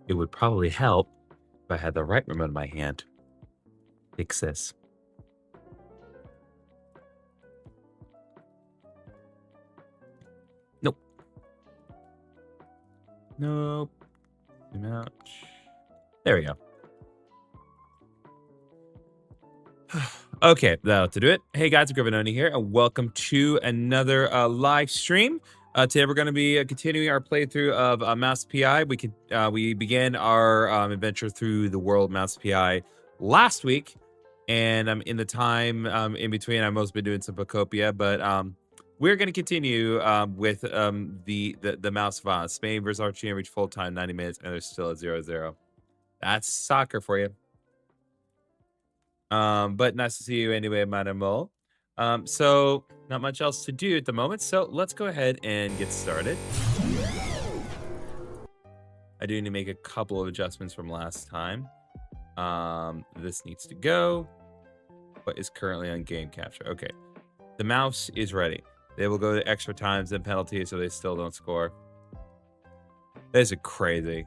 It would probably help if I had the right remote in my hand. Fix this. Nope. Nope. Zoom out. There we go. Okay, that'll to do it. Hey guys, Grivinoni here, and welcome to another live stream. Today we're going to be continuing our playthrough of Mouse PI. We began our adventure through the world Mouse PI last week, and in the time in between, I've mostly been doing some Pocopia, but we're going to continue with the Mouse Violence. Spain versus Argentina reached full time 90 minutes, and there's still a 0-0. That's soccer for you. But nice to see you anyway, Madame. So not much else to do at the moment, so let's go ahead and get started. I do need to make a couple of adjustments from last time. This needs to go. What is currently on game capture? Okay, the mouse is ready. They will go to extra times and penalties, so they still don't score. That is crazy.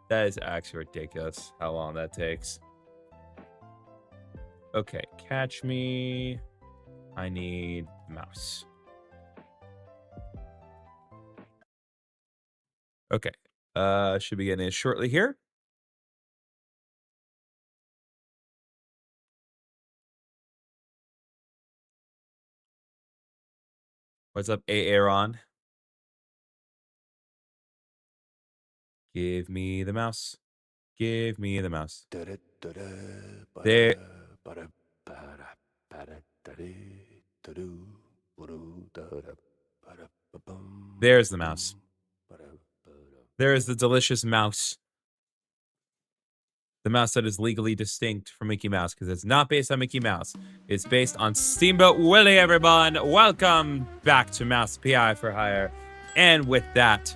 That is actually ridiculous how long that takes. Okay, catch me. I need mouse. Okay, should be getting it shortly here. What's up, Aaron? Give me the mouse. Give me the mouse. There. There's the mouse. There is the delicious mouse. The mouse that is legally distinct from Mickey Mouse, because it's not based on Mickey Mouse. It's based on Steamboat Willie, everyone. Welcome back to Mouse PI for Hire. And with that,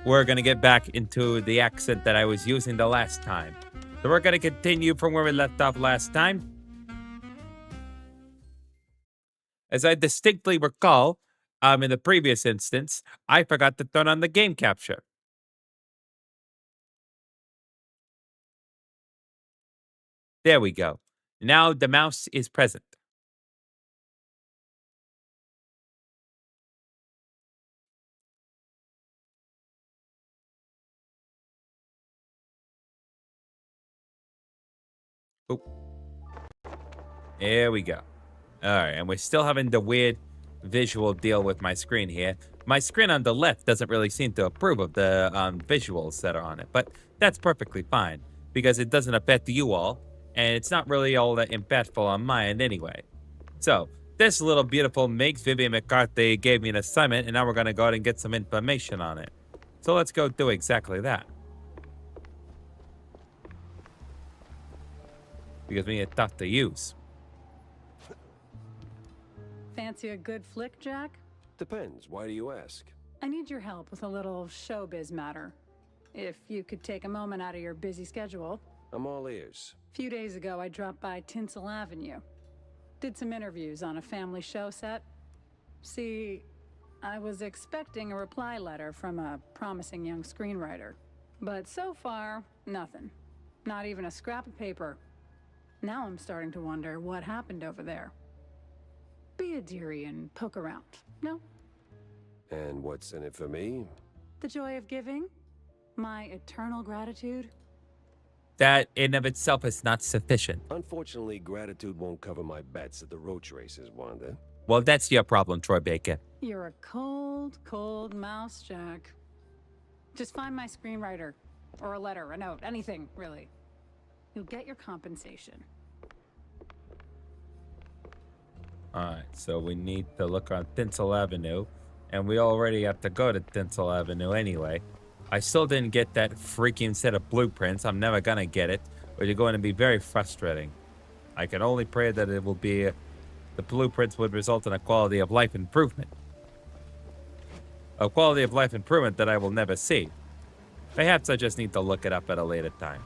we're going to get back into the accent that I was using the last time. So we're going to continue from where we left off last time. As I distinctly recall, in the previous instance, I forgot to turn on the game capture. There we go. Now the mouse is present. Oh. There we go. All right, and we're still having the weird visual deal with my screen here. My screen on the left doesn't really seem to approve of the visuals that are on it, but that's perfectly fine because it doesn't affect you all, and it's not really all that impactful on my end anyway. So, this little beautiful Migs Vivian McCarthy gave me an assignment, and now we're going to go ahead and get some information on it. So let's go do exactly that. Because we need stuff to use. Fancy a good flick, Jack? Depends. Why do you ask? I need your help with a little showbiz matter. If you could take a moment out of your busy schedule. I'm all ears. A few days ago, I dropped by Tinsel Avenue. Did some interviews on a family show set. See, I was expecting a reply letter from a promising young screenwriter. But so far, nothing. Not even a scrap of paper. Now I'm starting to wonder what happened over there. Be a dearie and poke around, no? And what's in it for me? The joy of giving? My eternal gratitude? That in of itself is not sufficient. Unfortunately, gratitude won't cover my bets at the roach races, Wanda. Well, that's your problem, Troy Baker. You're a cold, cold mouse, Jack. Just find my screenwriter. Or a letter, a note, anything, really. You'll get your compensation. Alright, so we need to look on Tinsel Avenue. And we already have to go to Tinsel Avenue anyway. I still didn't get that freaking set of blueprints. I'm never gonna get it. Which is going to be very frustrating. I can only pray that it will be... the blueprints would result in a quality of life improvement. A quality of life improvement that I will never see. Perhaps I just need to look it up at a later time.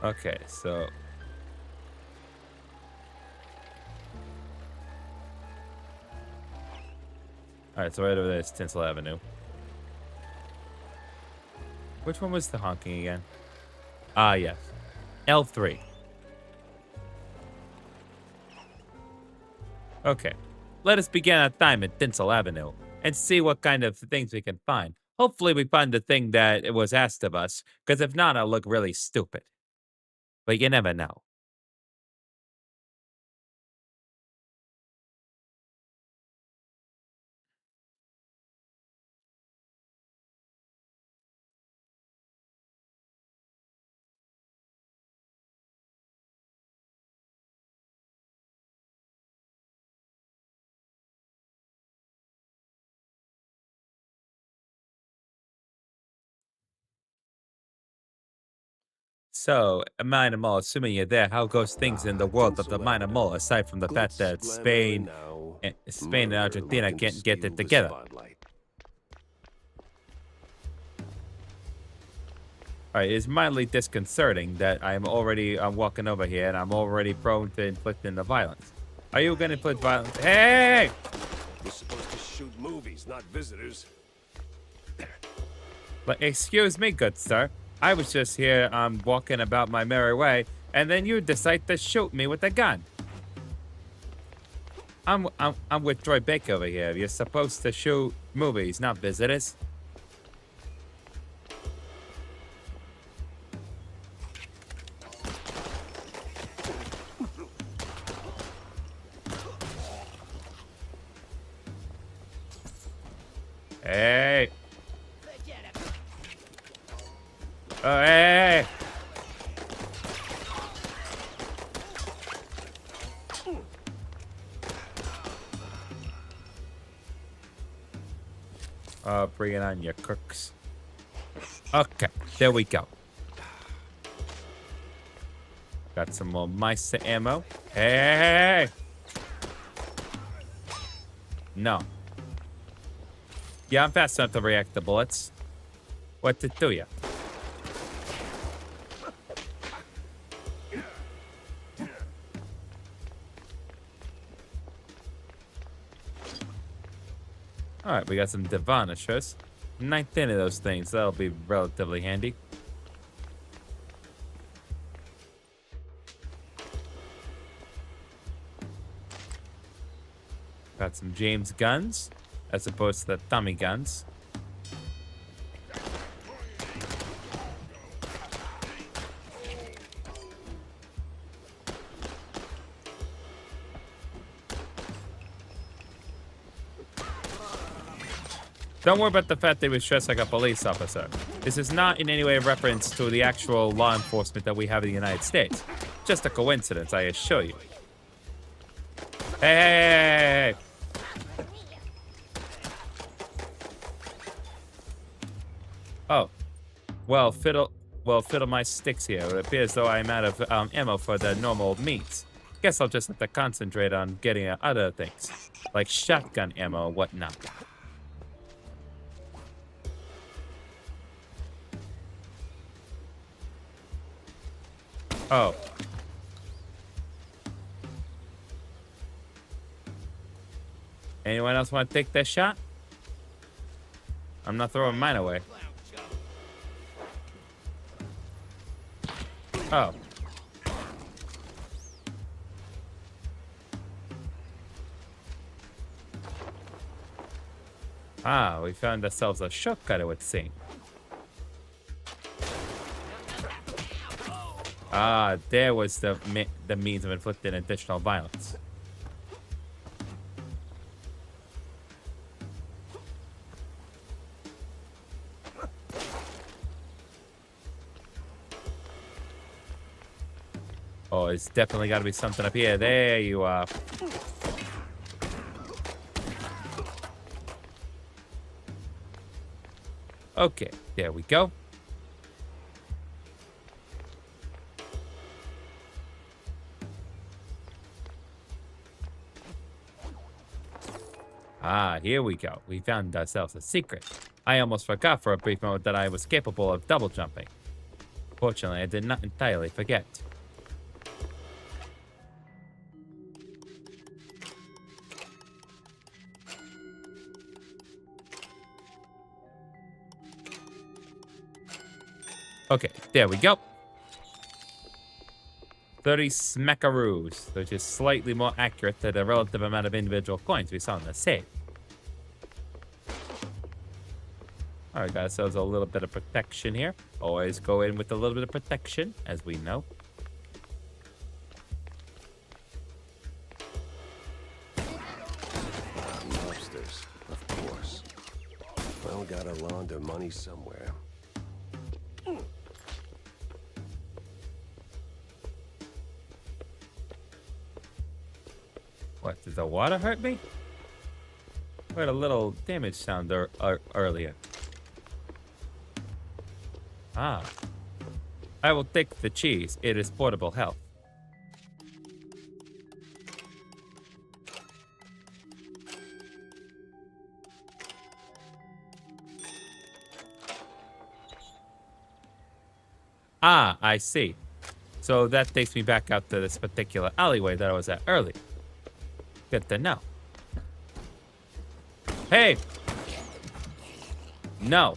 Okay, so... Alright, so right over there is Tinsel Avenue. Which one was the honking again? Ah, yes. L3. Okay. Let us begin our time at Tinsel Avenue and see what kind of things we can find. Hopefully we find the thing that it was asked of us, because if not, I'll look really stupid. But you never know. So, Minor Mole, assuming you're there, how goes things in the world of the Tinsel Minor Mole, Avenue. aside from the fact Glitz, that glamour, Spain, now Spain and murder Argentina looking to can't get steal it the together? spotlight. All right, it's mildly disconcerting that I'm already walking over here and I'm already prone to inflicting the violence. Are you going to inflict violence? Hey! We're supposed to shoot movies, not visitors. Like, excuse me, good sir. I was just here walking about my merry way, and then you decide to shoot me with a gun. I'm with Troy Baker over here. You're supposed to shoot movies, not visitors. Hey. Oh, hey. Bring it on, you crooks. Okay, there we go. Got some more mice ammo. Hey! No. Yeah, I'm fast enough to react to bullets. What to do ya? Alright, we got some Divanishers. 19 of those things. That'll be relatively handy. Got some James guns, as opposed to the Tommy guns. Don't worry about the fact that he was dressed like a police officer. This is not in any way a reference to the actual law enforcement that we have in the United States. Just a coincidence, I assure you. Hey! Oh. Well, fiddle my sticks here. It appears though I'm out of ammo for the normal means. Guess I'll just have to concentrate on getting other things, like shotgun ammo or whatnot. Oh. Anyone else want to take that shot? I'm not throwing mine away. Oh. Ah, we found ourselves a shortcut, it would seem. Ah, there was the means of inflicting additional violence. Oh, it's definitely got to be something up here. There you are. Okay, there we go. Ah, here we go. We found ourselves a secret. I almost forgot for a brief moment that I was capable of double jumping. Fortunately, I did not entirely forget. Okay, there we go. 30 smackaroos, which is slightly more accurate to the relative amount of individual coins we saw in the save. Alright guys, so there's a little bit of protection here. Always go in with a little bit of protection, as we know. Mobsters, of course. Well, gotta launder money somewhere. What, did the water hurt me? I heard a little damage sound earlier. Ah. I will take the cheese. It is portable health. Ah, I see. So that takes me back out to this particular alleyway that I was at earlier. Good to know. Hey! No.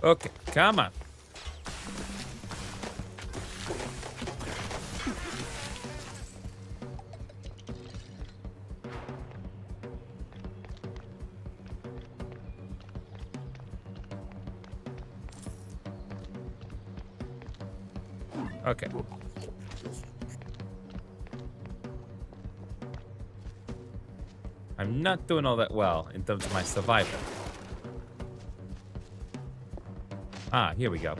Okay, come on. Okay. I'm not doing all that well in terms of my survival. Ah, here we go.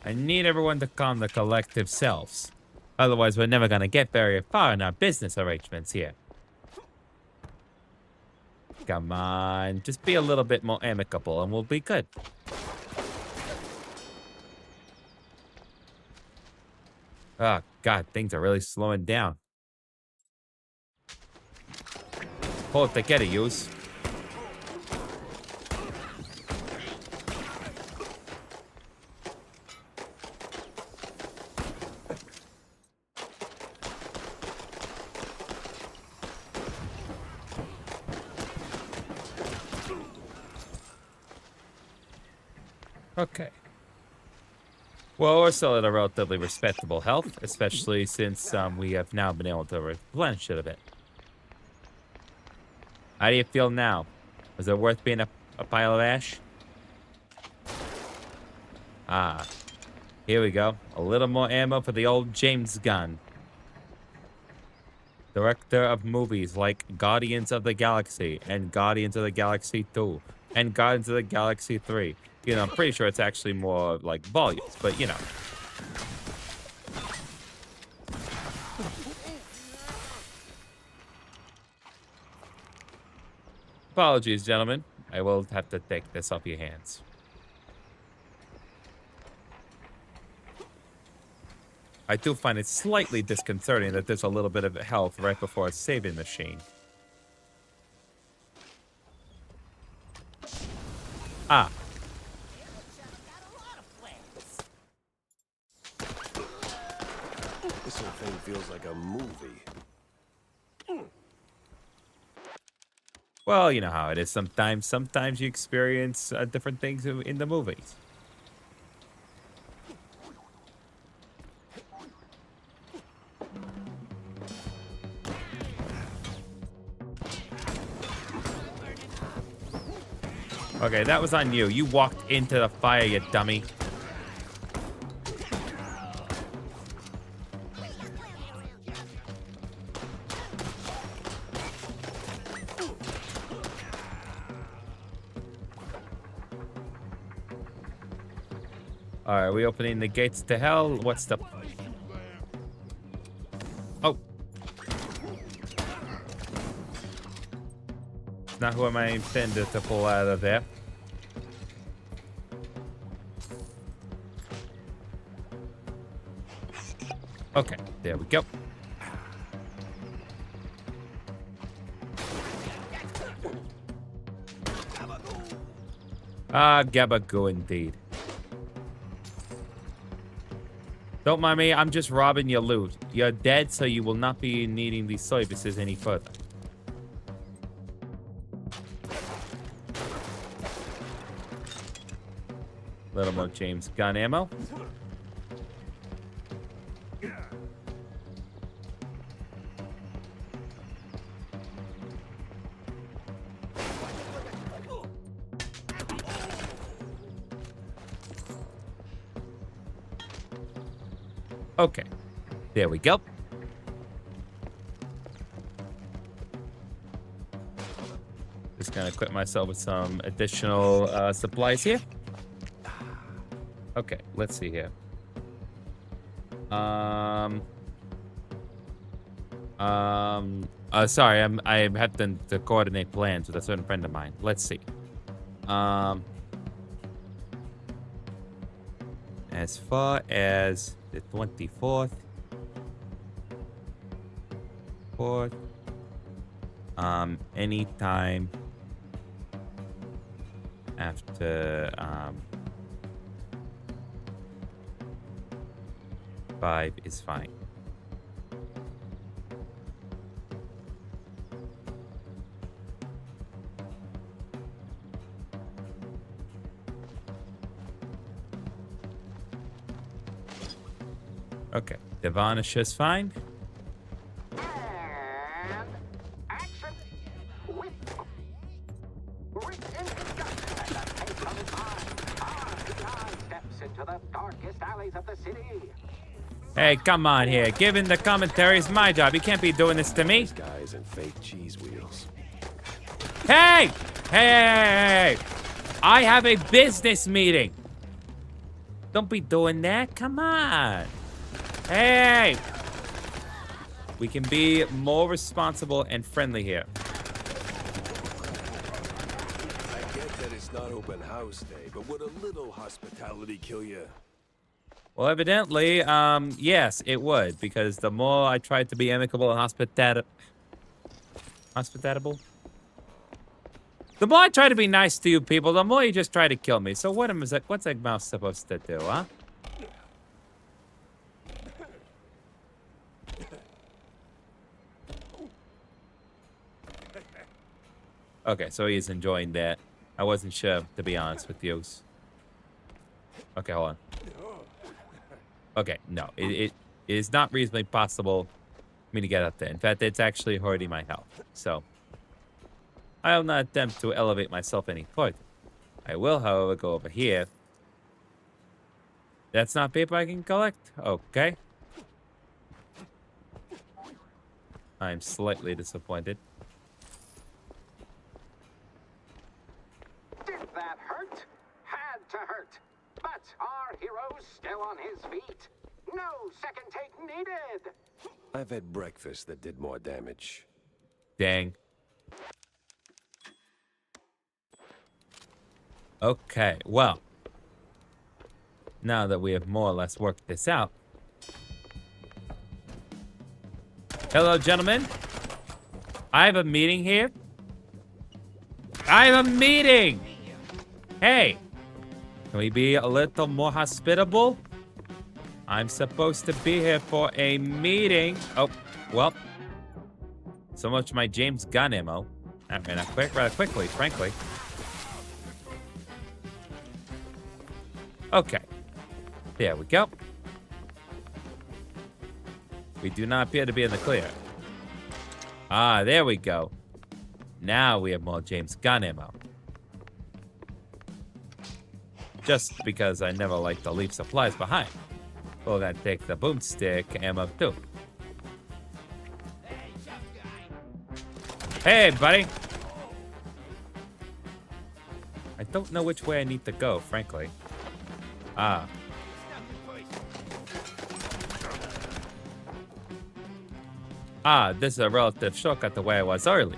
I need everyone to calm the collective selves. Otherwise, we're never gonna get very far in our business arrangements here. Come on, just be a little bit more amicable and we'll be good. Oh, God, things are really slowing down. Pull it together, yous. Okay. Well, we're still at a relatively respectable health, especially since we have now been able to replenish it a bit. How do you feel now? Was it worth being a pile of ash? Ah, here we go. A little more ammo for the old James gun. Director of movies like Guardians of the Galaxy and Guardians of the Galaxy 2 and Guardians of the Galaxy 3. You know, I'm pretty sure it's actually more like volumes, but you know. Apologies, gentlemen. I will have to take this off your hands. I do find it slightly disconcerting that there's a little bit of health right before a saving machine. Ah. This whole thing feels like a movie. Well, you know how it is sometimes. Sometimes you experience different things in the movies. Okay, that was on you. You walked into the fire, you dummy. All right, we opening the gates to hell. What's the... Oh. It's not who I intended to pull out of there. Okay, there we go. Ah, Gabagoo indeed. Don't mind me, I'm just robbing your loot. You're dead, so you will not be needing these services any further. Little more James gun ammo. Okay, there we go. Just gonna equip myself with some additional supplies here. Okay, let's see here. Sorry, I have to coordinate plans with a certain friend of mine. Let's see. As far as the 24th, 4th, anytime after 5 is fine. Okay, the varnish is fine. And action with Rick in discussion as a take from his mind. RPI steps into the darkest alleys of the city. Hey, come on here. Giving the commentary is my job. You can't be doing this to me. These guys and fake cheese wheels. Hey! Hey! I have a business meeting. Don't be doing that. Come on. Hey! We can be more responsible and friendly here. I get that it's not open house day, but would a little hospitality kill you? Well, evidently, yes, it would, because the more I tried to be amicable and hospitable, the more I try to be nice to you people, the more you just try to kill me. So what's a mouse supposed to do, huh? Okay, so he's enjoying that. I wasn't sure, to be honest with you. Okay, hold on. Okay, no, it is not reasonably possible for me to get up there. In fact, it's actually hurting my health. So, I will not attempt to elevate myself any further. I will, however, go over here. That's not paper I can collect? Okay. I'm slightly disappointed. Did that hurt? Had to hurt. But our hero's still on his feet. No second take needed. I've had breakfast that did more damage. Dang. Okay, well. Now that we have more or less worked this out. Hello, gentlemen. I have a meeting here. I have a meeting! Hey! Can we be a little more hospitable? I'm supposed to be here for a meeting. Oh, well. So much for my James gun ammo. That ran out rather quickly, frankly. Okay. There we go. We do not appear to be in the clear. Ah, there we go. Now we have more James gun ammo. Just because I never like to leave supplies behind. We're gonna take the boomstick ammo too. Hey, buddy. I don't know which way I need to go, frankly. Ah, Ah, this is a relative shortcut to where I was earlier.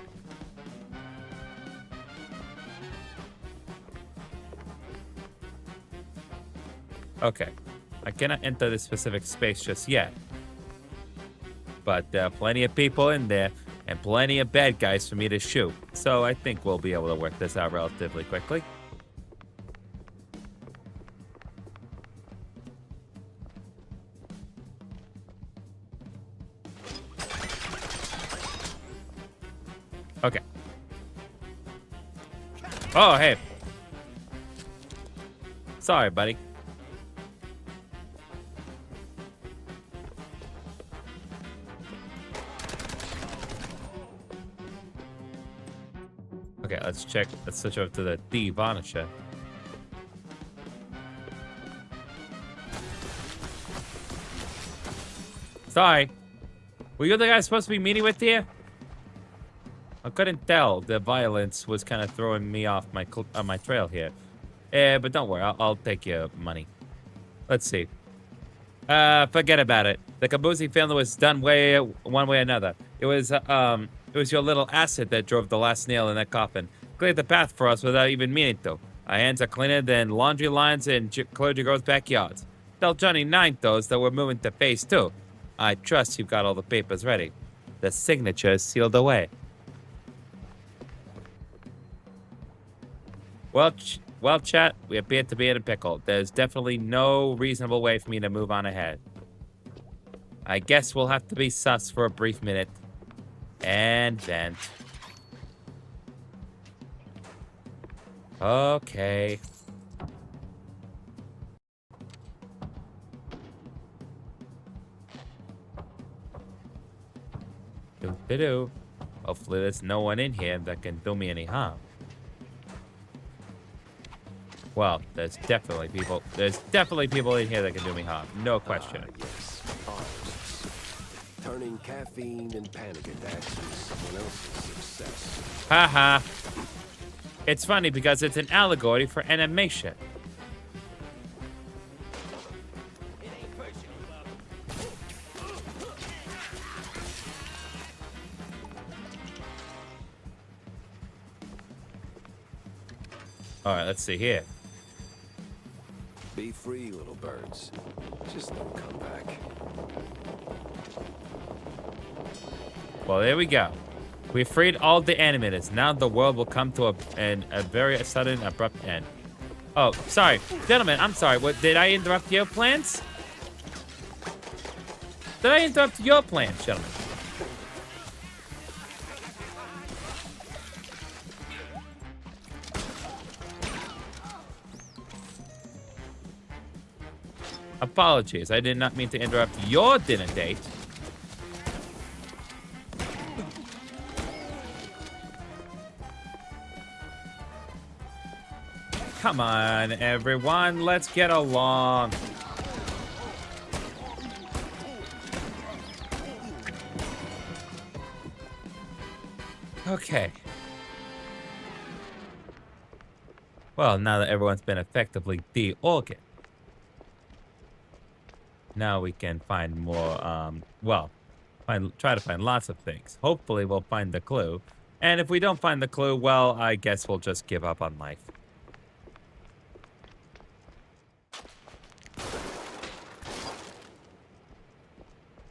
Okay. I cannot enter this specific space just yet. But there are plenty of people in there and plenty of bad guys for me to shoot. So I think we'll be able to work this out relatively quickly. Okay. Oh, hey. Sorry, buddy. Okay, let's check. Let's switch over to the Vanisher. Sorry. Were you the guy supposed to be meeting with here? I couldn't tell. The violence was kind of throwing me off my trail here. But don't worry. I'll take your money. Let's see. Forget about it. The Kabuzi family was done one way or another. It was your little acid that drove the last nail in that coffin. Cleared the path for us without even meaning to. Our hands are cleaner than laundry lines in clergy girls' backyards. Tell Johnny Nine Toes that we're moving to phase 2. I trust you've got all the papers ready. The signature is sealed away. Well, chat, we appear to be in a pickle. There's definitely no reasonable way for me to move on ahead. I guess we'll have to be sus for a brief minute. And vent. Okay. Do-do-do. Hopefully there's no one in here that can do me any harm. Well, there's definitely people in here that can do me harm. No question. Yes. Artists. Turning caffeine and panic attacks into someone else's success. Haha. It's funny because it's an allegory for animation. All right, let's see here. Be free, little birds. Just don't come back. Well, there we go. We freed all the animators. Now the world will come to a very sudden, abrupt end. Oh, sorry. Gentlemen, I'm sorry. What, did I interrupt your plans? Did I interrupt your plans, gentlemen? Apologies. I did not mean to interrupt your dinner date. Come on, everyone. Let's get along. Okay. Well, now that everyone's been effectively de-organed, now we can find more, try to find lots of things. Hopefully we'll find the clue. And if we don't find the clue, well, I guess we'll just give up on life.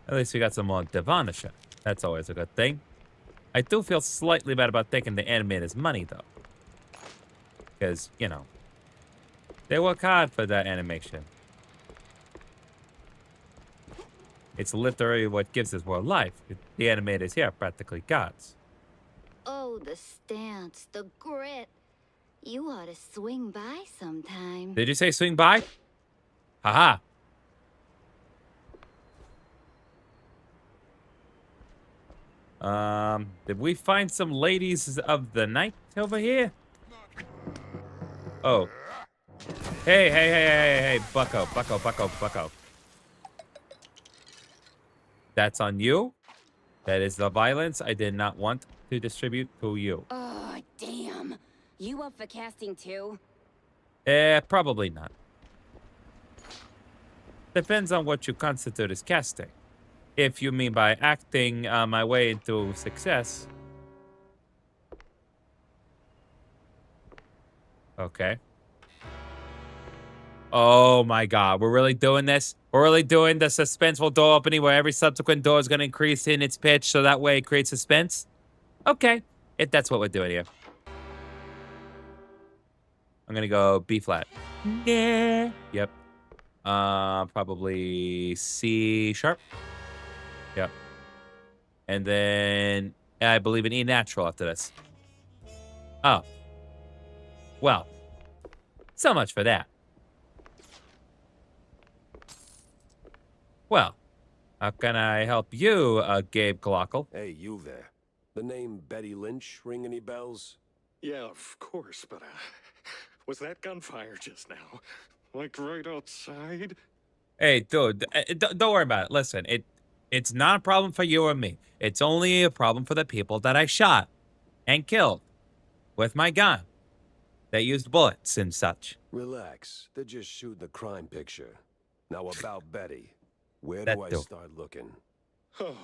At least we got some more Devanisher. That's always a good thing. I do feel slightly bad about taking the animator's money, though. Because, you know, they work hard for that animation. It's literally what gives this world life. The animators here are practically gods. Oh, the stance, the grit. You ought to swing by sometime. Did you say swing by? Haha. Did we find some ladies of the night over here? Oh. Hey, bucko. That's on you. That is the violence I did not want to distribute to you. Oh, damn. You up for casting too? Probably not. Depends on what you constitute as casting. If you mean by acting my way into success. Okay. Oh my god, we're really doing this? We're really doing the suspenseful door opening where every subsequent door is going to increase in its pitch so that way it creates suspense? Okay, if that's what we're doing here. I'm going to go B flat. Yeah. Yep. Probably C sharp. Yep. And then I believe an E natural after this. Oh. Well, so much for that. Well, how can I help you, Gabe Glockle? Hey, you there. The name Betty Lynch ring any bells? Yeah, of course, but was that gunfire just now? Like right outside? Hey, dude, don't worry about it. Listen, it's not a problem for you or me. It's only a problem for the people that I shot and killed with my gun that used bullets and such. Relax. They're just shooting a crime picture. Now about Betty. Where That do I too. start looking? Oh,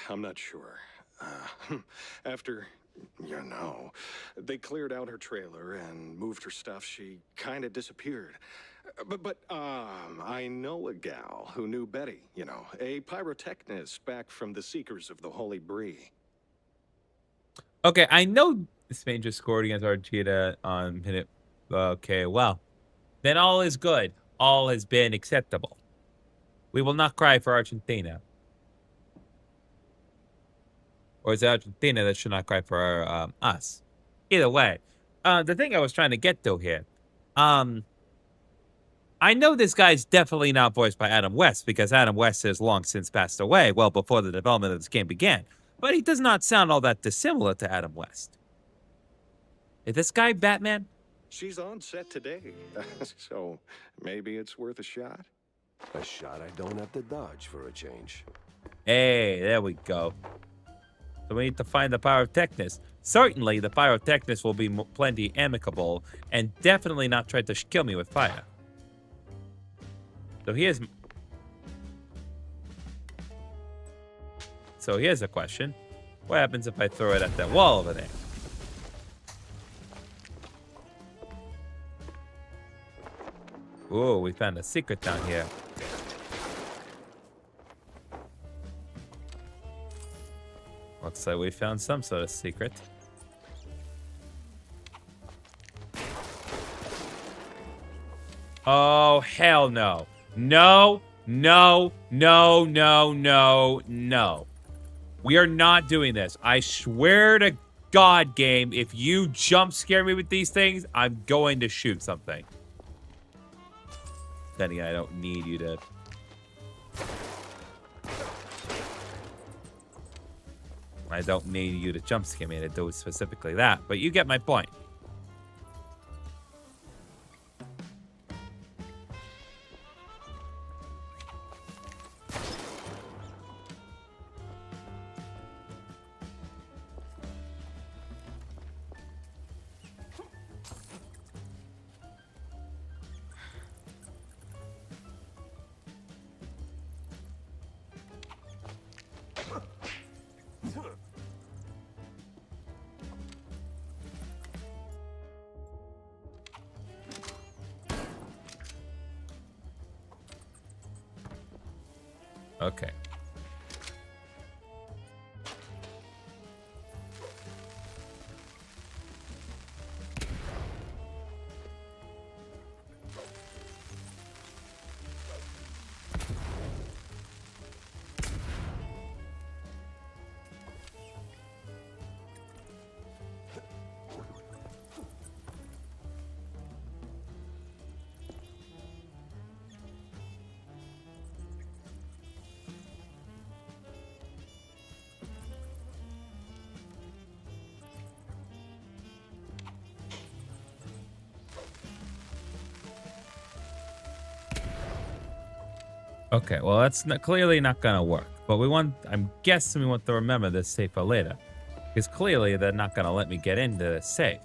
I'm not sure. After, they cleared out her trailer and moved her stuff, she kind of disappeared. But I know a gal who knew Betty, a pyrotechnist back from the Seekers of the Holy Bree. Okay, I know Spain just scored against Argentina on minute. Okay, well, then all is good. All has been acceptable. We will not cry for Argentina. Or is it Argentina that should not cry for us? Either way, the thing I was trying to get to here, I know this guy's definitely not voiced by Adam West because Adam West has long since passed away, well before the development of this game began. But he does not sound all that dissimilar to Adam West. Is this guy Batman? She's on set today, so maybe it's worth a shot. A shot I don't have to dodge for a change. Hey, there we go. So we need to find the pyrotechnist. Certainly, the pyrotechnist will be plenty amicable and definitely not try to kill me with fire. So here's a question. What happens if I throw it at that wall over there? Ooh, we found a secret down here. Looks like we found some sort of secret. Oh, hell no. No, no, no, no, no, no. We are not doing this. I swear to God, game, if you jump scare me with these things, I'm going to shoot something. Then again, I don't need you to... I don't need you to jump scare me to do specifically that, but you get my point. Okay. Okay, well, that's clearly not gonna work. But I'm guessing we want to remember this safe for later. Because clearly they're not gonna let me get into this safe.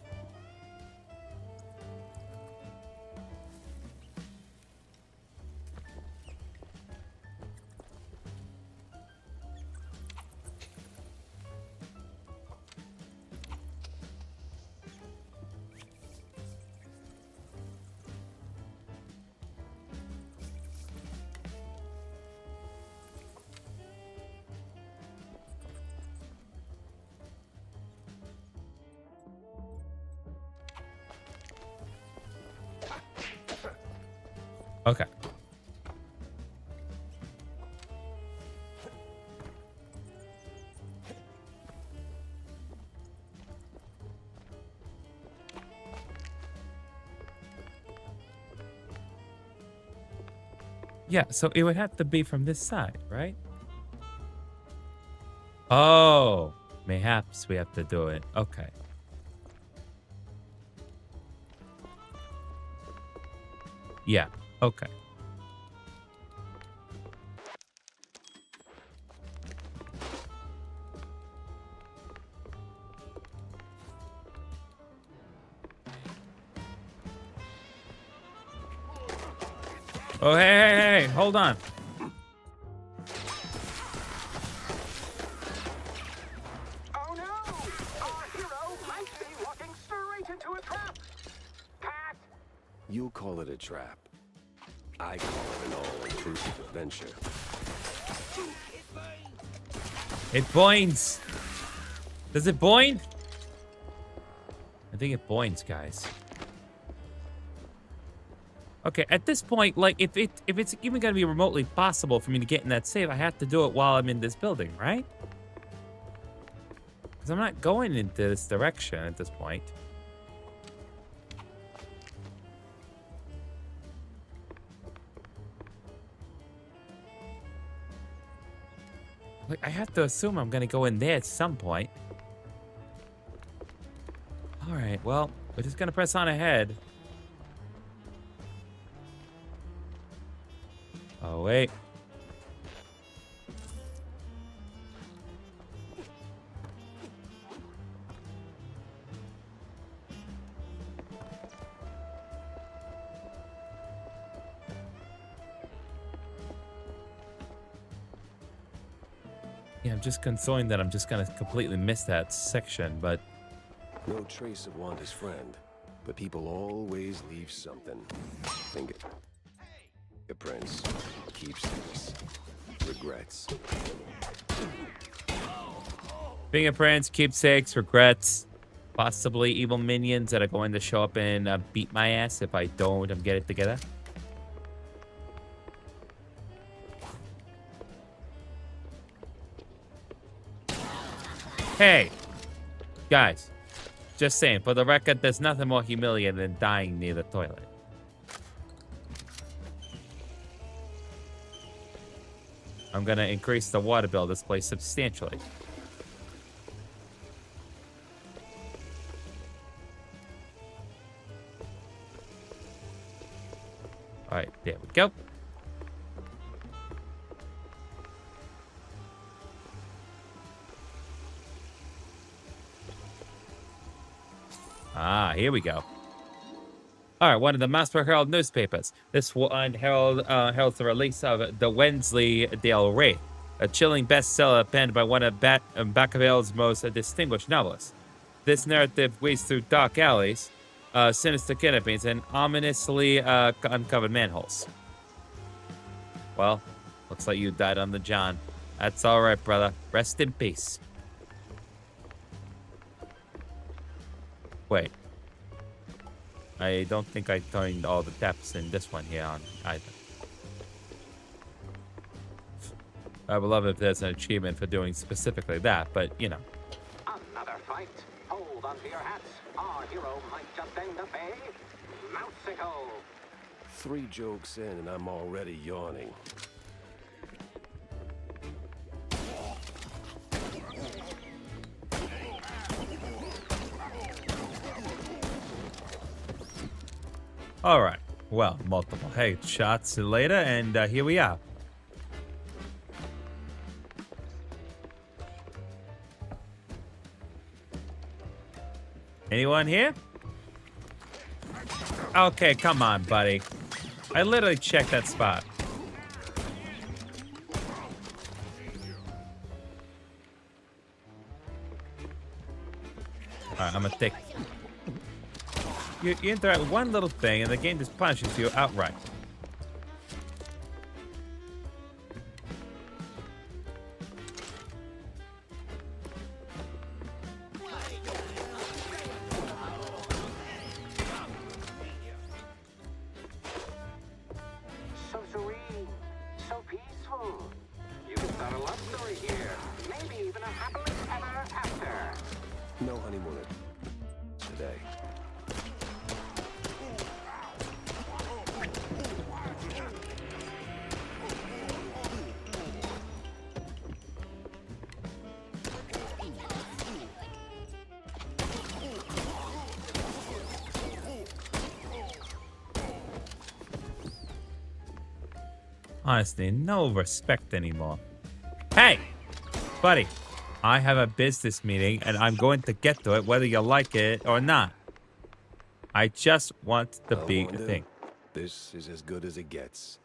Okay. Yeah, so it would have to be from this side, right? Oh, mayhaps we have to do it. Okay. Yeah, okay. Oh, hey, hold on. Oh no! Our hero might be walking straight into a trap! Cat! You call it a trap. I call it an all-inclusive adventure. It boings. Does it boing? I think it boings, guys. Okay, at this point, like, if it's even gonna be remotely possible for me to get in that save, I have to do it while I'm in this building, right? Because I'm not going into this direction at this point. Like, I have to assume I'm gonna go in there at some point. All right, well, we're just gonna press on ahead. Oh, wait. Yeah, I'm just consoling that I'm just gonna completely miss that section, but... No trace of Wanda's friend, but people always leave something. Fingerprints, keepsakes, regrets. Fingerprints, keepsakes, regrets, possibly evil minions that are going to show up and beat my ass if I don't get it together. Hey, guys, just saying, for the record, there's nothing more humiliating than dying near the toilet. I'm gonna increase the water bill this place substantially. All right, there we go. Ah, here we go. All right, one of the Master Herald newspapers. This one heralds the release of The Wensleydale Wraith, a chilling bestseller penned by one of Baskerville's most distinguished novelists. This narrative weaves through dark alleys, sinister kidnappings, and ominously uncovered manholes. Well, looks like you died on the John. That's all right, brother. Rest in peace. Wait. I don't think I turned all the taps in this one here on either. I would love if there's an achievement for doing specifically that, but you know. Another fight. Hold on to your hats. Our hero might just end up a mouseicle. 3 jokes in and I'm already yawning. All right. Well, multiple headshots later, and here we are. Anyone here? Okay, come on, buddy. I literally checked that spot. All right, I'm gonna take... You interact with one little thing, and the game just punishes you outright. Honestly, no respect anymore. Hey, buddy, I have a business meeting and I'm going to get to it whether you like it or not. I just want to be a Wanda, thing. this is as good as it gets.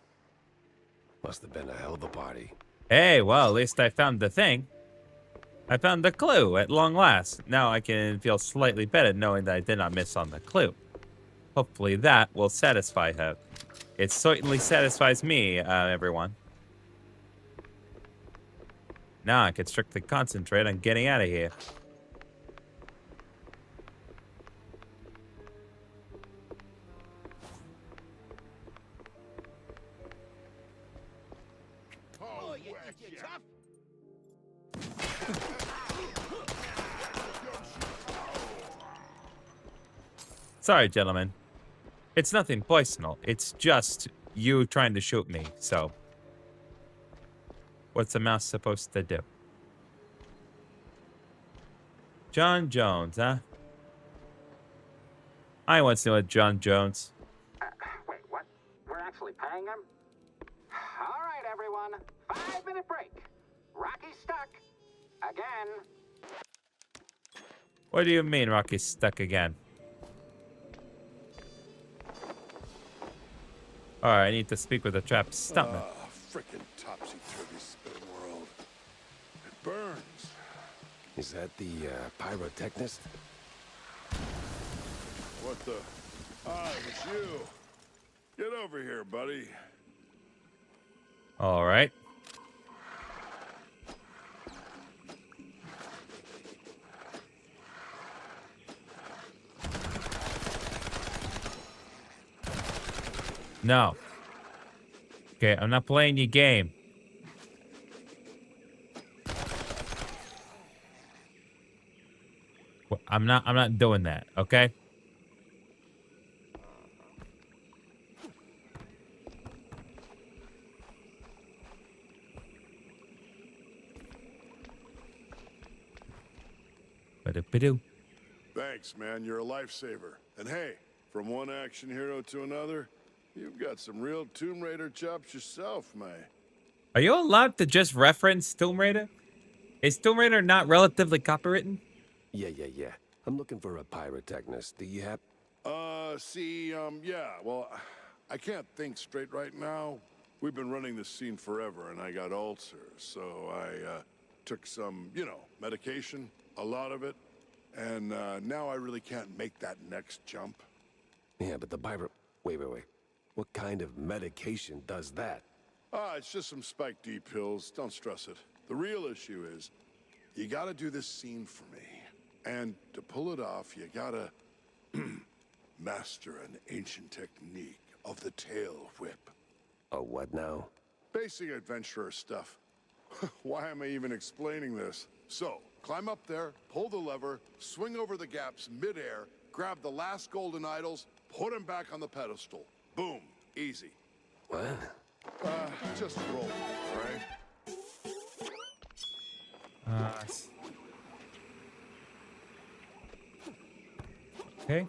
Must have been a hell of a party. Hey, well, at least I found the thing. I found the clue at long last. Now I can feel slightly better knowing that I did not miss on the clue. Hopefully that will satisfy her. It certainly satisfies me, everyone. Now I can strictly concentrate on getting out of here. Sorry, gentlemen. It's nothing personal. It's just you trying to shoot me, so. What's a mouse supposed to do? John Jones, huh? I once knew a John Jones. Wait, what? We're actually paying him? All right, everyone. 5-minute break. Rocky's stuck. Again. What do you mean Rocky's stuck again? Alright, I need to speak with the trapped stuntman. Frickin' topsy-turvy spin world. It burns. Is that the pyrotechnist? What the? Ah, it was you. Get over here, buddy. Alright. No. Okay, I'm not playing your game. I'm not doing that, okay? Ba-do-ba-doo. Thanks, man. You're a lifesaver. And hey, from one action hero to another, you've got some real Tomb Raider chops yourself, man. Are you allowed to just reference Tomb Raider? Is Tomb Raider not relatively copywritten? Yeah. I'm looking for a pyrotechnist. Do you have... Yeah, well, I can't think straight right now. We've been running this scene forever, and I got ulcers, so I, took some, medication, a lot of it, and, now I really can't make that next jump. Yeah, but the pyro... Wait. What kind of medication does that? It's just some Spike D pills. Don't stress it. The real issue is, you gotta do this scene for me. And to pull it off, you gotta master an ancient technique of the tail whip. A what now? Basic adventurer stuff. Why am I even explaining this? So, climb up there, pull the lever, swing over the gaps midair, grab the last golden idols, put them back on the pedestal. Boom. Easy. What? Just roll, right? Okay.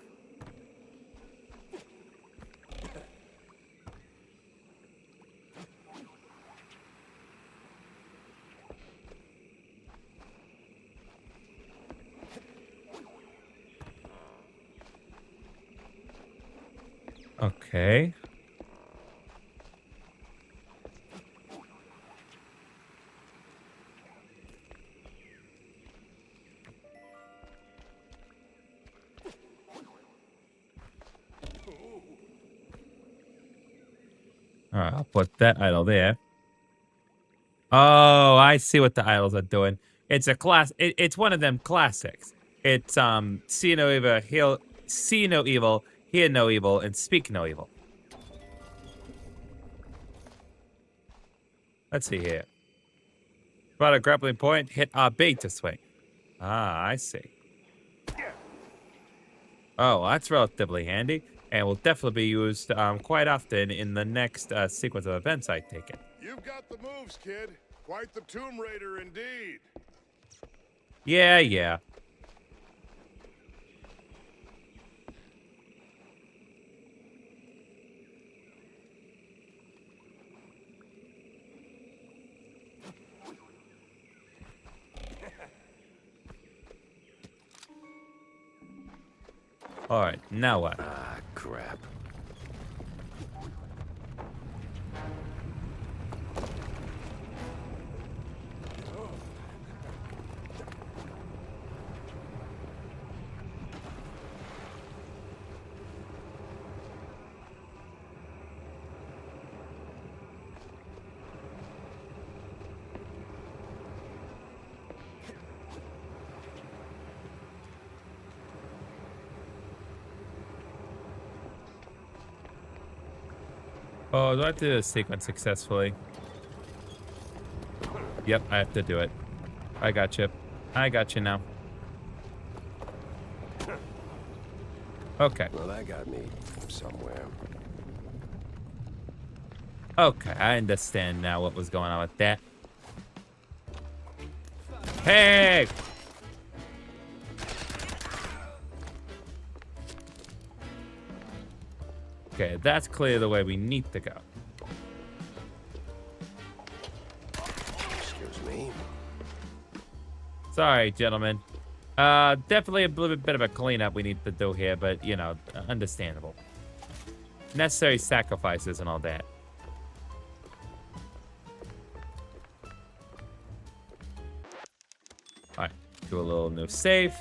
Okay. All right, I'll put that idol there. Oh, I see what the idols are doing. It's a class. It's one of them classics. It's see no evil, hear no evil, and speak no evil. Let's see here. About a grappling point, hit RB to swing. Ah, I see. Oh, that's relatively handy, and will definitely be used quite often in the next sequence of events I take it. You've got the moves, kid. Quite the Tomb Raider indeed. Yeah. All right, now what? Ah, crap. Oh, do I have to do this sequence successfully? Yep, I have to do it. I got you. I got you now. Okay. Well, that got me somewhere. Okay, I understand now what was going on with that. Hey! Okay, that's clearly the way we need to go. Excuse me. Sorry, gentlemen. Definitely a little bit of a cleanup we need to do here, but, you know, understandable. Necessary sacrifices and all that. Alright, do a little new save.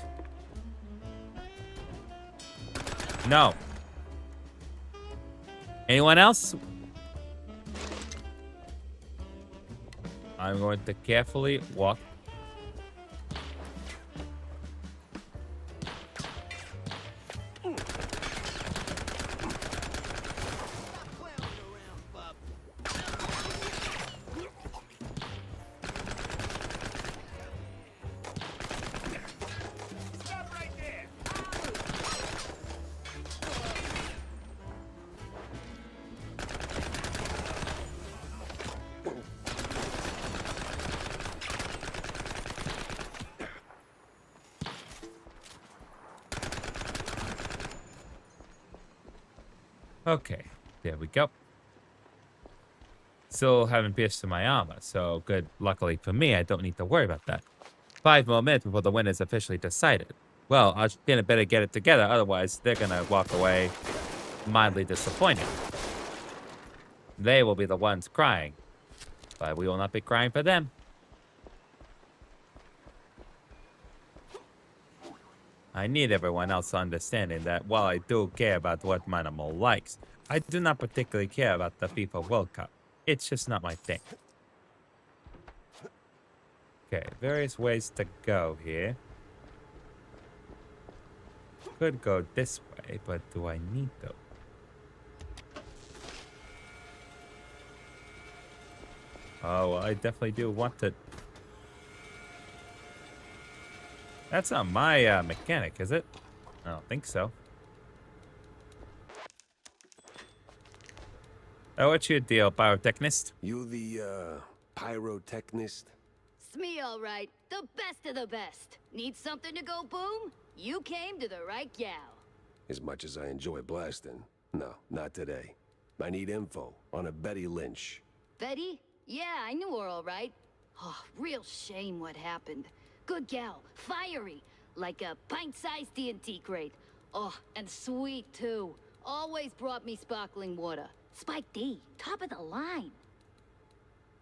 No. Anyone else? I'm going to carefully walk. Okay, there we go. Still haven't pierced through my armor, so good. Luckily for me, I don't need to worry about that. 5 more minutes before the win is officially decided. Well, I better get it together, otherwise they're gonna walk away mildly disappointed. They will be the ones crying, but we will not be crying for them. I need everyone else understanding that while I do care about what my animal likes, I do not particularly care about the FIFA World Cup. It's just not my thing. Okay, various ways to go here. Could go this way, but do I need to? Oh, well, I definitely do want to. That's not my mechanic, is it? I don't think so. Oh, what's your deal, pyrotechnist? You the, pyrotechnist? It's me, all right. The best of the best. Need something to go boom? You came to the right gal. As much as I enjoy blasting, no, not today. I need info on a Betty Lynch. Betty? Yeah, I knew her all right. Oh, real shame what happened. Good gal, fiery, like a pint-sized TNT crate. Oh, and sweet too. Always brought me sparkling water. Spike D, top of the line.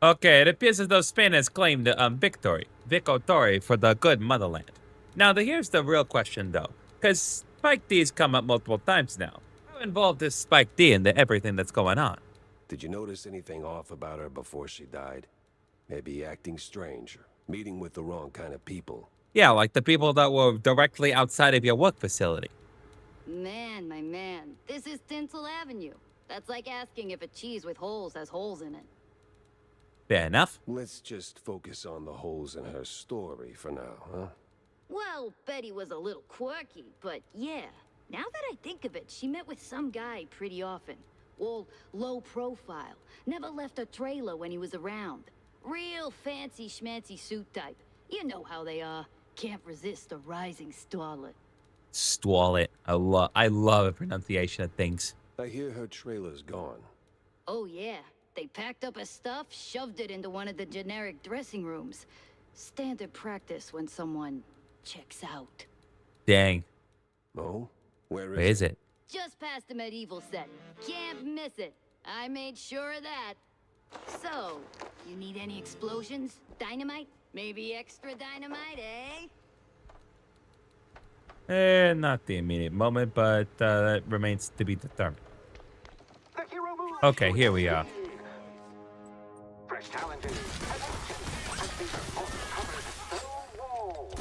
Okay, it appears as though Spain has claimed victory for the good motherland. Now, here's the real question, though, because Spike D's come up multiple times now. How involved is Spike D in everything that's going on? Did you notice anything off about her before she died? Maybe acting strange, or meeting with the wrong kind of people. Yeah, like the people that were directly outside of your work facility. Man, my man, this is Tinsel Avenue. That's like asking if a cheese with holes has holes in it. Fair enough. Let's just focus on the holes in her story for now, huh? Well, Betty was a little quirky, but yeah. Now that I think of it, she met with some guy pretty often. All low profile. Never left a trailer when he was around. Real fancy schmancy suit type. You know how they are. Can't resist a rising starlet. Stwallet. I love the pronunciation of things. I hear her trailer's gone. Oh yeah. They packed up her stuff, shoved it into one of the generic dressing rooms. Standard practice when someone checks out. Dang. Oh? Where Where is it? Just past the medieval set. Can't miss it. I made sure of that. So, you need any explosions? Dynamite? Maybe extra dynamite, eh? Not the immediate moment, but that remains to be determined. The hero moves Okay, to here we are. achieve. Fresh challenges. Has been uncovered stone wall.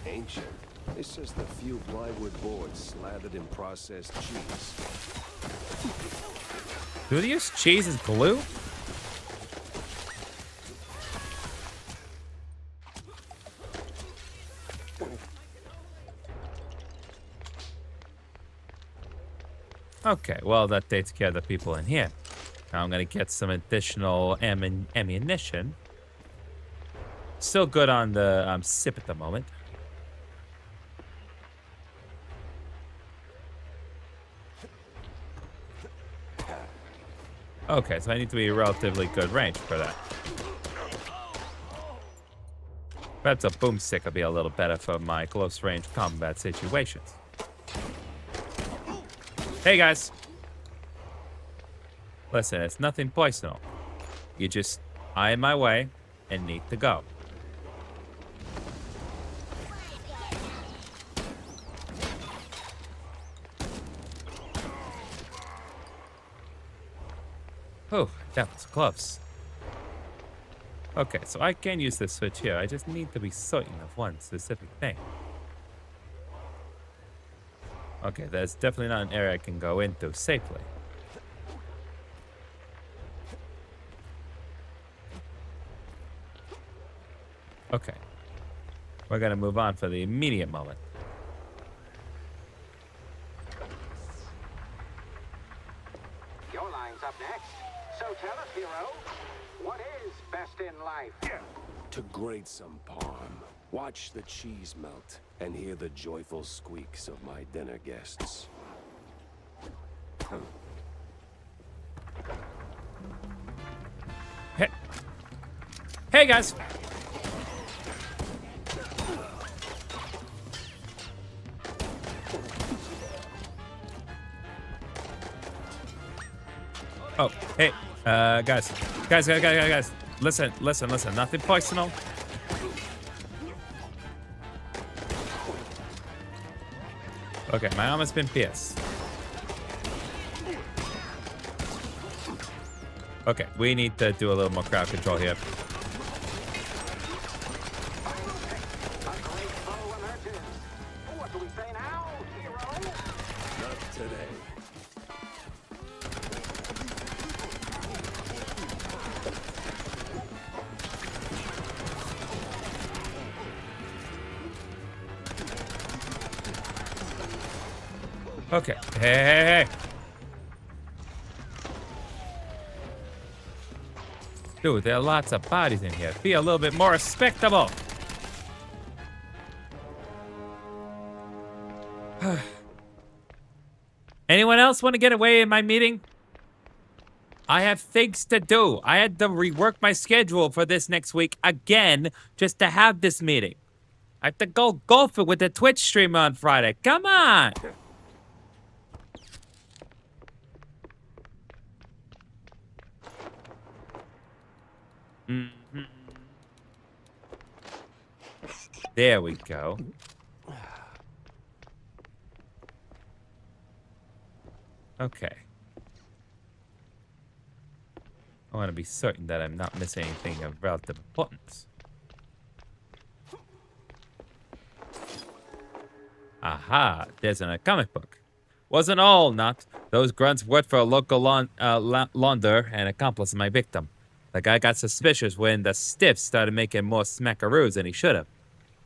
Ancient. It's just a few plywood boards slathered in processed cheese. Do they use cheese as glue? Okay, well, that takes care of the people in here. Now I'm going to get some additional ammunition. Still good on the sip at the moment. Okay, so I need to be relatively good range for that. Perhaps a boomstick will be a little better for my close range combat situations. Hey guys. Listen, it's nothing personal. You just eye in my way and need to go. Oh, that was close. Okay, so I can use this switch here. I just need to be certain of one specific thing. Okay, that's definitely not an area I can go into safely. Okay. We're gonna move on for the immediate moment. Your line's up next. So tell us, hero, what is best in life? To grate some parm, watch the cheese melt, and hear the joyful squeaks of my dinner guests. Hey, hey guys. Oh, hey, guys. Listen. Nothing personal. Okay, my arm has been pierced. Okay, we need to do a little more crowd control here. A great foe emerges. What do we say now, hero? Not today. Okay, hey. Dude, there are lots of bodies in here. Be a little bit more respectable. Anyone else want to get away in my meeting? I have things to do. I had to rework my schedule for this next week again just to have this meeting. I have to go golfing with the Twitch streamer on Friday. Come on. There we go. Okay. I want to be certain that I'm not missing anything of relative importance. Aha, there's a comic book. Wasn't all, not. Those grunts worked for a local launder and accomplice of my victim. The guy got suspicious when the stiff started making more smackaroos than he should have.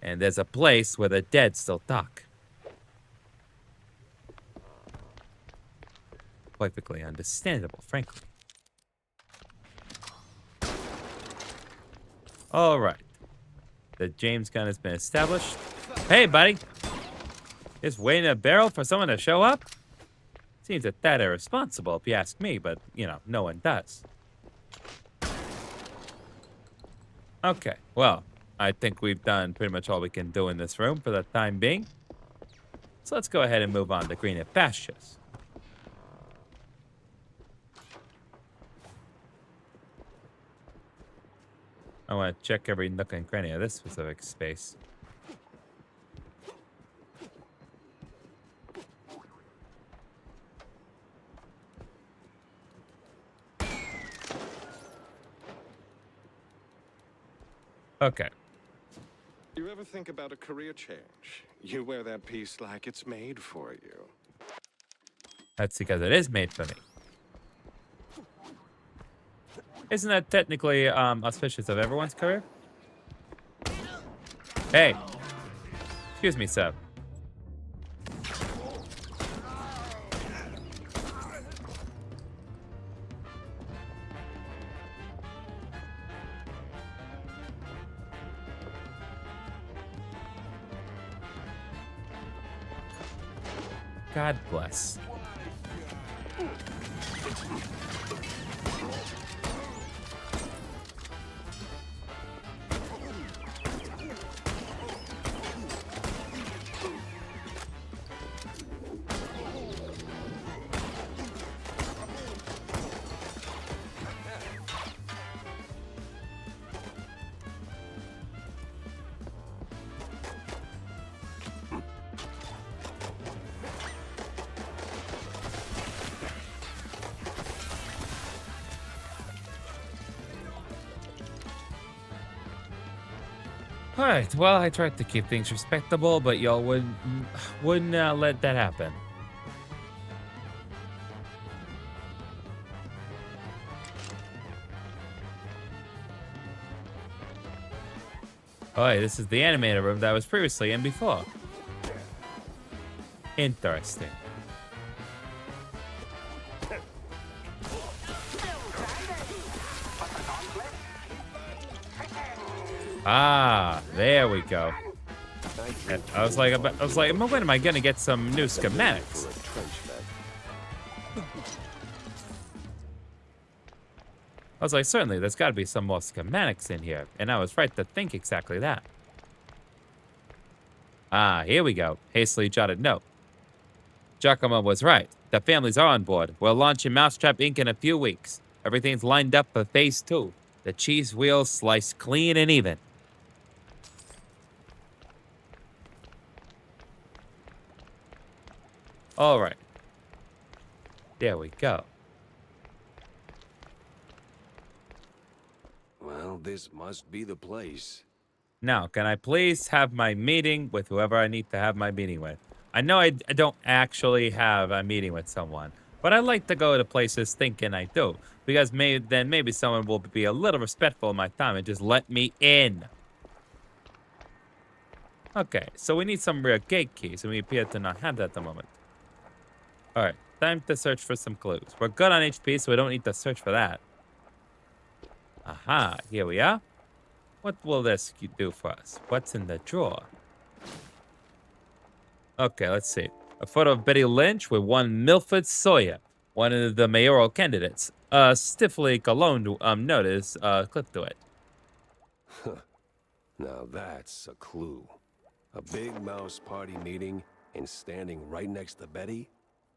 And there's a place where the dead still talk. Perfectly understandable, frankly. All right. The James gun has been established. Hey, buddy. Just waiting in a barrel for someone to show up? Seems a tad irresponsible, if you ask me, but, you know, no one does. Okay, well, I think we've done pretty much all we can do in this room for the time being. So let's go ahead and move on to greener pastures. I want to check every nook and cranny of this specific space. Okay. You ever think about a career change? You wear that piece like it's made for you. That's because it is made for me. Isn't that technically auspicious of everyone's career? Hey. Excuse me, sir. God bless. Alright, well, I tried to keep things respectable, but y'all wouldn't let that happen. Alright, this is the animator room that I was previously in before. Interesting. Ah, there we go. I was like, when am I gonna get some new schematics? I was like, certainly, there's got to be some more schematics in here, and I was right to think exactly that. Ah, here we go. Hastily jotted note. Giacomo was right. The families are on board. We'll launch in Mousetrap Inc. in a few weeks. Everything's lined up for phase 2. The cheese wheels sliced clean and even. All right. There we go. Well, this must be the place. Now, can I please have my meeting with whoever I need to have my meeting with? I know I don't actually have a meeting with someone, but I like to go to places thinking I do, because maybe someone will be a little respectful of my time and just let me in. Okay, so we need some rear gate keys, and we appear to not have that at the moment. All right, time to search for some clues. We're good on HP, so we don't need to search for that. Aha, here we are. What will this do for us? What's in the drawer? Okay, let's see. A photo of Betty Lynch with one Milford Sawyer, one of the mayoral candidates. Stiffly cologned notice clipped to it. Now that's a clue. A big mouse party meeting, and standing right next to Betty,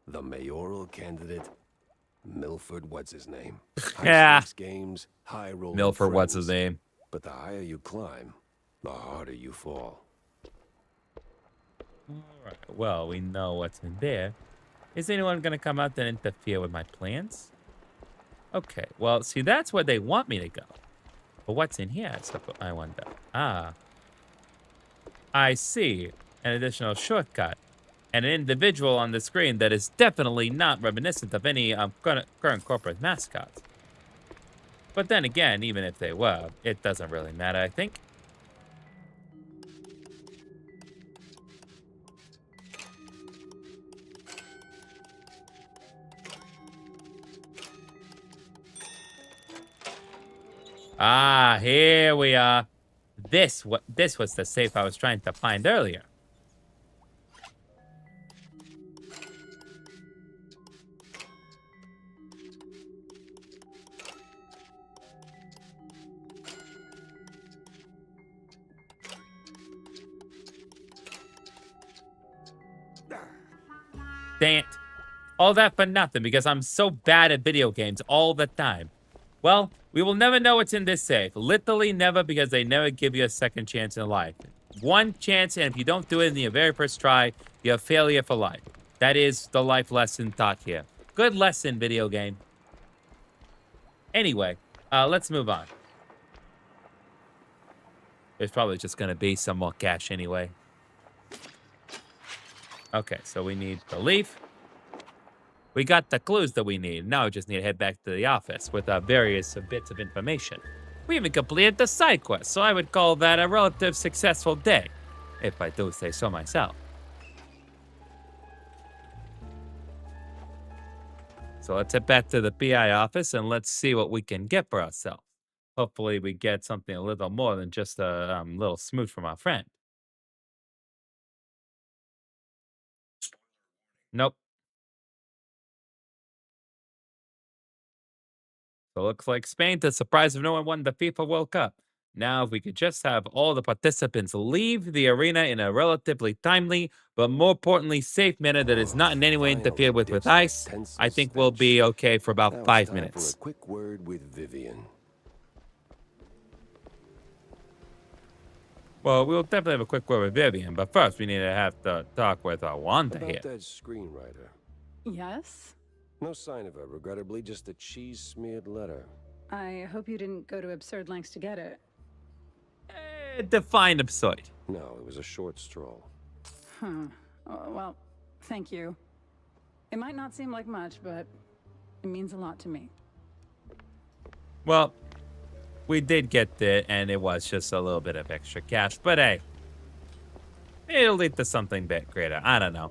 the mayoral candidate, Milford, what's his name? Yeah. Games, high roll. Milford, what's his name? But the higher you climb, the harder you fall. All right. Well, we know what's in there. Is anyone gonna come out and interfere with my plans? Okay. Well, see, that's where they want me to go. But what's in here? I wonder. Ah. I see. An additional shortcut. And an individual on the screen that is definitely not reminiscent of any current corporate mascots. But then again, even if they were, it doesn't really matter, I think. Ah, here we are. This was the safe I was trying to find earlier. Dang it. All that for nothing because I'm so bad at video games all the time. Well, we will never know what's in this safe. Literally never, because they never give you a second chance in life. One chance, and if you don't do it in your very first try, you're a failure for life. That is the life lesson taught here. Good lesson, video game. Anyway, let's move on. There's probably just going to be some more cash anyway. Okay, so we need the leaf. We got the clues that we need. Now we just need to head back to the office with various bits of information. We even completed the side quest, so I would call that a relative successful day, if I do say so myself. So let's head back to the PI office and let's see what we can get for ourselves. Hopefully we get something a little more than just a little smooch from our friend. Nope. So it looks like Spain, to the surprise of no one, won the FIFA World Cup. Now, if we could just have all the participants leave the arena in a relatively timely, but more importantly, safe manner that is not in any way interfered with ice, I think we'll be okay for about 5 minutes. For a quick word with Vivian. Well, we'll definitely have a quick word with Vivian, but first we need to have to talk with Wanda About here. that screenwriter. Yes? No sign of her, regrettably, just a cheese-smeared letter. I hope you didn't go to absurd lengths to get it. Define absurd. No, it was a short stroll. Huh. Oh, well, thank you. It might not seem like much, but it means a lot to me. Well, we did get it, and it was just a little bit of extra cash, but hey, it'll lead to something bit greater. I don't know.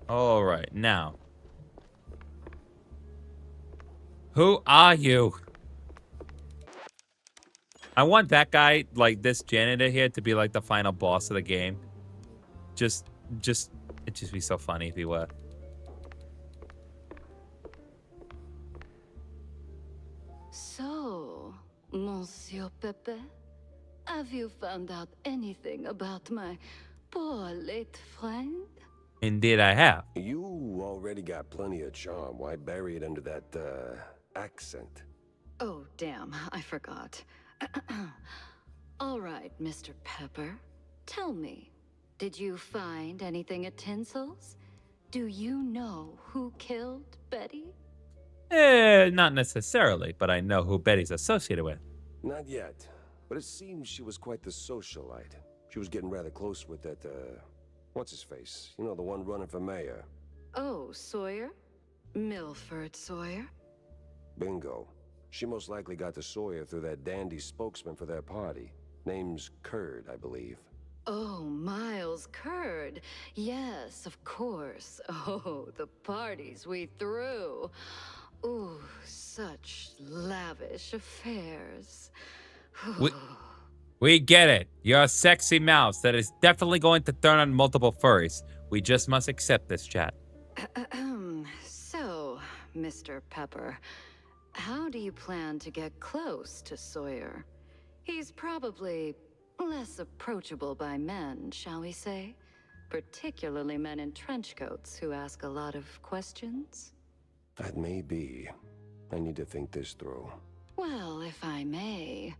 All right, now. Who are you? I want that guy, like this janitor here, to be like the final boss of the game. It'd just be so funny if he were. So, Monsieur Pepe, have you found out anything about my poor late friend? Indeed, I have. You already got plenty of charm. Why bury it under that, accent? Oh, damn, I forgot. All right, Mr. Pepper, tell me, did you find anything at Tinsel's? Do you know who killed Betty? Not necessarily, but I know who Betty's associated with. Not yet, but it seems she was quite the socialite. She was getting rather close with that, what's-his-face? You know, the one running for mayor. Oh, Sawyer? Milford Sawyer? Bingo. She most likely got to Sawyer through that dandy spokesman for their party. Name's Curd, I believe. Oh, Miles Curd. Yes, of course. Oh, the parties we threw. Ooh, such lavish affairs. We get it. You're a sexy mouse that is definitely going to turn on multiple furries. We just must accept this, chat. So, Mr. Pepper, how do you plan to get close to Sawyer? He's probably less approachable by men, shall we say? Particularly men in trench coats who ask a lot of questions? That may be. I need to think this through. Well, if I may,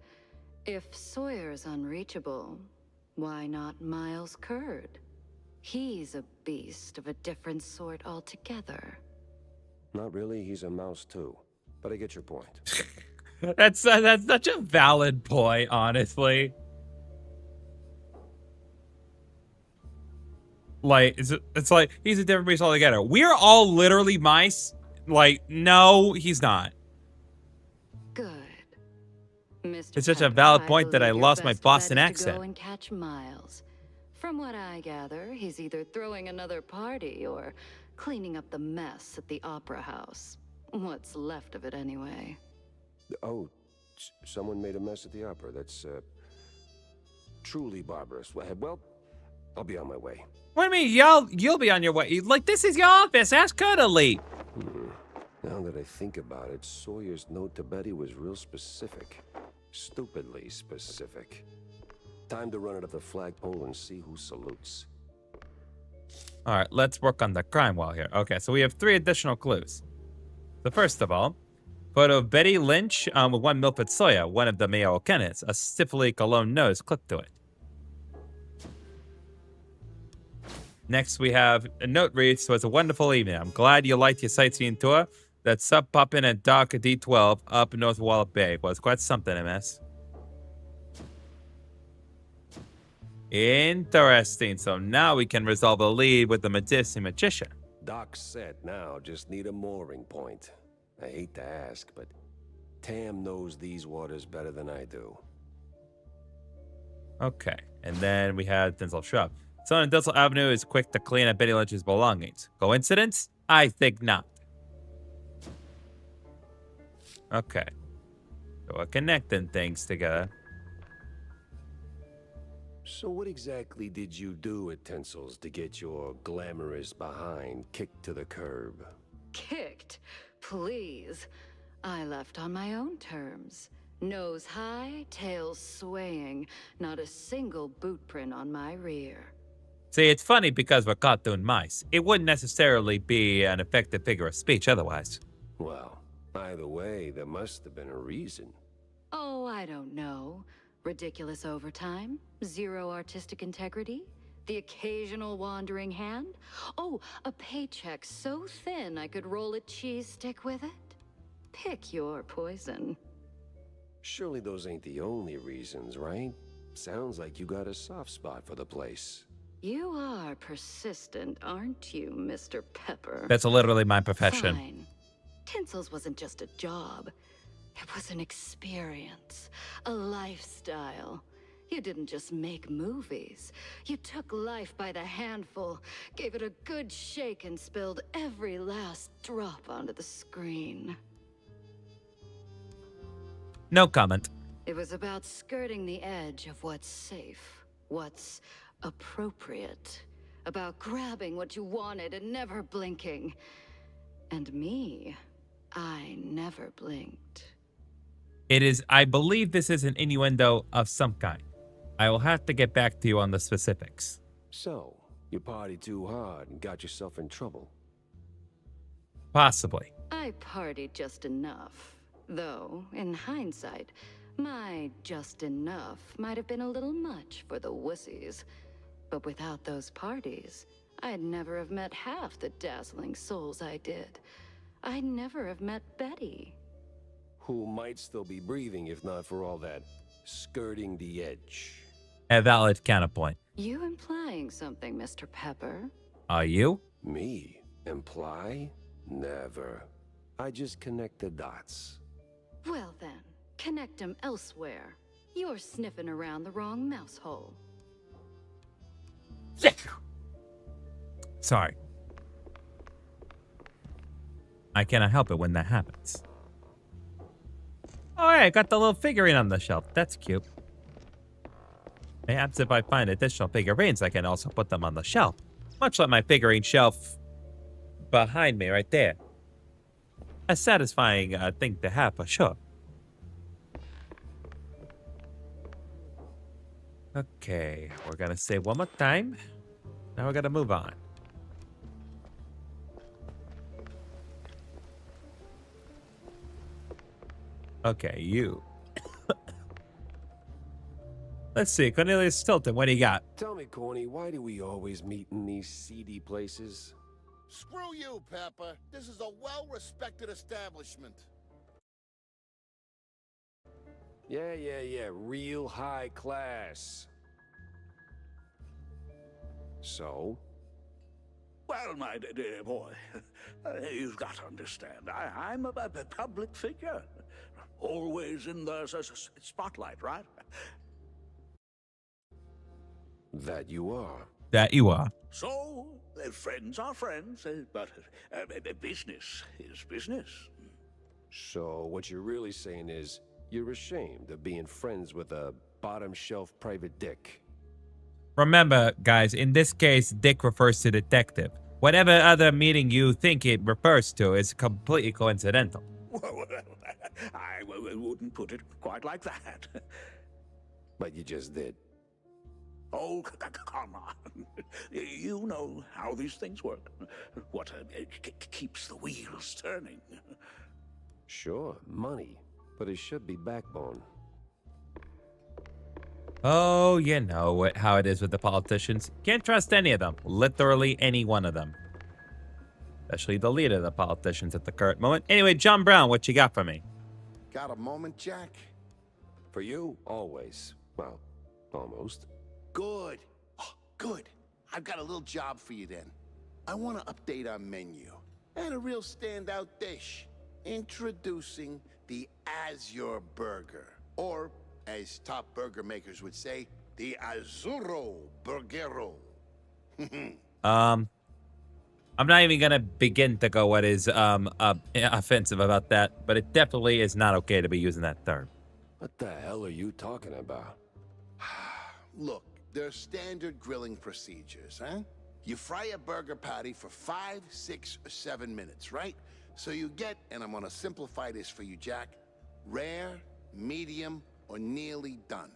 if Sawyer's unreachable, why not Miles Curd? He's a beast of a different sort altogether. Not really, he's a mouse too. But I get your point. That's such a valid point, honestly. Like, it's like, he's a different beast altogether. We're all literally mice. Like, no, he's not. Good. Mr. It's such a Pepper, valid point that I believe your lost my best Boston bet is to accent. go and catch Miles. From what I gather, he's either throwing another party or cleaning up the mess at the Opera House. What's left of it, anyway. Oh, someone made a mess at the opera. That's, truly barbarous. Well, I'll be on my way. What do you mean, you'll be on your way? Like, this is your office. Ask her to leave. Now that I think about it, Sawyer's note to Betty was real specific. Stupidly specific. Time to run it up the flagpole and see who salutes. All right, let's work on the crime wall here. Okay, so we have 3 additional clues. So first of all, photo of Betty Lynch with one Milford Sawyer, one of the mayoral candidates. A stiffly cologne nose clipped to it. Next, we have a note reads, "So it's a wonderful evening. I'm glad you liked your sightseeing tour. That sub poppin' at Dock D12 up North Wallet Bay was quite something, MS." Interesting. So now we can resolve a lead with the Medici magician. Doc's set now, just need a mooring point. I hate to ask, but Tam knows these waters better than I do. Okay, and then we had Denzel Shrub. Someone on Denzel Avenue is quick to clean up Betty Lynch's belongings. Coincidence? I think not. Okay. So we're connecting things together. So what exactly did you do at Tinsel's to get your glamorous behind kicked to the curb? Kicked? Please. I left on my own terms. Nose high, tail swaying. Not a single boot print on my rear. See, it's funny because we're cartoon mice. It wouldn't necessarily be an effective figure of speech otherwise. Well, either way, there must have been a reason. Oh, I don't know. Ridiculous overtime? Zero artistic integrity? The occasional wandering hand? Oh, a paycheck so thin I could roll a cheese stick with it? Pick your poison. Surely those ain't the only reasons, right? Sounds like you got a soft spot for the place. You are persistent, aren't you, Mr. Pepper? That's literally my profession. Fine. Tinsel's wasn't just a job. It was an experience, a lifestyle. You didn't just make movies. You took life by the handful, gave it a good shake, and spilled every last drop onto the screen. No comment. It was about skirting the edge of what's safe, what's appropriate, about grabbing what you wanted and never blinking. And me, I never blinked. It is, I believe this is an innuendo of some kind. I will have to get back to you on the specifics. So, you partied too hard and got yourself in trouble. Possibly. I partied just enough. Though, in hindsight, my just enough might have been a little much for the wussies. But without those parties, I'd never have met half the dazzling souls I did. I'd never have met Betty. Who might still be breathing if not for all that skirting the edge. A valid counterpoint. You implying something, Mr. Pepper? Are you? Me? Imply? Never. I just connect the dots. Well then, connect them elsewhere. You're sniffing around the wrong mouse hole. Sorry. I cannot help it when that happens. Oh, hey, I got the little figurine on the shelf. That's cute. Perhaps if I find additional figurines, I can also put them on the shelf. Much like my figurine shelf behind me right there. A satisfying thing to have for sure. Okay, we're gonna say one more time. Now we're gonna move on. Okay, you. Let's see, Cornelius Stilton, what do you got? Tell me, Corny, why do we always meet in these seedy places? Screw you, Pepper. This is a well-respected establishment. Yeah. Real high class. So? Well, my dear boy, you've got to understand, I'm a public figure. Always in the spotlight, right? That you are. That you are. So, friends are friends, but business is business. So, what you're really saying is, you're ashamed of being friends with a bottom-shelf private dick. Remember, guys, in this case, Dick refers to detective. Whatever other meaning you think it refers to is completely coincidental. Well, I wouldn't put it quite like that. But you just did. Oh, come on. You know how these things work. What keeps the wheels turning. Sure, money. But it should be backbone. Oh, you know how it is with the politicians. Can't trust any of them. Literally any one of them. Especially the leader of the politicians at the current moment. Anyway, John Brown, what you got for me? Got a moment, Jack? For you, always. Well, almost. Good. Oh, good. I've got a little job for you then. I want to update our menu. And a real standout dish. Introducing the Azure Burger. Or, as top burger makers would say, the Azzurro Burgero. I'm not even gonna begin to go what is offensive about that, but it definitely is not okay to be using that term. What the hell are you talking about? Look, there are standard grilling procedures, huh? You fry a burger patty for 5, 6, or 7 minutes, right? So you get, and I'm gonna simplify this for you, Jack, rare, medium, or nearly done.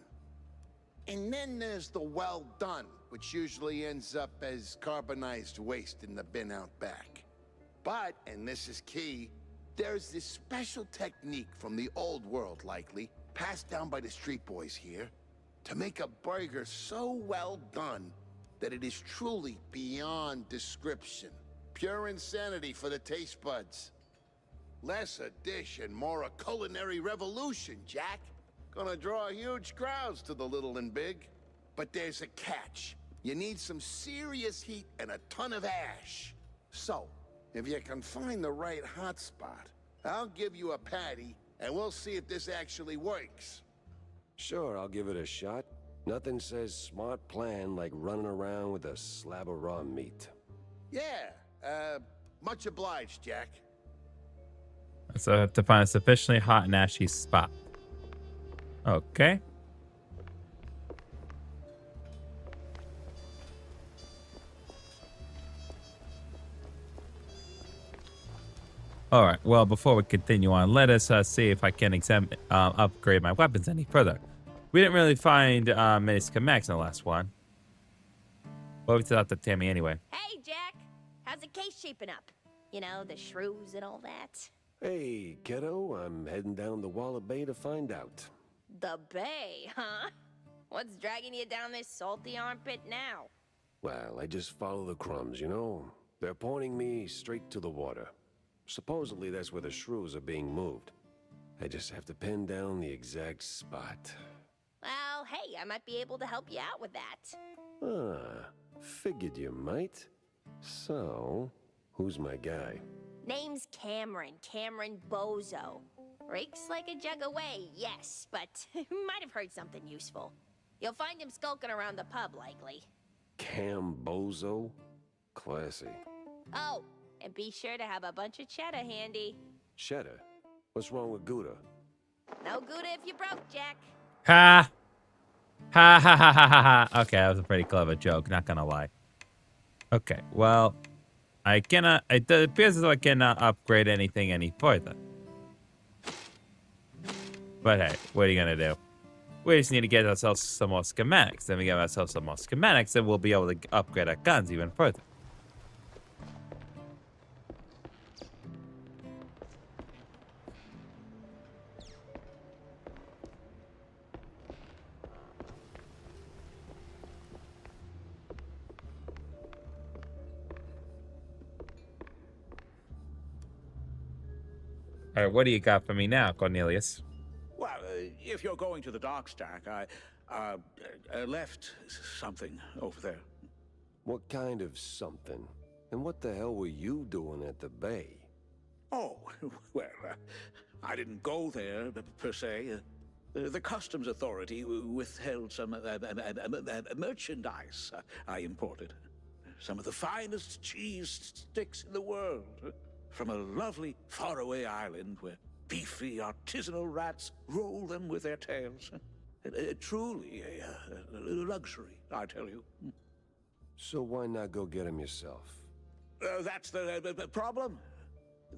And then there's the well done, which usually ends up as carbonized waste in the bin out back. But, and this is key, there's this special technique from the old world, likely, passed down by the street boys here, to make a burger so well done that it is truly beyond description. Pure insanity for the taste buds. Less a dish and more a culinary revolution, Jack. Gonna draw huge crowds to the little and big. But there's a catch. You need some serious heat and a ton of ash. So, if you can find the right hotspot, I'll give you a patty, and we'll see if this actually works. Sure, I'll give it a shot. Nothing says smart plan like running around with a slab of raw meat. Yeah, much obliged, Jack. So I have to find a sufficiently hot and ashy spot. Okay. All right. Well, before we continue on, let us see if I can upgrade my weapons any further. We didn't really find many schematics in the last one. Well, we still have to Tammy anyway. Hey, Jack. How's the case shaping up? You know, the shrews and all that. Hey, kiddo, I'm heading down the Walla Bay to find out. The bay, huh? What's dragging you down this salty armpit now? Well, I just follow the crumbs, you know? They're pointing me straight to the water. Supposedly that's where the shrews are being moved. I just have to pin down the exact spot. Well, hey, I might be able to help you out with that. Ah, figured you might. So, who's my guy? Name's Cameron Bozo. Rakes like a jug away, yes, but might have heard something useful. You'll find him skulking around the pub, likely. Cambozo? Classy. Oh, and be sure to have a bunch of cheddar handy. Cheddar? What's wrong with Gouda? No Gouda if you broke, Jack. Ha! Ha ha ha ha ha ha. Okay, that was a pretty clever joke, not gonna lie. Okay, well, I cannot, it appears as though I cannot upgrade anything any further. But hey, what are you gonna do? We just need to get ourselves some more schematics. Then we get ourselves some more schematics, and we'll be able to upgrade our guns even further. All right, what do you got for me now, Cornelius? Well, if you're going to the docks, Jack, I left something over there. What kind of something? And what the hell were you doing at the bay? Oh, well, I didn't go there, per se. The customs authority withheld some merchandise I imported. Some of the finest cheese sticks in the world. From a lovely faraway island where beefy artisanal rats roll them with their tails. Truly a luxury, I tell you. So why not go get him yourself? That's the problem.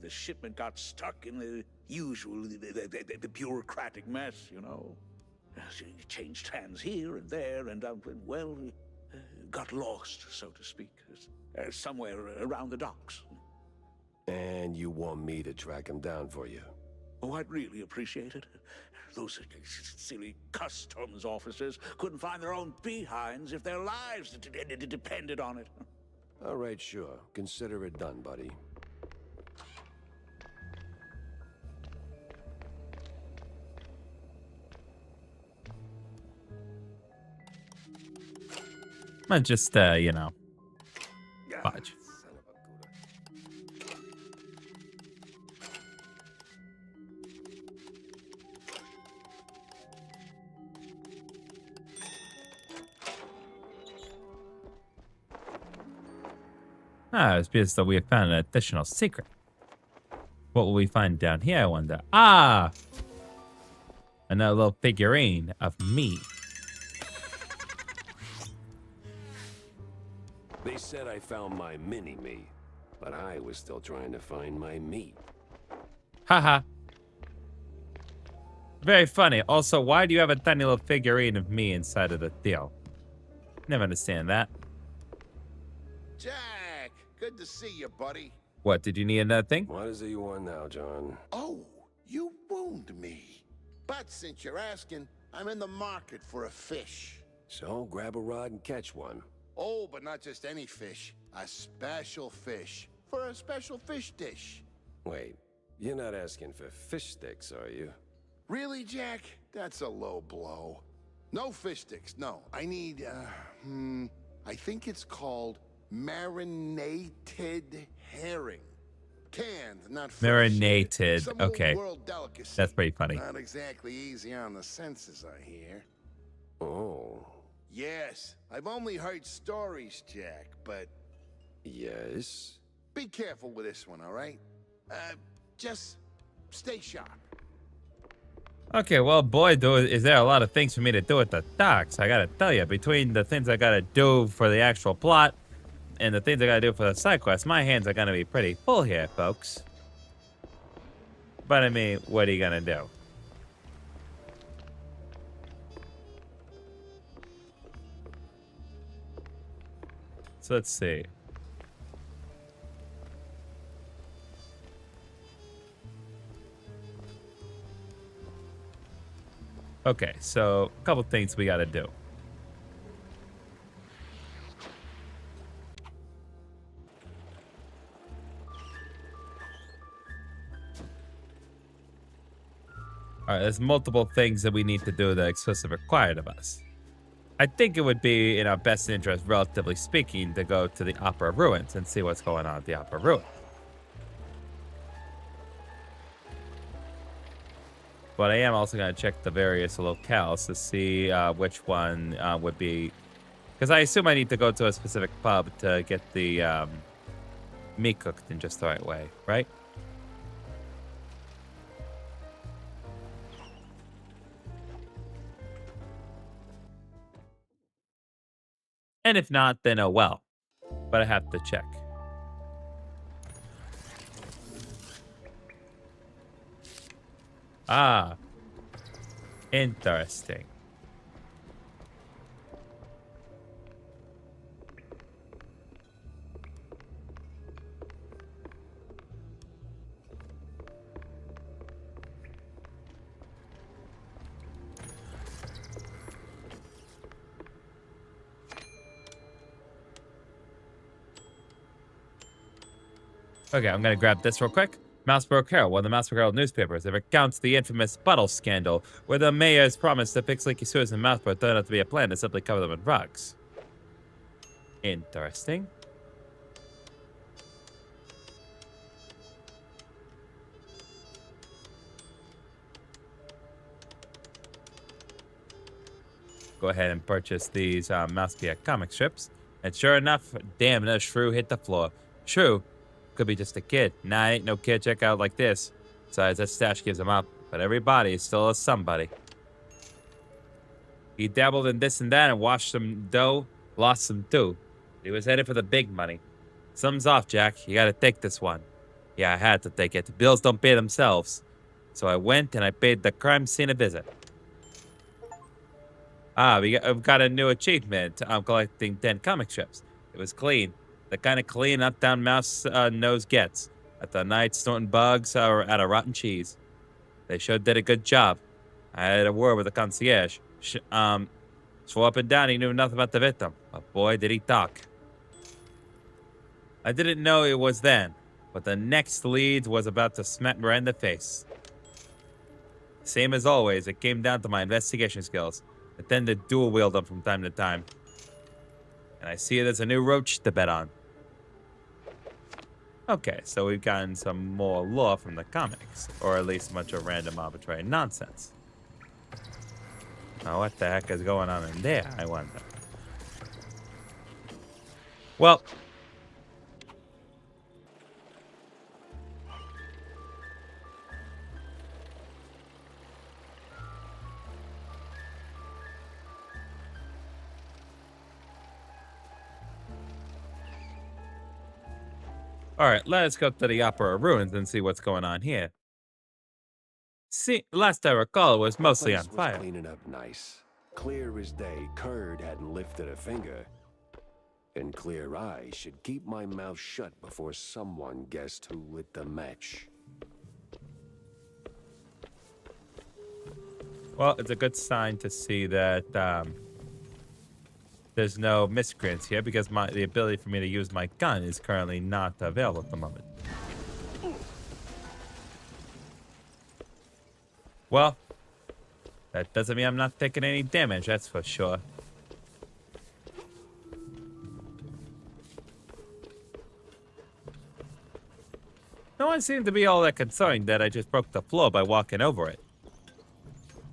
The shipment got stuck in the usual the bureaucratic mess, you know. She changed hands here and there, and well, got lost, so to speak, somewhere around the docks. And you want me to track him down for you? Oh, I'd really appreciate it. Those silly customs officers couldn't find their own behinds if their lives depended on it. All right, sure. Consider it done, buddy. Might just, you know, fudge. Son of a Gouda. Ah, it's because that we have found an additional secret. What will we find down here, I wonder? Ah! Another little figurine of me. They said I found my mini-me, but I was still trying to find my me. Haha. Very funny. Also, why do you have a tiny little figurine of me inside of the deal? Never understand that. Jack, good to see you, buddy. What, did you need another thing? What is it you want now, John? Oh, you wound me. But since you're asking, I'm in the market for a fish. So grab a rod and catch one. Oh, but not just any fish. A special fish. For a special fish dish. Wait, you're not asking for fish sticks, are you? Really, Jack? That's a low blow. No fish sticks, no. I need, I think it's called marinated herring. Canned, not fresh. Marinated. Some old Okay. world delicacy. That's pretty funny. Not exactly easy on the senses, I hear. Oh. Yes, I've only heard stories, Jack, but Yes? be careful with this one, all right? Just stay sharp. Okay, well, boy, is there a lot of things for me to do at the docks. I gotta tell you, between the things I gotta do for the actual plot and the things I gotta do for the side quest, my hands are gonna be pretty full here, folks. But I mean, what are you gonna do? So let's see. Okay, so a couple things we gotta do. All right, there's multiple things that we need to do that are explicitly required of us. I think it would be in our best interest, relatively speaking, to go to the Opera Ruins and see what's going on at the Opera Ruins. But I am also going to check the various locales to see which one would be... Because I assume I need to go to a specific pub to get the meat cooked in just the right way, right? And if not, then oh well. But I have to check. Ah. Interesting. Okay, I'm gonna grab this real quick. Mouseborough Herald, one of the Mouseborough Herald newspapers. It recounts the infamous Buttle scandal, where the mayor's promised to fix leaky sewers in Mouseborough turned out to be a plan to simply cover them in rugs. Interesting. Go ahead and purchase these Mousepia comic strips. And sure enough, damn, another shrew hit the floor. Shrew could be just a kid. Nah, ain't no kid check out like this. Besides, that stash gives him up. But everybody is still a somebody. He dabbled in this and that and washed some dough, lost some too. He was headed for the big money. Something's off, Jack. You gotta take this one. Yeah, I had to take it. The bills don't pay themselves. So I went and I paid the crime scene a visit. I've got a new achievement. I'm collecting 10 comic strips. It was clean. The kind of clean Uptown Mouse nose gets. At the night, snorting bugs or at a rotten cheese. They sure did a good job. I had a word with the concierge. Swore up and down he knew nothing about the victim. But boy, did he talk. I didn't know it was then, but the next lead was about to smack me right in the face. Same as always, it came down to my investigation skills. I tend to dual wield them from time to time. And I see it as a new roach to bet on. Okay, so we've gotten some more lore from the comics, or at least a bunch of random arbitrary nonsense. Now what the heck is going on in there, I wonder? Well, alright, let's go to the Opera Ruins and see what's going on here. See, last I recall, it was mostly on Place was fire. cleaning up nice. Clear as day, Curd hadn't lifted a finger. And clear eyes should keep my mouth shut before someone guessed who lit the match. Well, it's a good sign to see that there's no miscreants here because the ability for me to use my gun is currently not available at the moment. Well, that doesn't mean I'm not taking any damage, that's for sure. No one seemed to be all that concerned that I just broke the floor by walking over it.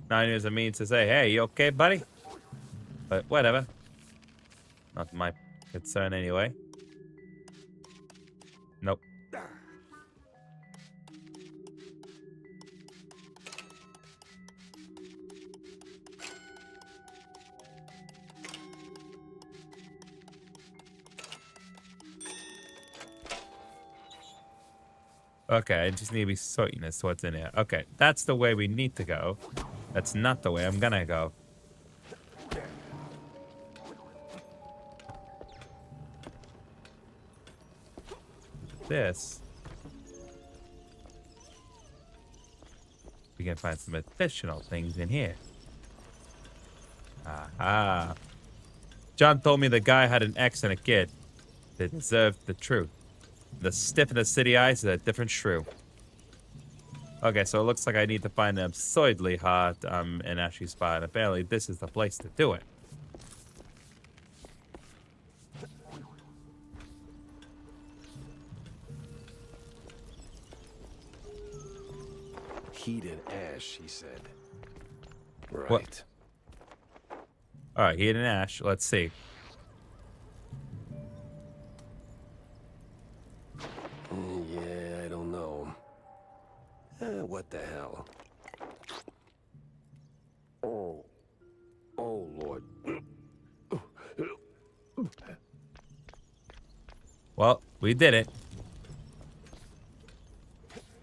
Not even as a means to say, hey, you okay, buddy? But whatever. Not my concern anyway. Nope. Okay, I just need to be certain as to what's in here. Okay, that's the way we need to go. That's not the way I'm gonna go. This. We can find some additional things in here. Aha. John told me the guy had an ex and a kid. They deserved the truth. The stiff in the city eyes is a different shrew. Okay, so it looks like I need to find an absurdly hot and ashy spot. And apparently this is the place to do it. Heated ash, he said. Right. What? Alright, heat and ash. Let's see. Yeah, I don't know. What the hell? Oh. Oh, Lord. Well, we did it.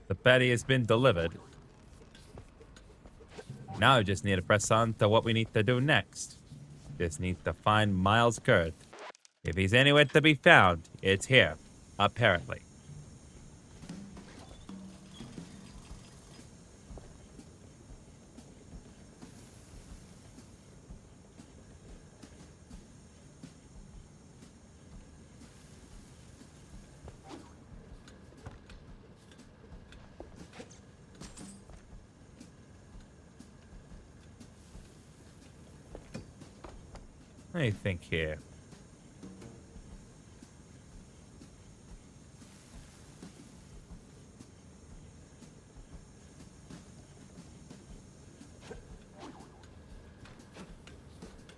The patty has been delivered. Now I just need to press on to what we need to do next. Just need to find Miles Kurth. If he's anywhere to be found, it's here. Apparently. Let me think here.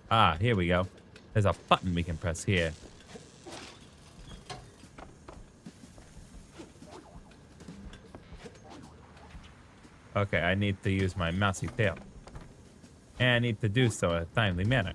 Ah, here we go. There's a button we can press here. Okay, I need to use my mousy tail. And I need to do so in a timely manner.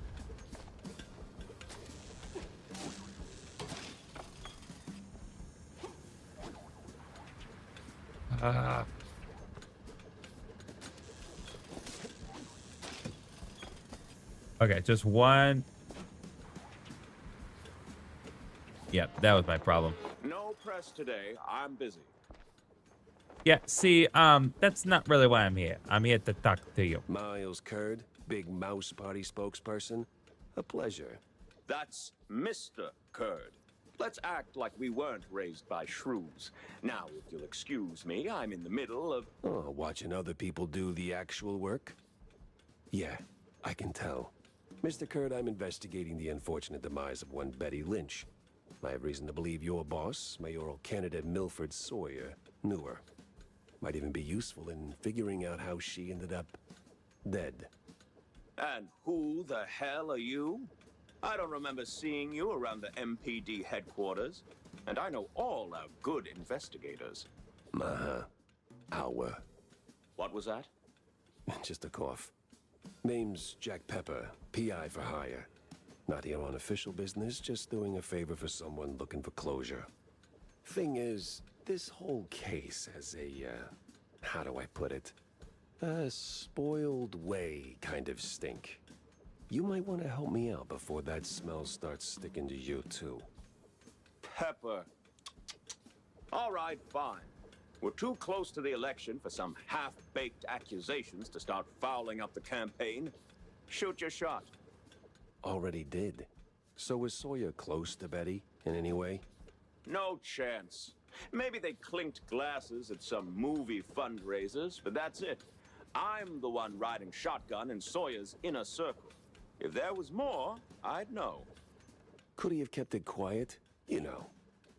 Okay, just one. Yep, that was my problem. No press today. I'm busy. Yeah, see, that's not really why I'm here. I'm here to talk to you. Miles Curd, Big Mouse Party spokesperson. A pleasure. That's Mr. Curd. Let's act like we weren't raised by shrews. Now, if you'll excuse me, I'm in the middle of... Oh, watching other people do the actual work? Yeah, I can tell. Mr. Curd, I'm investigating the unfortunate demise of one Betty Lynch. I have reason to believe your boss, mayoral candidate Milford Sawyer, knew her. Might even be useful in figuring out how she ended up dead. And who the hell are you? I don't remember seeing you around the MPD headquarters. And I know all our good investigators. Our. What was that? Just a cough. Name's Jack Pepper, PI for hire. Not here on official business, just doing a favor for someone looking for closure. Thing is, this whole case has a, how do I put it? A spoiled way kind of stink. You might want to help me out before that smell starts sticking to you, too. Pepper. All right, fine. We're too close to the election for some half-baked accusations to start fouling up the campaign. Shoot your shot. Already did. So was Sawyer close to Betty in any way? No chance. Maybe they clinked glasses at some movie fundraisers, but that's it. I'm the one riding shotgun in Sawyer's inner circle. If there was more, I'd know. Could he have kept it quiet? You know,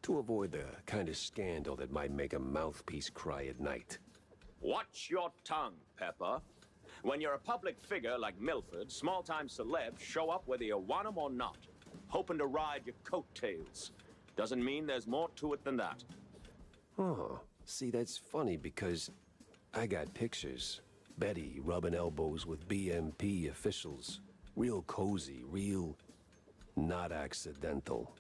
to avoid the kind of scandal that might make a mouthpiece cry at night. Watch your tongue, Pepper. When you're a public figure like Milford, small-time celebs show up whether you want them or not, hoping to ride your coattails. Doesn't mean there's more to it than that. Oh, see, that's funny because I got pictures. Betty rubbing elbows with BMP officials. Real cozy, real not accidental.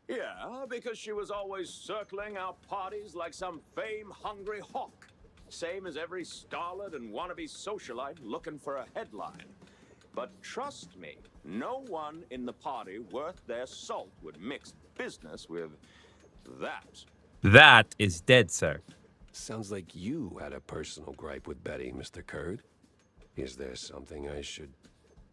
Yeah, because she was always circling our parties like some fame-hungry hawk. Same as every starlet and wannabe socialite looking for a headline. But trust me, no one in the party worth their salt would mix business with that. That is dead, sir. Sounds like you had a personal gripe with Betty, Mr. Curd. Is there something I should...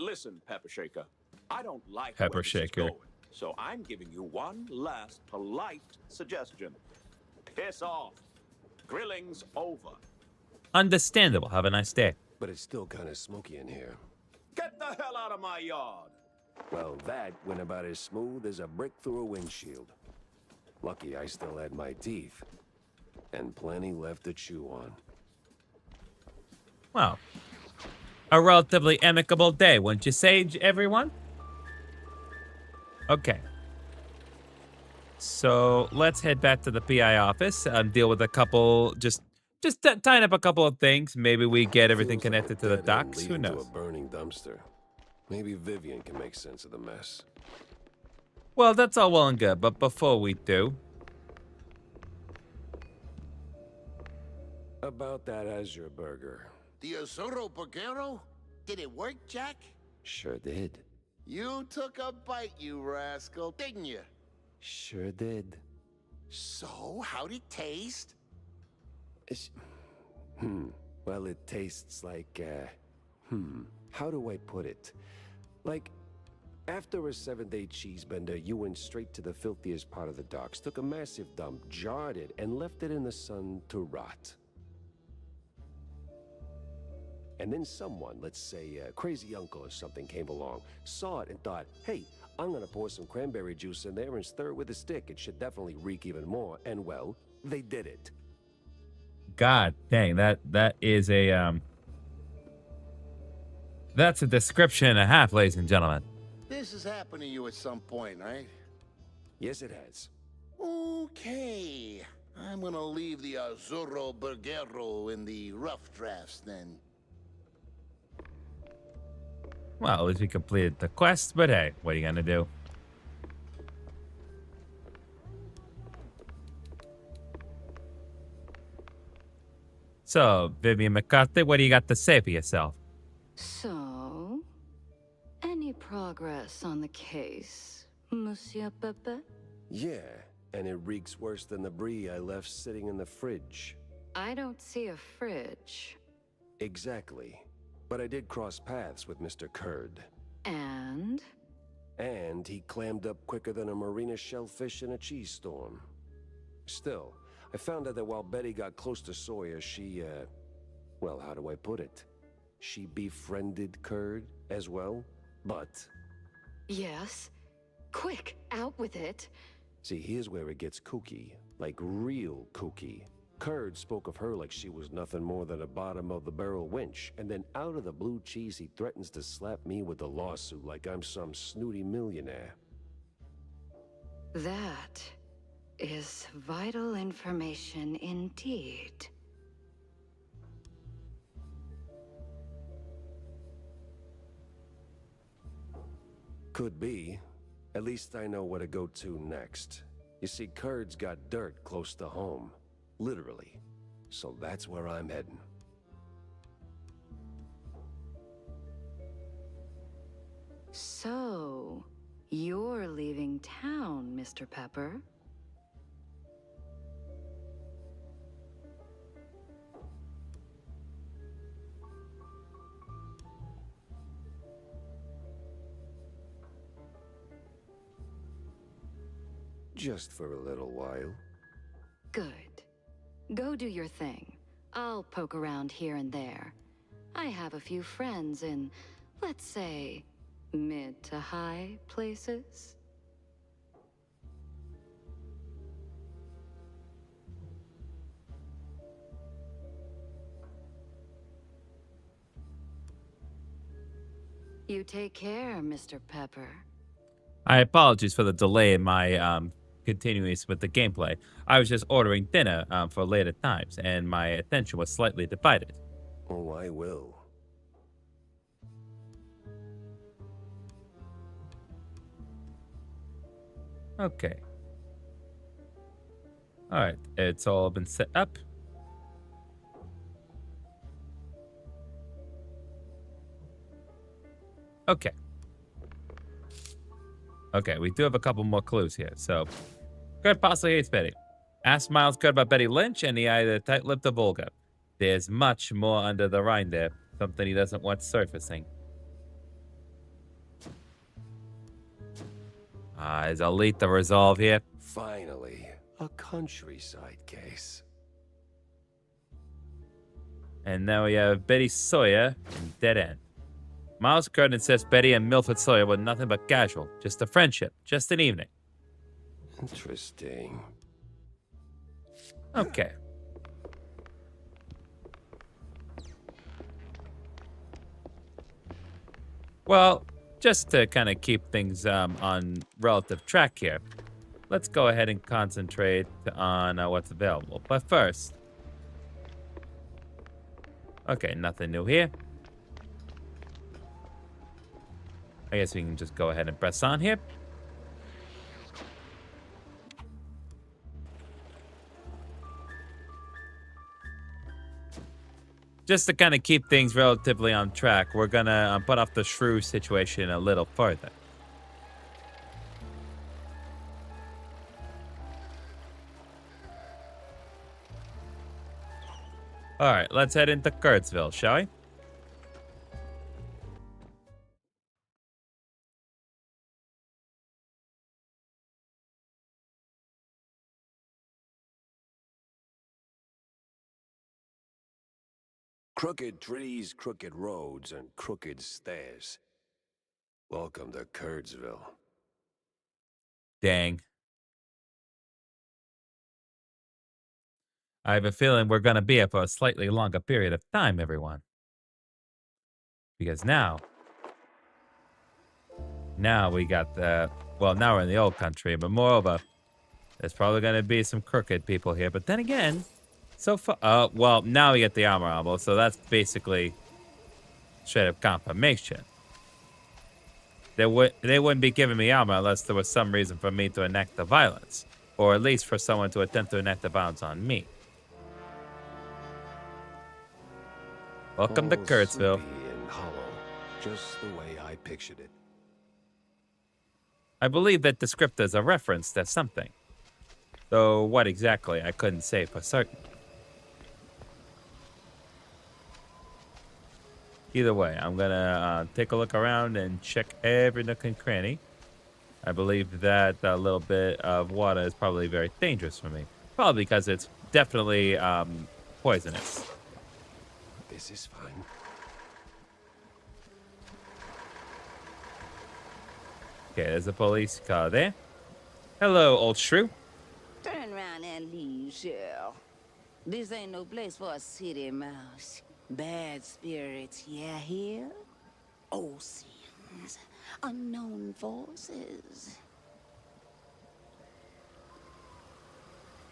Listen, Pepper Shaker, I don't like Pepper where this is Shaker. going, so I'm giving you one last polite suggestion. Piss off. Grilling's over. Understandable. Have a nice day. But it's still kind of smoky in here. Get the hell out of my yard. Well, that went about as smooth as a brick through a windshield. Lucky I still had my teeth. And plenty left to chew on. Well, a relatively amicable day, wouldn't you say, everyone? Okay. So let's head back to the PI office and deal with a couple, just tying up a couple of things. Maybe we get everything Feels like connected a to the dead end docks. Who leading to knows? a burning dumpster. Maybe Vivian can make sense of the mess. Well, that's all well and good, but before we do, About that Azure burger. The Azuro Burgero? Did it work, Jack? Sure did. You took a bite, you rascal, didn't you? Sure did. So, how'd it taste? It's... Well, it tastes like, how do I put it? Like, after a 7-day cheese bender, you went straight to the filthiest part of the docks, took a massive dump, jarred it, and left it in the sun to rot. And then someone, let's say a crazy uncle or something, came along, saw it and thought, hey, I'm gonna pour some cranberry juice in there and stir it with a stick. It should definitely reek even more. And well, they did it. God dang, that is a that's a description and a half, ladies and gentlemen. This has happened to you at some point, right? Yes, it has. Okay. I'm gonna leave the Azuro Burgero in the rough drafts then. Well, at least we completed the quest, but hey, what are you gonna do? So, Vivian McCarthy, what do you got to say for yourself? So, progress on the case, Monsieur Pepe? Yeah, and it reeks worse than the brie I left sitting in the fridge. I don't see a fridge. Exactly. But I did cross paths with Mr. Kurd. And? And he clammed up quicker than a marina shellfish in a cheese storm. Still, I found out that while Betty got close to Sawyer, she, well, how do I put it? She befriended Kurd as well, but... Yes? Quick, out with it. See, here's where it gets kooky. Like real kooky. Kurd spoke of her like she was nothing more than a bottom-of-the-barrel winch, and then out of the blue cheese he threatens to slap me with a lawsuit like I'm some snooty millionaire. That is vital information indeed. Could be. At least I know where to go to next. You see, Kurd's got dirt close to home. Literally. So that's where I'm heading. So, you're leaving town, Mr. Pepper? Just for a little while. Good. Go do your thing. I'll poke around here and there. I have a few friends in, let's say, mid to high places. You take care, Mr. Pepper. I apologize for the delay in my continuance with the gameplay. I was just ordering dinner for later times, and my attention was slightly divided. Oh, I will. Okay. All right, it's all been set up. Okay. Okay, we do have a couple more clues here. So, Kurt possibly hates Betty. Ask Miles Kurt about Betty Lynch, and he either tight-lipped or vulgar. There's much more under the rind there. Something he doesn't want surfacing. Is Elite the resolve here? Finally, a countryside case. And now we have Betty Sawyer and Dead End. Miles Kurt insists Betty and Milford Sawyer were nothing but casual. Just a friendship. Just an evening. Interesting. Okay. Well, just to kind of keep things on relative track here, let's go ahead and concentrate on what's available. But first... Okay, nothing new here. I guess we can just go ahead and press on here. Just to kind of keep things relatively on track, we're gonna put off the shrew situation a little further. All right, let's head into Kurtzville, shall we? Crooked trees, crooked roads, and crooked stairs. Welcome to Kurtzville. Dang. I have a feeling we're going to be here for a slightly longer period of time, everyone. Because now we got the... Well, now we're in the old country, but moreover, there's probably going to be some crooked people here. But then again, so far... well, now we get the armor elbow, so that's basically straight up confirmation. They wouldn't be giving me armor unless there was some reason for me to enact the violence. Or at least for someone to attempt to enact the violence on me. Welcome to Kurtzville. Soupy and hollow, just the way I pictured it. I believe that the script is a reference to something. Though what exactly, I couldn't say for certain. Either way, I'm gonna take a look around and check every nook and cranny. I believe that a little bit of water is probably very dangerous for me. Probably because it's definitely poisonous. This is fine. Okay, there's a police car there. Hello, old shrew. Turn around and leave, Shell. This ain't no place for a city mouse. Bad spirits, yeah, here? Old sins, unknown forces.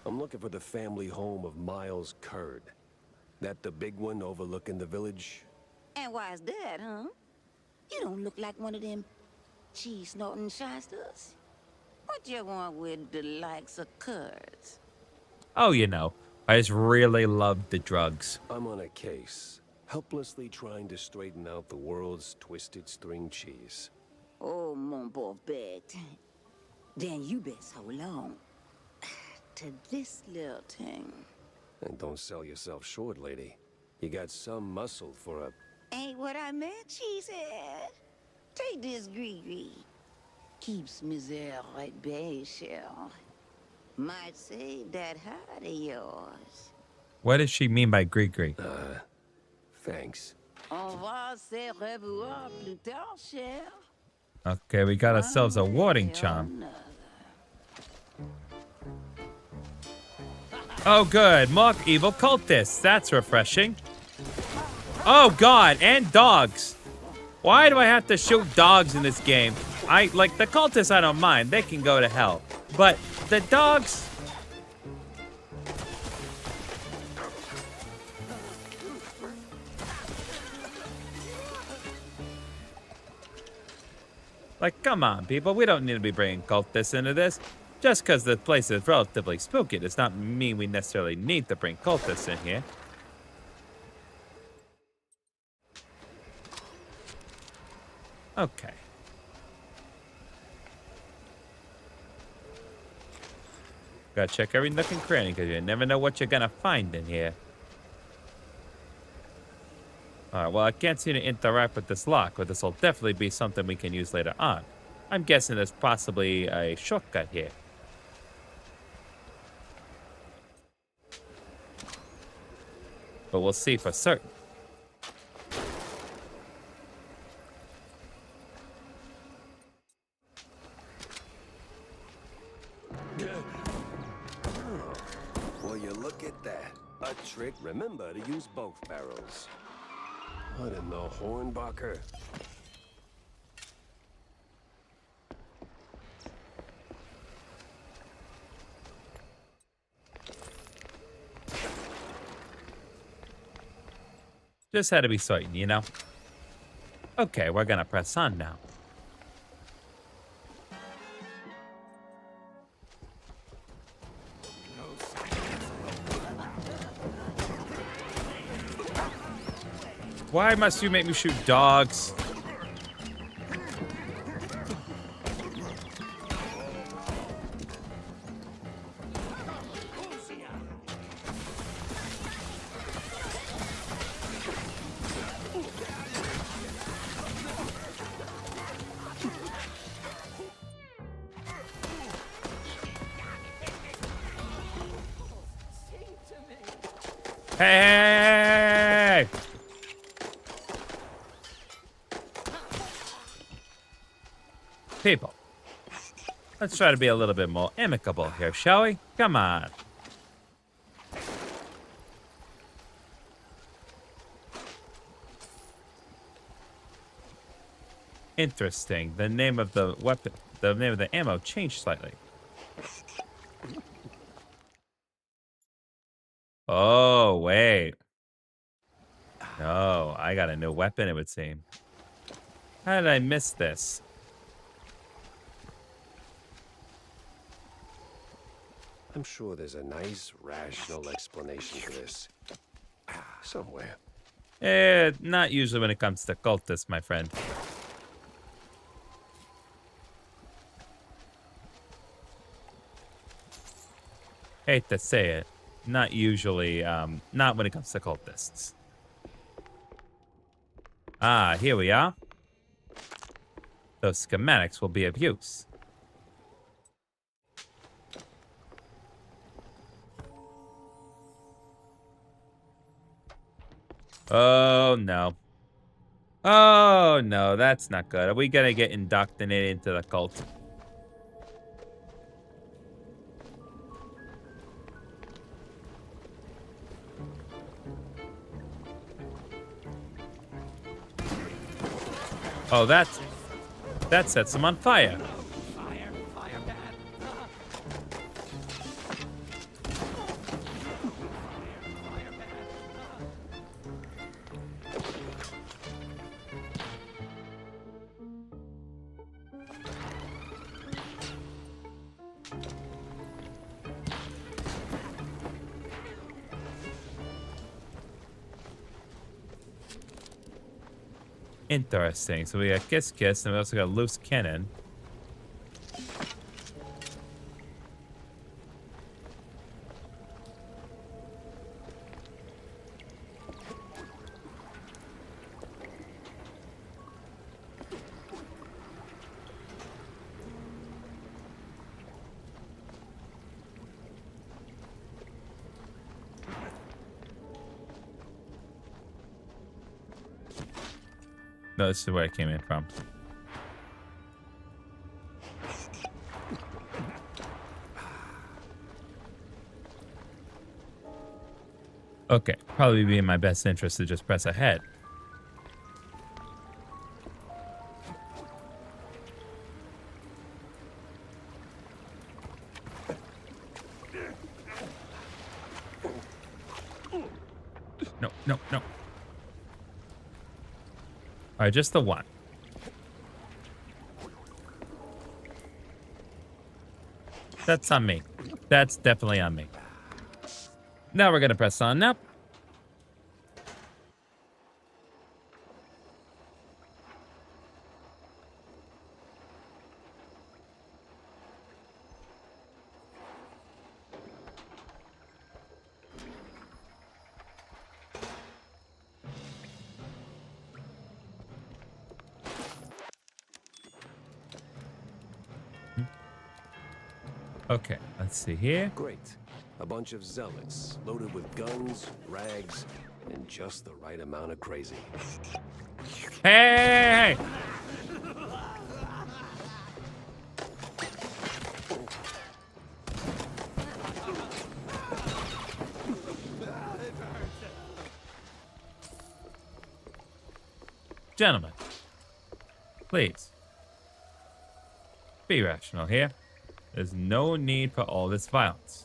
I'm looking for the family home of Miles Curd. That the big one overlooking the village? And why's that, huh? You don't look like one of them cheese-snorting shysters. What you want with the likes of Curds? Oh, you know, I just really love the drugs. I'm on a case, helplessly trying to straighten out the world's twisted string cheese. Oh, mon pauvre bête. Then you best hold on to this little thing. And don't sell yourself short, lady. You got some muscle for a... Ain't what I meant, she said. Take this Gree. Keeps misère at bay, Shell. Might save that heart of yours. What does she mean by gree-gree? Thanks. On va se revoir plus tard, Shell. Okay, we got ourselves a warding charm. Oh, good. More evil cultists. That's refreshing. Oh, God. And dogs. Why do I have to shoot dogs in this game? Like, the cultists, I don't mind. They can go to hell. But the dogs... Like, come on, people. We don't need to be bringing cultists into this. Just because the place is relatively spooky does not mean we necessarily need to bring cultists in here. Okay. Gotta check every nook and cranny because you never know what you're gonna find in here. Alright, well, I can't seem to interact with this lock, but this will definitely be something we can use later on. I'm guessing there's possibly a shortcut here. But we'll see for certain. Well, you look at that. A trick. Remember to use both barrels. What in the Hornbacher? Just had to be certain, you know? Okay, we're gonna press on now. Why must you make me shoot dogs? Hey! People, let's try to be a little bit more amicable here, shall we? Come on. Interesting. The name of the weapon, the name of the ammo changed slightly. Oh, wait. No, I got a new weapon, it would seem. How did I miss this? I'm sure there's a nice, rational explanation for this. Somewhere. Not usually when it comes to cultists, my friend. Hate to say it. Not usually, not when it comes to cultists. Ah, here we are. Those schematics will be of use. Oh, no. Oh, no, that's not good. Are we gonna get indoctrinated into the cult? Oh, that sets them on fire. Interesting. So we got Kiss Kiss, and we also got Loose Cannon. No, this is where I came in from. Okay, probably be in my best interest to just press ahead. No, no, no. All right, just the one. That's on me. That's definitely on me. Now we're gonna press on now. Okay, let's see here. Great. A bunch of zealots, loaded with guns, rags, and just the right amount of crazy. Hey! Gentlemen, please be rational here. There's no need for all this violence.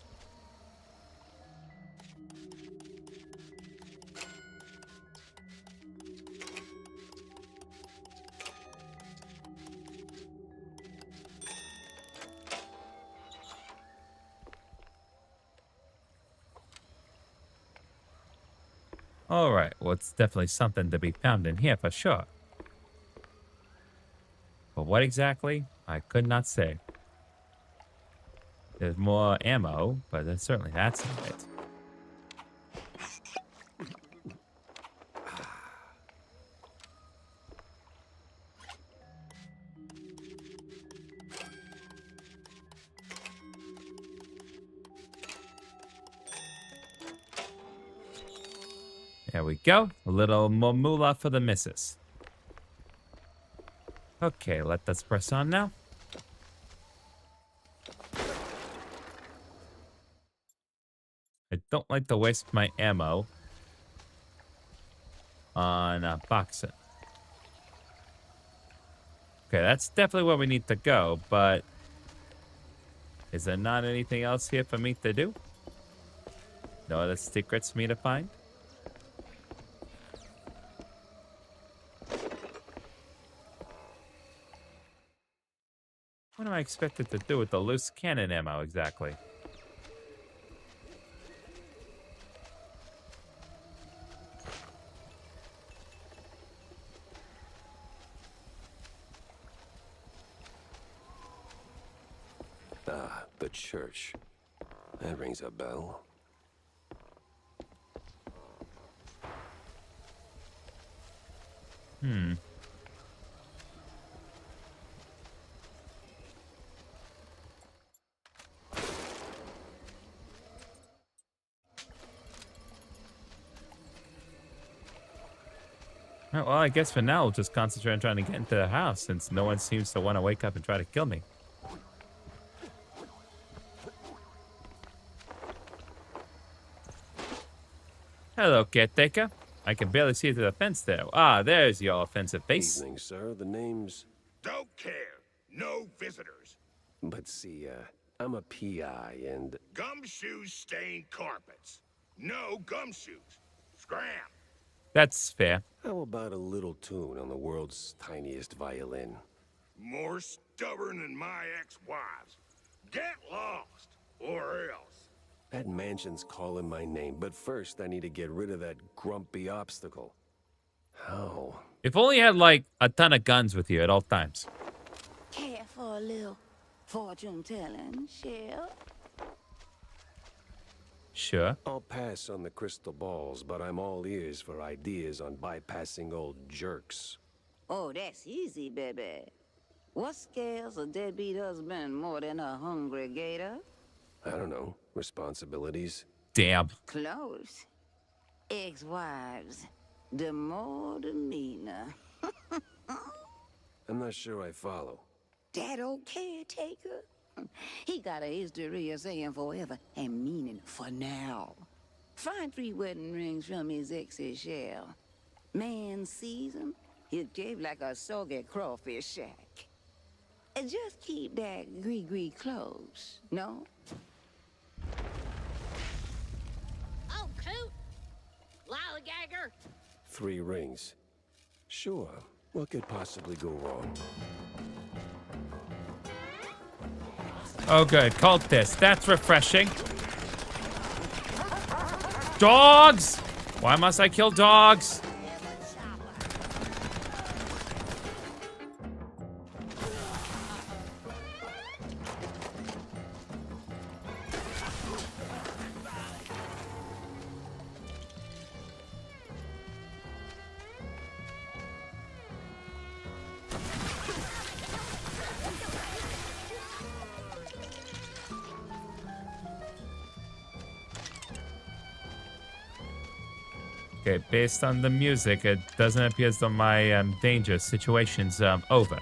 All right, well, it's definitely something to be found in here for sure. But what exactly? I could not say. There's more ammo, but then certainly that's not it. There we go. A little more moolah for the missus. Okay, let us press on now. I don't like to waste my ammo on boxing. Okay, that's definitely where we need to go, but is there not anything else here for me to do? No other secrets for me to find? What am I expected to do with the loose cannon ammo exactly? Ah, the church. That rings a bell. Hmm. Oh, well, I guess for now, we'll just concentrate on trying to get into the house since no one seems to want to wake up and try to kill me. Hello, caretaker. I can barely see through the fence there. Ah, there's your offensive face. Evening, sir. The name's... Don't care. No visitors. But see, I'm a PI and... Gumshoes stain carpets. No gumshoes. Scram. That's fair. How about a little tune on the world's tiniest violin? More stubborn than my ex-wives. Get lost, or else. That mansion's calling my name, but first I need to get rid of that grumpy obstacle. How? If only you had, like, a ton of guns with you at all times. Care for a little fortune-telling, Shell? Sure. I'll pass on the crystal balls, but I'm all ears for ideas on bypassing old jerks. Oh, that's easy, baby. What scares a deadbeat husband more than a hungry gator? I don't know. Responsibilities? Damn. Close. Ex-wives. The more the meaner. I'm not sure I follow. That old caretaker? He got a history of saying forever and meaning for now. Find 3 wedding rings from his ex's shell. Man sees him, he'll cave like a soggy crawfish shack. And just keep that gree-gree close, no? Oh, Coot! Lollygagger! 3 rings. Sure. What could possibly go wrong? Oh, good. Cultist. That's refreshing. Dogs! Why must I kill dogs? Okay, based on the music, it doesn't appear as though my danger situation's over.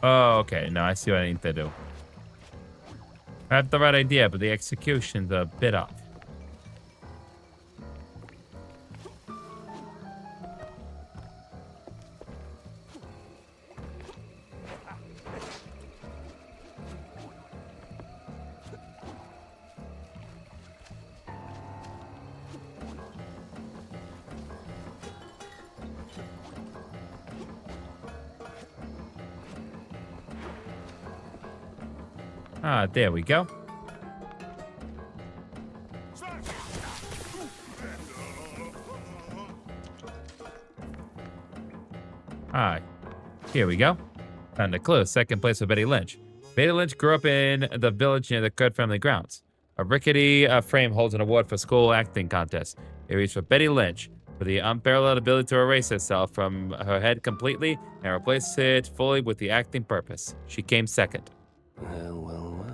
Oh, okay. No, I see what I need to do. I have the right idea, but the execution's a bit off. Ah, there we go. Ah, here we go. Found a clue. Second place with Betty Lynch. Betty Lynch grew up in the village near the Kurt family grounds. A rickety frame holds an award for school acting contest. It reached for Betty Lynch for the unparalleled ability to erase herself from her head completely and replace it fully with the acting purpose. She came second. Well, well, well.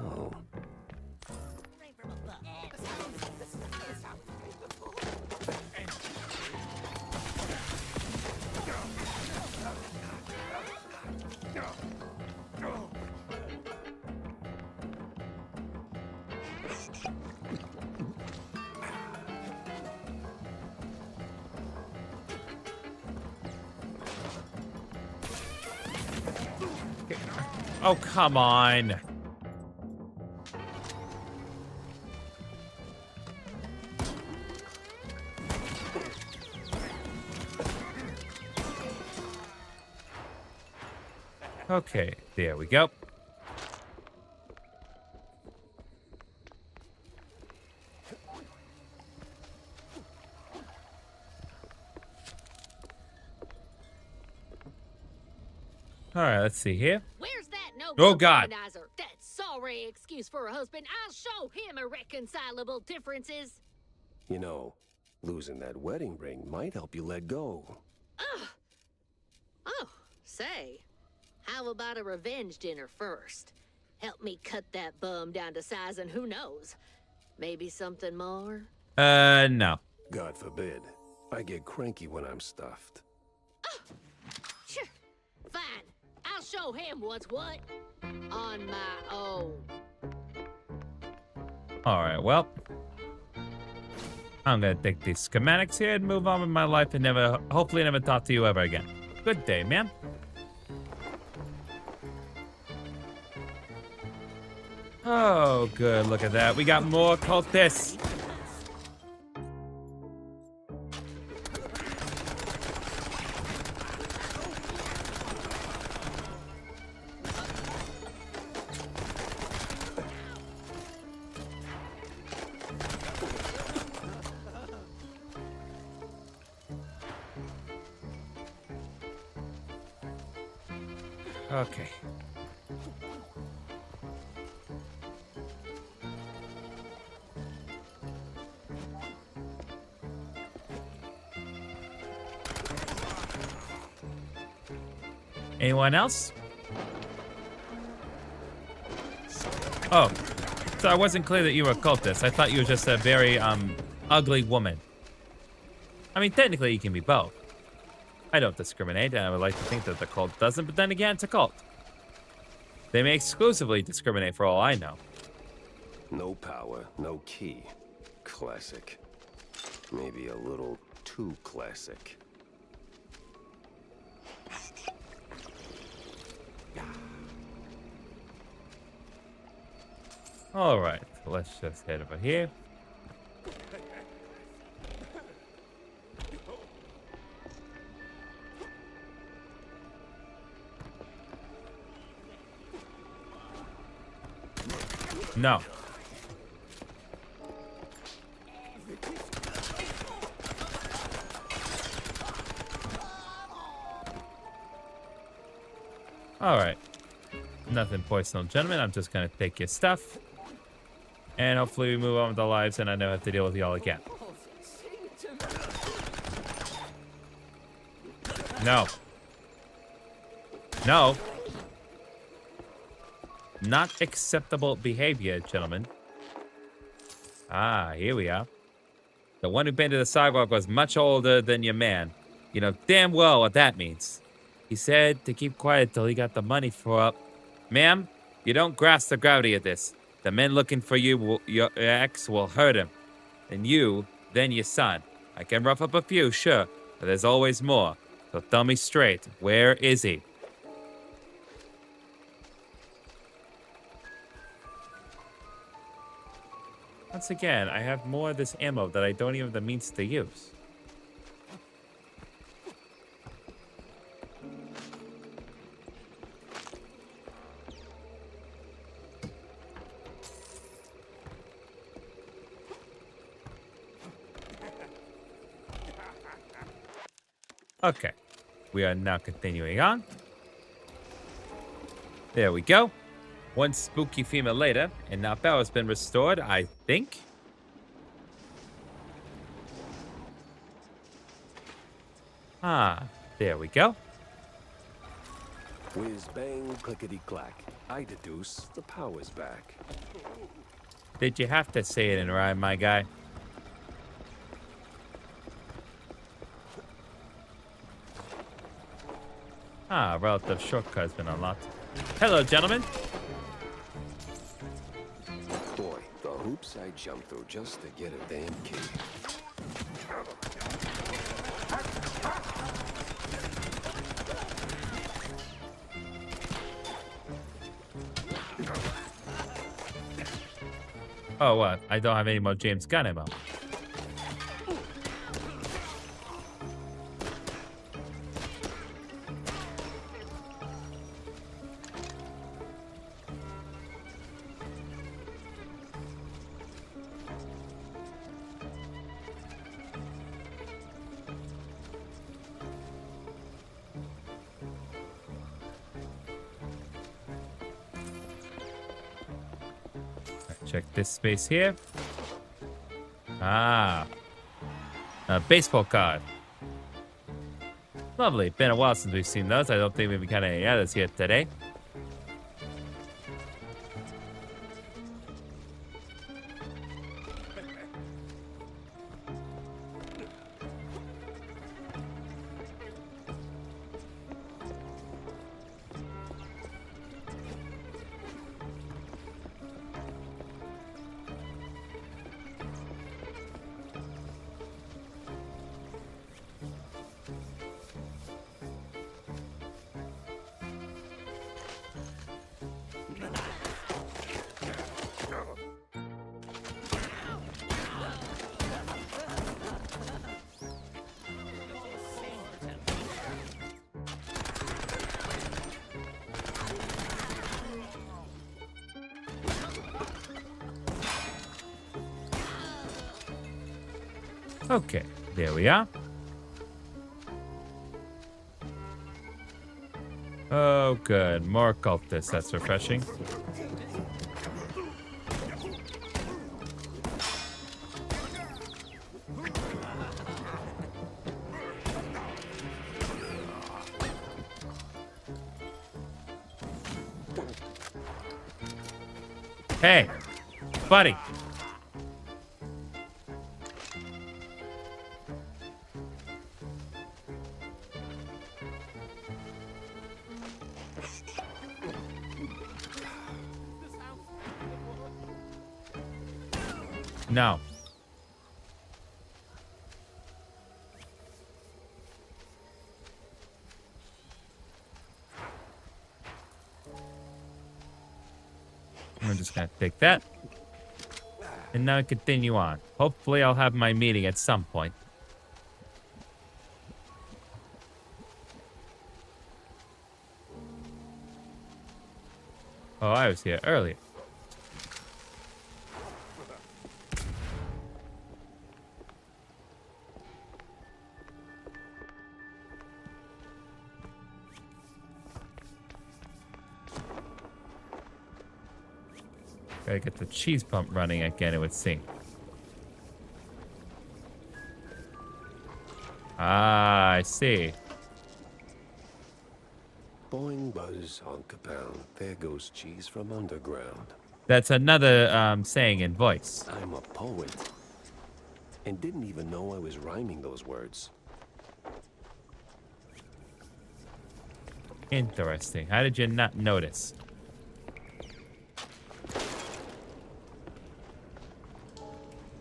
Oh, come on. Okay, there we go. All right, let's see here. Where's that no Oh, God. womanizer? That sorry excuse for a husband. I'll show him irreconcilable differences. You know, losing that wedding ring might help you let go. Ugh. Oh, say, how about a revenge dinner first? Help me cut that bum down to size, and who knows, maybe something more? No. God forbid. I get cranky when I'm stuffed. Sure. Fine. I'll show him what's what. On my own. All right, well. I'm gonna take these schematics here and move on with my life and hopefully never talk to you ever again. Good day, man. Oh, good. Look at that. We got more cultists. Okay. Anyone else? Oh, so I wasn't clear that you were a cultist. I thought you were just a very, ugly woman. I mean, technically you can be both. I don't discriminate, and I would like to think that the cult doesn't, but then again, it's a cult. They may exclusively discriminate for all I know. No power, no key. Classic. Maybe a little too classic. All right, let's just head over here. No. All right. Nothing personal, gentlemen. I'm just gonna take your stuff. And hopefully we move on with our lives and I never have to deal with y'all again. No. No. Not acceptable behavior, gentlemen. Ah, here we are. The one who painted the sidewalk was much older than your man. You know damn well what that means. He said to keep quiet till he got the money for up. Ma'am, you don't grasp the gravity of this. The men looking for you, your ex, will hurt him. And you, then your son. I can rough up a few, sure, but there's always more. So tell me straight, where is he? Once again, I have more of this ammo that I don't even have the means to use. Okay, we are now continuing on. There we go. One spooky female later, and now power's been restored, I think. Ah, there we go. Whiz bang, clickety clack. I deduce the power's back. Did you have to say it in rhyme, my guy? Ah, relative shortcut has been unlocked. Hello, gentlemen. Boy, the hoops I jumped through just to get a damn key. Oh, what? I don't have any more James Gunn ammo. Check this space here. Ah. A baseball card. Lovely. Been a while since we've seen those. I don't think we've got any others here today. Okay, there we are. Oh, good. More cultists. That's refreshing. Hey, buddy. No. I'm just gonna take that. And now continue on. Hopefully I'll have my meeting at some point. Oh, I was here earlier. Gotta get the cheese pump running again, it would seem. Ah, I see. Boing buzz honk a pound. There goes cheese from underground. That's another saying in voice. I'm a poet. And didn't even know I was rhyming those words. Interesting. How did you not notice?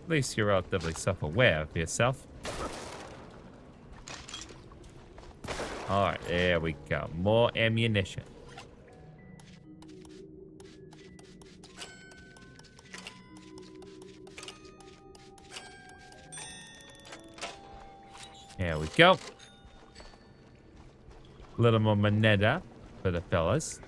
At least you're relatively self-aware of yourself. Alright, there we go. More ammunition. There we go. A little more moneta for the fellas.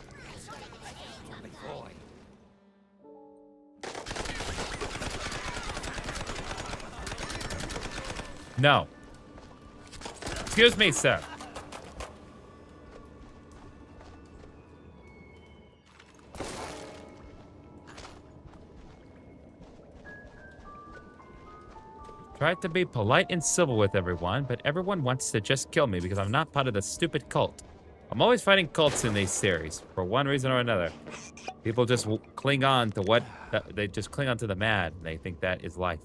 No. Excuse me, sir. Try to be polite and civil with everyone, but everyone wants to just kill me because I'm not part of the stupid cult. I'm always fighting cults in these series, for one reason or another. People just cling on to what... they just cling on to the mad, and they think that is life.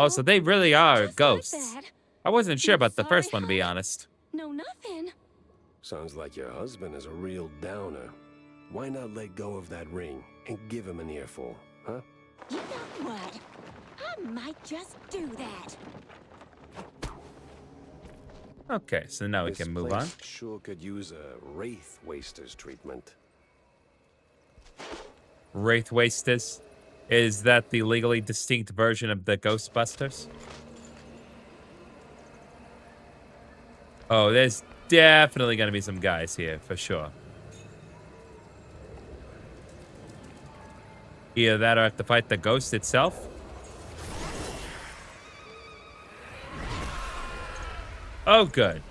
Oh, so they really are ghosts. Like I wasn't sure about the first one, to be honest. No, nothing. Sounds like your husband is a real downer. Why not let go of that ring and give him an earful, huh? You know what? I might just do that. Okay, so now we can move on. Sure could use a Wraith Waster's treatment. Wraith Wasters? Is that the legally distinct version of the Ghostbusters? Oh, there's definitely going to be some guys here, for sure. Either that or I have to fight the ghost itself. Oh, good.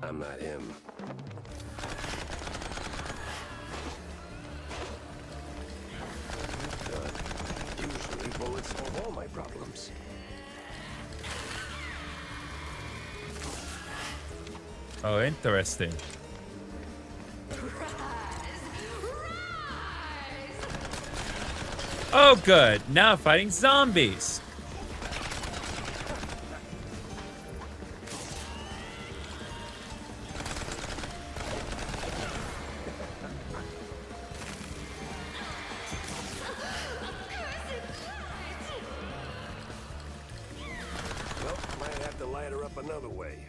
I'm not him. Usually bullets solve all my problems. Oh, interesting. Oh, good. Now fighting zombies. Well, might have to light her up another way.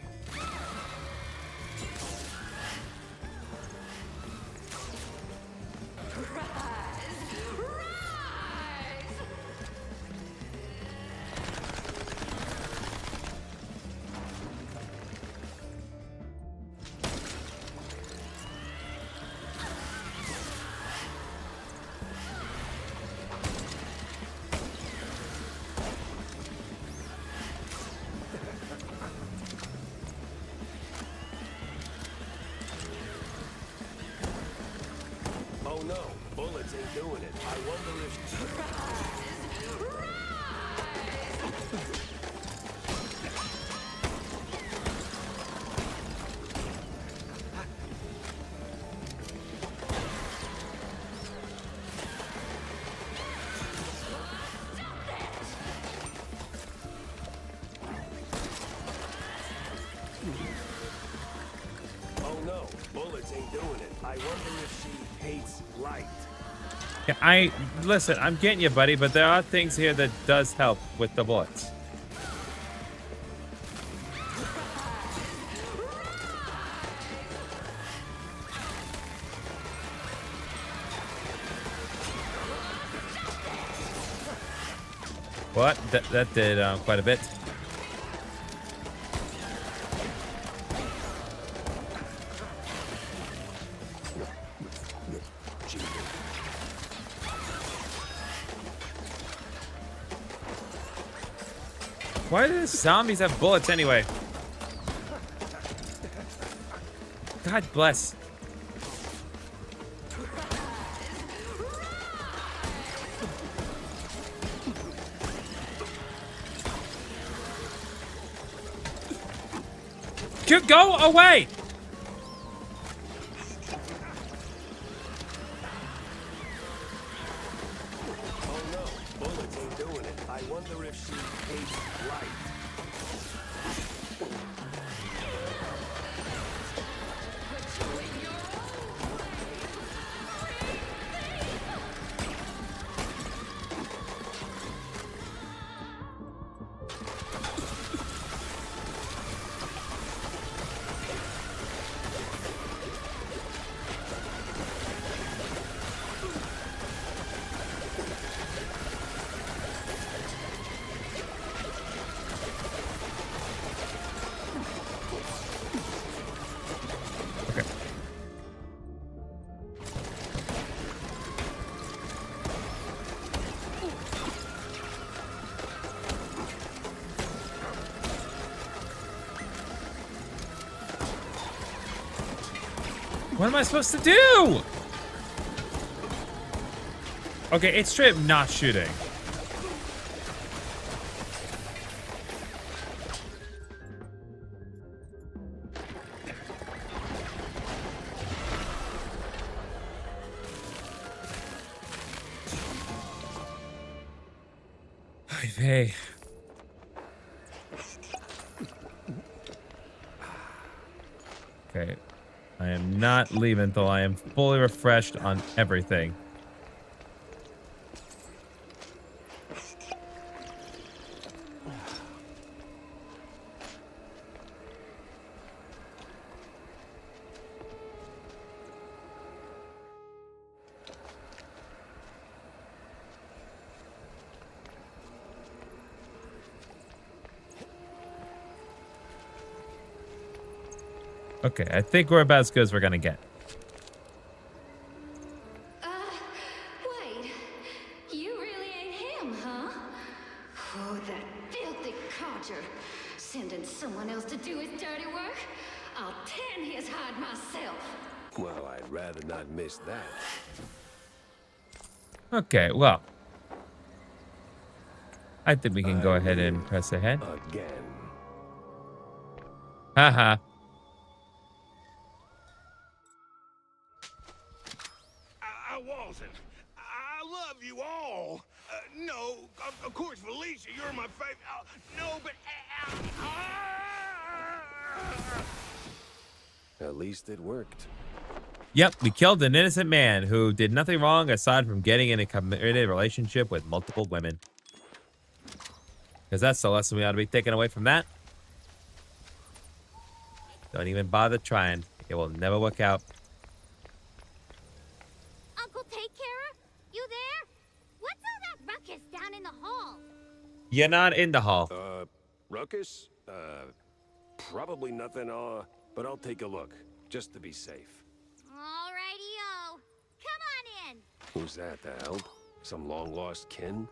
Oh no, bullets ain't doing it. I wonder if... Oh no, bullets ain't doing it. I wonder if she hates light. Yeah, listen, I'm getting you, buddy, but there are things here that does help with the bullets. What? That did quite a bit. Why do the zombies have bullets anyway? God bless. Go away! Oh no, bullets ain't doing it. I wonder if she hates light. What am I supposed to do? Okay, it's straight up not shooting. Hey. Okay. I am not leaving until I am fully refreshed on everything. Okay, I think we're about as good as we're gonna get. Wait. You really ain't him, huh? Oh, that filthy codger. Sending someone else to do his dirty work? I'll tear inside myself. Well, I'd rather not miss that. Okay, well. I think we can go I ahead and win press ahead. again. Haha. I wasn't. I love you all. No, of course, Felicia, you're my favorite. No, but... At least it worked. Yep, we killed an innocent man who did nothing wrong aside from getting in a committed relationship with multiple women. Because that's the lesson we ought to be taking away from that. Don't even bother trying. It will never work out. Uncle Take Carer? You there? What's all that ruckus down in the hall? You're not in the hall. Ruckus? Probably nothing, but I'll take a look, just to be safe. Alrighty-o. Come on in. Who's that, the help? Some long-lost kin?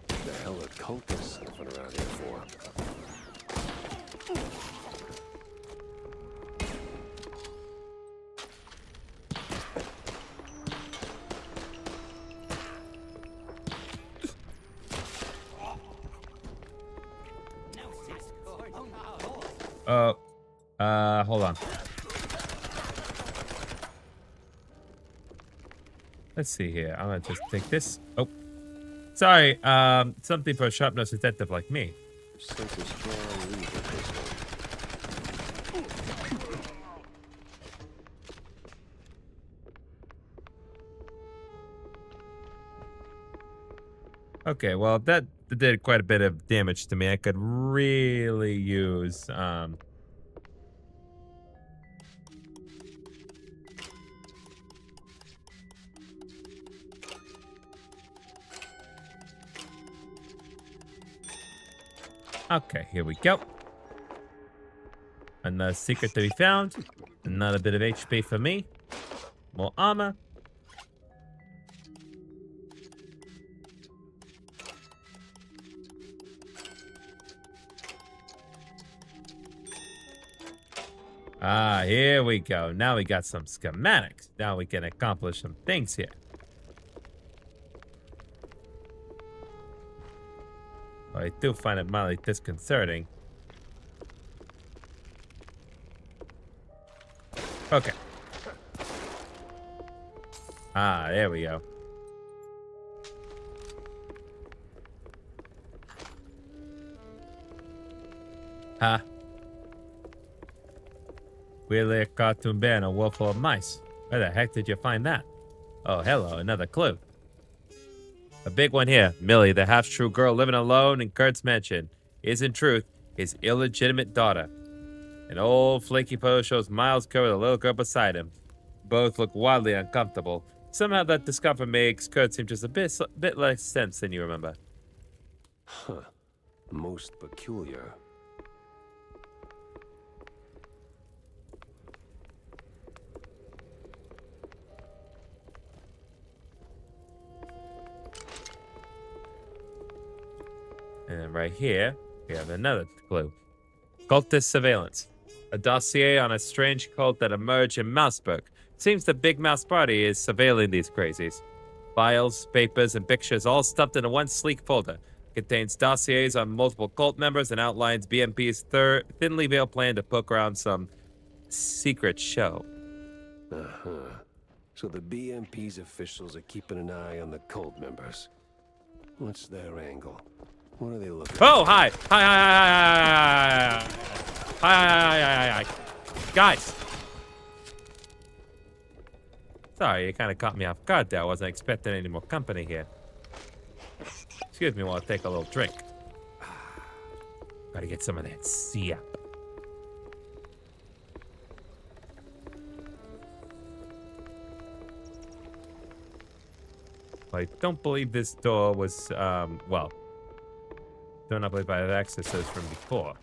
The hell are cultists sniffing around here for? Hold on. Let's see here. I'm gonna just take this. Oh, sorry. Something for a sharp-nosed detective like me. Sense a strong lead with this one. Okay, well, that did quite a bit of damage to me. I could really use, Okay, here we go. Another secret to be found. Another bit of HP for me. More armor. Ah, here we go. Now we got some schematics. Now we can accomplish some things here. Well, I do find it mildly disconcerting. Okay. Ah, there we go. Huh? Weirdly a cartoon bear and a world full of mice. Where the heck did you find that? Oh, hello, another clue. A big one here. Millie, the half-true girl living alone in Kurt's mansion, is in truth his illegitimate daughter. An old flaky photo shows Miles Kurt with a little girl beside him. Both look wildly uncomfortable. Somehow that discomfort makes Kurt seem just a bit less tense than you remember. Huh. Most peculiar. And then right here, we have another clue. Cultist surveillance. A dossier on a strange cult that emerged in Mouseburg. Seems the Big Mouse Party is surveilling these crazies. Files, papers, and pictures all stuffed into one sleek folder. Contains dossiers on multiple cult members and outlines BMP's thinly veiled plan to poke around some secret show. Uh-huh. So the BMP's officials are keeping an eye on the cult members. What's their angle? What are they looking for? Oh, hi! Hi! Hi! Guys! Sorry, you kind of caught me off guard there. I wasn't expecting any more company here. Excuse me while I take a little drink. Gotta get some of that syrup. I don't believe this door was, well, don't believe I have access to this from before.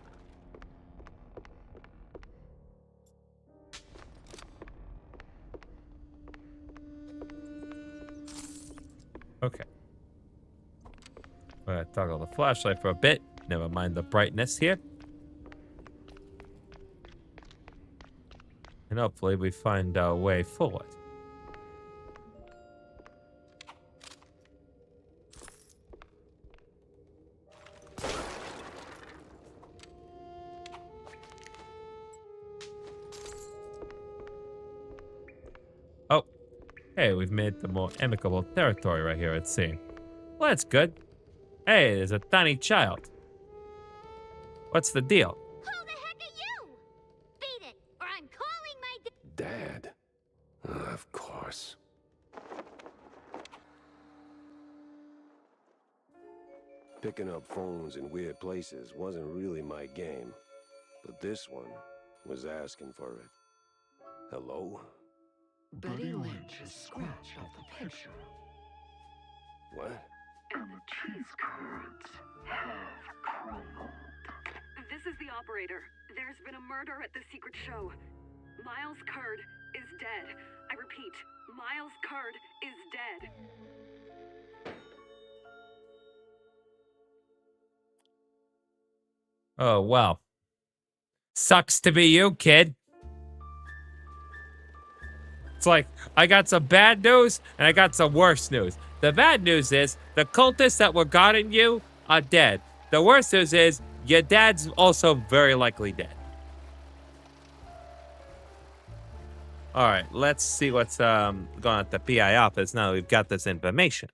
Okay. I'm gonna toggle the flashlight for a bit. Never mind the brightness here. And hopefully we find our way forward. Oh, hey, we've made the more amicable territory right here, it seems. Well, that's good. Hey, there's a tiny child. What's the deal? Who the heck are you? Beat it, or I'm calling my Dad? Of course. Picking up phones in weird places wasn't really my game, but this one was asking for it. Hello? Betty Lynch is scratched off the picture. What? And the cheese curds have crumbled. This is the operator. There's been a murder at the secret show. Miles Curd is dead. I repeat, Miles Curd is dead. Oh, well. Sucks to be you, kid. It's like, I got some bad news, and I got some worse news. The bad news is, the cultists that were guarding you are dead. The worst news is, your dad's also very likely dead. Alright, let's see what's going on at the PI office now that we've got this information.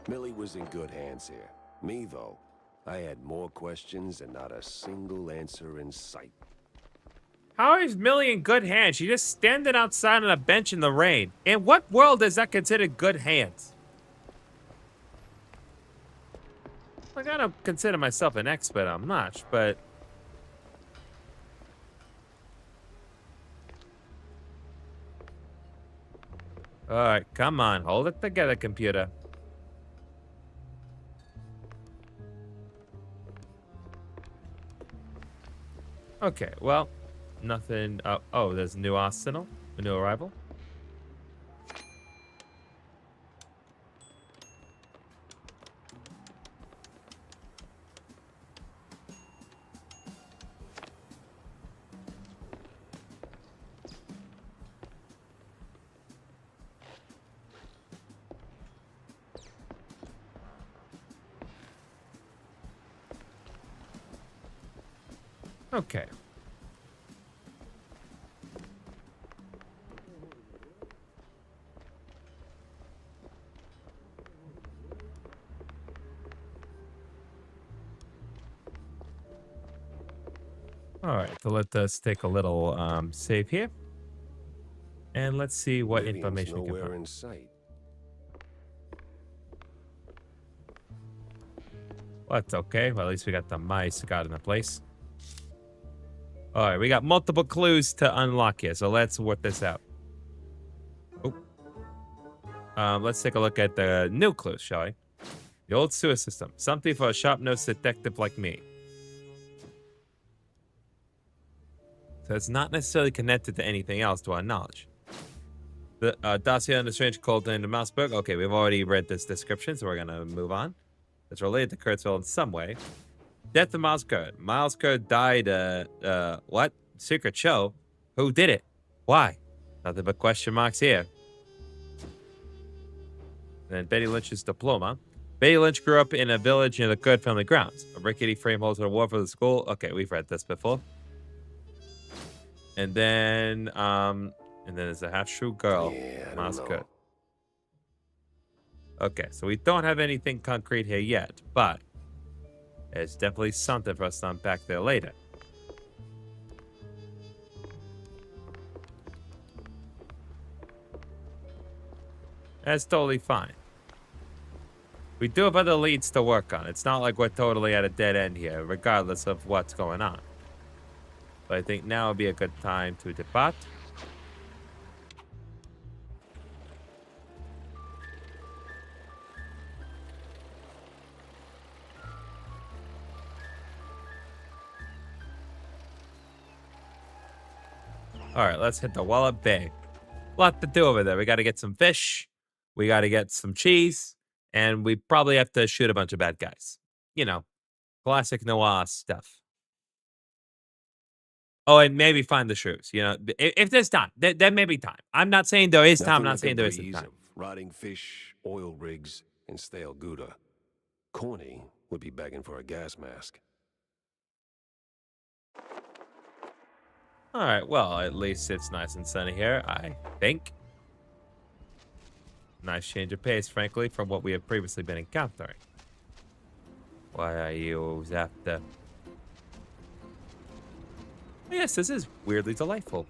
Millie was in good hands here. Me, though, I had more questions and not a single answer in sight. How is Millie in good hands? She's just standing outside on a bench in the rain. In what world is that considered good hands? Like, I don't consider myself an expert on much, but... Alright, come on. Hold it together, computer. Okay, well, nothing. Oh, there's a new arsenal, a new arrival. Okay. All right, so let us take a little save here. And let's see what Vivian's information we can nowhere find. in sight. Well, that's okay. Well, at least we got the mice got in a place. All right, we got multiple clues to unlock here, so let's work this out. Oh. Let's take a look at the new clues, shall we? The old sewer system. Something for a sharp-nosed detective like me. So it's not necessarily connected to anything else to our knowledge. The dossier on the strange cult named Mouseburg. Okay, we've already read this description, so we're going to move on. It's related to Kurtzville in some way. Death of Miles Curd. Miles Curd died, what? Secret show? Who did it? Why? Nothing but question marks here. And Betty Lynch's diploma. Betty Lynch grew up in a village near the Curd family grounds. A rickety frame holds an award for the school. Okay, we've read this before. And then there's a half-true girl. Yeah, I Miles don't Curd. know. Okay, so we don't have anything concrete here yet, but there's definitely something for us to unpack there later. That's totally fine. We do have other leads to work on. It's not like we're totally at a dead end here, regardless of what's going on. But I think now would be a good time to depart. All right, let's hit the Wallet Bay. Lot to do over there. We got to get some fish. We got to get some cheese. And we probably have to shoot a bunch of bad guys. You know, classic noir stuff. Oh, and maybe find the shrews. You know, if there's time, there may be time. I'm not saying there is time. I'm not saying there isn't time. Of rotting fish, oil rigs, and stale Gouda. Corny would be begging for a gas mask. All right, well, at least it's nice and sunny here, I think. Nice change of pace, frankly, from what we have previously been encountering. Why are you after? Yes, this is weirdly delightful.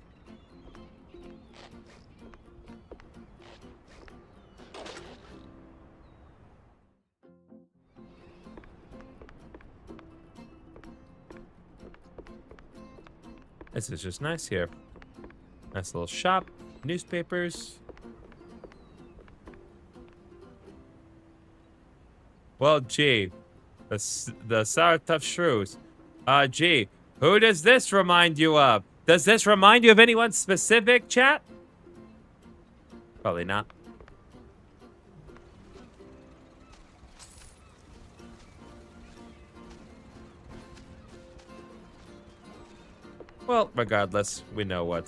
This is just nice here. Nice little shop, newspapers. Well, gee, the sour tough shrews. Gee, who does this remind you of? Does this remind you of anyone specific, chat? Probably not. Well, regardless, we know what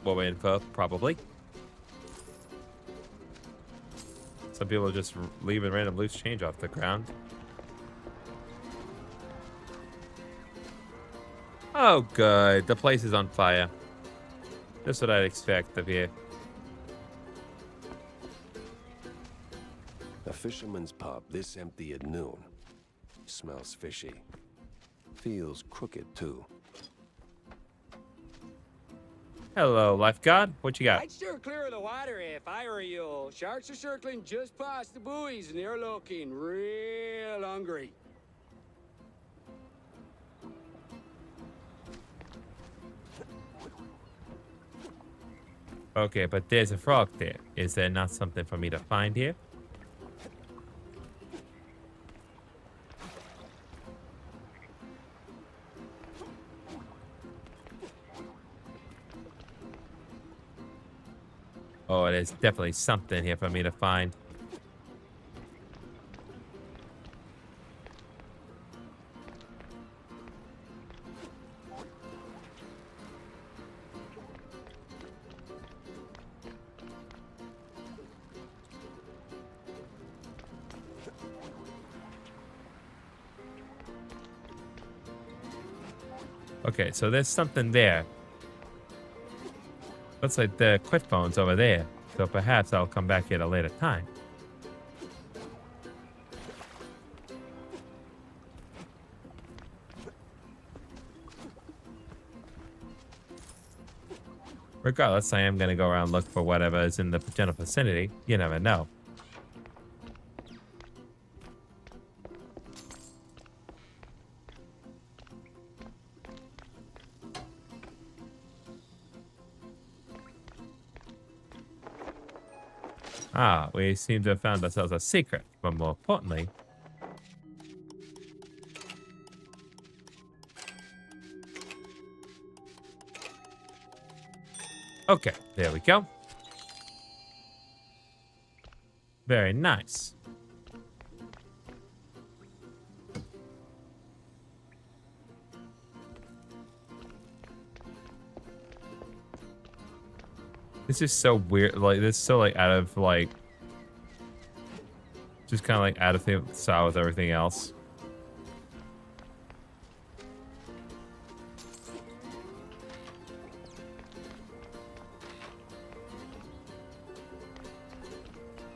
we're in for, probably. Some people are just leaving random loose change off the ground. Oh, good. The place is on fire. Just what I'd expect of you. A fisherman's pub this empty at noon. Smells fishy. Feels crooked, too. Hello, lifeguard. What you got? I'd steer clear of the water if I were you. Sharks are circling just past the buoys, and they're looking real hungry. Okay, but there's a frog there. Is there not something for me to find here? Oh, there's definitely something here for me to find. Okay, so there's something there. Looks like the quick phone's over there, so perhaps I'll come back at a later time. Regardless, I am going to go around and look for whatever is in the general vicinity. You never know. Ah, we seem to have found ourselves a secret, but more importantly... Okay, there we go. Very nice. This is so weird. Like, this is so, like, out of, like... Just kind of, like, out of the style with everything else.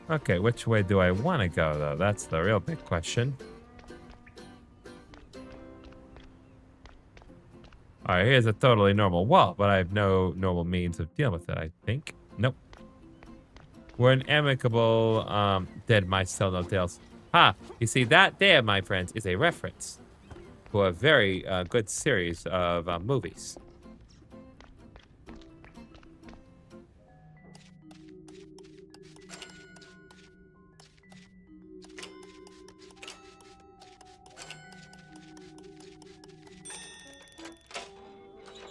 Okay, which way do I want to go, though? That's the real big question. Alright, here's a totally normal wall, but I have no normal means of dealing with it, I think. Nope. We're an amicable, dead mice tell no tales. Ha! You see, that there, my friends, is a reference to a very good series of movies.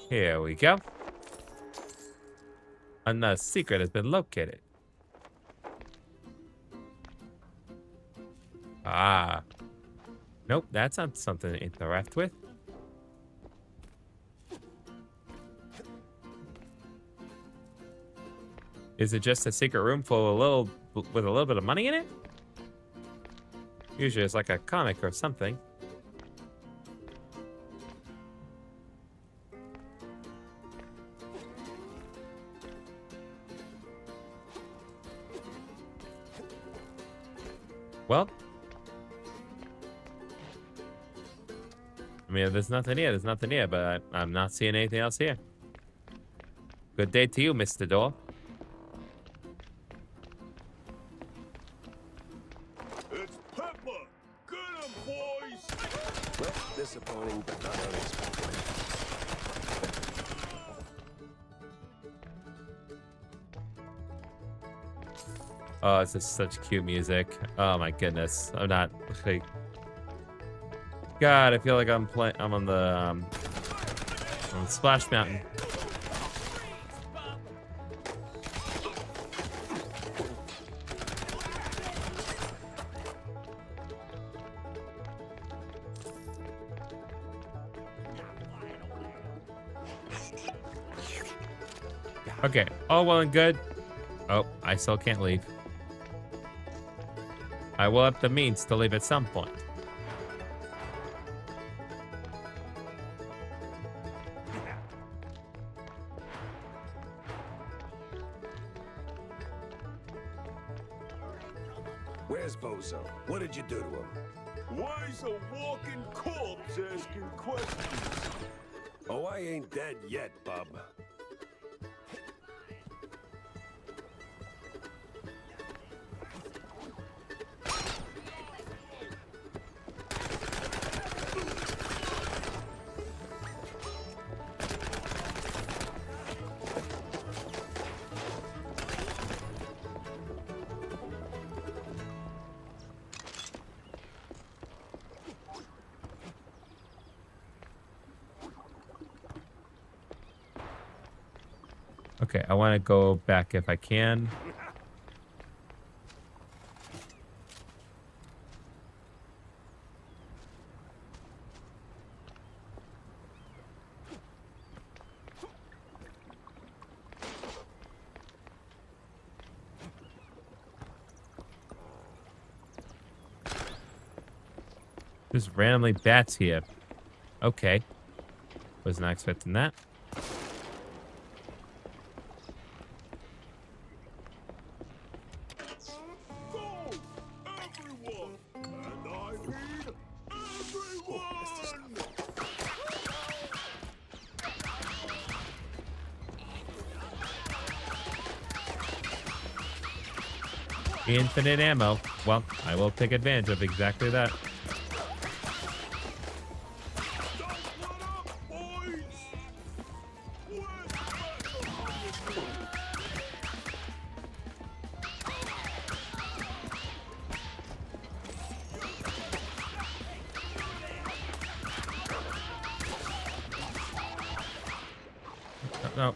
Here we go. Another secret has been located. Ah. Nope, that's not something to interact with. Is it just a secret room full of with a little bit of money in it? Usually it's like a comic or something. Well, I mean, there's nothing here. There's nothing here, but I'm not seeing anything else here. Good day to you, Mr. Door. It's Pepper! Get him, boys! Well, disappointing, but not unexpected. Oh, it's just such cute music. Oh my goodness. I'm not like, God, I feel like I'm on the Splash Mountain. Okay, all well and good. Oh, I still can't leave. I will have the means to leave at some point. Where's Bozo? What did you do to him? Why is a walking corpse asking questions? Oh, I ain't dead yet, bub. Okay, I want to go back if I can. Just randomly bats here. Okay. Was not expecting that. Infinite ammo. Well, I will take advantage of exactly that. No.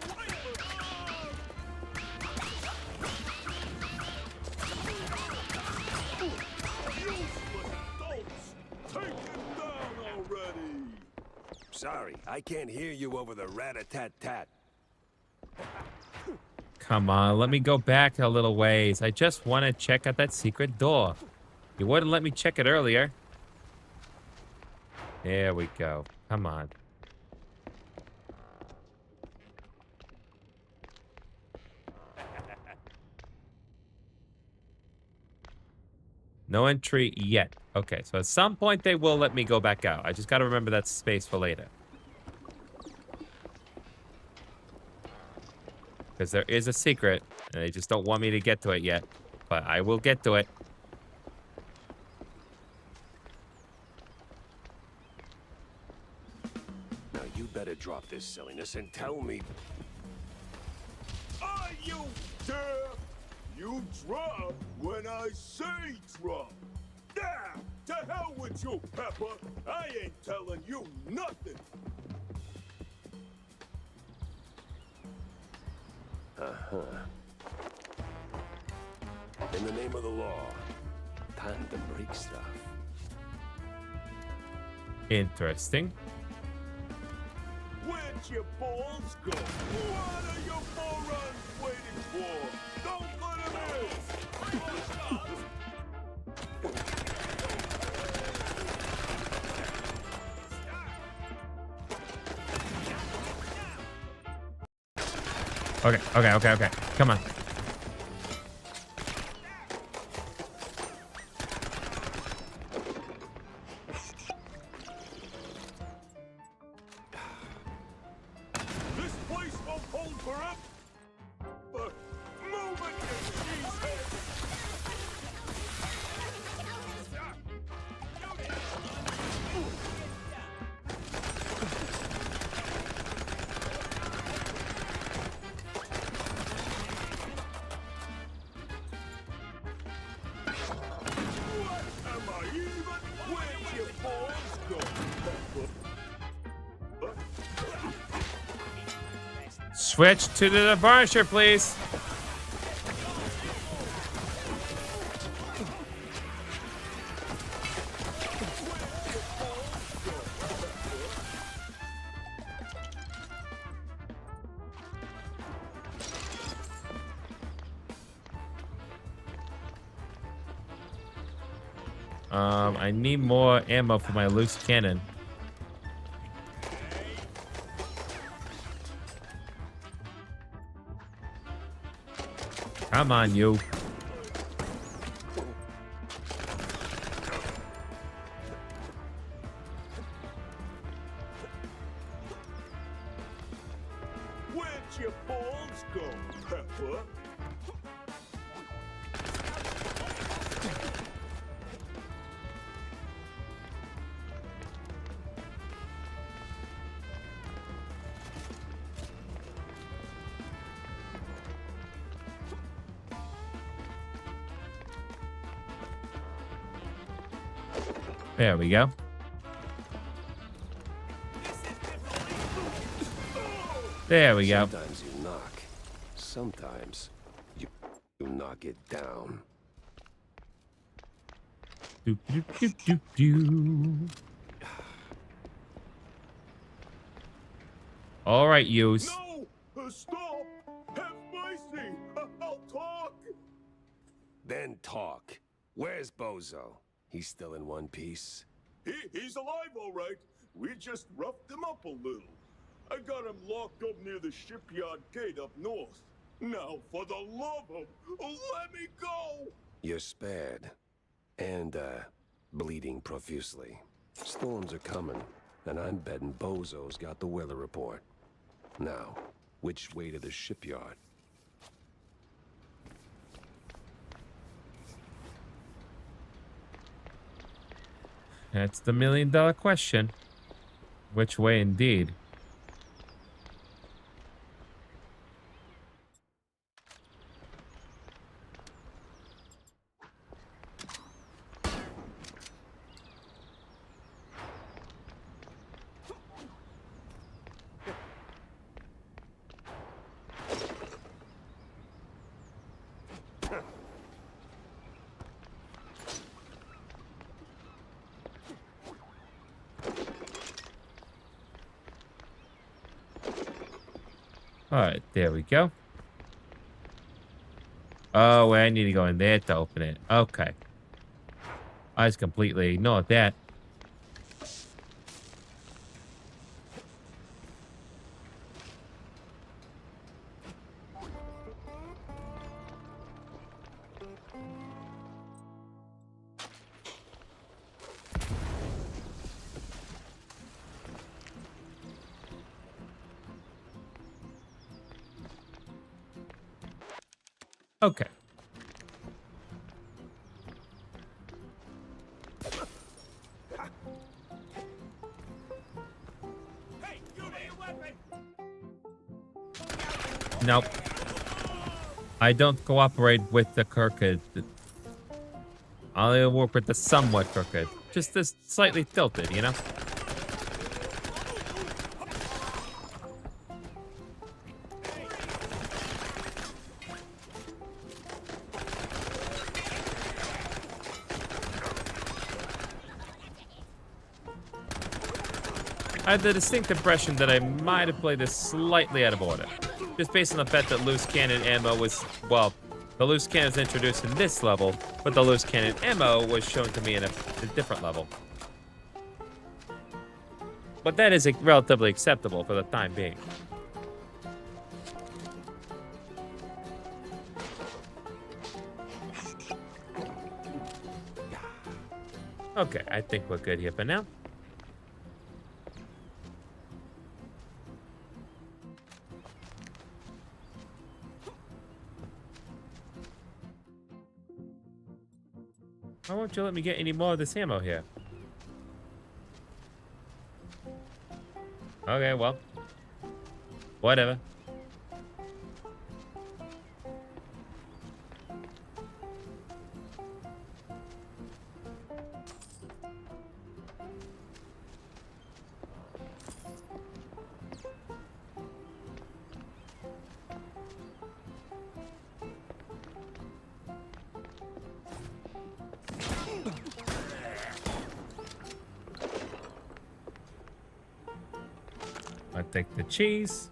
Sorry, I can't hear you over the rat-a-tat-tat. Come on, let me go back a little ways. I just want to check out that secret door. You wouldn't let me check it earlier. There we go. Come on. No entry yet. Okay, so at some point they will let me go back out. I just got to remember that space for later. Because there is a secret, and they just don't want me to get to it yet. But I will get to it. Now you better drop this silliness and tell me. Are you deaf? You drop when I say drop. Now, to hell with you, Pepper. I ain't telling you nothing. In the name of the law, time to break stuff. Interesting. Where'd your balls go? What are your morons waiting for? Don't let him in! Okay. Come on. This place won't hold forever! But move it, you cheesehead! What am I even? Where'd your balls go? Switch to the Varnisher, please. I need more ammo for my loose cannon. Come on, you. Where'd your balls go, Pepper? There we go. There we go. Sometimes you knock. Sometimes you knock it down. Doop, doop, doop, doop, doop. All right, use. No! Stop! Have mercy! I'll talk! Then talk. Where's Bozo? He's still in one piece. He's alive, all right. We just roughed him up a little. I got him locked up near the shipyard gate up north. Now, for the love of... let me go! You're spared. And, bleeding profusely. Storms are coming, and I'm betting Bozo's got the weather report. Now, which way to the shipyard? That's the million-dollar question. Which way, indeed? All right, there we go. Oh, I need to go in there to open it. Okay. I just completely ignored that. Okay. Nope. I don't cooperate with the crooked. I'll work with the somewhat crooked. Just this slightly tilted, you know? I had the distinct impression that I might have played this slightly out of order. Just based on the fact that loose cannon ammo was, well, the loose cannon was introduced in this level, but the loose cannon ammo was shown to me in a different level. But that is relatively acceptable for the time being. Okay, I think we're good here for now. Why won't you let me get any more of this ammo here? Okay, well. Whatever. I take the cheese.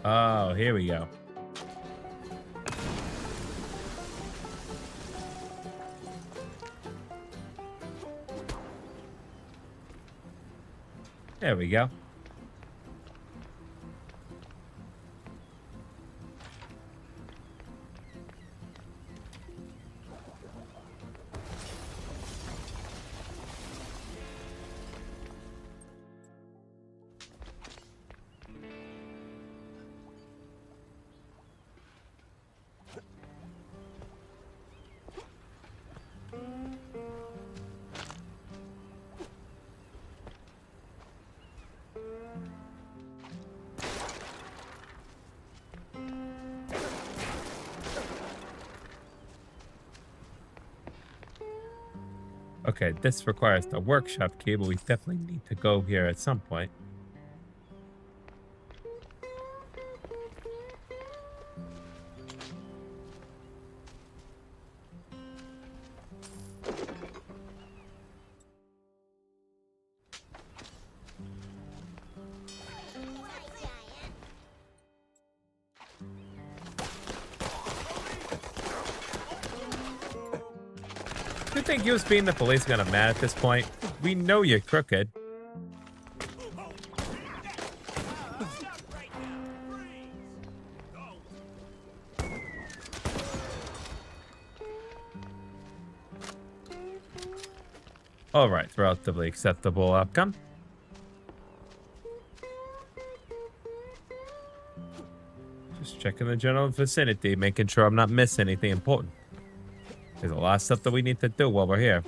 Oh, here we go. There we go. Okay, this requires the workshop key, but we definitely need to go here at some point. You think you being the police are gonna mad at this point? We know you're crooked. All right, relatively acceptable outcome. Just checking the general vicinity, making sure I'm not missing anything important. There's a lot of stuff that we need to do while we're here.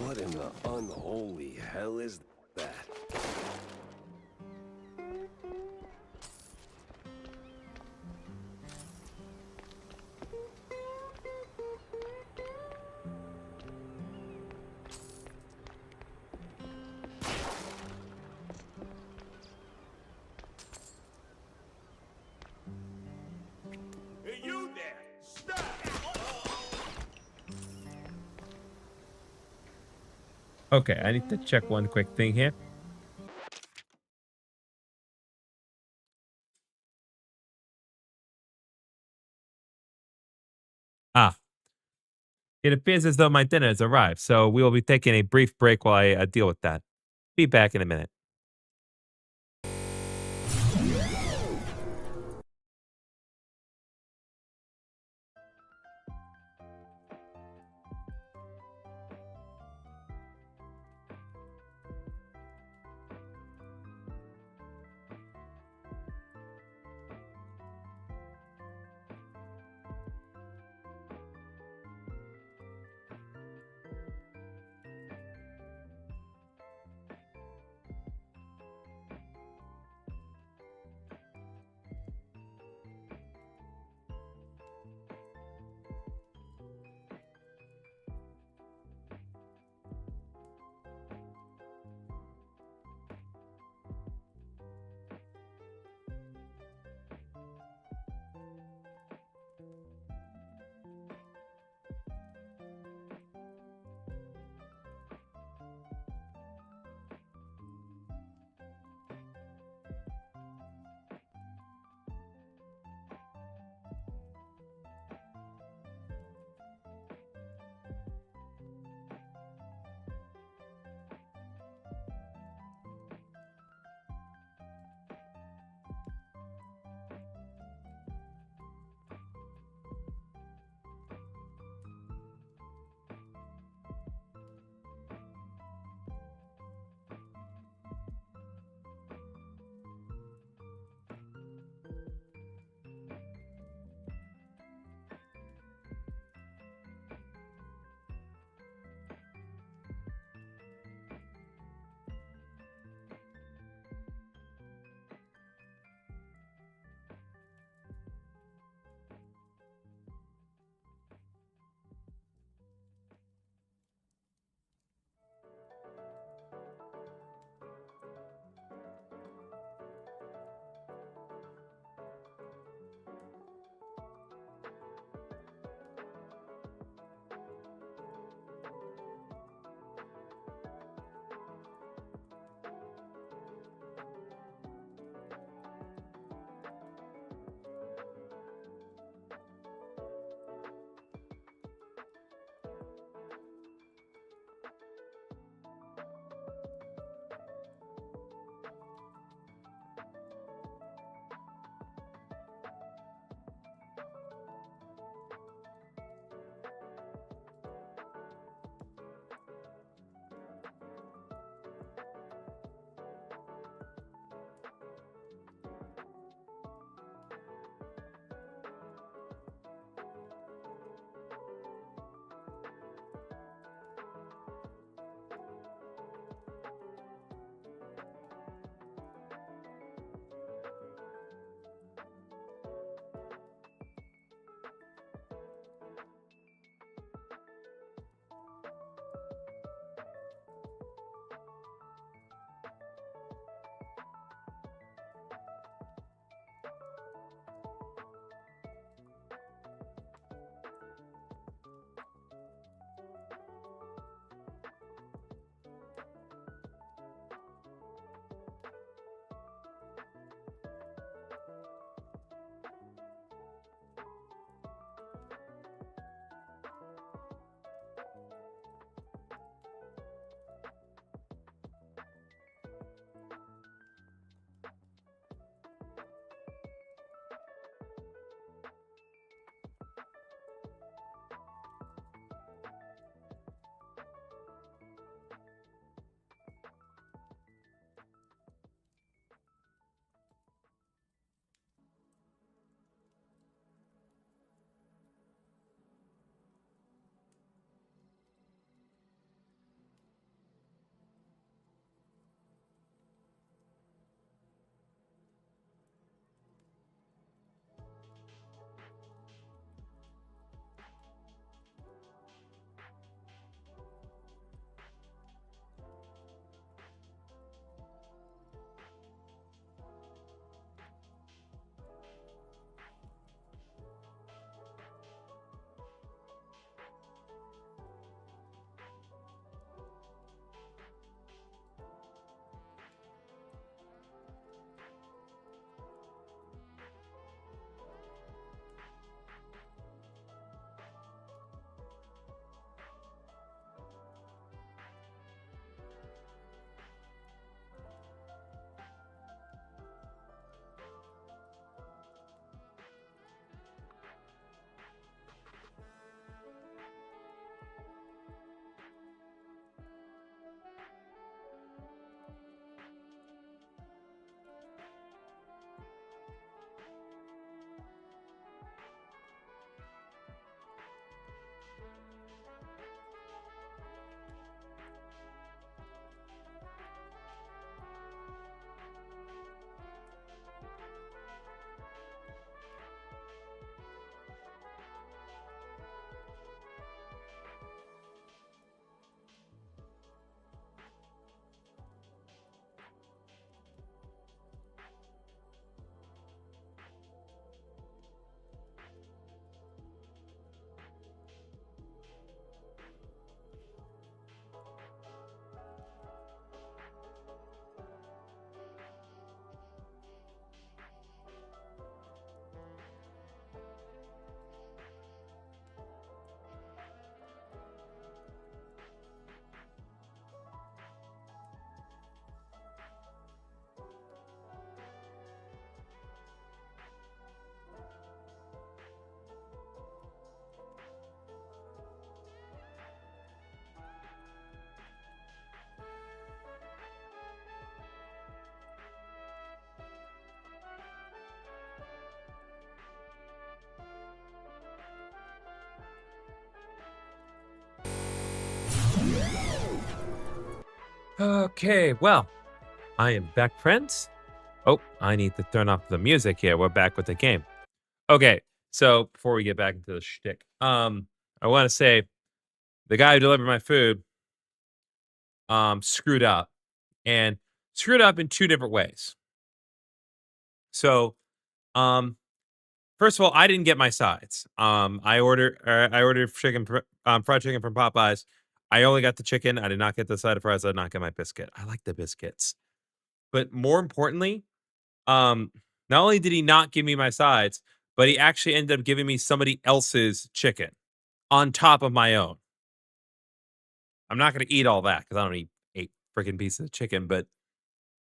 What in the unholy hell is that? Hey, you there! Stop! Okay, I need to check one quick thing here. Ah, it appears as though my dinner has arrived, so we will be taking a brief break while I deal with that. Be back in a minute. Okay, well, I am back, friends. Oh, I need to turn off the music here. We're back with the game. Okay, so before we get back into the shtick, I want to say the guy who delivered my food, screwed up, and screwed up in two different ways. So, um, first of all, I didn't get my sides. I ordered fried chicken from Popeyes. I only got the chicken. I did not get the side of fries. I did not get my biscuit. I like the biscuits, but more importantly, not only did he not give me my sides, but he actually ended up giving me somebody else's chicken on top of my own. I'm not gonna eat all that because I don't eat 8 freaking pieces of chicken, but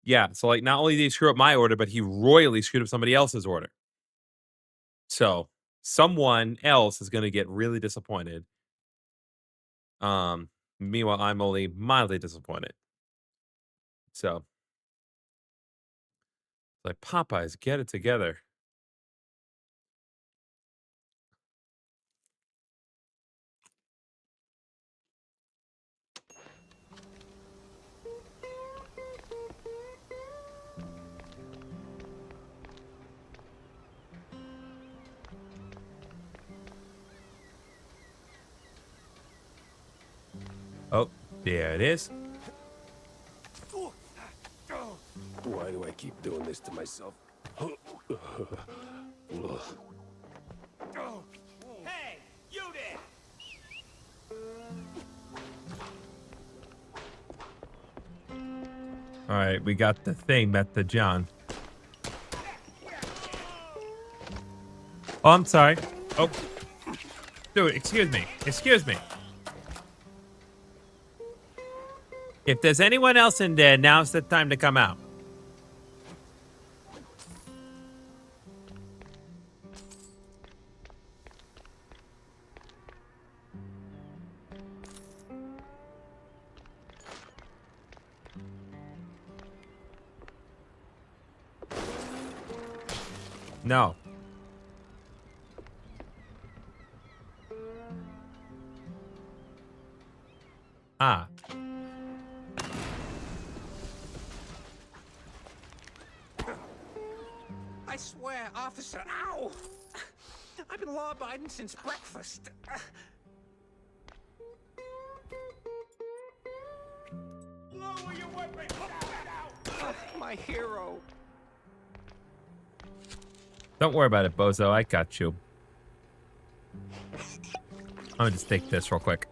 yeah, so, like, not only did he screw up my order, but he royally screwed up somebody else's order. So, someone else is gonna get really disappointed. Um, Meanwhile, I'm only mildly disappointed. So, like, Popeyes, get it together. Oh, there it is. Why do I keep doing this to myself? Hey, you there! Alright, we got the thing, met the John. Oh, I'm sorry. Oh. Dude, excuse me. Excuse me. If there's anyone else in there, now's the time to come out. No. Ah. I swear, officer, ow! I've been law-abiding since breakfast. Lower your weapon! My hero. Don't worry about it, Bozo. I got you. I'm gonna just take this real quick.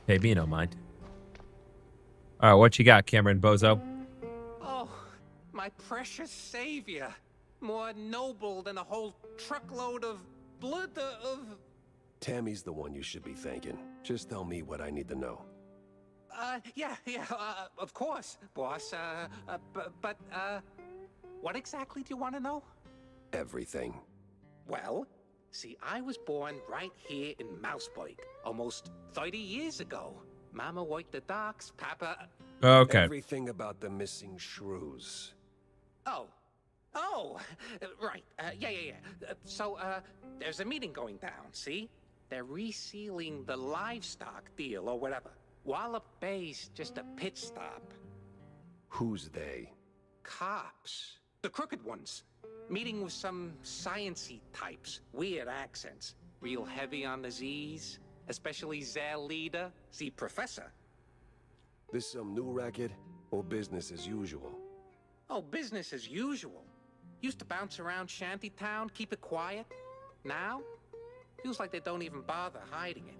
Maybe you don't mind. Alright, what you got, Cameron Bozo? Oh, my precious savior. More noble than a whole truckload of blood of... Tammy's the one you should be thanking. Just tell me what I need to know. Yeah, of course, boss. But, what exactly do you want to know? Everything. Well, see, I was born right here in Mouseburg, almost 30 years ago. Mama worked the docks, Papa... Okay. Everything about the missing shrews. Oh, right. Yeah. So, there's a meeting going down, see? They're resealing the livestock deal or whatever. Wallop Bay's just a pit stop. Who's they? Cops. The crooked ones. Meeting with some science-y types. Weird accents. Real heavy on the Z's. Especially their leader, the professor. This some new racket or business as usual? Oh, business as usual. Used to bounce around Shantytown, keep it quiet. Now, feels like they don't even bother hiding it.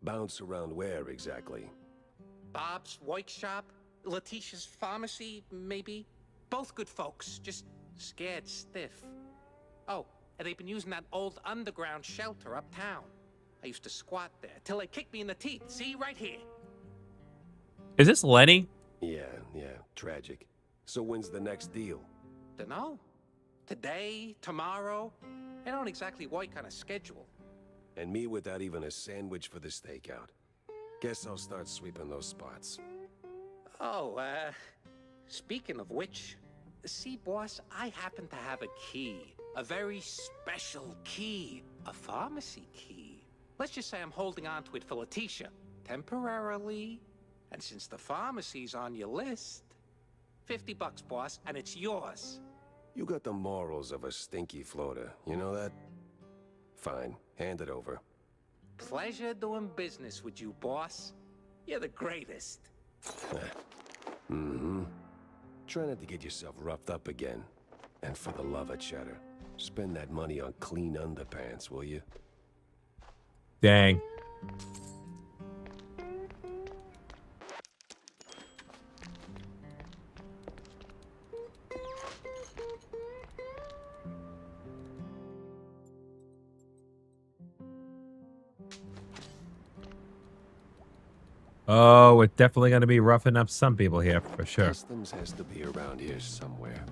Bounce around where exactly? Bob's workshop, Letitia's pharmacy, maybe. Both good folks, just scared stiff. Oh, and they've been using that old underground shelter uptown. I used to squat there till they kicked me in the teeth. See, right here. Is this Lenny? Yeah, tragic. So when's the next deal? Dunno. Today, tomorrow. They don't exactly work on a schedule. And me without even a sandwich for the stakeout. Guess I'll start sweeping those spots. Oh, speaking of which, see, boss, I happen to have a key. A very special key. A pharmacy key. Let's just say I'm holding on to it for Letitia. temporarily. And since the pharmacy's on your list, $50, boss, and it's yours. You got the morals of a stinky floater, you know that? Fine, hand it over. Pleasure doing business with you, boss. You're the greatest. Mm-hmm. Try not to get yourself roughed up again. And for the love of cheddar, spend that money on clean underpants, will you? Dang. Oh, we're definitely going to be roughing up some people here, for sure. Customs has to be around here somewhere.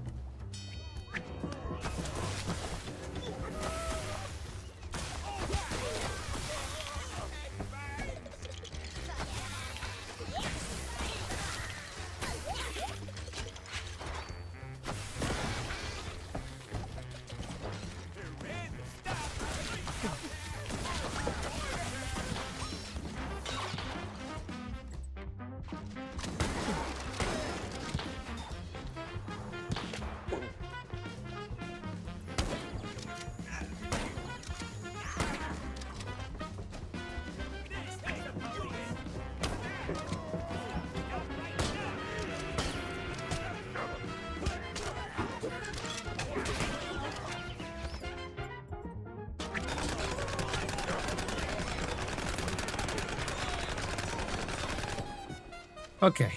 Okay.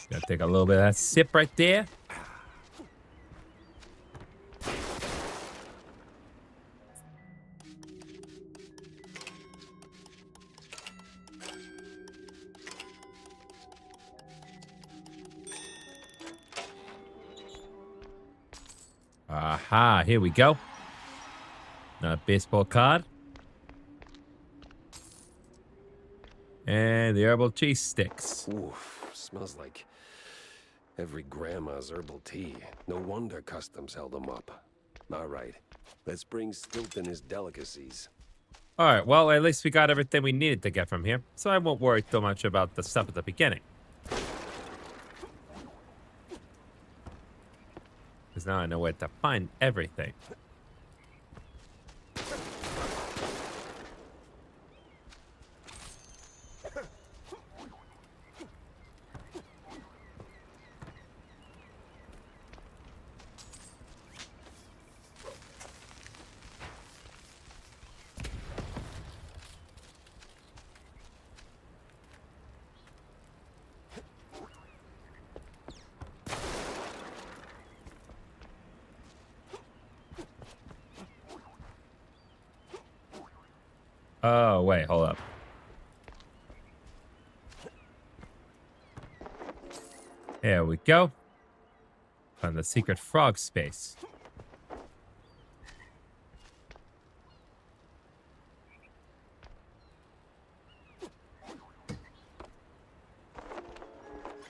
Gotta take a little bit of that sip right there. Aha, here we go. Another baseball card. And the herbal cheese sticks. Oof, smells like every grandma's herbal tea. No wonder customs held them up. All right, let's bring Stilton his delicacies. All right, well, at least we got everything we needed to get from here, so I won't worry too much about the stuff at the beginning. Because now I know where to find everything. Oh, wait, hold up. There we go. Found the secret frog space.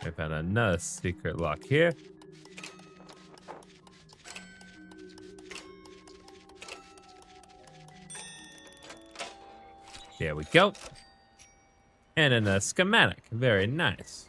I found another secret lock here. There we go. And in a schematic. Very nice.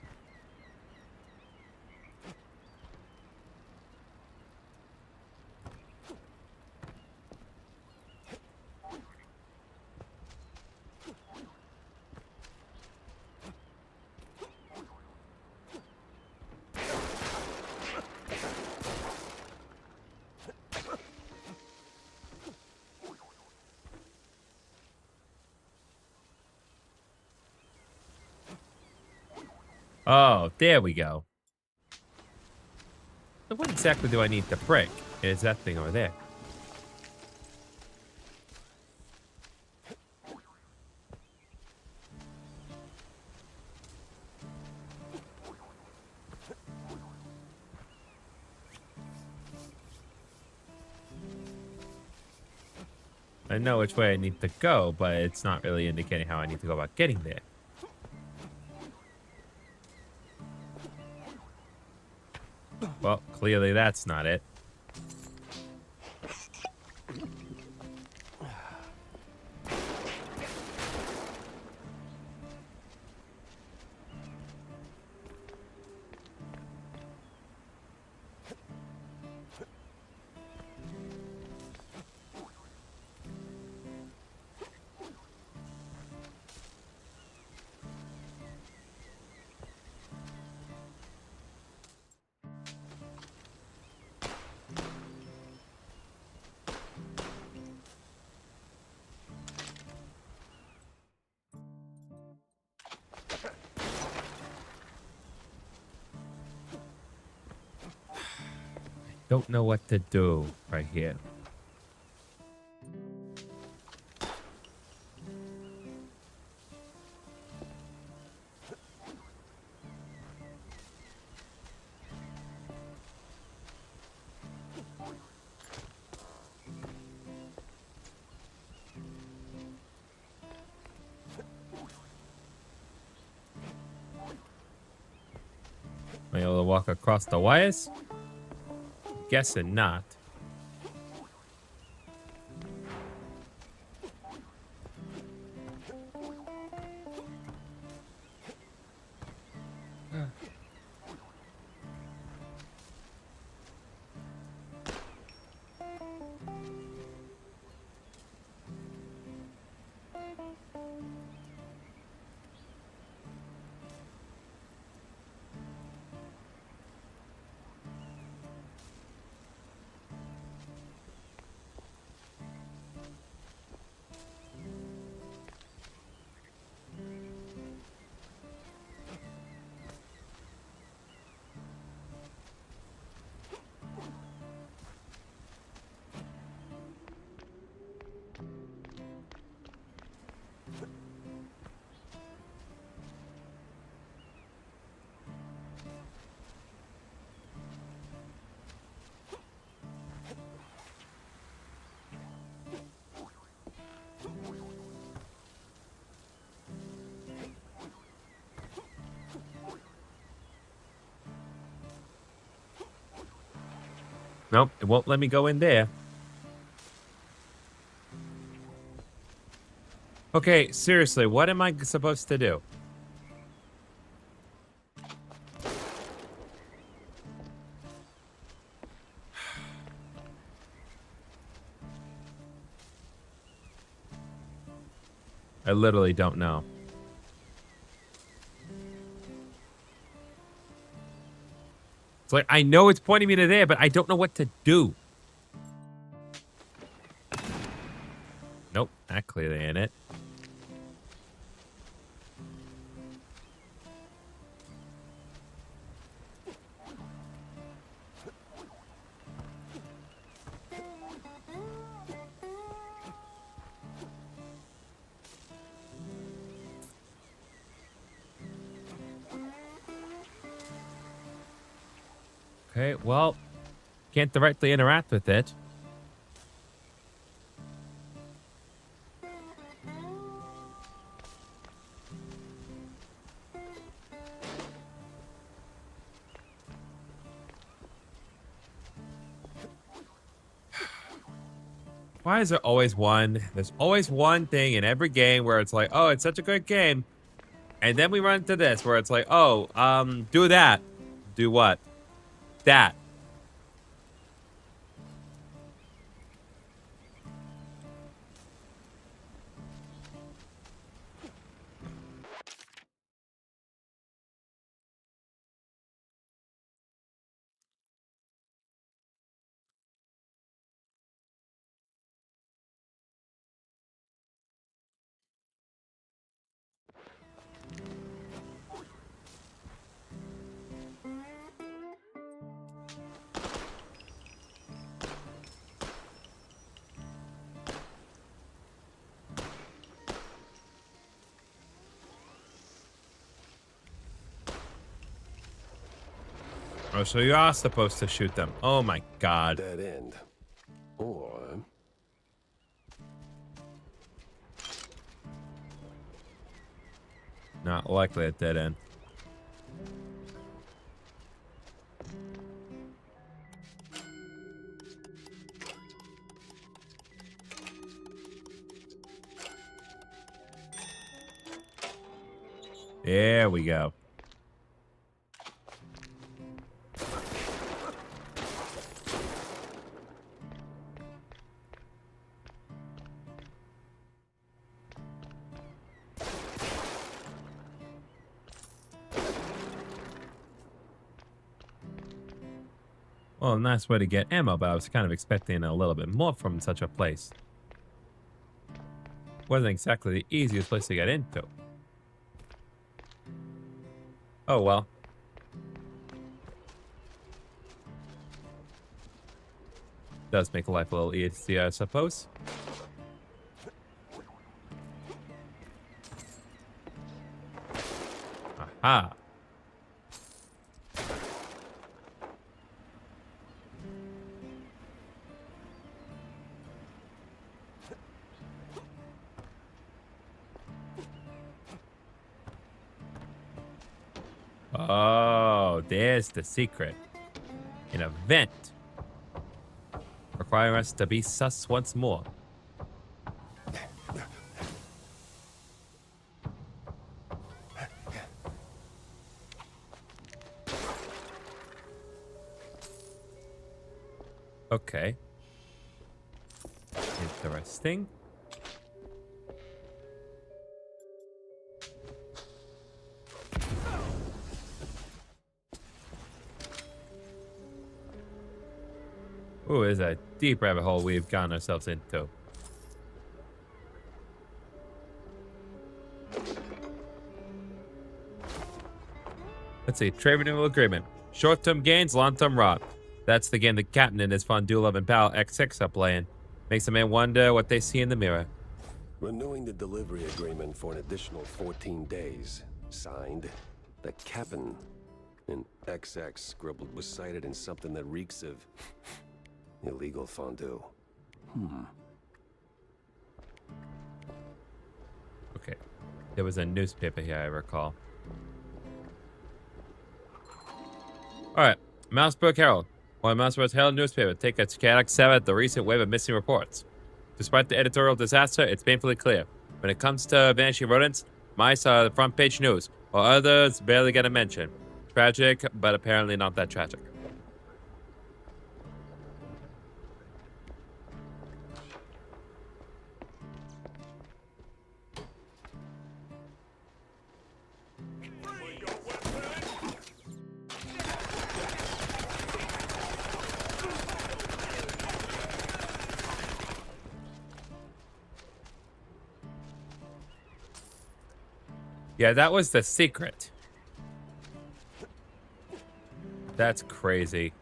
Oh, there we go. So what exactly do I need to break? Is that thing over there? I know which way I need to go, but it's not really indicating how I need to go about getting there. Well, clearly that's not it. don't know what to do right here. Am I able to walk across the wires? Guessing not. Nope, it won't let me go in there. Okay, seriously, what am I supposed to do? I literally don't know. It's like, I know it's pointing me to there, but I don't know what to do. Nope, that clearly ain't it. Okay, well, can't directly interact with it. Why is there always one? There's always one thing in every game where it's like, oh, it's such a good game. And then we run into this where it's like, oh, do that. Do what? That. Oh, so you are supposed to shoot them. Oh my god. Dead end. Or Not likely at dead end. There we go. Well, a nice way to get ammo, but I was kind of expecting a little bit more from such a place. Wasn't exactly the easiest place to get into. Oh well. Does make life a little easier, I suppose. Aha. Oh, there's the secret. An event requiring us to be sus once more. Okay. Interesting. Ooh, it's a deep rabbit hole we've gotten ourselves into. Let's see. Trade renewal agreement. Short-term gains, long-term rot. That's the game the captain and his fondue loving pal X6 are playing. Makes a man wonder what they see in the mirror. Renewing the delivery agreement for an additional 14 days. Signed, the captain. And XX scribbled was cited in something that reeks of illegal fondue. Okay. There was a newspaper here, I recall. Alright. Mousebrook Herald. One Mousebrook Herald newspaper. Take a chaotic stab at the recent wave of missing reports. Despite the editorial disaster, it's painfully clear. When it comes to vanishing rodents, mice are the front page news, while others barely get a mention. Tragic, but apparently not that tragic. Yeah, that was the secret. That's crazy.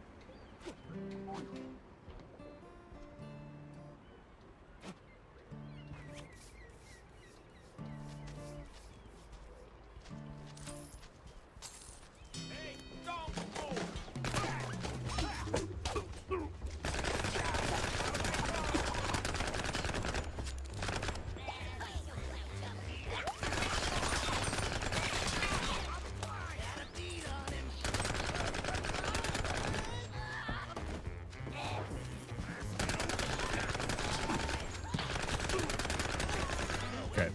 Okay.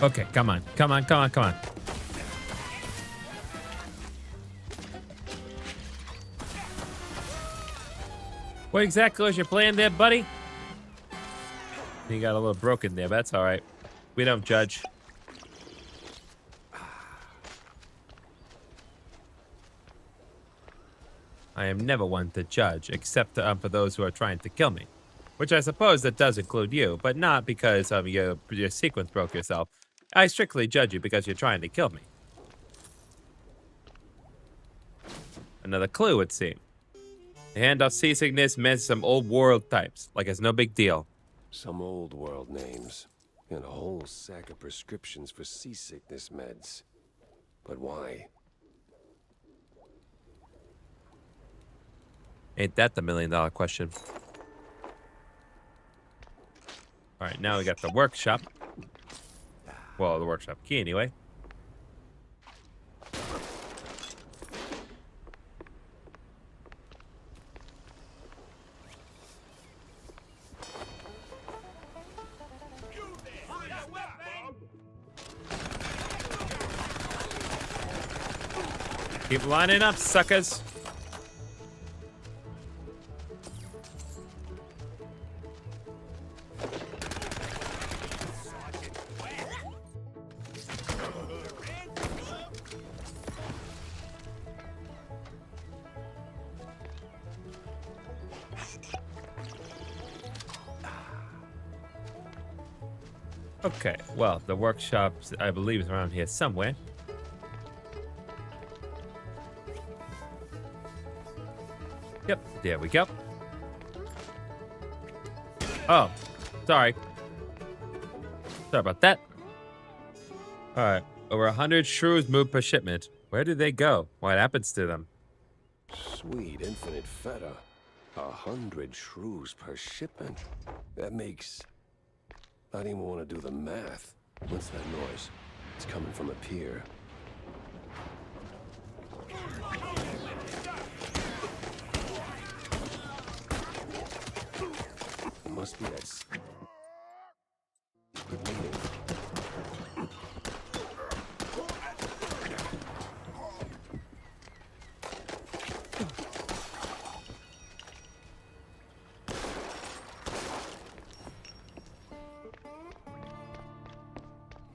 Okay, come on. Come on, come on, come on. What exactly was your plan there, buddy? You got a little broken there, but that's all right. We don't judge. I am never one to judge, except for those who are trying to kill me. Which I suppose that does include you, but not because your sequence broke yourself. I strictly judge you because you're trying to kill me. Another clue, it seems. The handoff seasickness meant some old world types, like it's no big deal. Some old world names, and a whole sack of prescriptions for seasickness meds. But why? Ain't that the million-dollar question? All right, now we got the workshop. Well, the workshop key, anyway. Keep lining up, suckers. Okay, well, the workshop, I believe, is around here somewhere. Yep, there we go. Oh, sorry. Sorry about that. All right, over 100 shrews moved per shipment. Where did they go? What happens to them? Sweet infinite feta. 100 shrews per shipment. That makes... I don't even want to do the math. What's that noise? It's coming from a pier. It must be that stupid meeting.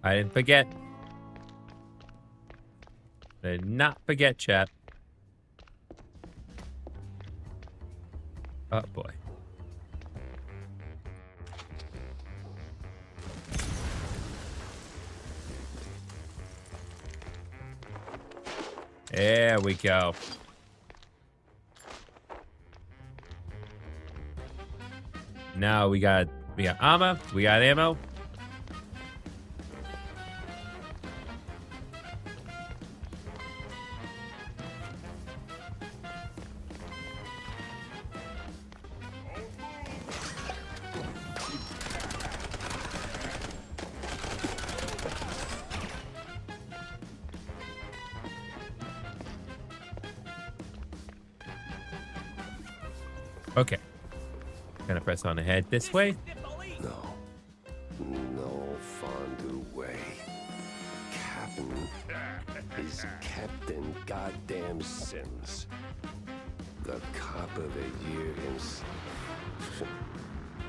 I didn't forget. I did not forget, chat. Oh, boy. There we go. Now we got armor, we got ammo. Okay. Gonna press on ahead this way. No fondue way. Captain is Captain Goddamn Sims. The cop of the year himself.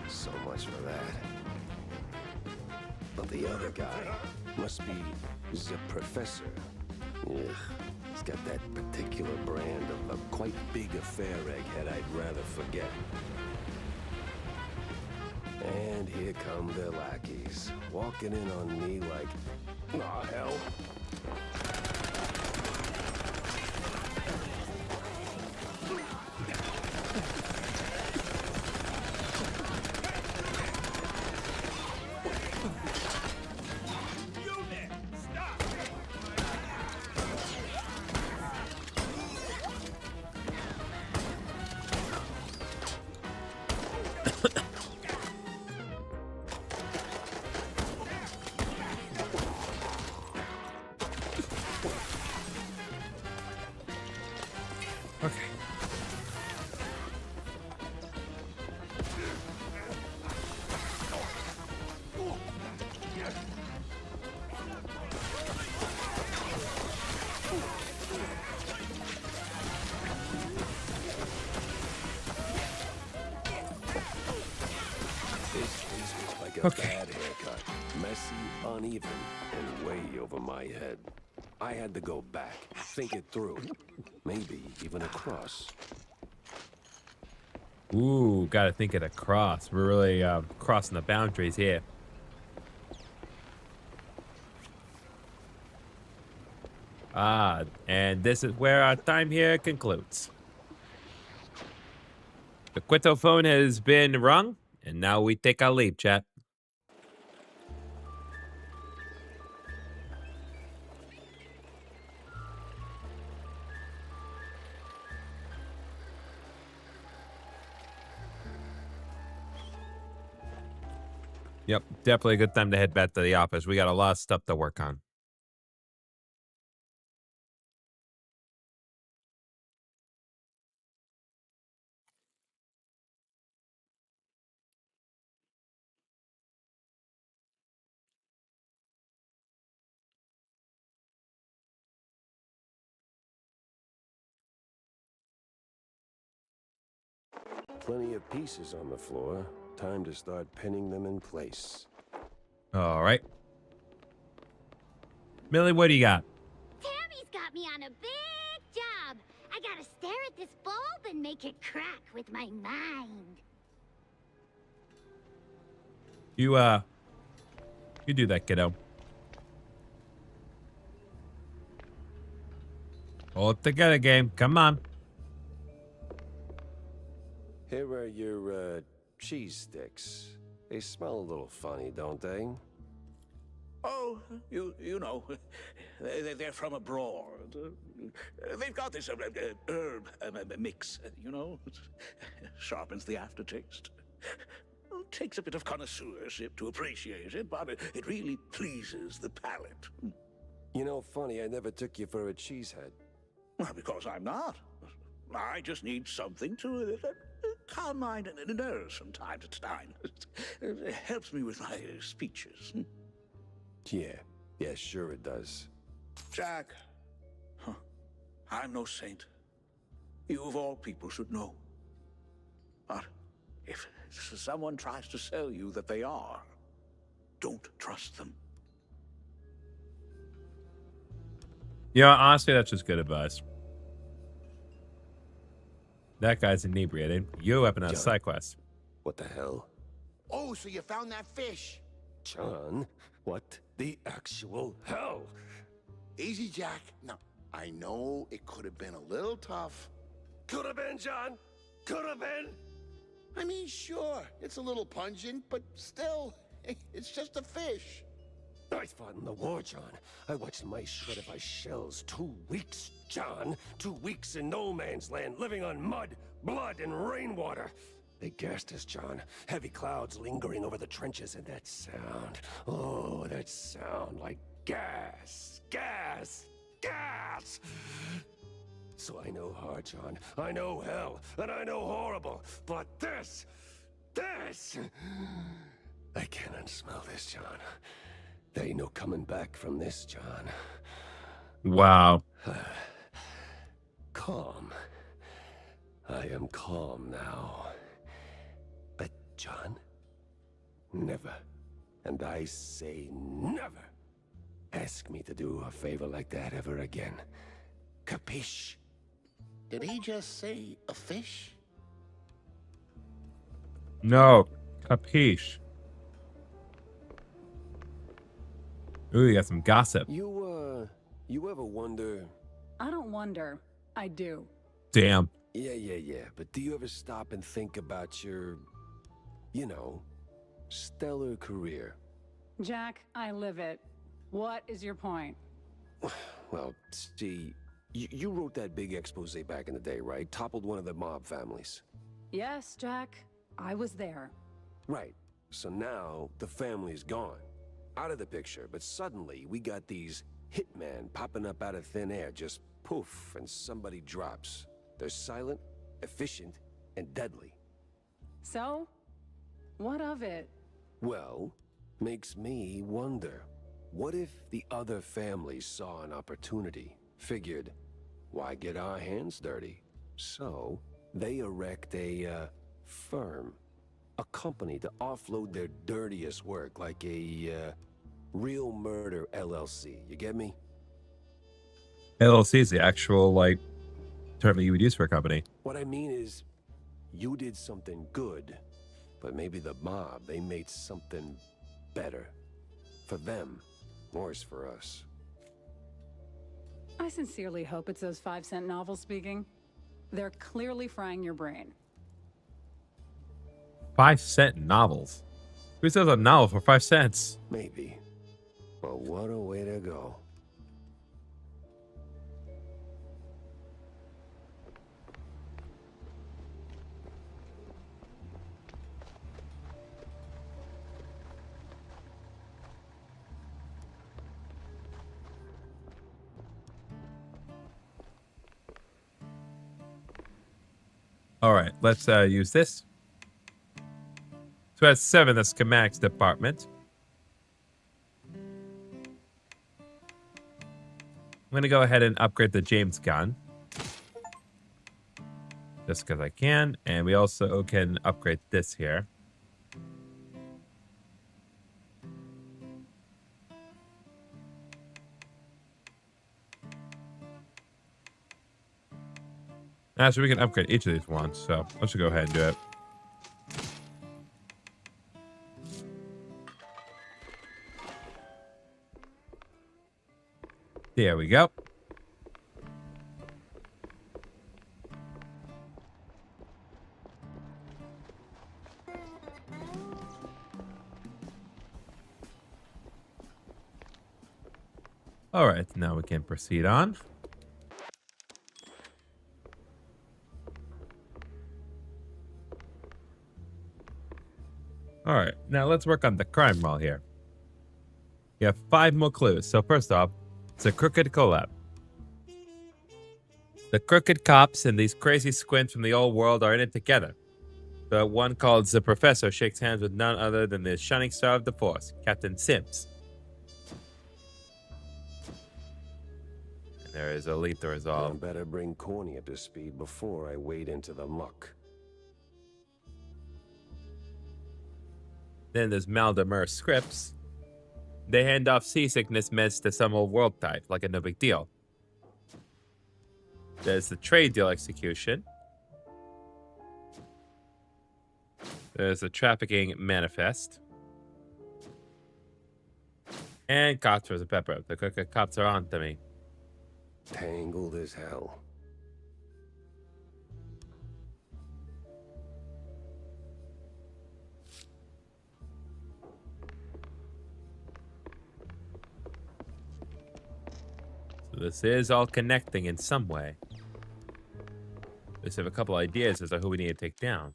So much for that. But the other guy must be the professor. Ugh. He's got that particular brand of a quite big affair egghead I'd rather forget. And here come the lackeys, walking in on me like, aw, hell. Okay. Bad haircut. Messy, uneven, and way over my head. I had to go back, think it through. Maybe even across. Ooh, gotta think it across. We're really crossing the boundaries here. Ah, and this is where our time here concludes. The Quito phone has been rung, and now we take our leave, chat. Yep, definitely a good time to head back to the office. We got a lot of stuff to work on. Plenty of pieces on the floor. Time to start pinning them in place. All right. Millie, what do you got? Tammy's got me on a big job. I gotta stare at this bulb and make it crack with my mind. You You do that, kiddo. Hold it together, game. Come on. Here are your cheese sticks. They smell a little funny, don't they? Oh, you know, they're from abroad. They've got this herb mix, you know. Sharpens the aftertaste. Takes a bit of connoisseurship to appreciate it, but it really pleases the palate. You know, funny, I never took you for a cheesehead. Well, because I'm not. I just need something to calm my nerves from time to time. It helps me with my speeches. Yeah, sure it does. Jack, I'm no saint. You of all people should know. But if someone tries to sell you that they are, don't trust them. Yeah, honestly, that's just good advice. That guy's inebriated. You up in a side quest. What the hell? Oh, so you found that fish? John, what the actual hell? Easy, Jack. No, I know it could have been a little tough. Could have been, John. Could have been. I mean, sure, it's a little pungent, but still, it's just a fish. I fought in the war, John. I watched mice shredded by shells. 2 weeks, John. 2 weeks in no man's land, living on mud, blood, and rainwater. They gassed us, John. Heavy clouds lingering over the trenches, and that sound. Oh, that sound like gas. Gas. Gas! So I know hard, John. I know hell, and I know horrible. But this... I can't unsmell this, John. There ain't no coming back from this, John. Wow. Calm. I am calm now. But, John, never, and I say never, ask me to do a favor like that ever again. Capiche? Did he just say a fish? No. Capiche. Ooh, you got some gossip. You ever wonder... I don't wonder. I do. Damn. Yeah. But do you ever stop and think about your, you know, stellar career? Jack, I live it. What is your point? Well, see, you wrote that big expose back in the day, right? Toppled one of the mob families. Yes, Jack. I was there. Right. So now the family's gone. Out of the picture, but suddenly we got these hitmen popping up out of thin air, just poof, and somebody drops. They're silent, efficient, and deadly. So? What of it? Well, makes me wonder. What if the other families saw an opportunity, figured, why get our hands dirty? So, they erect a, firm. A company to offload their dirtiest work, like a, Real Murder LLC. You get me? LLC is the actual, like, term that you would use for a company. What I mean is, you did something good, but maybe the mob, they made something better. For them, worse for us. I sincerely hope it's those 5-cent novels speaking. They're clearly frying your brain. 5-cent novels? Who sells a novel for 5 cents? Maybe. But what a way to go. All right, let's use this. So that's 7, the schematics department. I'm going to go ahead and upgrade the James gun. Just because I can. And we also can upgrade this here. So we can upgrade each of these ones. So let's just go ahead and do it. There we go. All right, now we can proceed on. All right, now let's work on the crime roll here. You have 5 more clues. So first off, it's a crooked collab. The crooked cops and these crazy squints from the old world are in it together. The one called the Professor shakes hands with none other than the shining star of the force, Captain Sims. And there is a lethal resolve. I better bring Corny up to speed before I wade into the muck. Then there's Maldemer scripts. They hand off seasickness meds to some old world type, like a no big deal. There's the trade deal execution. There's the trafficking manifest. And cops versus Pepper. The crooked cops are on to me. Tangled as hell. So this is all connecting in some way. Let's have a couple ideas as to who we need to take down.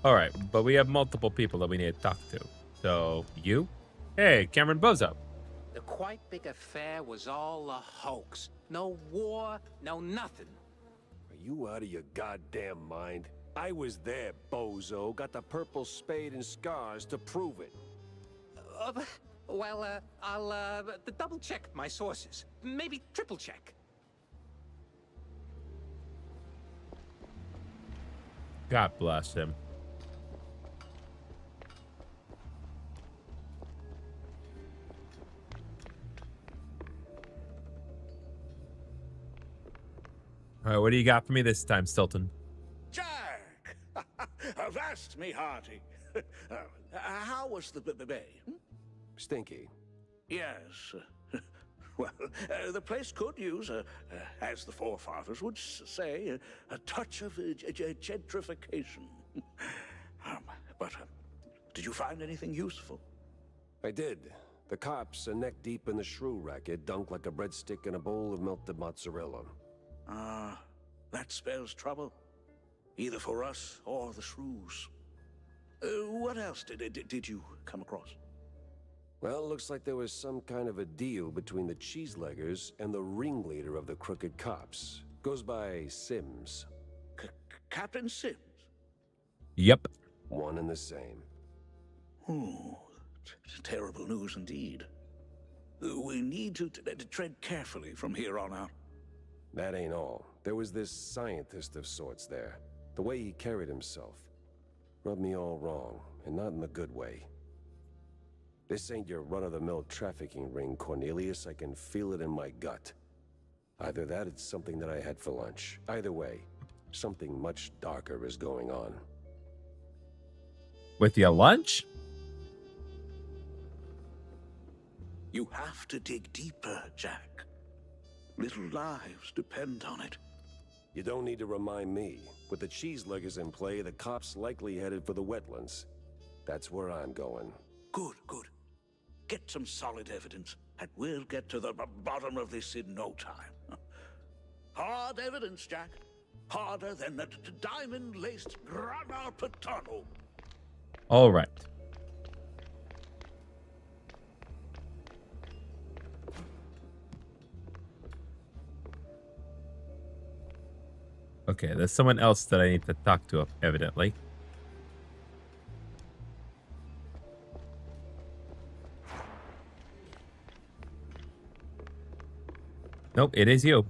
All right, but we have multiple people that we need to talk to. So, you? Hey, Cameron Bozo. The quite big affair was all a hoax. No war, no nothing. Are you out of your goddamn mind? I was there, bozo. Got the purple spade and scars to prove it. I'll double check my sources. Maybe triple check. God bless him. All right, what do you got for me this time, Stilton? Jack! Avast me hearty. How was the bay? Stinky. Yes. Well, the place could use, as the forefathers would say, a touch of gentrification. But did you find anything useful? I did. The cops are neck deep in the shrew racket, dunked like a breadstick in a bowl of melted mozzarella. That spells trouble. Either for us or the shrews. What else did you come across? Well, it looks like there was some kind of a deal between the cheeseleggers and the ringleader of the crooked cops. Goes by Sims. Captain Sims? Yep. One and the same. Oh, terrible news indeed. We need to tread carefully from here on out. That ain't all. There was this scientist of sorts there. The way he carried himself rubbed me all wrong, and not in the good way. This ain't your run-of-the-mill trafficking ring, Cornelius. I can feel it in my gut. Either that, it's something that I had for lunch. Either way, something much darker is going on. With your lunch? You have to dig deeper, Jack. Little lives depend on it. You don't need to remind me. With the cheeseleggers in play, the cops likely headed for the wetlands. That's where I'm going. Good. Get some solid evidence, and we'll get to the bottom of this in no time. Hard evidence, Jack. Harder than the diamond-laced Grana Patano. All right. Okay, there's someone else that I need to talk to, evidently. Nope, it is you.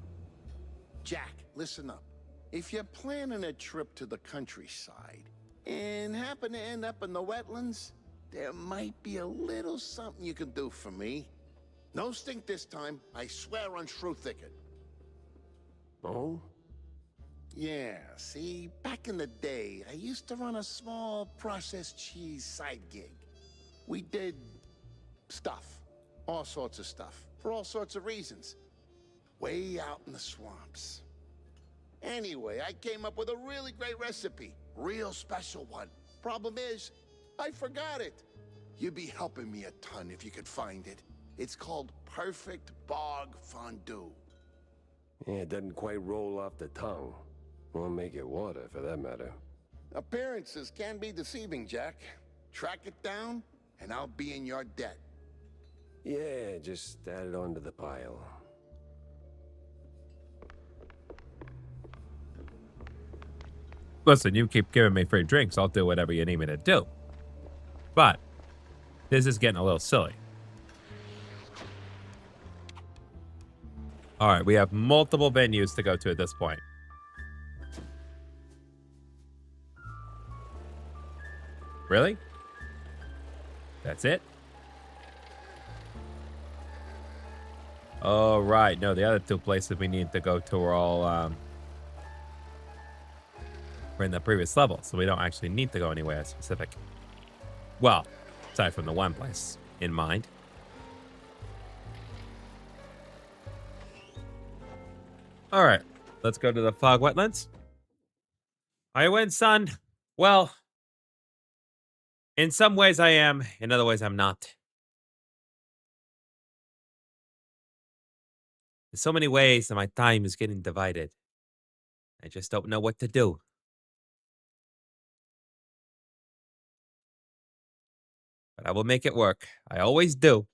Jack, listen up. If you're planning a trip to the countryside and happen to end up in the wetlands, there might be a little something you can do for me. No stink this time. I swear on Shrew Thicket. Oh? Yeah, see, back in the day, I used to run a small processed cheese side gig. We did stuff, all sorts of stuff, for all sorts of reasons. Way out in the swamps. Anyway, I came up with a really great recipe. Real special one. Problem is, I forgot it. You'd be helping me a ton if you could find it. It's called Perfect Bog Fondue. Yeah, it doesn't quite roll off the tongue. Or make it water, for that matter. Appearances can be deceiving, Jack. Track it down, and I'll be in your debt. Yeah, just add it onto the pile. Listen, you keep giving me free drinks, I'll do whatever you need me to do. But this is getting a little silly. All right, we have multiple venues to go to at this point. Really? That's it? Oh, right. No, the other two places we need to go to are all, we're in the previous level, so we don't actually need to go anywhere specific. Well, aside from the one place in mind. All right, let's go to the fog wetlands. I win, son. Well, in some ways I am, in other ways I'm not. There's so many ways that my time is getting divided. I just don't know what to do. But I will make it work. I always do.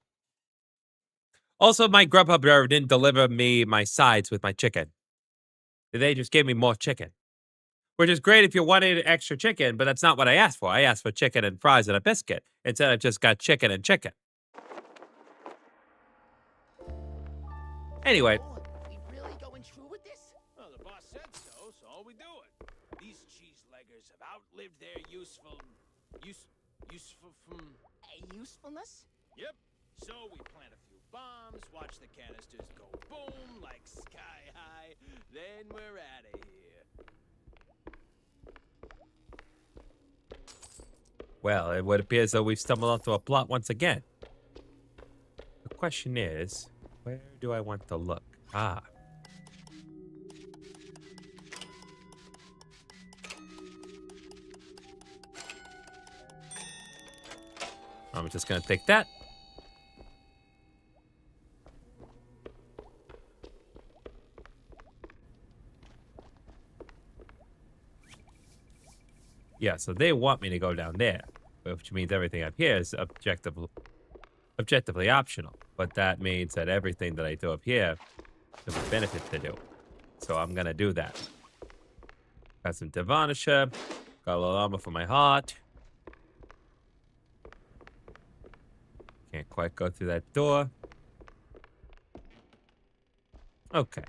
Also, my Grubhub driver didn't deliver me my sides with my chicken. They just gave me more chicken. Which is great if you wanted extra chicken, but that's not what I asked for. I asked for chicken and fries and a biscuit. Instead, I've just got chicken and chicken. Anyway. We really going true with this? Well, the boss said so, so we do it. These cheese leggers have outlived their usefulness? Yep. So we plant a few bombs, watch the canisters go boom like sky high, then we're out of here. Well, it would appear as though we've stumbled onto a plot once again. The question is, where do I want to look? Ah. I'm just going to take that. Yeah, so they want me to go down there, which means everything up here is objectively optional. But that means that everything that I do up here is a benefit to do. So I'm going to do that. Got some Devanisher. Got a little armor for my heart. Can't quite go through that door. Okay.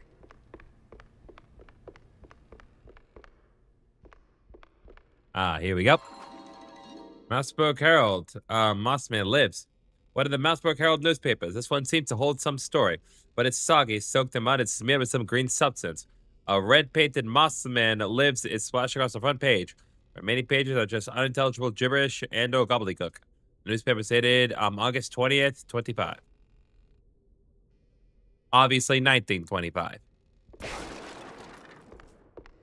Ah, here we go. Mouseburg Herald. Mossman lives. One of the Mouseburg Herald newspapers. This one seems to hold some story, but it's soggy, soaked in mud, and smeared with some green substance. A red-painted Mossman lives is splashed across the front page. The remaining pages are just unintelligible gibberish and or gobbledygook. The newspaper is dated August 20th, 25. Obviously 1925.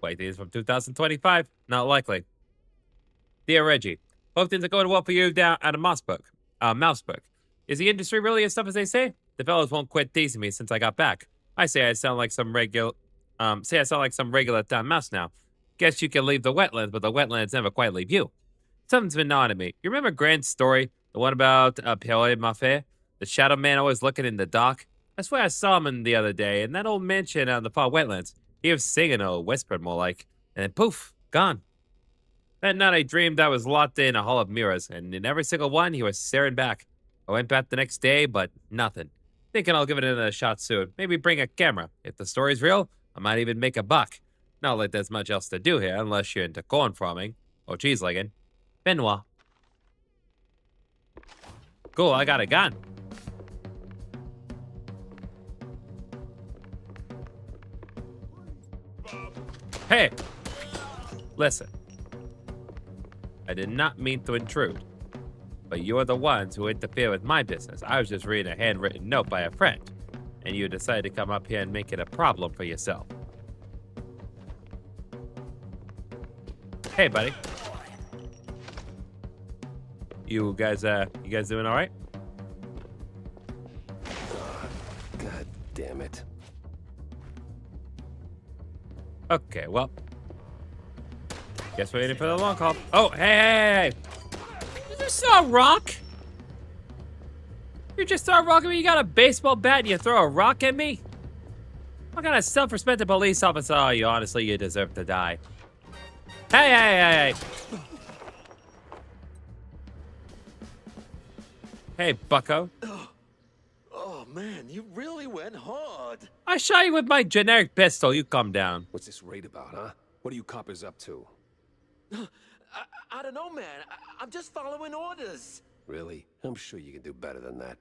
Wait, these from 2025? Not likely. Dear Reggie, hope things are going well for you down at a Mouseburg. Is the industry really as tough as they say? The fellows won't quit teasing me since I got back. I say I sound like some regular town mouse now. Guess you can leave the wetlands, but the wetlands never quite leave you. Something's been gnawing at me. You remember Grant's story? The one about Pierre Maffei? The shadow man always looking in the dark? I swear I saw him the other day in that old mansion out in the far wetlands. He was singing or whispered more like, and then poof, gone. That night I dreamed I was locked in a hall of mirrors, and in every single one he was staring back. I went back the next day, but nothing. Thinking I'll give it another shot soon. Maybe bring a camera. If the story's real, I might even make a buck. Not like there's much else to do here unless you're into corn farming or cheese legging. Benoit. Cool, I got a gun. Hey! Listen. I did not mean to intrude. But you're the ones who interfere with my business. I was just reading a handwritten note by a friend. And you decided to come up here and make it a problem for yourself. Hey, buddy. You guys doing all right? God damn it. Okay, well. Guess we're waiting for the long call. Oh, hey! You just throw a rock? You just throw a rock at me? You got a baseball bat and you throw a rock at me? What kind of self-respecting police officer are you? Honestly, you deserve to die. Hey! Hey, bucko. Oh, man, you really went hard. I shot you with my generic pistol. You calm down. What's this raid about, huh? What are you coppers up to? I don't know, man. I'm just following orders. Really? I'm sure you can do better than that.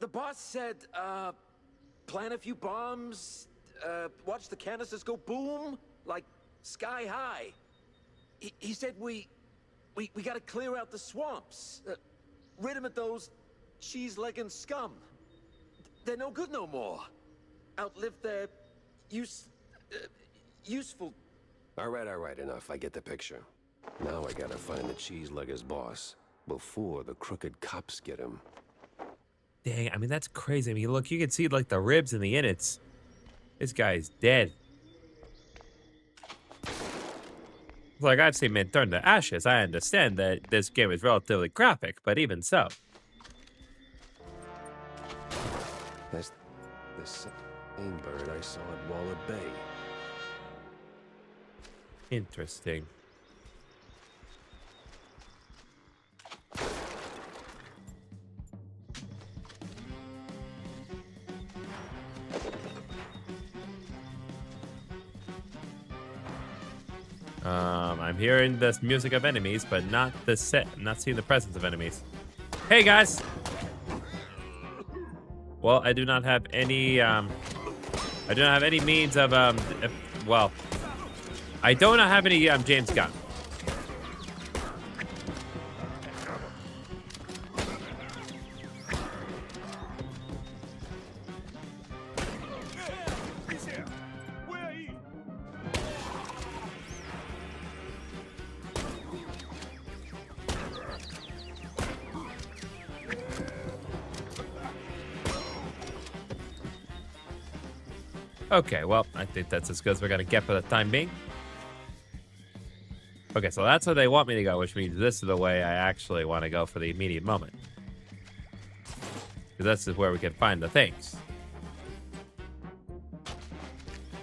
The boss said, plant a few bombs, watch the canisters go boom, like sky high. He said we gotta clear out the swamps. Rid them of those cheese-legging scum. They're no good no more. Outlive their useful. All right, enough. I get the picture. Now I gotta find the cheese-legger's boss before the crooked cops get him. Dang, I mean, that's crazy. I mean, look, you can see, like, the ribs and the innards. This guy's dead. Like, I've seen men turn to ashes. I understand that this game is relatively graphic, but even so. That's the same bird I saw at Waller Bay. Interesting. I'm hearing this music of enemies, but not the set. I'm not seeing the presence of enemies. Hey, guys! Well, I do not have any, I do not have any means of, well, I do not have any, James Gunn. Okay, well, I think that's as good as we're gonna get for the time being. Okay, so that's where they want me to go, which means this is the way I actually want to go for the immediate moment. Because this is where we can find the things.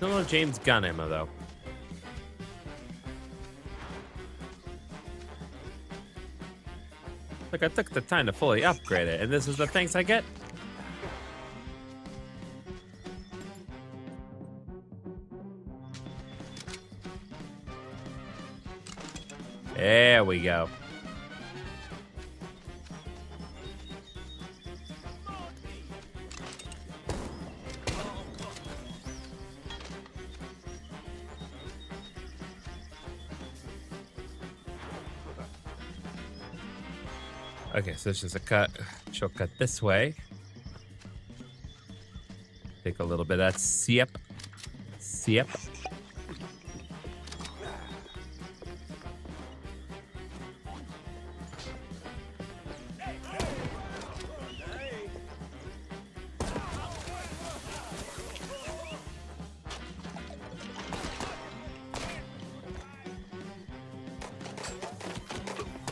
No James Gunn ammo, though. Look, I took the time to fully upgrade it, and this is the things I get? There we go. Okay, so it's just a shortcut this way. Take a little bit of that sip.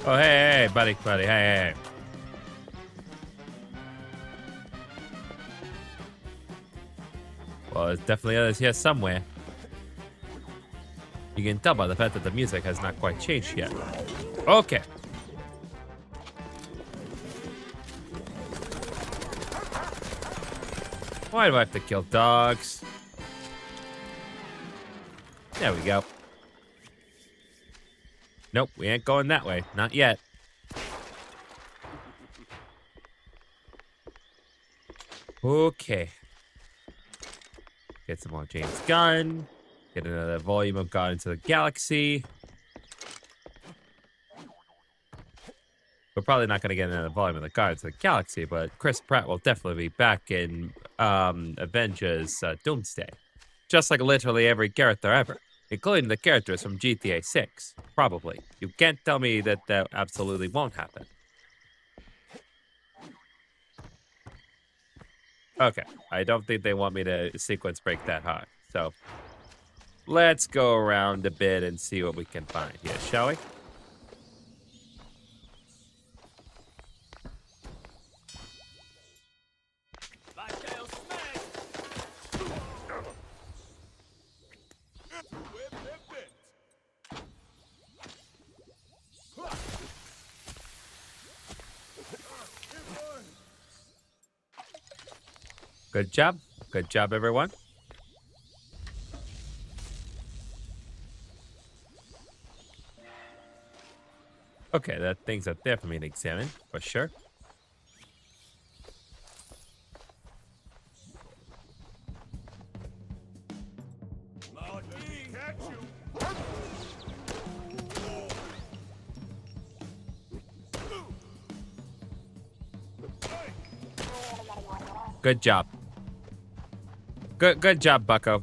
Oh, hey, buddy, hey. Well, there's definitely others here somewhere. You can tell by the fact that the music has not quite changed yet. Okay. Why do I have to kill dogs? There we go. Nope, we ain't going that way. Not yet. Okay. Get some more James Gunn. Get another volume of Guardians of the Galaxy. We're probably not going to get another volume of the Guardians of the Galaxy, but Chris Pratt will definitely be back in Avengers Doomsday. Just like literally every character ever, including the characters from GTA 6. Probably. You can't tell me that that absolutely won't happen. Okay, I don't think they want me to sequence break that hard, so let's go around a bit and see what we can find here, shall we? Good job. Good job, everyone. Okay, that thing's up there for me to examine, for sure. Good job. Good job, Bucko.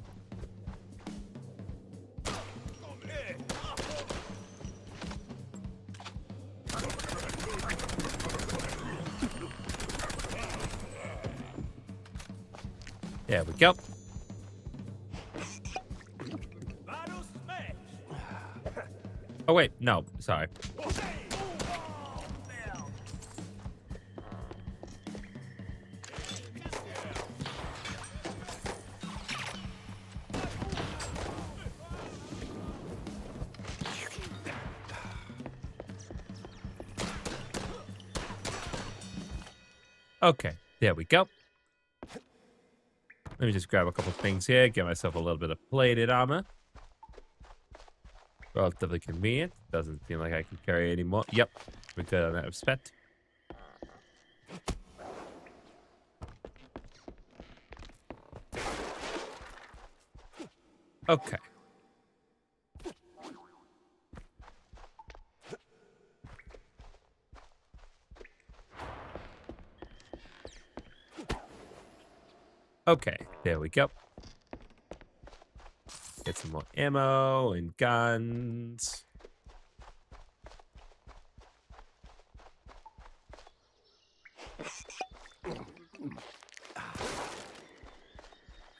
There we go. Oh, wait. No, sorry. Okay, there we go. Let me just grab a couple things here, get myself a little bit of plated armor. Relatively convenient. Doesn't seem like I can carry any more. Yep, we're good on that respect. Okay. Okay, there we go. Get some more ammo and guns.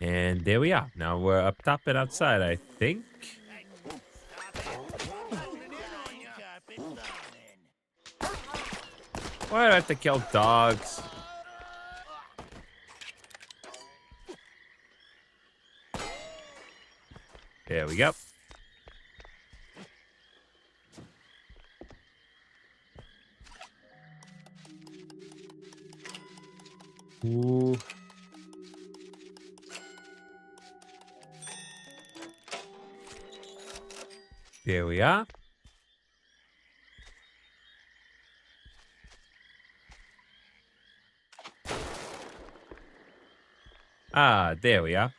And there we are. Now we're up top and outside, I think. Why do I have to kill dogs? There we go. Ooh. There we are. Ah, there we are.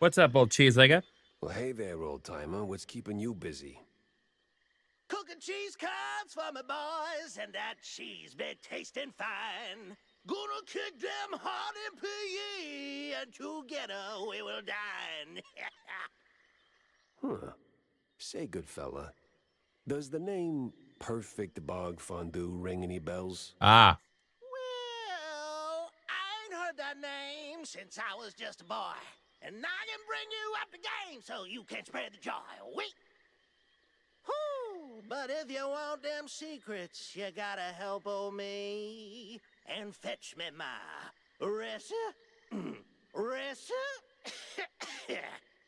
What's up, old cheeselegger? Well, hey there, old-timer. What's keeping you busy? Cooking cheese curds for my boys, and that cheese be tasting fine. Gonna kick them hard in PE, and together we will dine. Huh. Say, good fella, does the name Perfect Bog Fondue ring any bells? Ah. Well, I ain't heard that name since I was just a boy. And I can bring you up the game so you can spread the joy. Wait. Whew, but if you want them secrets, you gotta help old me and fetch me my recipe.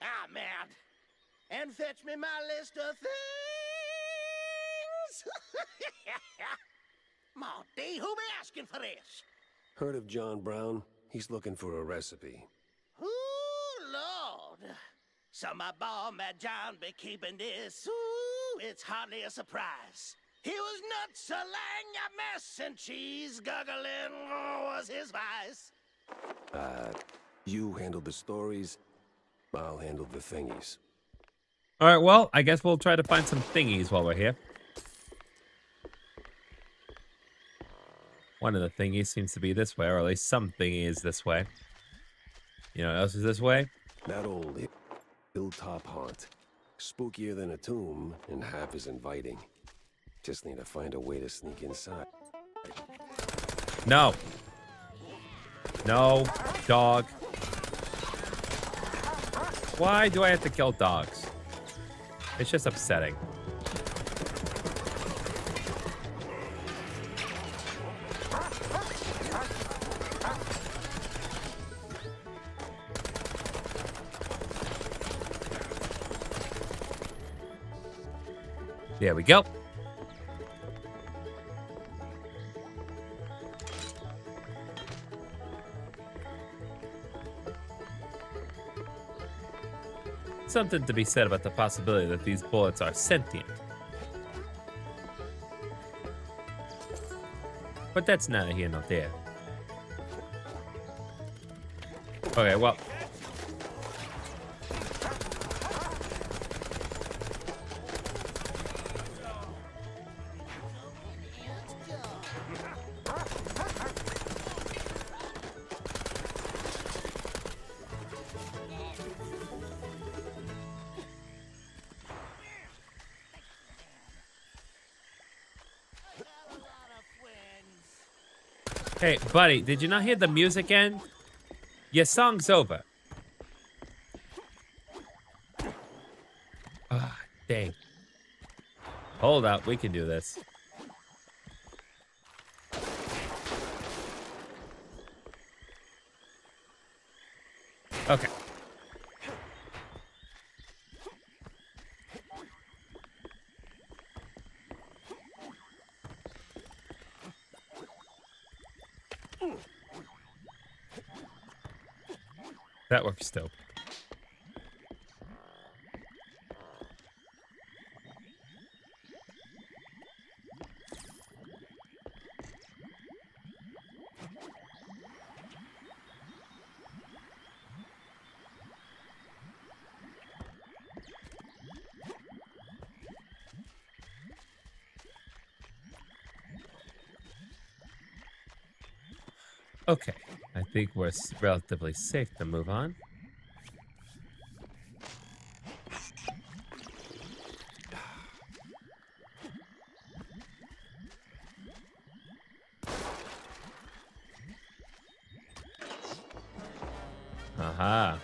Ah, man. And fetch me my list of things. Marty, who be asking for this? Heard of John Brown? He's looking for a recipe. Ooh, Lord. So my boy, Matt John, be keeping this. Ooh, it's hardly a surprise. He was nuts, a lang a mess, and cheese guggling was his vice. You handle the stories, I'll handle the thingies. All right, well, I guess we'll try to find some thingies while we're here. One of the thingies seems to be this way, or at least some thingy is this way. You know what else is this way? That old hilltop haunt. Spookier than a tomb, and half as inviting. Just need to find a way to sneak inside. No. No, dog. Why do I have to kill dogs? It's just upsetting. There we go. Something to be said about the possibility that these bullets are sentient. But that's neither here nor there. Okay, well. Hey, buddy, did you not hear the music end? Your song's over. Ah, dang. Hold up, we can do this. Okay. That works still. Okay, I think we're relatively safe to move on. Aha.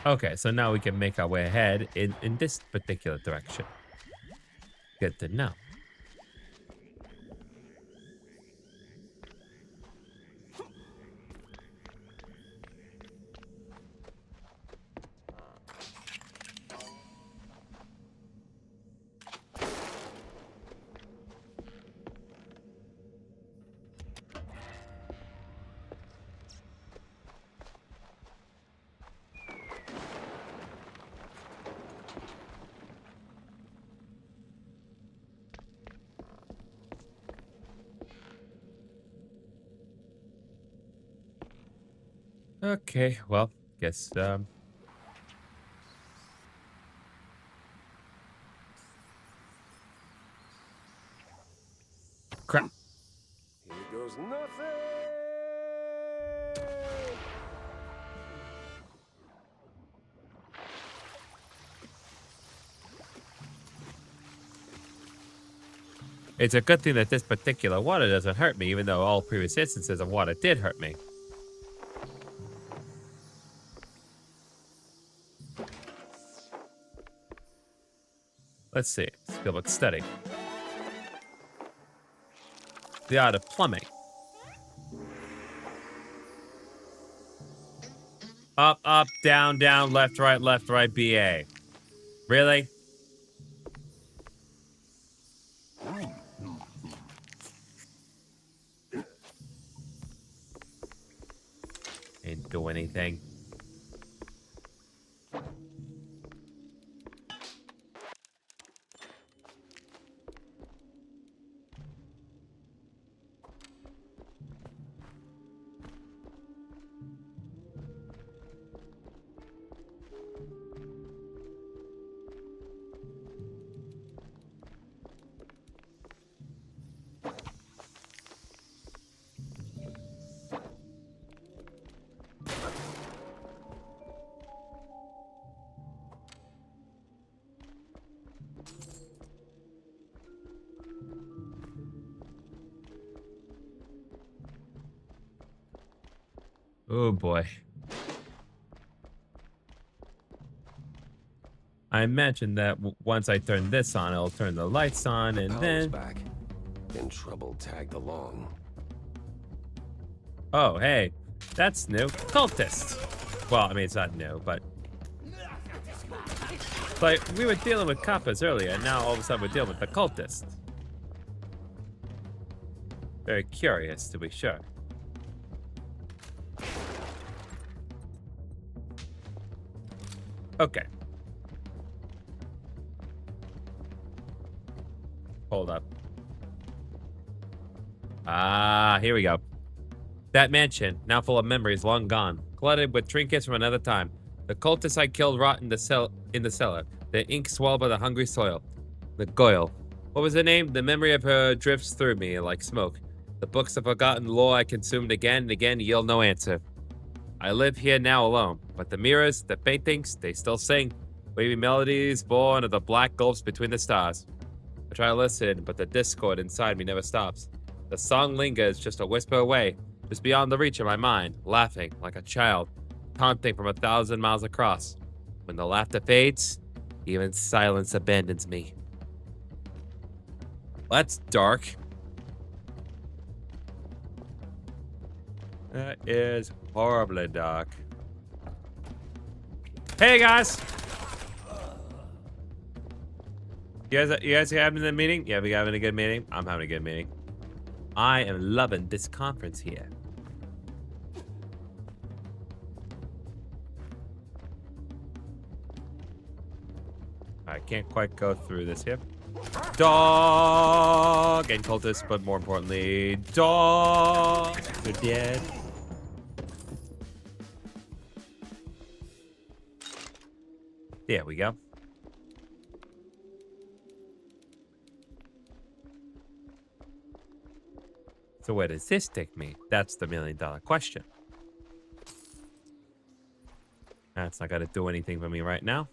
Okay, so now we can make our way ahead in this particular direction. Good to know. Okay, well, guess crap. Here goes nothing. It's a good thing that this particular water doesn't hurt me, even though all previous instances of water did hurt me. Let's see. Skillbook study. The art of plumbing. Up, up, down, down, left, right, BA. Really? Ain't do anything. Oh boy. I imagine that once I turn this on, it'll turn the lights on, and Power's then... back. And trouble tagged along. Oh, hey. That's new. Cultist. Well, I mean, it's not new, but... Like, we were dealing with Kappas earlier, and now all of a sudden we're dealing with the cultist. Very curious, to be sure. Okay. Hold up. Ah, here we go. That mansion, now full of memories long gone, glutted with trinkets from another time. The cultists I killed rot in the cellar. The ink swallowed by the hungry soil. The Goyle. What was her name? The memory of her drifts through me like smoke. The books of forgotten lore I consumed again and again yield no answer. I live here now alone, but the mirrors, the paintings, they still sing. Wavy melodies born of the black gulfs between the stars. I try to listen, but the discord inside me never stops. The song lingers just a whisper away, just beyond the reach of my mind, laughing like a child, taunting from 1,000 miles across. When the laughter fades, even silence abandons me. Well, that's dark. That is horribly dark. Hey guys! You guys having a meeting? Yeah, we having a good meeting? I'm having a good meeting. I am loving this conference here. I can't quite go through this here. Dog and cultists, but more importantly, dog. They're dead. There we go. So where does this take me? That's the million-dollar question. That's not gonna do anything for me right now.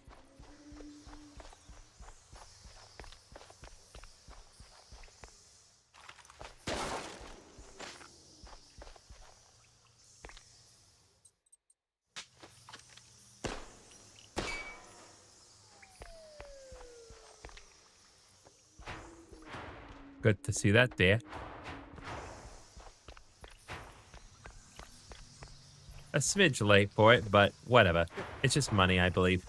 Good to see that there. A smidge late for it, but whatever. It's just money, I believe.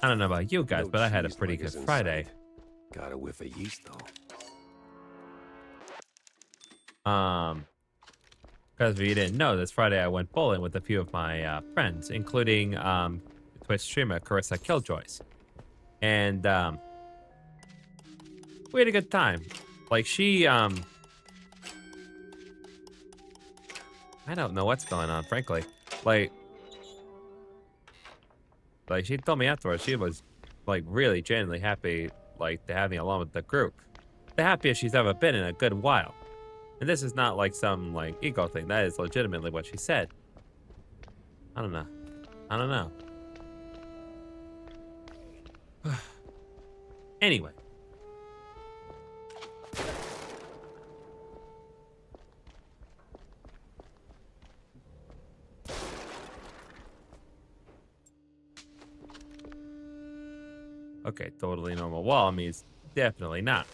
I don't know about you guys, but I had a pretty good Friday. Got a whiff of yeast, though. Because if you didn't know, this Friday I went bowling with a few of my friends, including Twitch streamer Carissa Killjoys. And we had a good time. Like she I don't know what's going on, frankly. Like she told me afterwards she was like really genuinely happy like to have me along with the group. The happiest she's ever been in a good while. And this is not like some like ego thing. That is legitimately what she said. I don't know. I don't know. Anyway. Okay, totally normal wall means definitely not.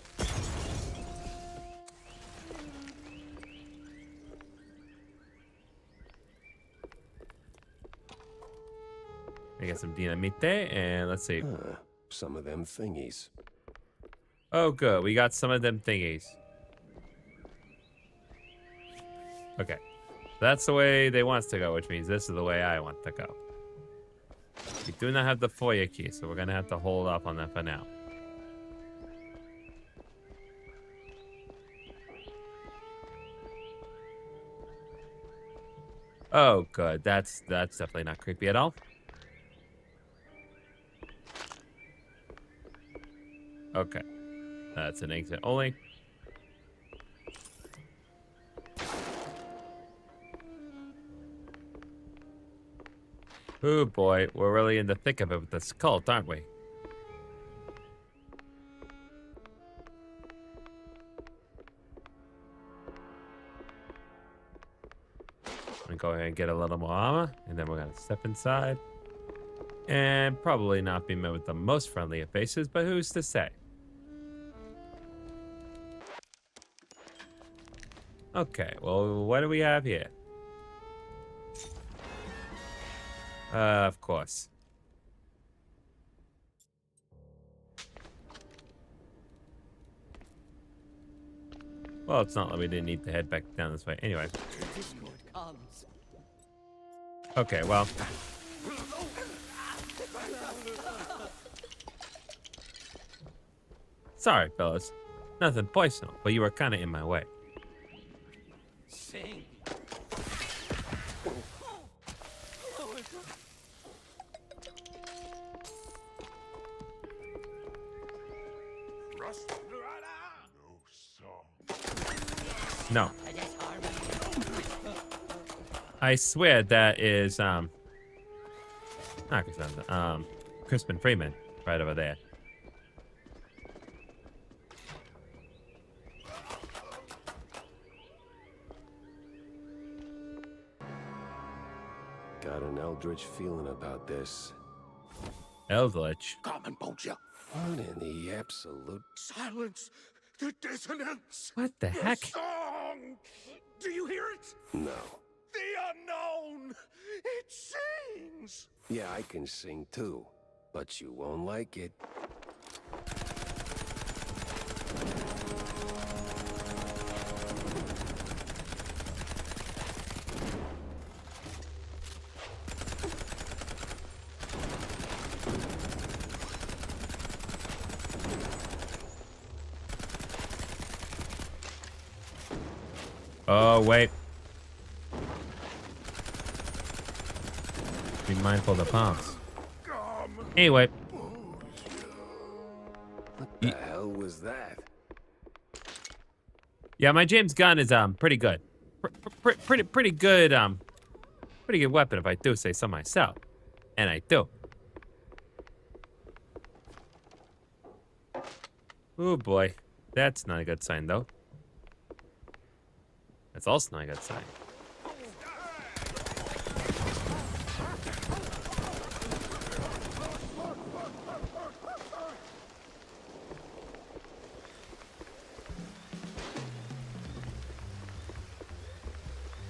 I got some dinamite, and let's see. Some of them thingies. Oh, good. We got some of them thingies. Okay. That's the way they want us to go, which means this is the way I want to go. We do not have the foyer key, so we're going to have to hold off on that for now. Oh, good. That's definitely not creepy at all. Okay. That's an exit only. Oh boy, we're really in the thick of it with this cult, aren't we? I'm gonna go ahead and get a little more armor, and then we're gonna step inside. And probably not be met with the most friendly of faces, but who's to say? Okay, well, what do we have here? Of course. Well, it's not like we didn't need to head back down this way. Anyway. Okay, well. Sorry, fellas. Nothing personal, but you were kind of in my way. Sing. No. I swear that is not Crispin Freeman right over there. Got an eldritch feeling about this. Eldritch? Common Poacher. What in the absolute... Silence! The dissonance! What the heck? Song! Do you hear it? No. The unknown! It sings! Yeah, I can sing too, but you won't like it. Oh, wait. Be mindful of the palms. Anyway. What the hell was that? Yeah, my James gun is pretty good. Pretty good pretty good weapon if I do say so myself. And I do. Oh boy. That's not a good sign though. That's also not a good sign.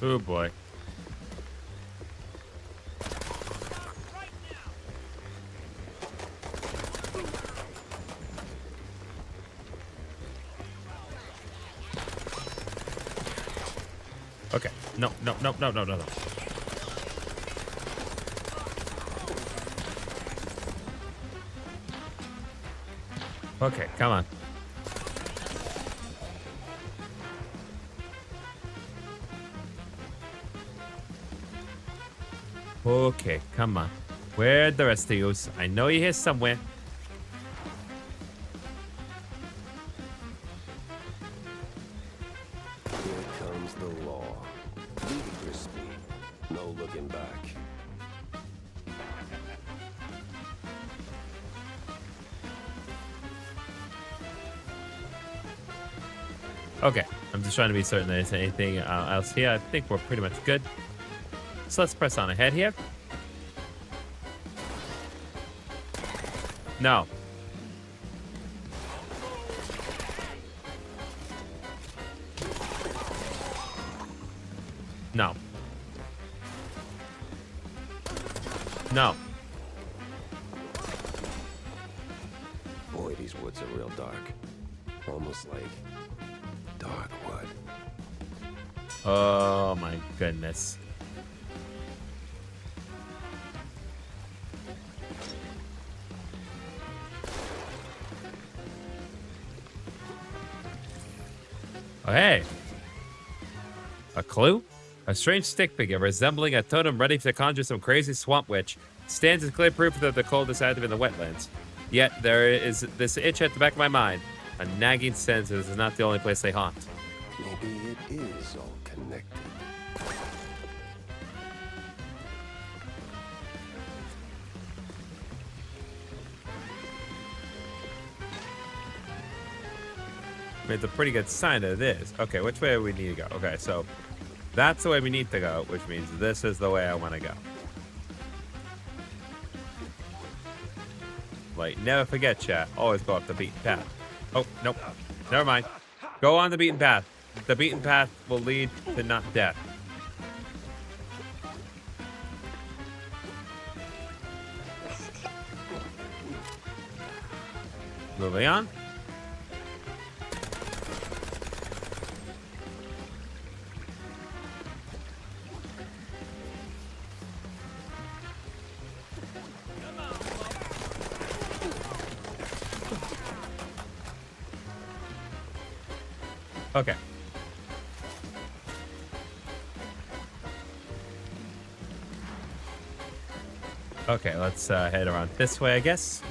Oh boy. Okay. No. Okay, come on. Okay, come on. Where are the rest of you? I know you're here somewhere. Here comes the law. Be crispy. No looking back. Okay, I'm just trying to be certain there isn't anything else here. I think we're pretty much good. So let's press on ahead here. No. No. No. Boy, these woods are real dark. Almost like dark wood. Oh my goodness. Oh, hey. A clue? A strange stick figure resembling a totem ready to conjure some crazy swamp witch stands as clear proof that the cold is active in the wetlands. Yet there is this itch at the back of my mind. A nagging sense that this is not the only place they haunt. Maybe it is all connected. It's a pretty good sign that it is. Okay, which way do we need to go? Okay, so that's the way we need to go, which means this is the way I want to go. Like, never forget, chat. Always go up the beaten path. Oh, nope. Never mind. Go on the beaten path. The beaten path will lead to not death. Moving on. Okay. Okay, let's head around this way, I guess.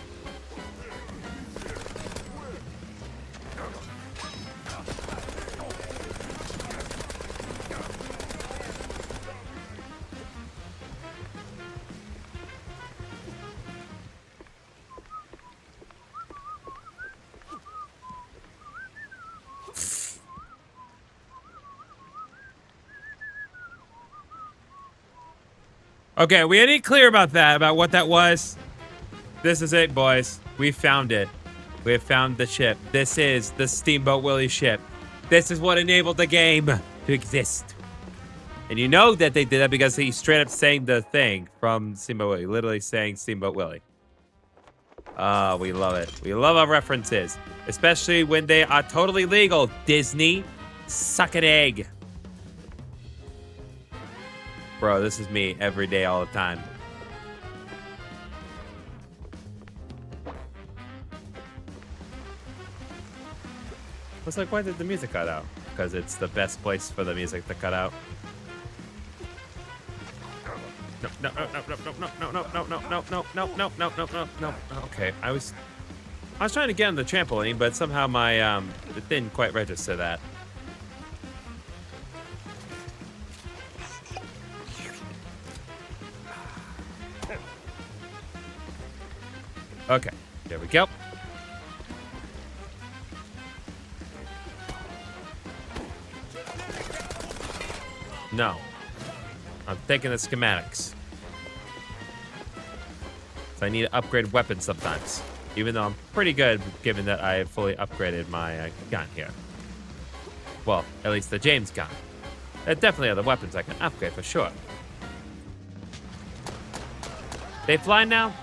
Okay, we ain't clear about that, about what that was. This is it, boys. We found it. We have found the ship. This is the Steamboat Willie ship. This is what enabled the game to exist. And you know that they did that because he straight up saying the thing from Steamboat Willie. Literally saying Steamboat Willie. Ah, we love it. We love our references. Especially when they are totally legal. Disney, suck an egg. Bro, this is me every day, all the time. I was like, why did the music cut out? Because it's the best place for the music to cut out. No. Okay, I was trying to get on the trampoline, but somehow my it didn't quite register that. Okay, there we go. No. I'm taking the schematics. So I need to upgrade weapons sometimes. Even though I'm pretty good, given that I have fully upgraded my gun here. Well, at least the James gun. There definitely are the weapons I can upgrade for sure. They fly now?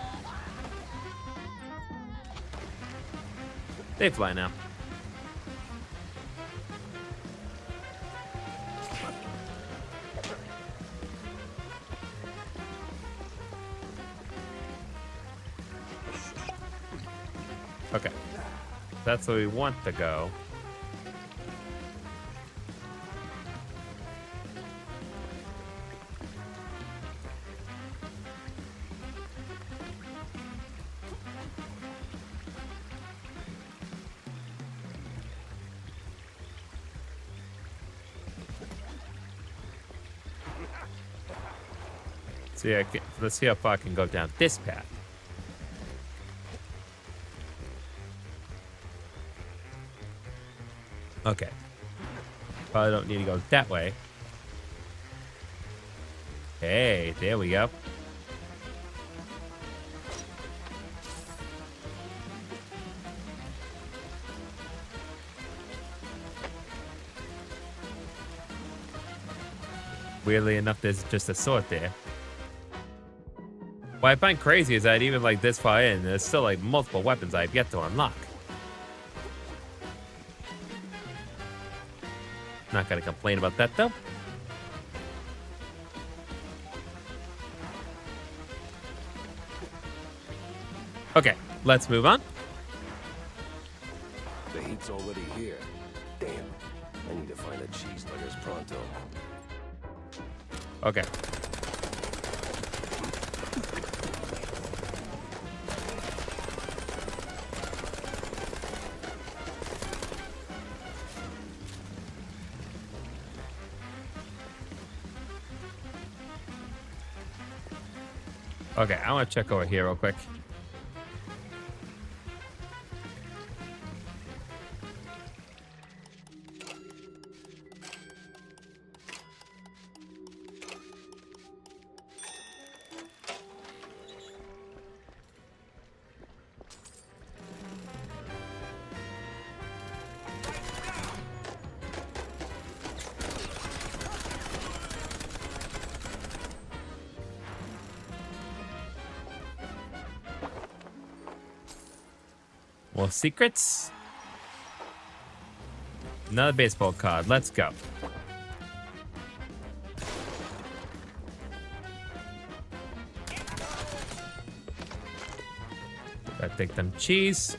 They fly now. Okay. That's where we want to go. So yeah, let's see how far I can go down this path. Okay. Probably don't need to go that way. Hey, there we go. Weirdly enough, there's just a sword there. What I find crazy is that even like this far in, there's still like multiple weapons I've yet to unlock. Not gonna complain about that though. Okay, let's move on. The heat's already here. Damn, I need to find a cheeseluggers pronto. Okay. Okay, I want to check over here real quick. Well, secrets? Another baseball card. Let's go. Gotta take them cheese.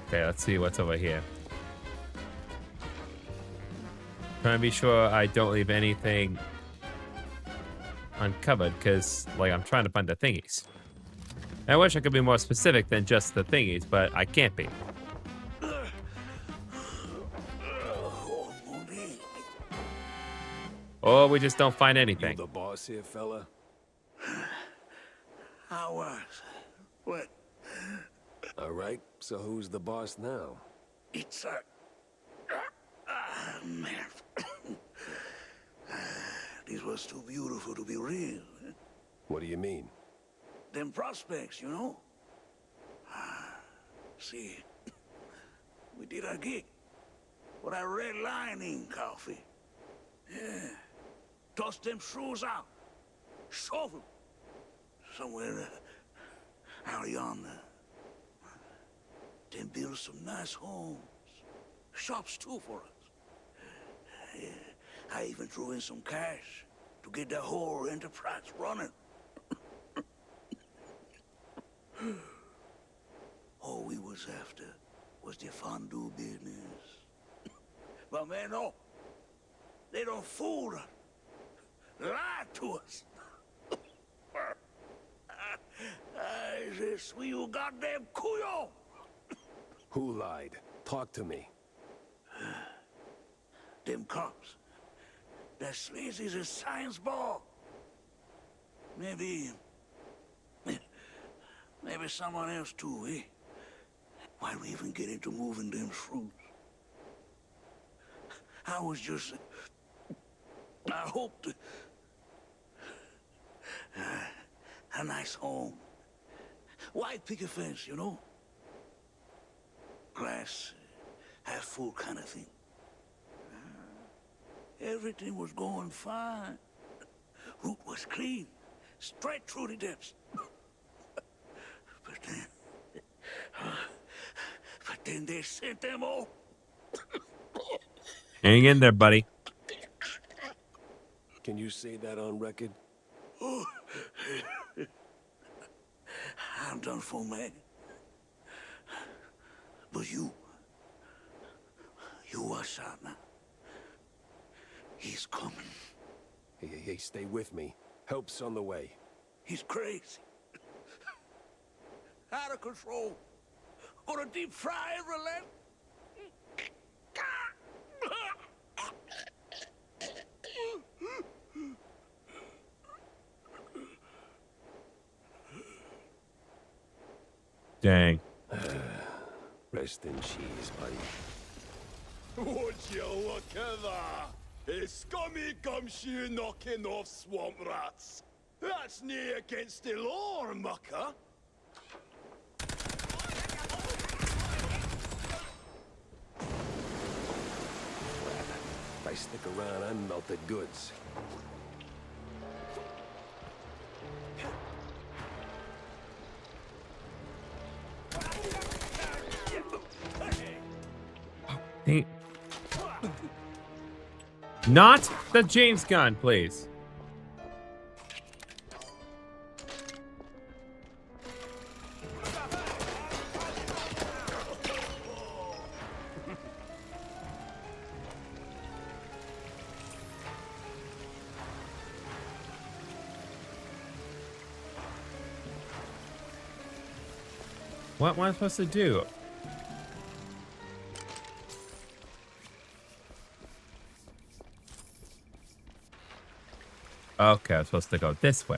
Okay, let's see what's over here. Trying to be sure I don't leave anything uncovered, because, like, I'm trying to find the thingies. I wish I could be more specific than just the thingies, but I can't be. Or we just don't find anything. You the boss here, fella? I was. What? All right, so who's the boss now? It's a... man. This was too beautiful to be real. What do you mean? Them prospects, you know? See, we did our gig. For that red lining coffee. Yeah. Toss them shrews out. Shove them. Somewhere out yonder. Then build some nice homes. Shops too for us. Yeah. I even threw in some cash to get that whole enterprise running. All we was after was the fondue business. But man, no. They don't fool us. Lie to us. I just you goddamn couillon. Who lied? Talk to me. Them cops. That sleazy's a science ball. Maybe someone else too, eh? Why we even get into moving them fruits? I was just... I hoped... a nice home. White picket fence, you know? Glass half full kind of thing. Everything was going fine. Route was clean. Straight through the depths. But then they sent them all. Hang in there, buddy. Can you say that on record? I'm done for, man. But you watch out now. He's coming. Hey, stay with me. Help's on the way. He's crazy. Out of control. Gonna deep fry every leg. Dang. Rest in cheese, buddy. Would you look at that? A scummy gumshoe knocking off swamp rats. That's nae against the law, mucker. If I stick around, I'm melted goods. Hey. Not the James gun, please. What am I supposed to do? Okay, I'm supposed to go this way.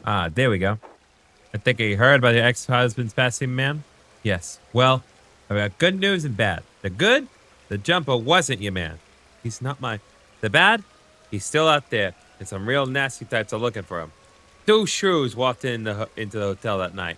Ah, there we go. I think I heard about your ex-husband's passing, ma'am. Yes. Well, I've got good news and bad. The good, the jumper wasn't your man. He's not my... The bad, he's still out there, and some real nasty types are looking for him. 2 shrews walked into the hotel that night.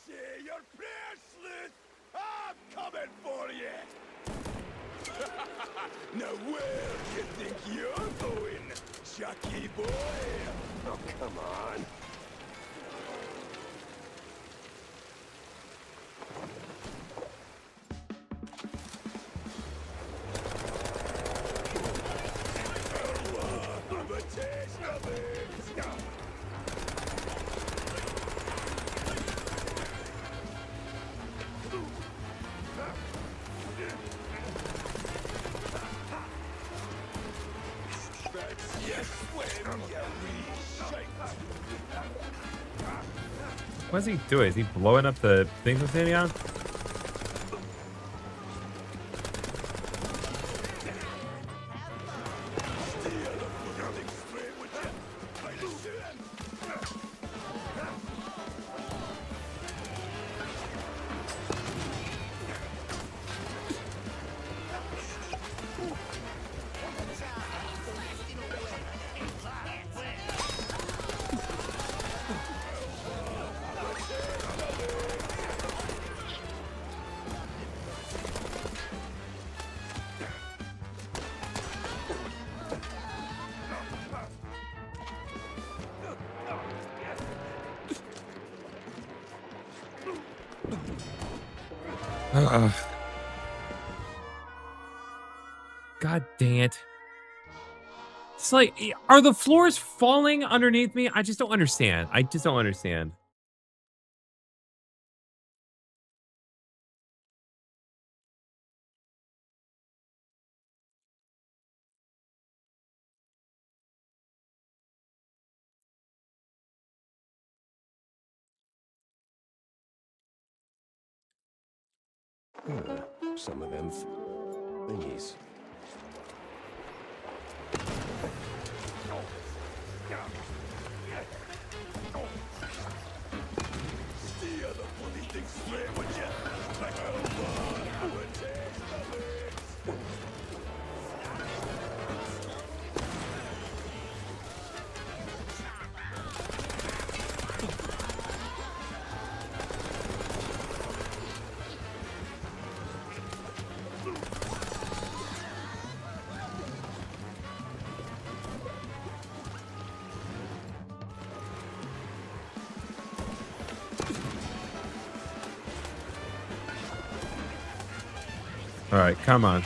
Say your prayers, Sleuth! I'm coming for you! Now where do you think you're going, Chucky boy? Oh, come on. Have a taste of it! What's he doing? Is he blowing up the things I'm standing on? God dang it. It's like, are the floors falling underneath me? I just don't understand. I just don't understand. Some of them thingies. Steer the bloody thing straight, would ya? Like a lot of a taste of it! All right, come on.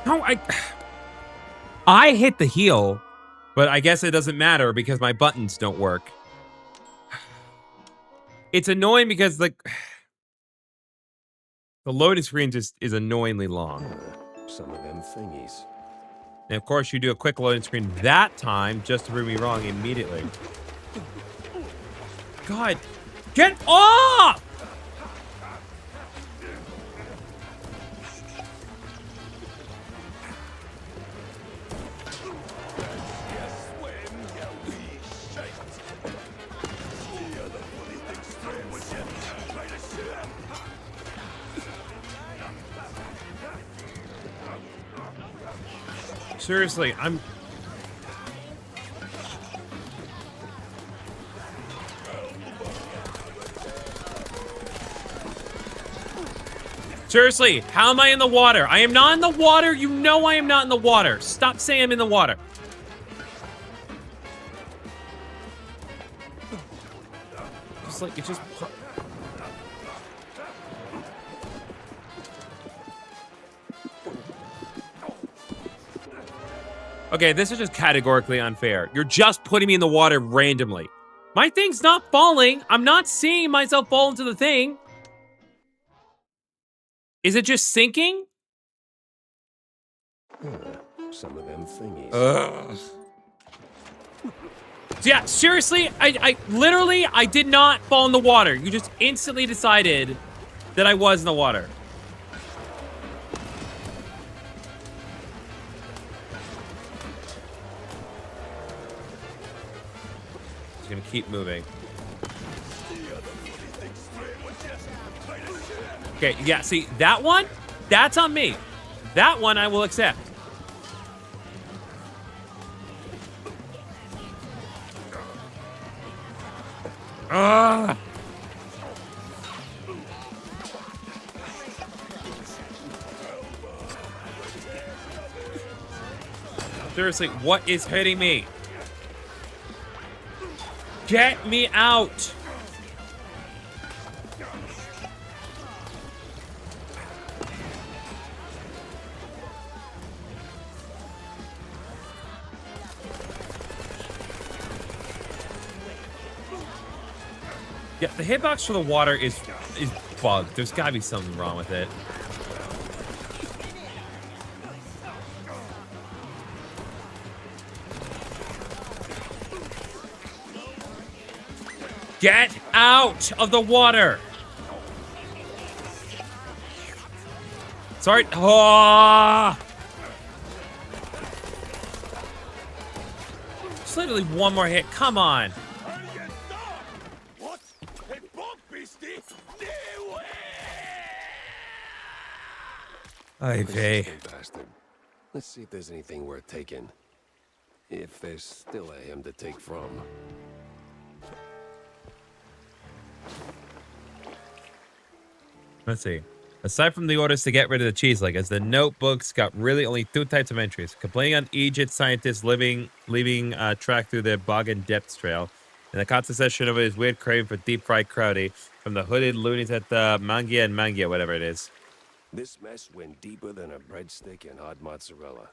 No, I hit the heel, but I guess it doesn't matter because my buttons don't work. It's annoying because the loading screen just is annoyingly long. Some of them thingies. And of course, you do a quick loading screen that time just to prove me wrong immediately. God, get off! Seriously, Seriously, how am I in the water? I am not in the water. You know I am not in the water. Stop saying I'm in the water. Just like, it just... Okay, this is just categorically unfair. You're just putting me in the water randomly. My thing's not falling. I'm not seeing myself fall into the thing. Is it just sinking? Some of them thingies. Ugh. Yeah, seriously, I literally, I did not fall in the water. You just instantly decided that I was in the water. Just gonna keep moving. Okay, yeah, see, that one, that's on me. That one I will accept. Ah! Seriously, what is hitting me? Get me out! Yeah, the hitbox for the water is bugged. There's gotta be something wrong with it. Get out of the water! Sorry. Oh! Just literally one more hit. Come on. Ay, vey. Bastard. Let's see if there's anything worth taking. If there's still a him to take from. Let's see. Aside from the orders to get rid of the cheese leggers, the notebooks got really only 2 types of entries. Complaining on Egypt scientists leaving track through the Bogan depths trail. And the constant session of his weird craving for deep fried crowdy from the hooded loonies at the Mangia and Mangia, whatever it is. This mess went deeper than a breadstick and hot mozzarella.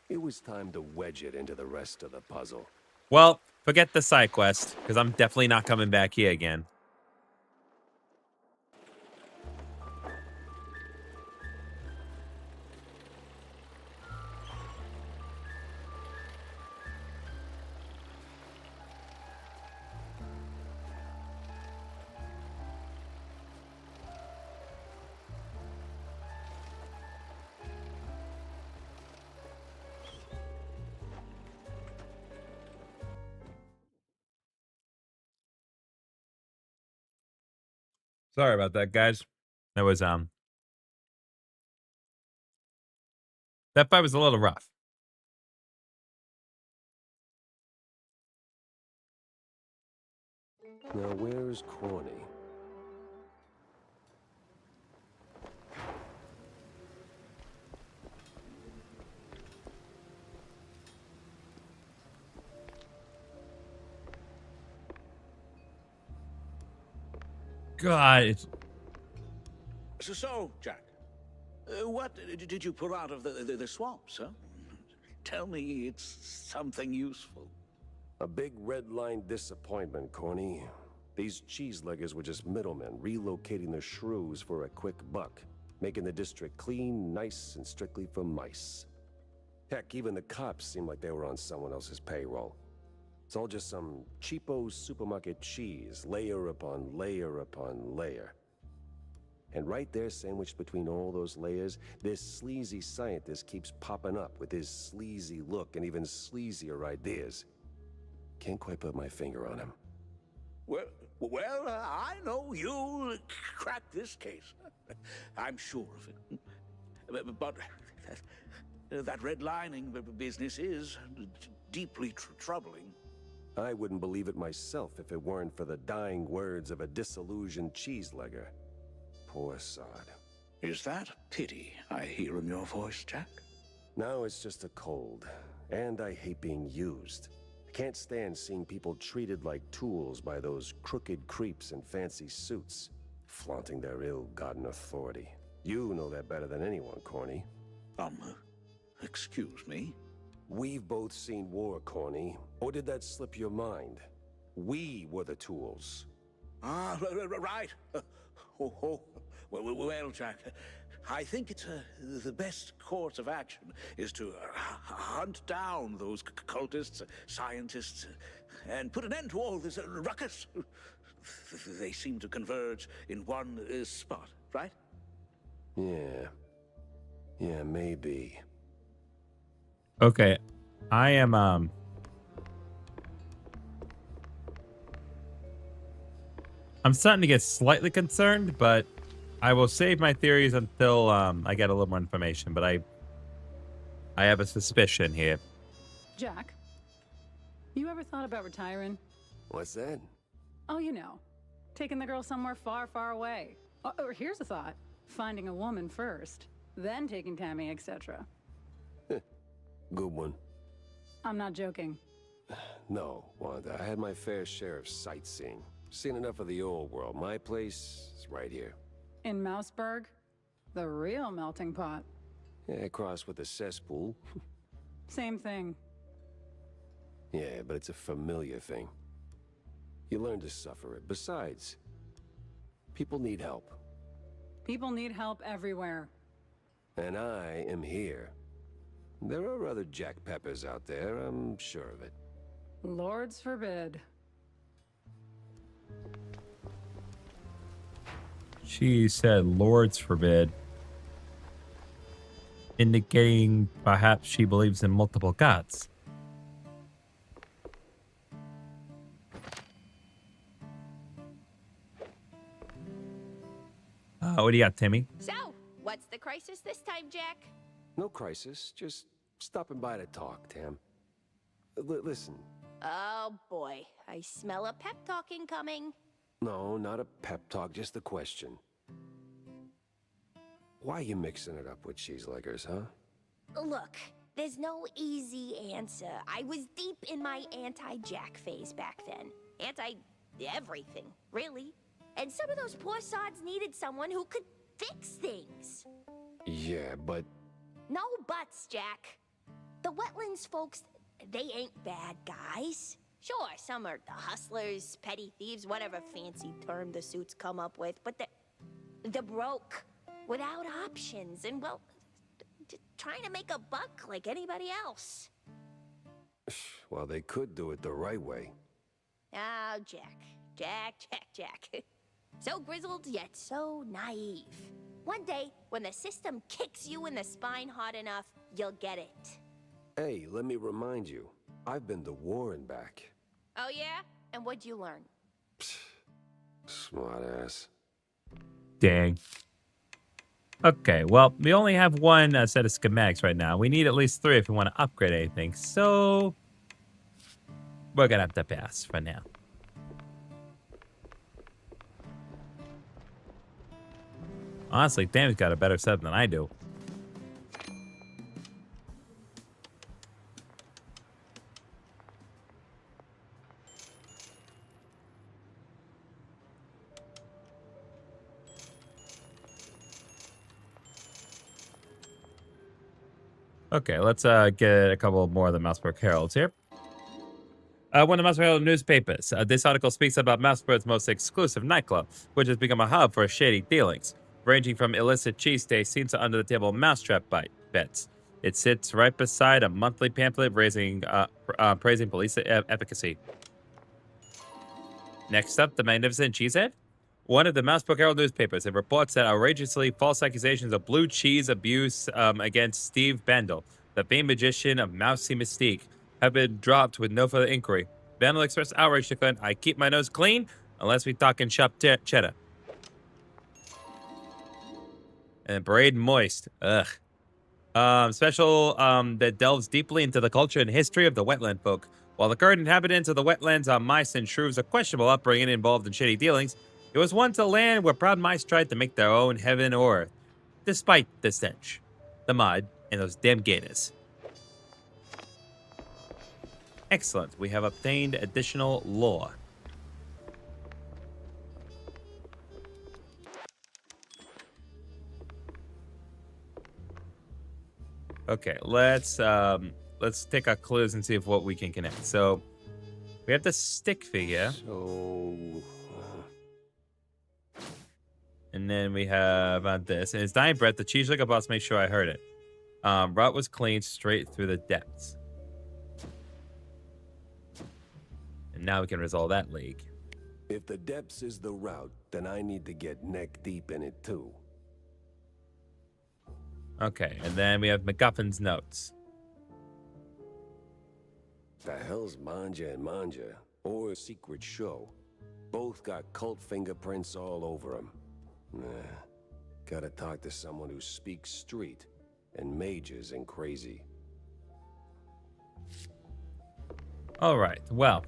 It was time to wedge it into the rest of the puzzle. Well, forget the side quest, because I'm definitely not coming back here again. Sorry about that, guys. That was, that fight was a little rough. Now, where's Corny? God, it's... So, Jack, what did you pull out of the swamps, huh? Tell me it's something useful. A big red line disappointment, Corny. These cheeseleggers were just middlemen relocating the shrews for a quick buck, making the district clean, nice, and strictly for mice. Heck, even the cops seemed like they were on someone else's payroll. It's all just some cheapo supermarket cheese, layer upon layer upon layer. And right there, sandwiched between all those layers, this sleazy scientist keeps popping up with his sleazy look and even sleazier ideas. Can't quite put my finger on him. Well, I know you'll crack this case. I'm sure of it. But That redlining business is deeply troubling. I wouldn't believe it myself if it weren't for the dying words of a disillusioned cheeselegger. Poor sod. Is that pity I hear in your voice, Jack? No, it's just a cold. And I hate being used. I can't stand seeing people treated like tools by those crooked creeps in fancy suits, flaunting their ill-gotten authority. You know that better than anyone, Corny. Excuse me? We've both seen war, Corny. Or did that slip your mind? We were the tools. Ah, right. Well, Jack, I think it's the best course of action is to hunt down those cultists, scientists, and put an end to all this ruckus. They seem to converge in one spot, right? Yeah. Yeah, maybe. Okay, I am I'm starting to get slightly concerned, but I will save my theories until I get a little more information. But I have a suspicion here. Jack, you ever thought about retiring? What's that? Oh, you know, taking the girl somewhere far, far away. Or here's a thought: finding a woman first, then taking Tammy, etc. Good one. I'm not joking. No, Wanda, I had my fair share of sightseeing. Seen enough of the old world. My place is right here. In Mouseburg, the real melting pot. Yeah, crossed with the cesspool. Same thing. Yeah, but it's a familiar thing. You learn to suffer it. Besides, people need help. People need help everywhere. And I am here. There are other Jack Peppers out there, I'm sure of it. Lords forbid. She said, "Lords forbid," indicating perhaps she believes in multiple gods. What do you got, Timmy? So, what's the crisis this time, Jack? No crisis, just stopping by to talk, Tam. Listen. Oh boy, I smell a pep talk incoming. No, not a pep talk, just a question. Why are you mixing it up with cheeseleggers, huh? Look, there's no easy answer. I was deep in my anti-Jack phase back then. Anti-everything, really. And some of those poor sods needed someone who could fix things. Yeah, but... No buts, Jack. The Wetlands folks, they ain't bad guys. Sure, some are the hustlers, petty thieves, whatever fancy term the suits come up with, but they're broke, without options, and, well, trying to make a buck like anybody else. Well, they could do it the right way. Oh, Jack. So grizzled, yet so naive. One day, when the system kicks you in the spine hard enough, you'll get it. Hey, let me remind you, I've been to war and back. Oh, yeah? And what'd you learn? Smart ass. Dang. Okay, well, we only have one set of schematics right now. We need at least 3 if we want to upgrade anything. So, we're going to have to pass for now. Honestly, Dan's got a better setup than I do. Okay, let's get a couple more of the Mouseburg Heralds here. One of the Mouseburg Herald newspapers. This article speaks about Mouseburg's most exclusive nightclub, which has become a hub for shady dealings, ranging from illicit cheesesteaks to under-the-table mousetrap bets. It sits right beside a monthly pamphlet praising police efficacy. Next up, the Magnificent Cheesehead. One of the Mouseburg Herald newspapers. It reports that outrageously false accusations of blue cheese abuse against Steve Bandel, the famed magician of Mousy Mystique, have been dropped with no further inquiry. Bandel expressed outrage to claim, "I keep my nose clean unless we talking sharp cheddar." And Braid Moist. Ugh. Special that delves deeply into the culture and history of the wetland folk. While the current inhabitants of the wetlands are mice and shrews of questionable upbringing involved in shady dealings, it was once a land where proud mice tried to make their own heaven or earth, despite the stench, the mud, and those damn gators. Excellent. We have obtained additional lore. Okay, let's take our clues and see if what we can connect. So we have the stick figure. And then we have this. And his dying breath, the cheese like a boss, make sure I heard it. Route was clean straight through the depths. And now we can resolve that leak. If the depths is the route, then I need to get neck deep in it too. Okay, and then we have MacGuffin's notes. The hell's Manja and Manja? Or a secret show? Both got cult fingerprints all over them. Gotta talk to someone who speaks street and majors in crazy. All right, well.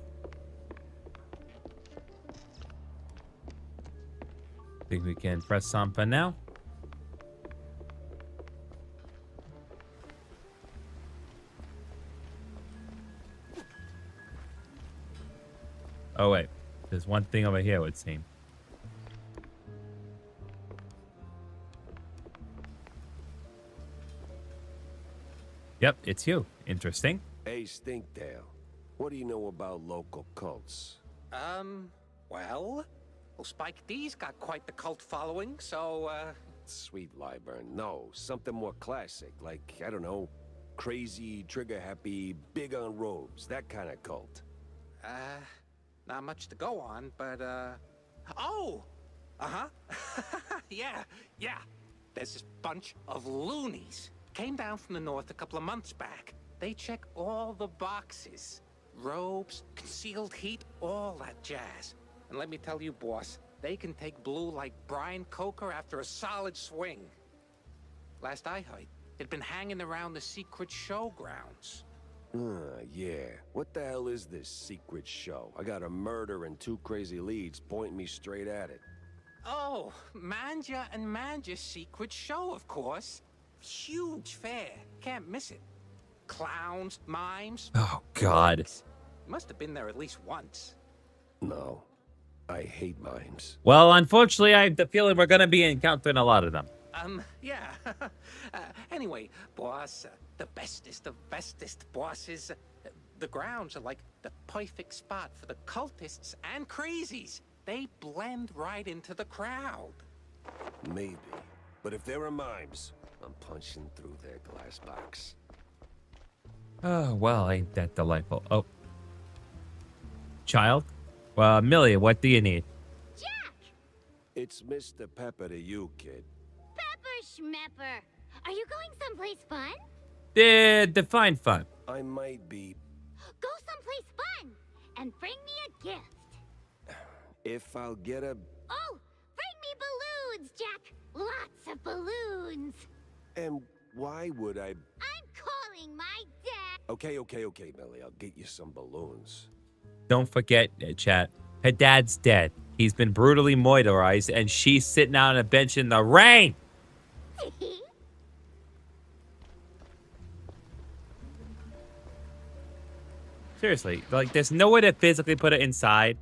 Think we can press something now. Oh, wait. There's one thing over here, it would seem. Yep, it's you. Interesting. Hey, Stinktail. What do you know about local cults? Well, Spike D's got quite the cult following, so, Sweet Lyburn. No, something more classic, like, I don't know, crazy, trigger-happy, big on robes, that kind of cult. Not much to go on, but, oh! Uh-huh. Yeah. There's this bunch of loonies. Came down from the north a couple of months back. They check all the boxes. Robes, concealed heat, all that jazz. And let me tell you, boss, they can take blue like Brian Coker after a solid swing. Last I heard, it'd been hanging around the secret show grounds. Yeah. What the hell is this secret show? I got a murder and two crazy leads pointing me straight at it. Oh, Manja and Manja's secret show, of course. Huge fair. Can't miss it. Clowns, mimes. Oh, God. You must have been there at least once. No. I hate mimes. Well, unfortunately, I have the feeling we're going to be encountering a lot of them. Yeah. Anyway, boss, the bestest of bestest bosses. The grounds are like the perfect spot for the cultists and crazies. They blend right into the crowd. Maybe. But if there are mimes, I'm punching through their glass box. Oh, well, ain't that delightful. Oh. Child? Well, Millie, what do you need? Jack! It's Mr. Pepper to you, kid. Pepper Schmepper. Are you going someplace fun? Define fun. I might be... Go someplace fun! And bring me a gift. If I'll get a... Oh! Bring me balloons, Jack! Lots of balloons! And why would I... I'm calling my dad! Okay, Millie. I'll get you some balloons. Don't forget, chat. Her dad's dead. He's been brutally motorized, and she's sitting out on a bench in the rain! Seriously, like, there's no way to physically put it inside.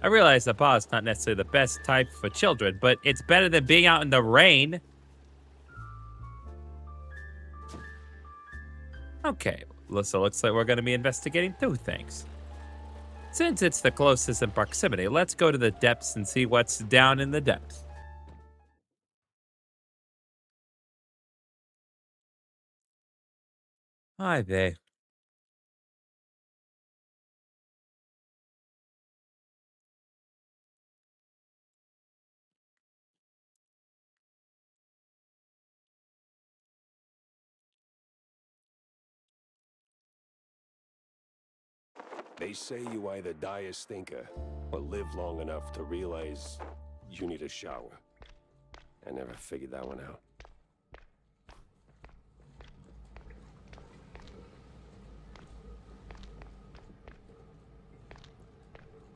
I realize the paw is not necessarily the best type for children, but it's better than being out in the rain. Okay, so looks like we're going to be investigating two things. Since it's the closest in proximity, let's go to the depths and see what's down in the depths. Hi there. They say you either die a stinker or live long enough to realize you need a shower. I never figured that one out.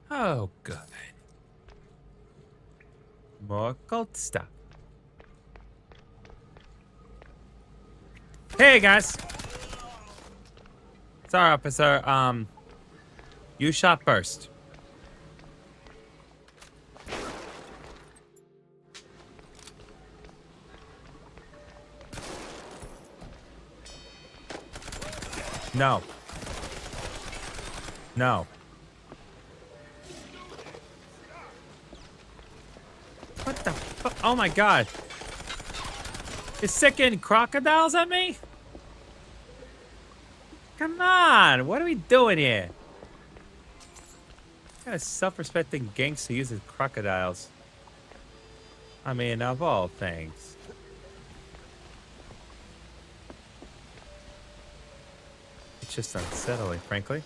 Oh, good. More gold stuff. Hey, guys. Sorry, officer. You shot first. No. No. What the fuck? Oh my god. You're sicking crocodiles at me? Come on. What are we doing here? What kind of self-respecting gangster uses crocodiles? I mean, of all things. It's just unsettling, frankly.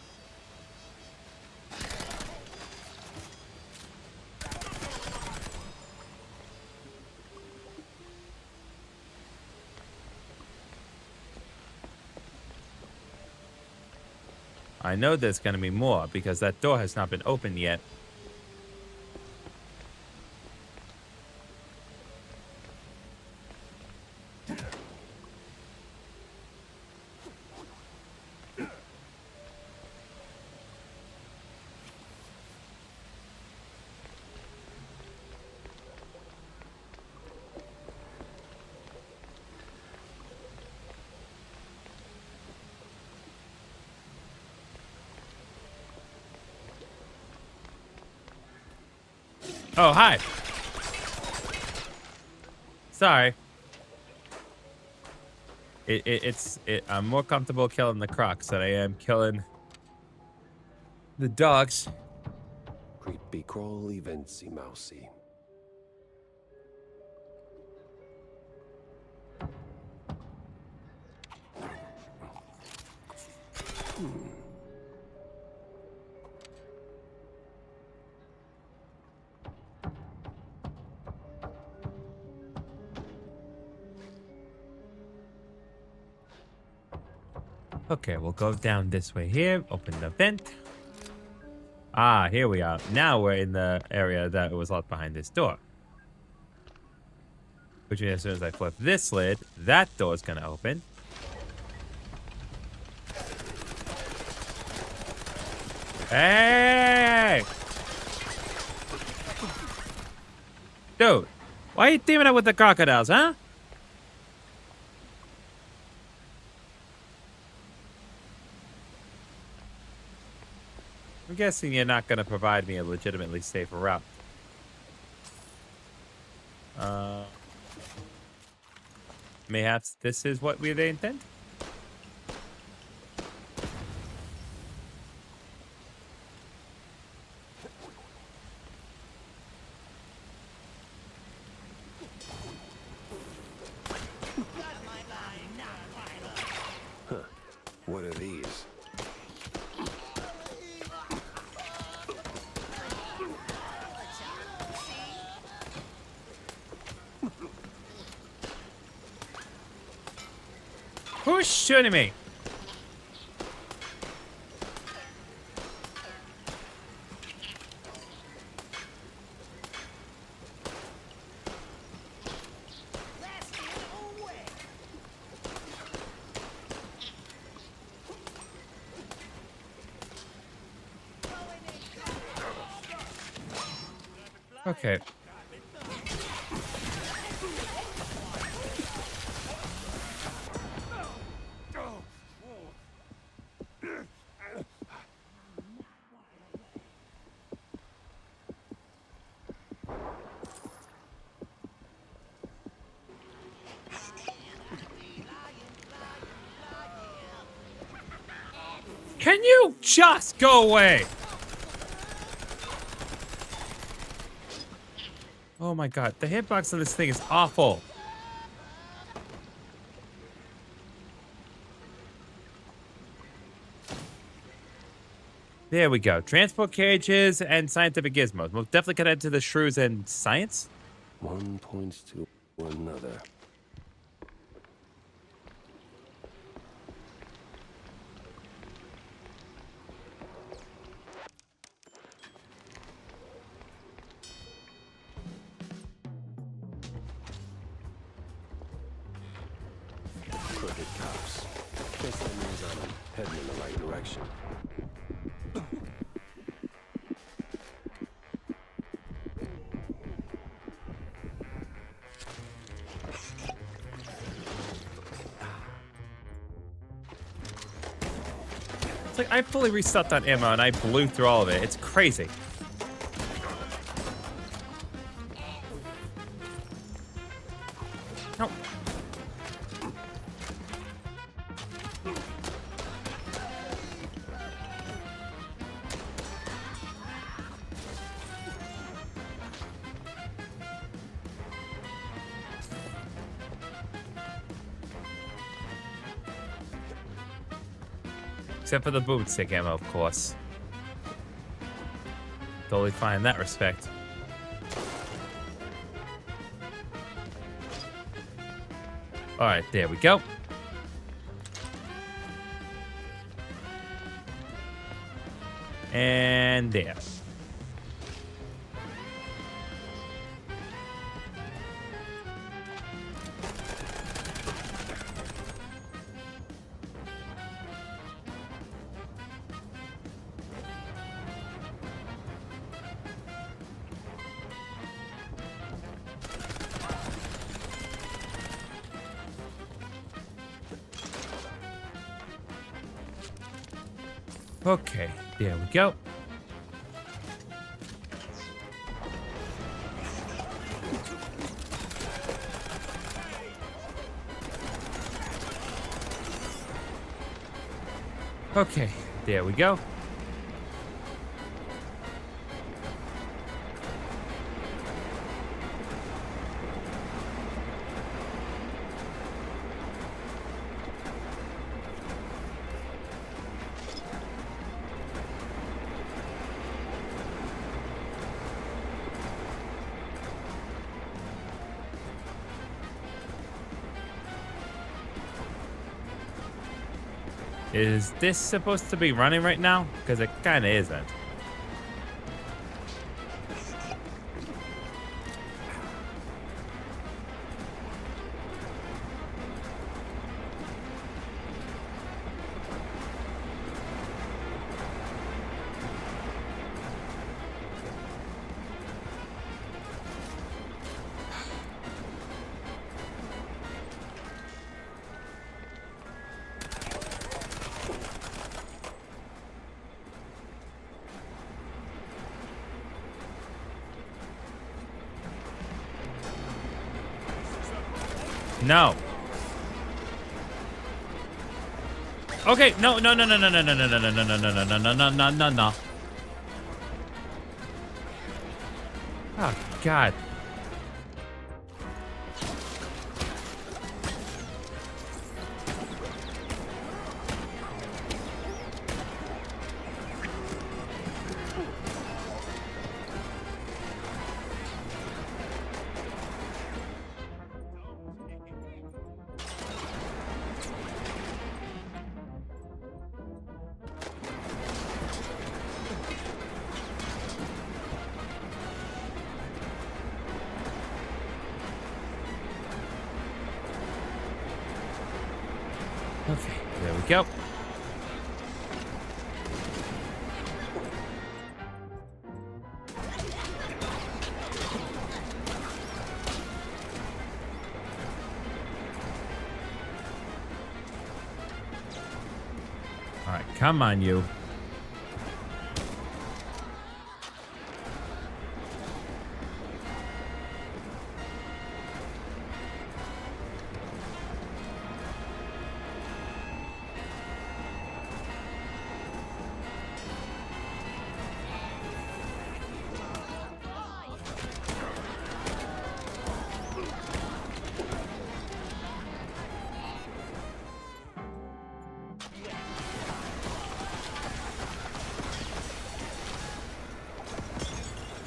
I know there's going to be more because that door has not been opened yet. Oh, hi. Sorry. I'm more comfortable killing the crocs than I am killing the dogs. Creepy crawly vency mousy. Okay, we'll go down this way here. Open the vent. Ah, here we are. Now we're in the area that was locked behind this door. Which means as soon as I flip this lid, that door's gonna open. Hey! Dude, why are you teaming up with the crocodiles, huh? I'm guessing you're not gonna provide me a legitimately safer route. Mayhaps this is what they intend? Huh. What are these? Who's shooting me? Okay. Can you just go away? Oh my god, the hitbox on this thing is awful. There we go. Transport cages and scientific gizmos. Most definitely connected to the shrews and science. One points to another. crooked cops. Guess that means I'm heading in the right direction. It's like I fully restocked on ammo and I blew through all of it. It's crazy. No. Except for the boomstick ammo, of course. Totally fine in that respect. Alright, there we go. And there. Okay, there we go. Okay, there we go. Is this supposed to be running right now? Because it kind of isn't. No. Okay, no. Oh, God. Okay, there we go. All right, come on, you.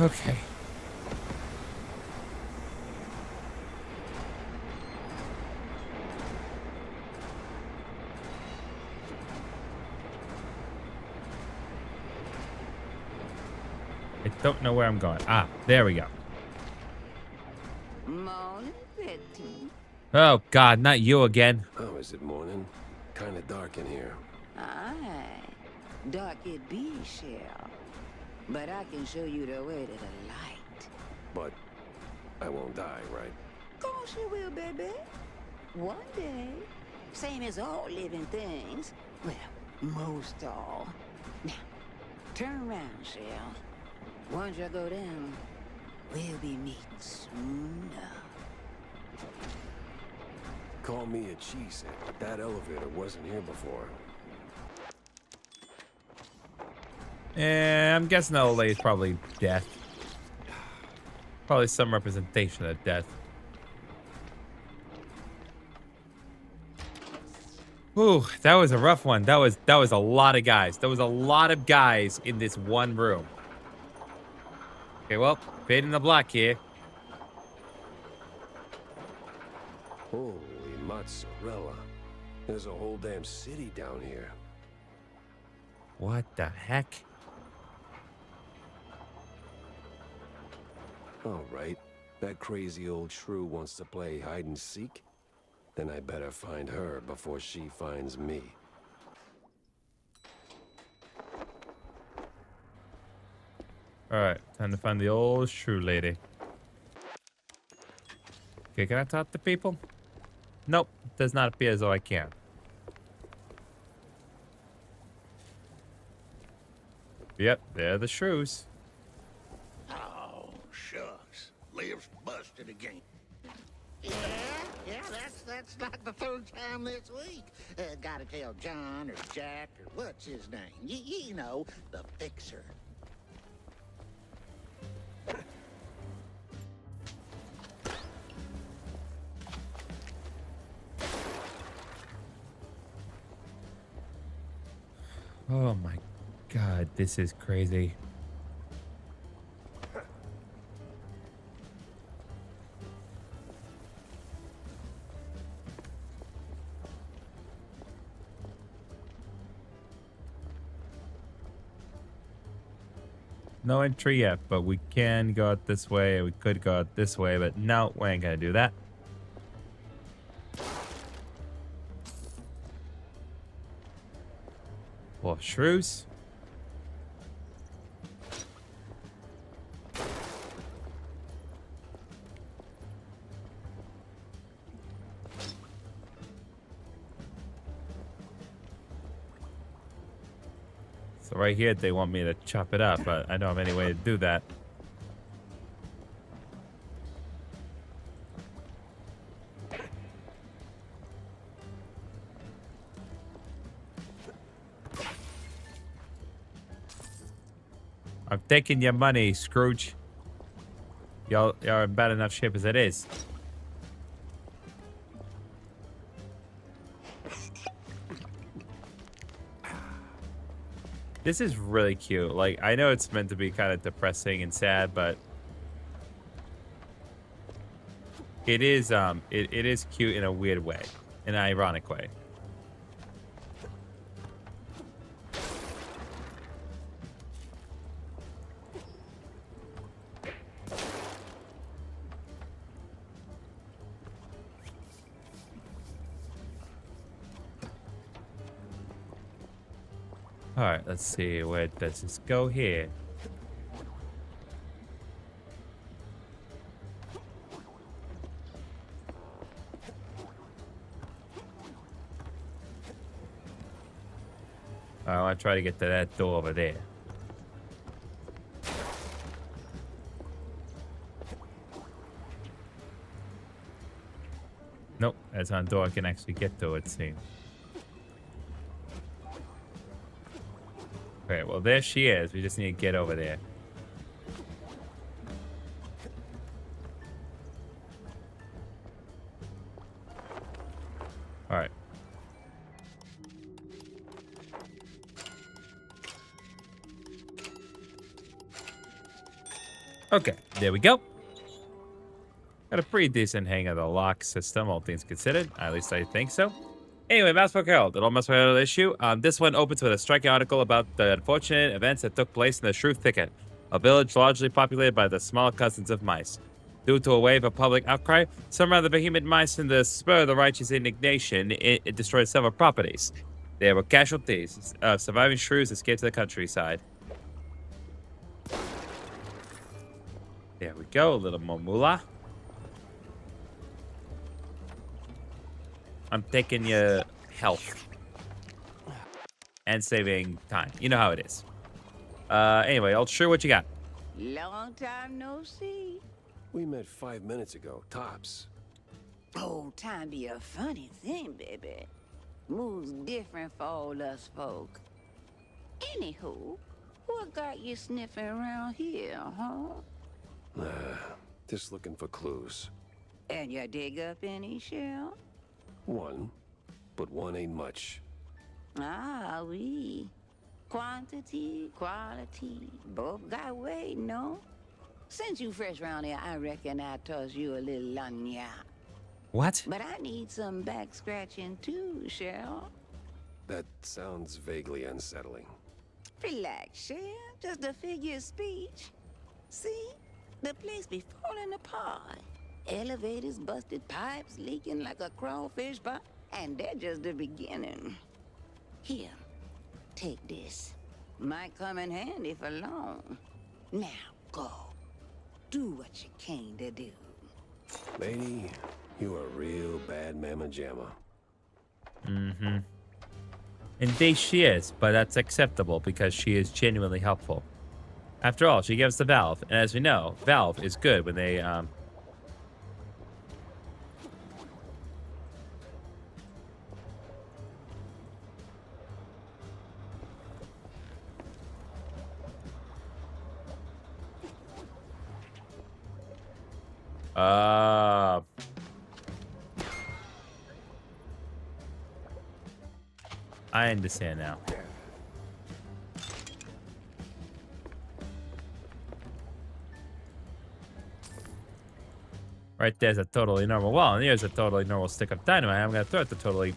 Okay. I don't know where I'm going. Ah, there we go. Morning, Betty. Oh, God, not you again. Oh, is it morning? Kinda dark in here. Aye. Dark it be, Shell. But I can show you the way to the light. But I won't die, right? Course you will, baby. One day. Same as all living things. Well, most all. Now, turn around, Shell. Once you go down, we'll be meeting soon enough. Call me a cheesehead, but that elevator wasn't here before. I'm guessing that old lady's probably death. Probably some representation of death. Ooh, that was a rough one. That was a lot of guys. There was a lot of guys in this one room. Okay, well, fade in the black here. Holy mozzarella. There's a whole damn city down here. What the heck? All right. That crazy old shrew wants to play hide and seek? Then I better find her before she finds me. Alright, time to find the old shrew lady. Okay, can I talk to people? Nope, does not appear as though I can. Yep, they're the shrews. Oh, shucks. Lives busted again. Yeah, that's like the third time this week. Gotta tell John or Jack or what's his name. You know, the fixer. Oh my God, this is crazy. No entry yet, but we can go out this way. We could go out this way, but no, we ain't gonna do that. Well, shrews. So right here, they want me to chop it up, but I don't have any way to do that. I'm taking your money, Scrooge. Y'all are in bad enough shape as it is. This is really cute. Like, I know it's meant to be kind of depressing and sad, but it is it is cute in a weird way, in an ironic way. All right, let's see, where does this go here? I want to try to get to that door over there. Nope, that's not a door I can actually get to, it seems. Okay, well, there she is. We just need to get over there. All right. Okay, there we go. Got a pretty decent hang of the lock system, all things considered. At least I think so. Anyway, Mass Book Herald, an old Mass Book Herald issue. This one opens with a striking article about the unfortunate events that took place in the Shrew Thicket, a village largely populated by the small cousins of mice. Due to a wave of public outcry, some rather vehement mice in the spur of the righteous indignation, it destroyed several properties. There were casualties. Surviving shrews escaped to the countryside. There we go, a little more moolah. I'm taking your health. And saving time. You know how it is. Anyway, old Shrew, what you got? Long time no see. We met 5 minutes ago, tops. Oh, time be a funny thing, baby. Moves different for all us folk. Anywho, what got you sniffing around here, huh? Just looking for clues. And you dig up any, Shell? One, but one ain't much. Ah, oui. Quantity, quality, both got weight, no? Since you fresh round here, I reckon I toss you a little lanya. What? But I need some back scratching too, Shell. That sounds vaguely unsettling. Relax, Shell. Just a figure of speech. See? The place be falling apart. Elevators busted, pipes leaking like a crawfish pot, and they're just the beginning. Here, take this. Might come in handy for long. Now, go. Do what you came to do. Lady, you a real bad mamma jamma. Mm-hmm. Indeed she is, but that's acceptable because she is genuinely helpful. After all, she gives the Valve, and as we know, Valve is good when they, I understand now. Right there's a totally normal wall, and here's a totally normal stick of dynamite. I'm gonna throw it to totally...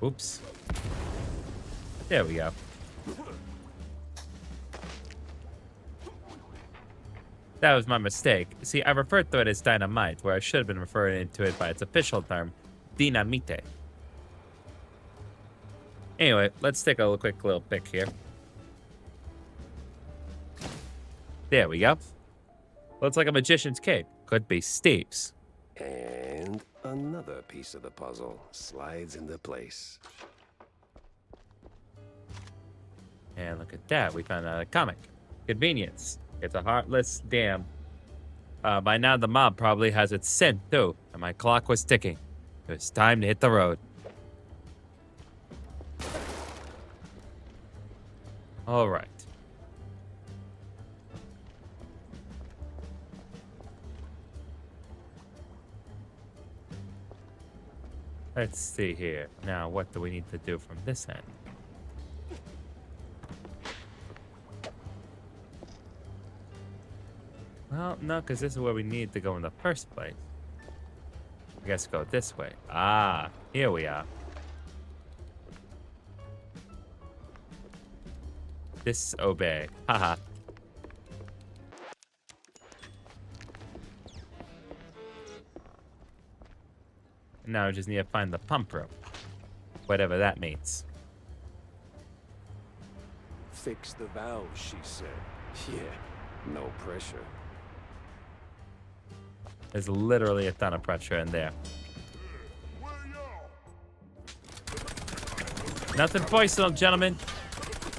Oops. There we go. That was my mistake. See, I referred to it as dynamite, where I should have been referring to it by its official term, dinamite. Anyway, let's take a quick little pick here. There we go. Looks like a magician's cape. Could be Steve's. And another piece of the puzzle slides into place. And look at that. We found a comic. Convenience. It's a heartless dam. By now, the mob probably has its scent, too. And my clock was ticking. It was time to hit the road. All right. Let's see here. Now, what do we need to do from this end? Well, no, because this is where we need to go in the first place. I guess go this way. Ah, here we are. Disobey. Haha. Now we just need to find the pump room. Whatever that means. Fix the valve, she said. Yeah, no pressure. There's literally a ton of pressure in there. Nothing personal, gentlemen.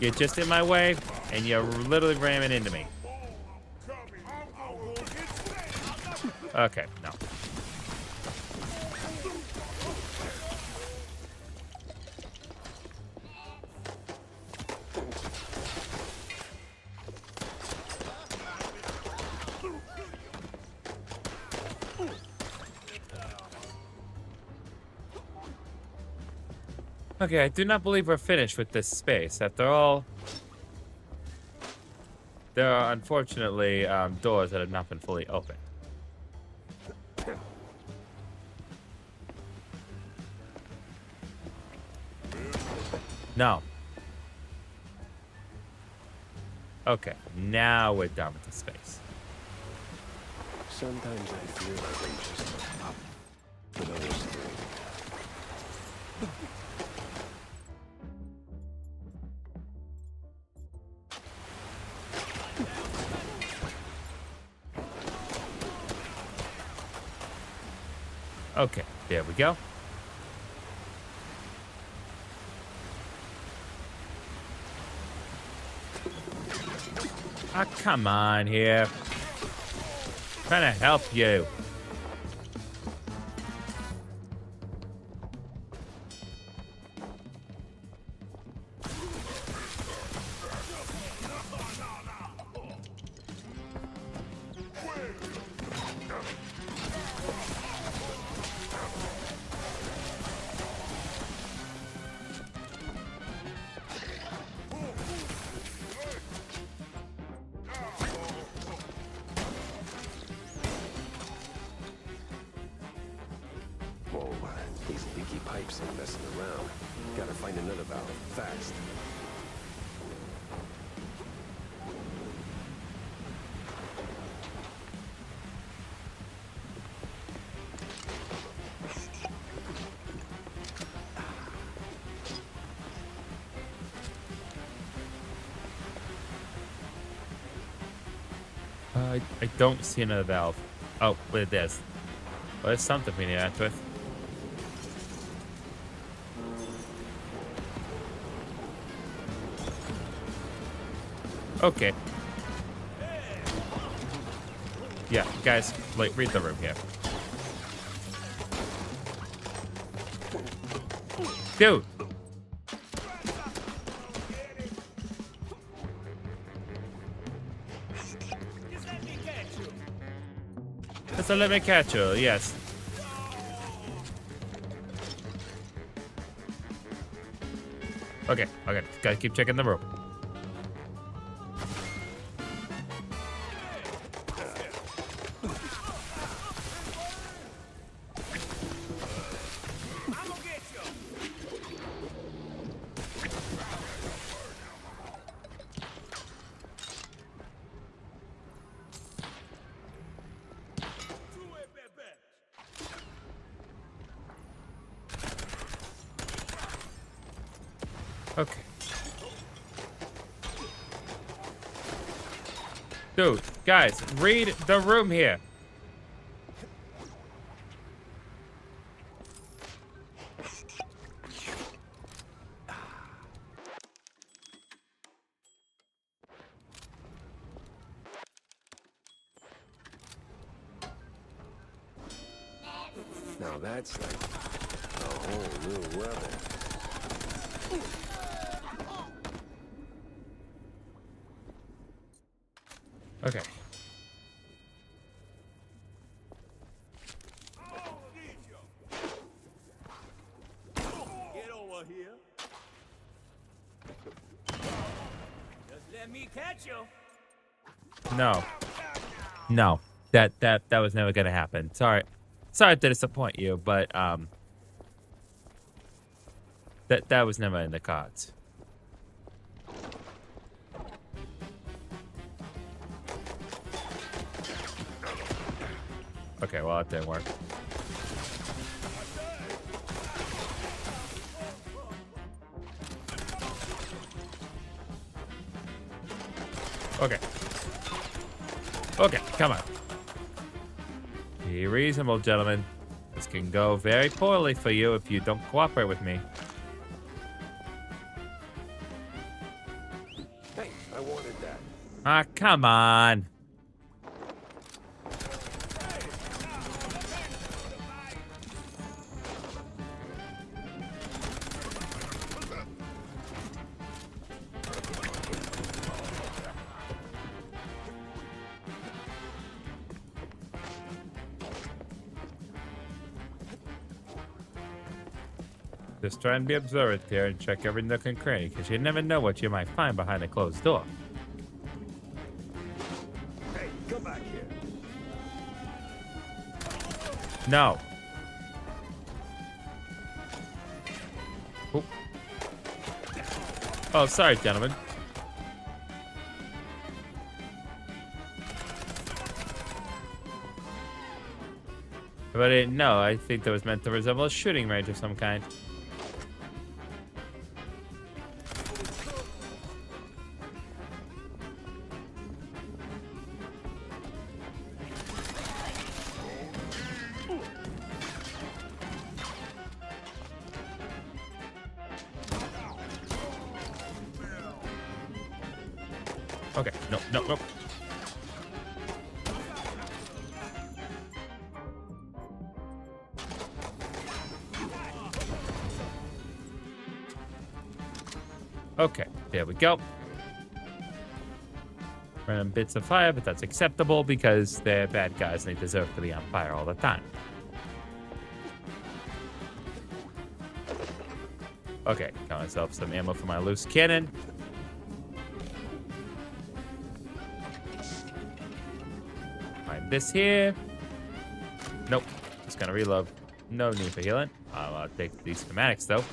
You're just in my way, and you're literally ramming into me. Okay, no. Okay, I do not believe we're finished with this space. After all, there are unfortunately doors that have not been fully opened. No. Okay, now we're done with the space. Sometimes I feel outrageous, but others do. Okay, there we go. Ah, come on here. Trying to help you. Whoa, these leaky pipes ain't messing around. Gotta find another valve, fast. I don't see another valve. Oh, wait, there's. Well, there's something we need to act with. Okay. Yeah, guys, like, read the room here. Dude! Just let me catch you, yes. Okay, gotta keep checking the room. Okay. Dude, guys, read the room here. Now that's like a whole new level. Okay. Get over here. Just let me catch you. No. No. That was never gonna happen. Sorry to disappoint you, but that was never in the cards. Okay, well, that didn't work. Okay. Okay, come on. Be reasonable, gentlemen. This can go very poorly for you if you don't cooperate with me. Hey, I wanted that. Ah, come on. Just try and be observant here and check every nook and cranny, because you never know what you might find behind a closed door. Hey, come back here. No. Oop. Oh, sorry, gentlemen. But I didn't know. I think that was meant to resemble a shooting range of some kind. Okay, no. Okay, there we go. Random bits of fire, but that's acceptable because they're bad guys and they deserve to be on fire all the time. Okay, got myself some ammo for my loose cannon. Find this here. Nope, just gonna reload. No need for healing. I'll take these schematics though.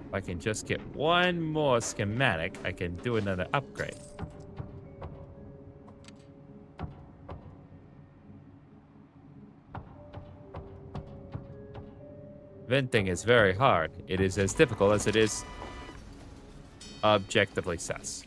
If I can just get one more schematic, I can do another upgrade. Venting is very hard. It is as difficult as it is objectively sus.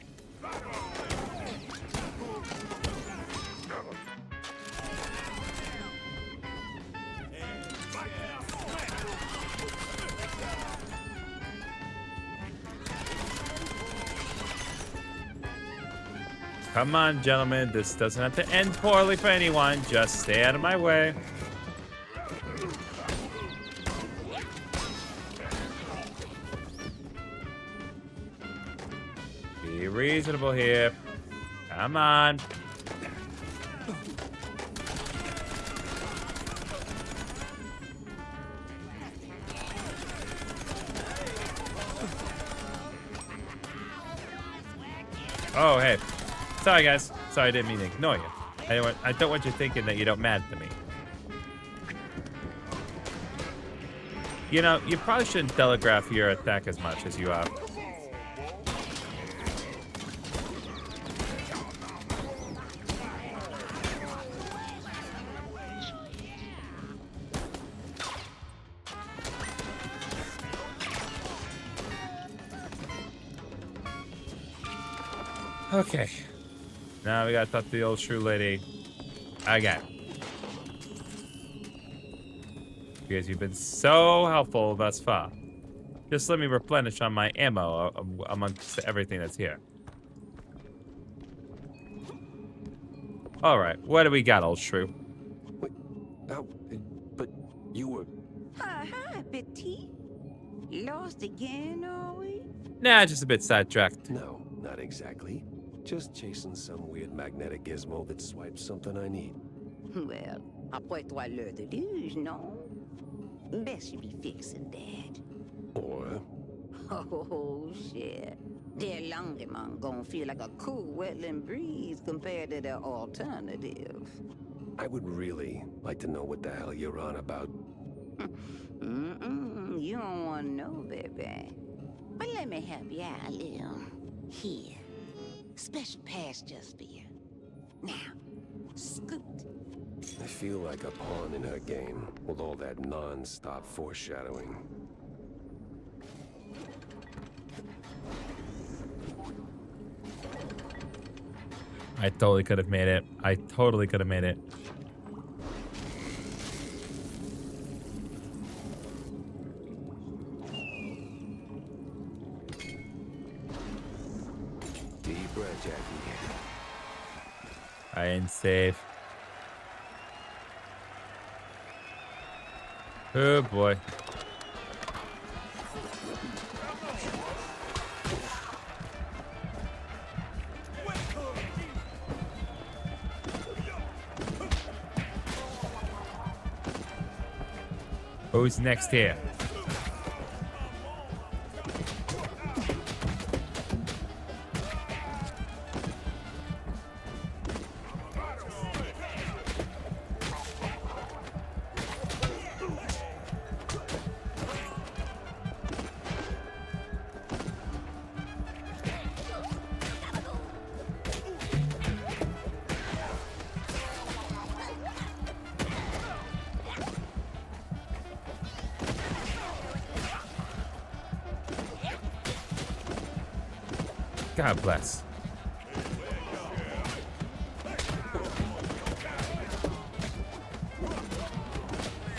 Come on, gentlemen. This doesn't have to end poorly for anyone. Just stay out of my way. Be reasonable here. Come on. Oh, hey. Sorry, guys. Sorry, I didn't mean to ignore you. I don't want you thinking that you don't matter to me. You know, you probably shouldn't telegraph your attack as much as you are. Okay. Now we gotta talk to the old shrew lady. Again. Because you've been so helpful thus far. Just let me replenish on my ammo amongst everything that's here. Alright, what do we got, old shrew? Wait, but you were... Hi, Betty. Lost again, are we? Nah, just a bit sidetracked. No, not exactly. Just chasing some weird magnetic gizmo that swipes something I need. Well, après toi l'heure de luge, non? Best you be fixing that. Or... Oh, shit. Their Longemon gonna feel like a cool wetland breeze compared to their alternative. I would really like to know what the hell you're on about. You don't want to know, baby. But let me help you out a little. Here. Special pass just for you. Now, scoot. I feel like a pawn in her game, with all that non-stop foreshadowing. I totally could have made it. I totally could have made it. Deep breath, Jackie. I ain't safe. Oh boy. Who's next here? God bless.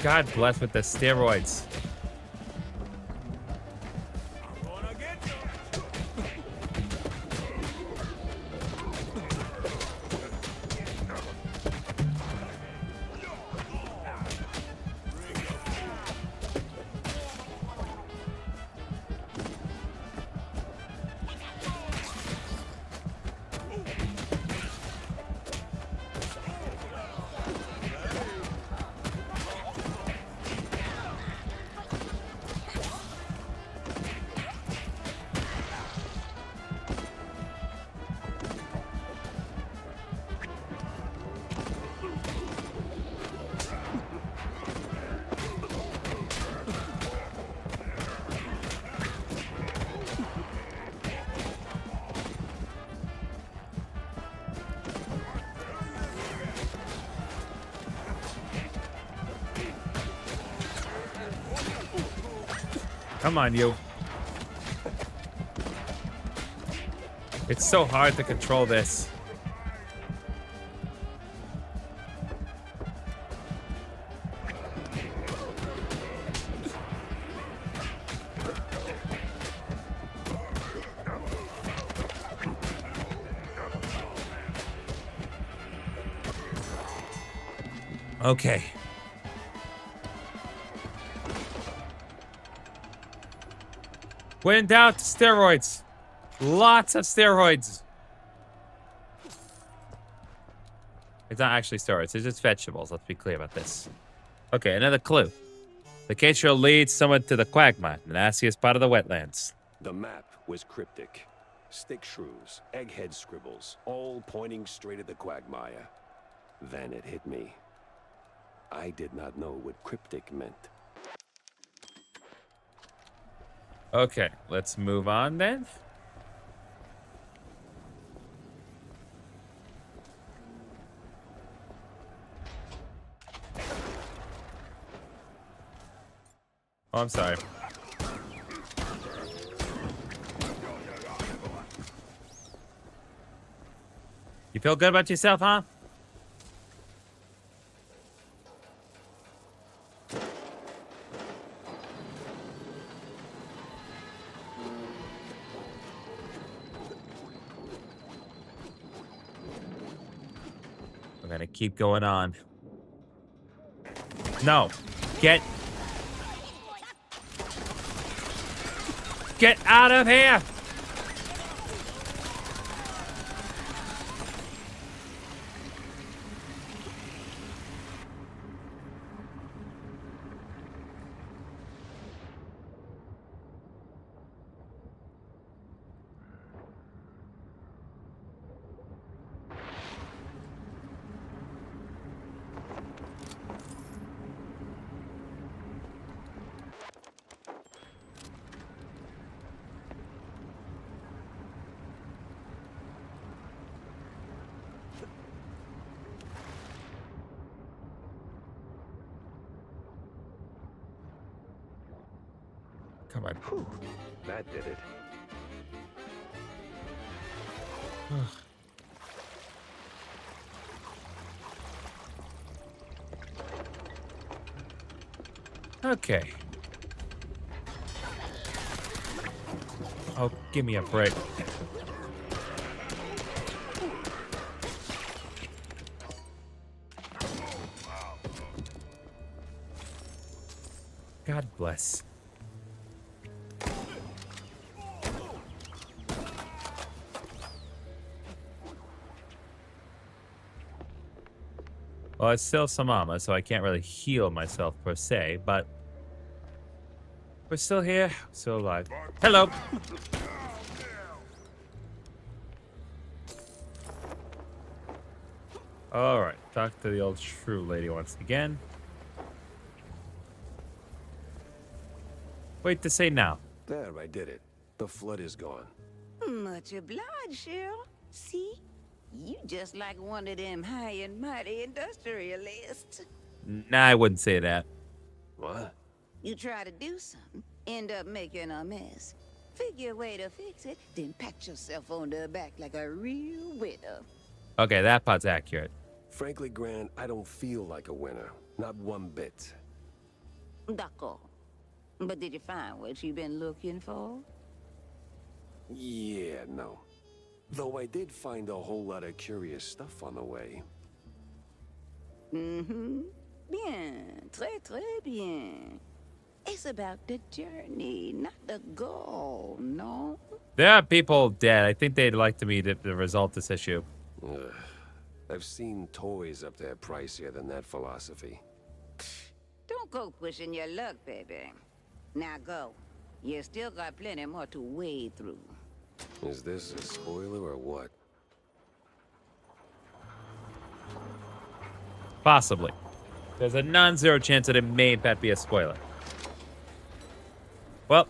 God bless with the steroids. Come on, you. It's so hard to control this. Okay. When in doubt, steroids. Lots of steroids. It's not actually steroids, it's just vegetables. Let's be clear about this. Okay, another clue. The case trail leads someone to the quagmire, the nastiest part of the wetlands. The map was cryptic. Stick shrews, egghead scribbles, all pointing straight at the quagmire. Then it hit me. I did not know what cryptic meant. Okay, let's move on then. Oh, I'm sorry. You feel good about yourself, huh? We're gonna keep going on. No. Get out of here! Come on. Whew, that did it. Okay. Oh, give me a break. God bless. Well, it's still some armor, so I can't really heal myself per se, but we're still here, still alive. Hello. All right, talk to the old shrew lady once again. Wait to say now. There, I did it. The flood is gone. Much obliged, Cheryl. See? You just like one of them high and mighty industrialists. Nah, I wouldn't say that. What? You try to do something, end up making a mess. Figure a way to fix it, then pat yourself on the back like a real winner. Okay, that part's accurate. Frankly, Grant, I don't feel like a winner. Not one bit. D'accord. But did you find what you've been looking for? Yeah, no. Though I did find a whole lot of curious stuff on the way. Mm-hmm. Bien. Très, très bien. It's about the journey, not the goal, no? There are people dead. I think they'd like to meet the result of this issue. Ugh. I've seen toys up there pricier than that philosophy. Don't go pushing your luck, baby. Now go. You still got plenty more to wade through. Is this a spoiler or what? Possibly. There's a non-zero chance that it may in fact be a spoiler. Well,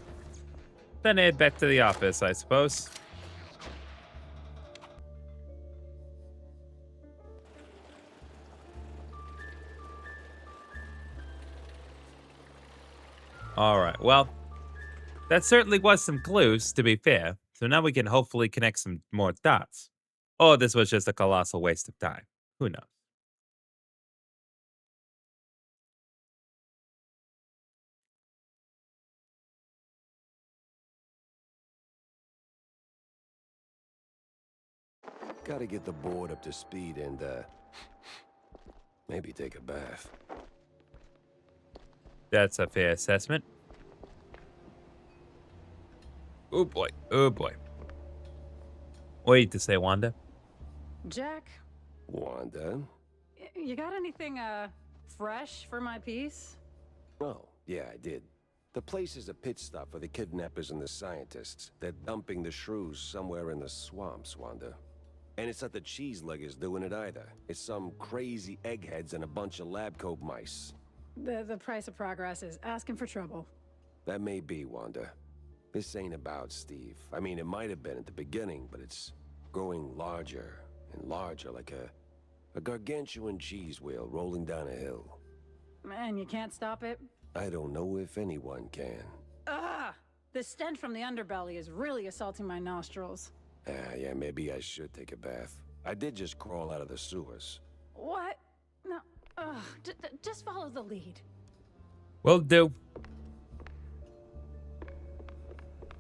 then head back to the office, I suppose. All right, well, that certainly was some clues, to be fair. So now we can hopefully connect some more dots. Or this was just a colossal waste of time. Who knows? Gotta get the board up to speed and, maybe take a bath. That's a fair assessment. Oh boy, oh boy. What do you to say, Wanda? Jack, Wanda? you got anything, fresh for my piece? Oh, yeah, I did. The place is a pit stop for the kidnappers and the scientists. They're dumping the shrews somewhere in the swamps, Wanda. And it's not the cheese leggers doing it either. It's some crazy eggheads and a bunch of lab coat mice. The price of progress is asking for trouble. That may be, Wanda. This ain't about Steve. I mean, it might have been at the beginning, but it's growing larger and larger, like a gargantuan cheese wheel rolling down a hill. Man, you can't stop it? I don't know if anyone can. Ugh! The stench from the underbelly is really assaulting my nostrils. Yeah, maybe I should take a bath. I did just crawl out of the sewers. What? No. Ugh. Just follow the lead. Will do.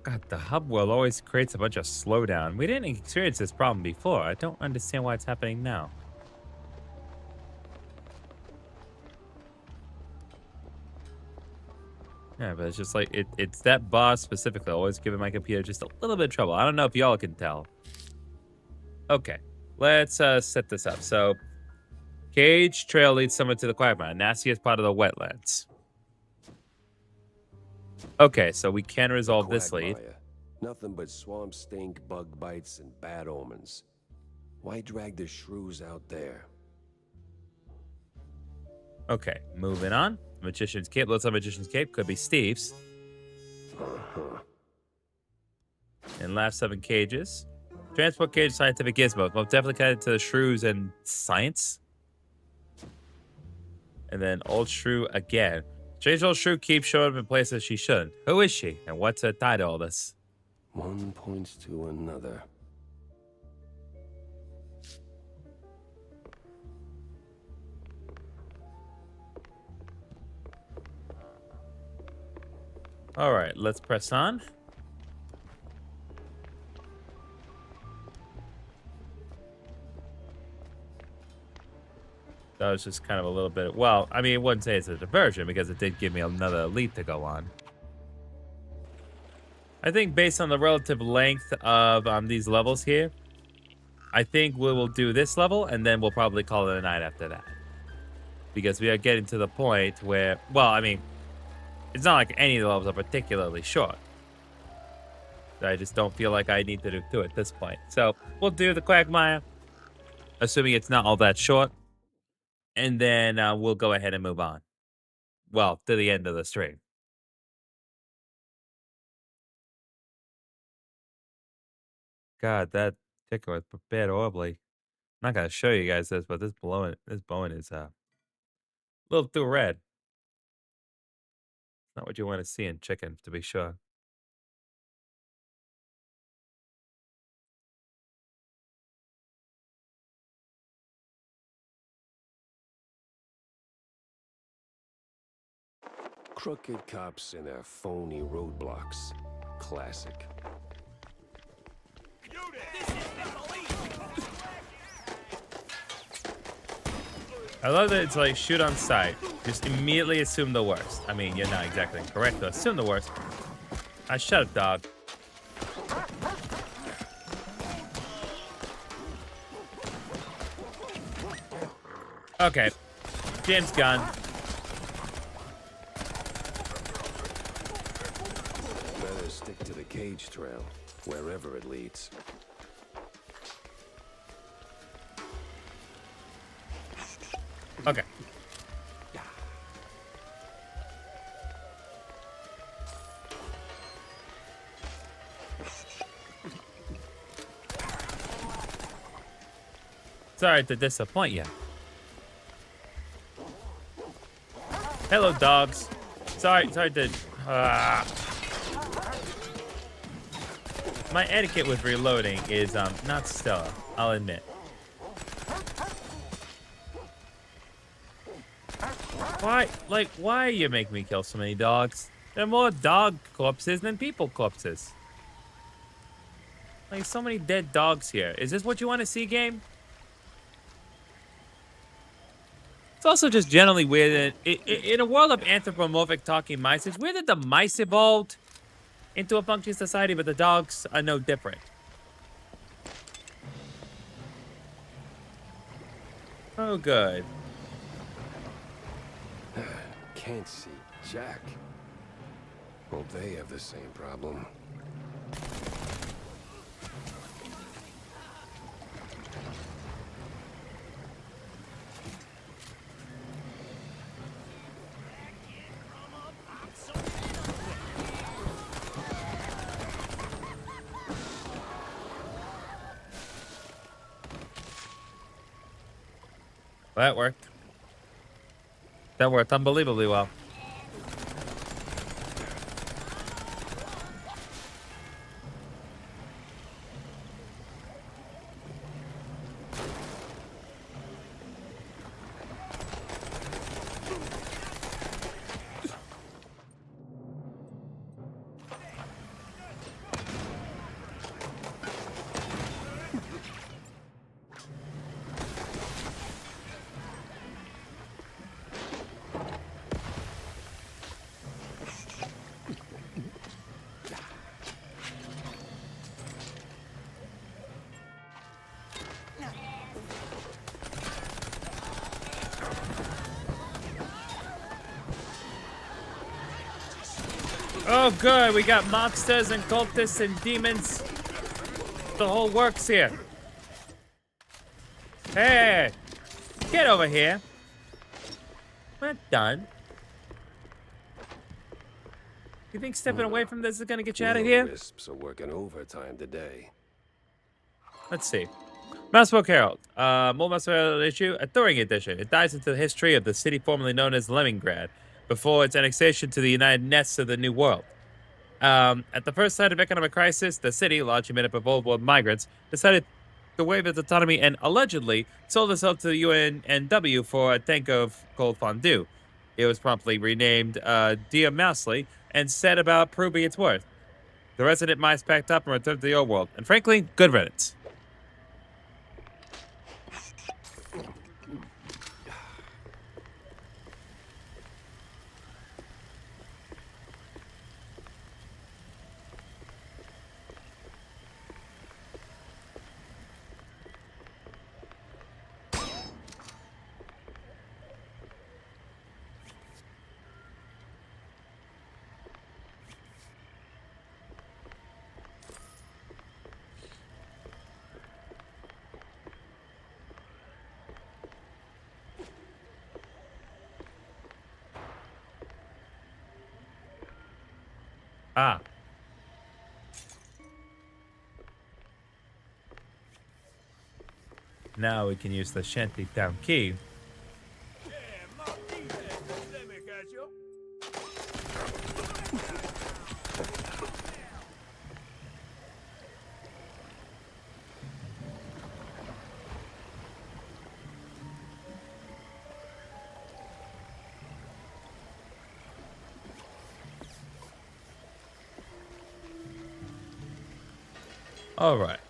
God, the hub world always creates a bunch of slowdown. We didn't experience this problem before. I don't understand why it's happening now. Yeah, but it's just like, it's that boss specifically always giving my computer just a little bit of trouble. I don't know if y'all can tell. Okay, let's set this up. So, Cage Trail leads someone to the Quagmire. Nastiest part of the wetlands. Okay, so we can resolve this lead. Nothing but swamp stink, bug bites, and bad omens. Why drag the shrews out there? Okay, moving on. Magician's Cape. Looks like Magician's Cape. Could be Steve's. And last 7 cages. Transport cage, scientific gizmos. Most definitely connected to the shrews and science. And then old shrew again. Strange old shrew keeps showing up in places she shouldn't. Who is she? And what's her tie to all this? One points to another. All right, let's press on. That was just kind of a little bit, well, I mean, I wouldn't say it's a diversion because it did give me another lead to go on. I think based on the relative length of these levels here, I think we will do this level and then we'll probably call it a night after that. Because we are getting to the point where, well, I mean, it's not like any of the levels are particularly short. I just don't feel like I need to do it at this point. So we'll do the Quagmire, assuming it's not all that short. And then we'll go ahead and move on. Well, to the end of the stream. God, that ticker was prepared horribly. I'm not gonna show you guys this, but this bone is a little too red. Not what you want to see in chicken, to be sure. Crooked cops and their phony roadblocks. Classic. I love that it's like shoot on sight. Just immediately assume the worst. I mean, you're not exactly correct, but assume the worst. Shut up, dog. Okay. James Gunn. Better stick to the cage trail, wherever it leads. Okay. Sorry to disappoint you. Hello, dogs. Sorry to... My etiquette with reloading is not stellar, I'll admit. Why you make me kill so many dogs? There are more dog corpses than people corpses. Like, so many dead dogs here. Is this what you want to see, game? It's also just generally weird that in a world of anthropomorphic talking mice, it's weird that the mice evolved into a functioning society, but the dogs are no different. Oh, good. Can't see Jack. Well, they have the same problem. Well, that worked. That worked unbelievably well. Oh, good. We got monsters and cultists and demons. The whole works here. Hey, get over here. We're not done. You think stepping away from this is gonna get you out of here? Wisps are working overtime today. Let's see. Mousebook Herald. More Mousebook Herald issue, a Thoring edition. It dives into the history of the city formerly known as Leningrad before its annexation to the United Nests of the New World. At the first sight of economic crisis, the city, largely made up of old world migrants, decided to waive its autonomy and allegedly sold itself to the UNW for a tank of cold fondue. It was promptly renamed Dear Mousley and set about proving its worth. The resident mice packed up and returned to the old world, and frankly, good riddance. Ah. Now we can use the shantytown key. All right.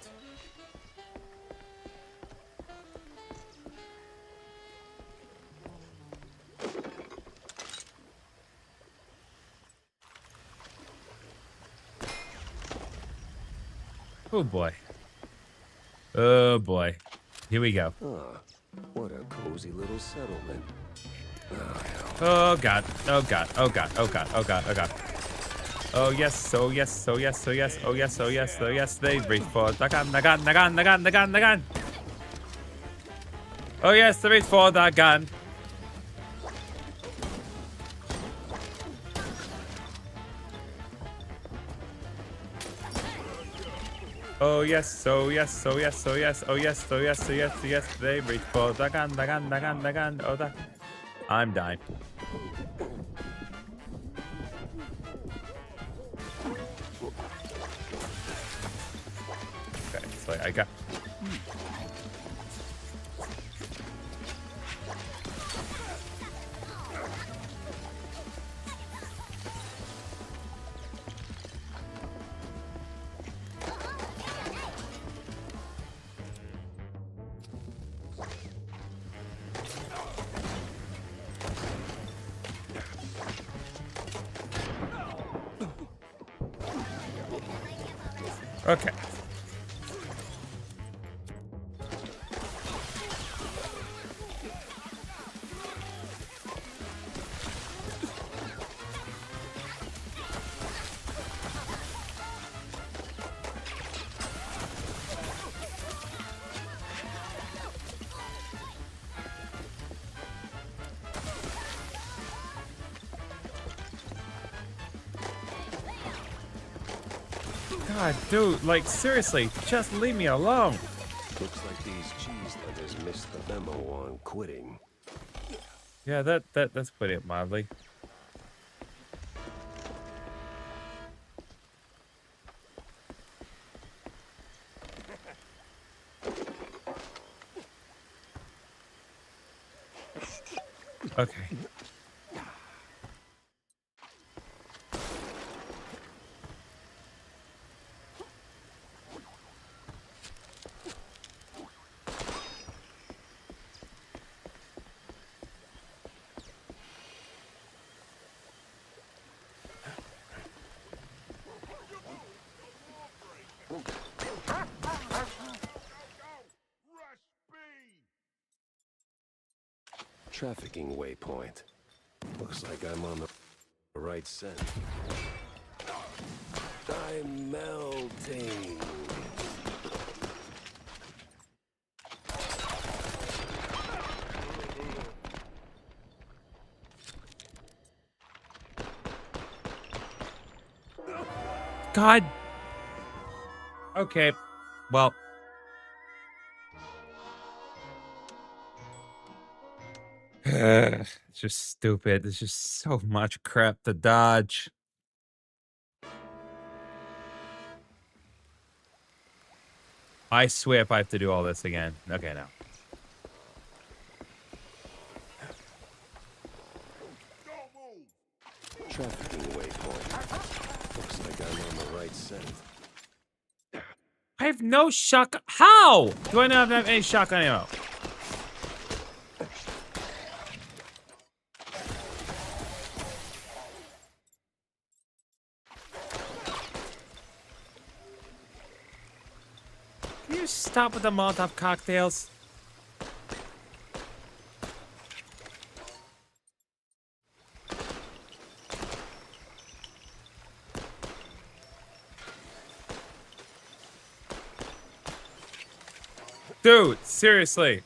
Oh boy. Oh boy. Here we go. Ah, what a cozy little settlement. Oh god. Oh god. Oh god. Oh god. Oh god. Oh god. Oh yes. Oh yes. Oh yes. Oh yes. Oh yes. Oh yes. Oh yes. They reach for the gun. The gun. The gun. The gun. The gun. The gun. Oh yes. They reach for the gun. Oh yes, oh yes, oh yes, oh yes, oh yes, oh yes, oh yes, oh yes, they reach for the gun, the gun, the gun, the gun, oh the... I'm dying. Okay, so I got... Okay. God, dude, like, seriously, just leave me alone. Looks like these cheese hunters missed the memo on quitting. Yeah, that's putting it mildly. Okay. Trafficking waypoint. Looks like I'm on the right scent. I'm melting. God. Okay. Well. It's just stupid. There's just so much crap to dodge. I swear if I have to do all this again. Okay, now. Trafficking waypoint. Looks like I'm on the right scent. I have no shock. How do I not have any shotgun ammo? Can you stop with the Molotov cocktails? Dude, seriously.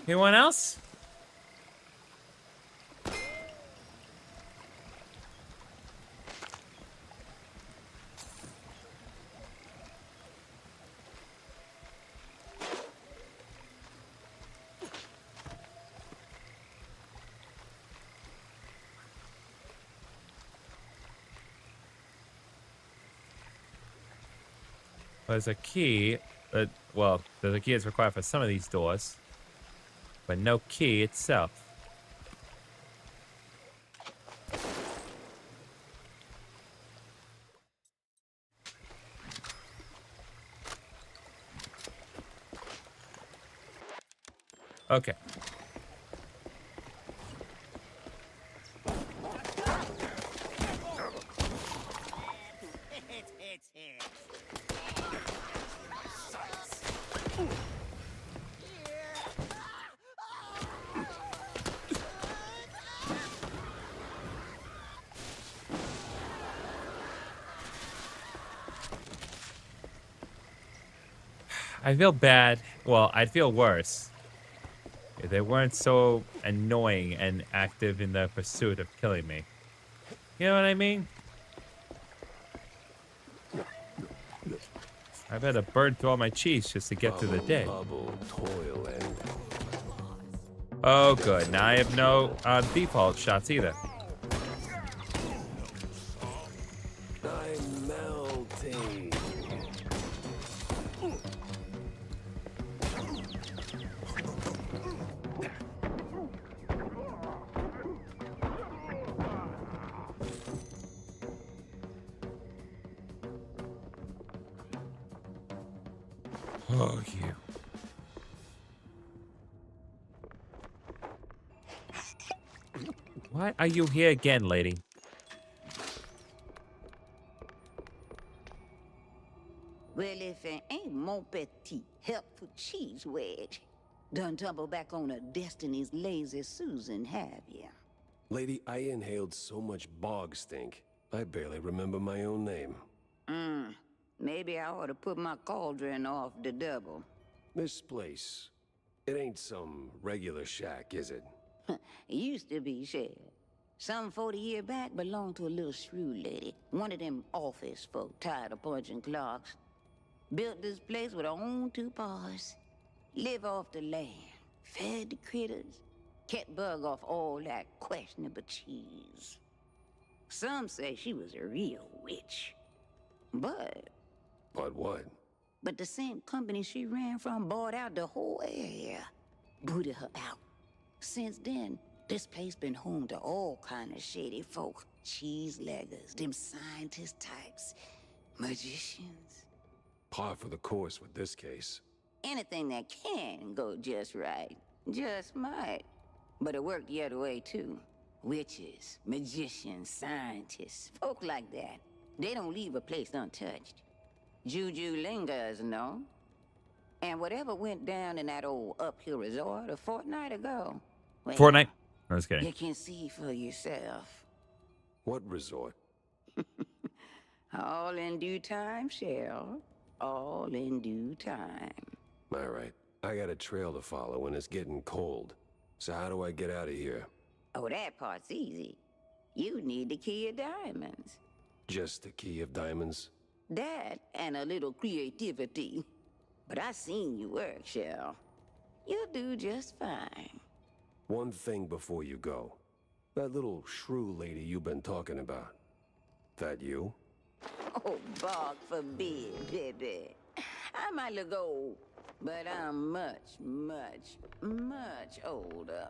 Anyone else? There's a key. Well, there's a key that's required for some of these doors, but no key itself. Okay. I feel bad. Well, I'd feel worse if they weren't so annoying and active in the pursuit of killing me. You know what I mean? I've had to burn through all my cheese just to get through the day. Bubble, toil, and... Oh, good. Now I have no default shots either. I'm melting. Oh, you. Why are you here again, lady? Well, if it ain't mon petit helpful cheese wedge, done tumble back on a Destiny's lazy Susan, have ya? Lady, I inhaled so much bog stink, I barely remember my own name. Maybe I ought to put my cauldron off the double. This place, it ain't some regular shack, is it? It used to be, Shell. Some 40 years back belonged to a little shrew lady. One of them office folk tired of punching clocks. Built this place with her own two paws. Live off the land. Fed the critters. Kept bug off all that questionable cheese. Some say she was a real witch. But what? But the same company she ran from bought out the whole area. Booted her out. Since then, this place been home to all kind of shady folk. Cheese leggers, them scientist types, magicians. Par for the course with this case. Anything that can go just right, just might. But it worked the other way too. Witches, magicians, scientists, folk like that. They don't leave a place untouched. Juju lingers, no? And whatever went down in that old uphill resort a fortnight ago. Well, Fortnite? I was kidding. you can see for yourself. What resort? All in due time, Shell. All in due time. All right. I got a trail to follow and it's getting cold. So how do I get out of here? Oh, that part's easy. You need the key of diamonds. Just the key of diamonds? That and a little creativity. But I seen you work, Shell. You'll do just fine. One thing before you go. That little shrew lady you've been talking about. That you? Oh, bog forbid, baby. I might look old, but I'm much, much, much older.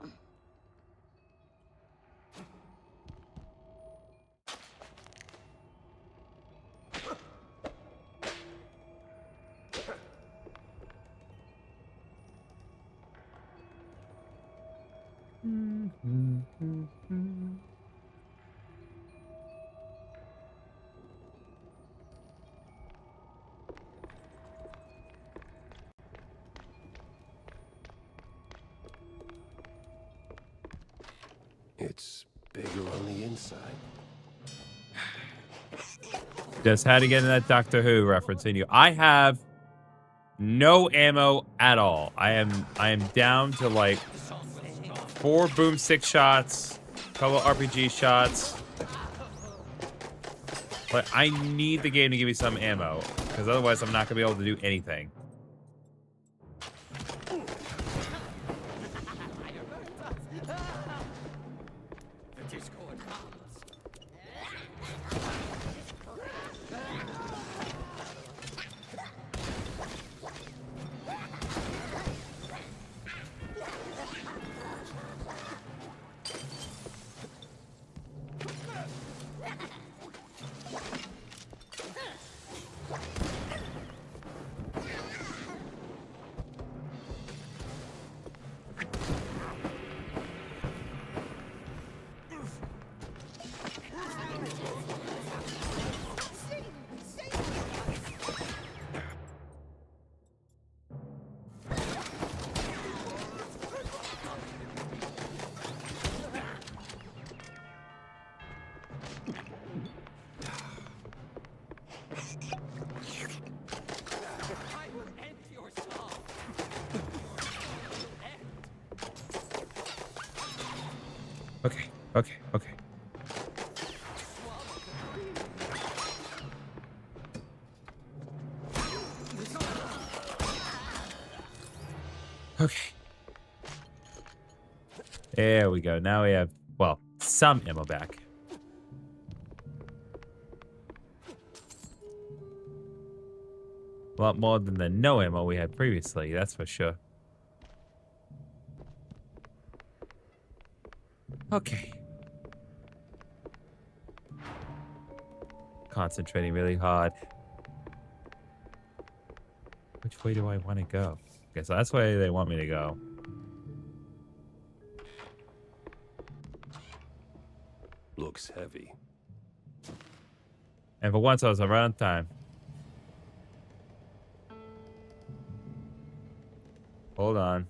It's bigger on the inside. Just had to get in that Doctor Who referencing you. I have no ammo at all. I am down to like 4 boomstick shots, a couple RPG shots. But I need the game to give me some ammo, because otherwise I'm not gonna be able to do anything. Okay, okay. Okay. There we go. Now we have, well, some ammo back. A lot more than the no ammo we had previously, that's for sure. Okay. Concentrating really hard. Which way do I want to go? Okay, so that's where they want me to go. Looks heavy. And for once, I was around time. Hold on.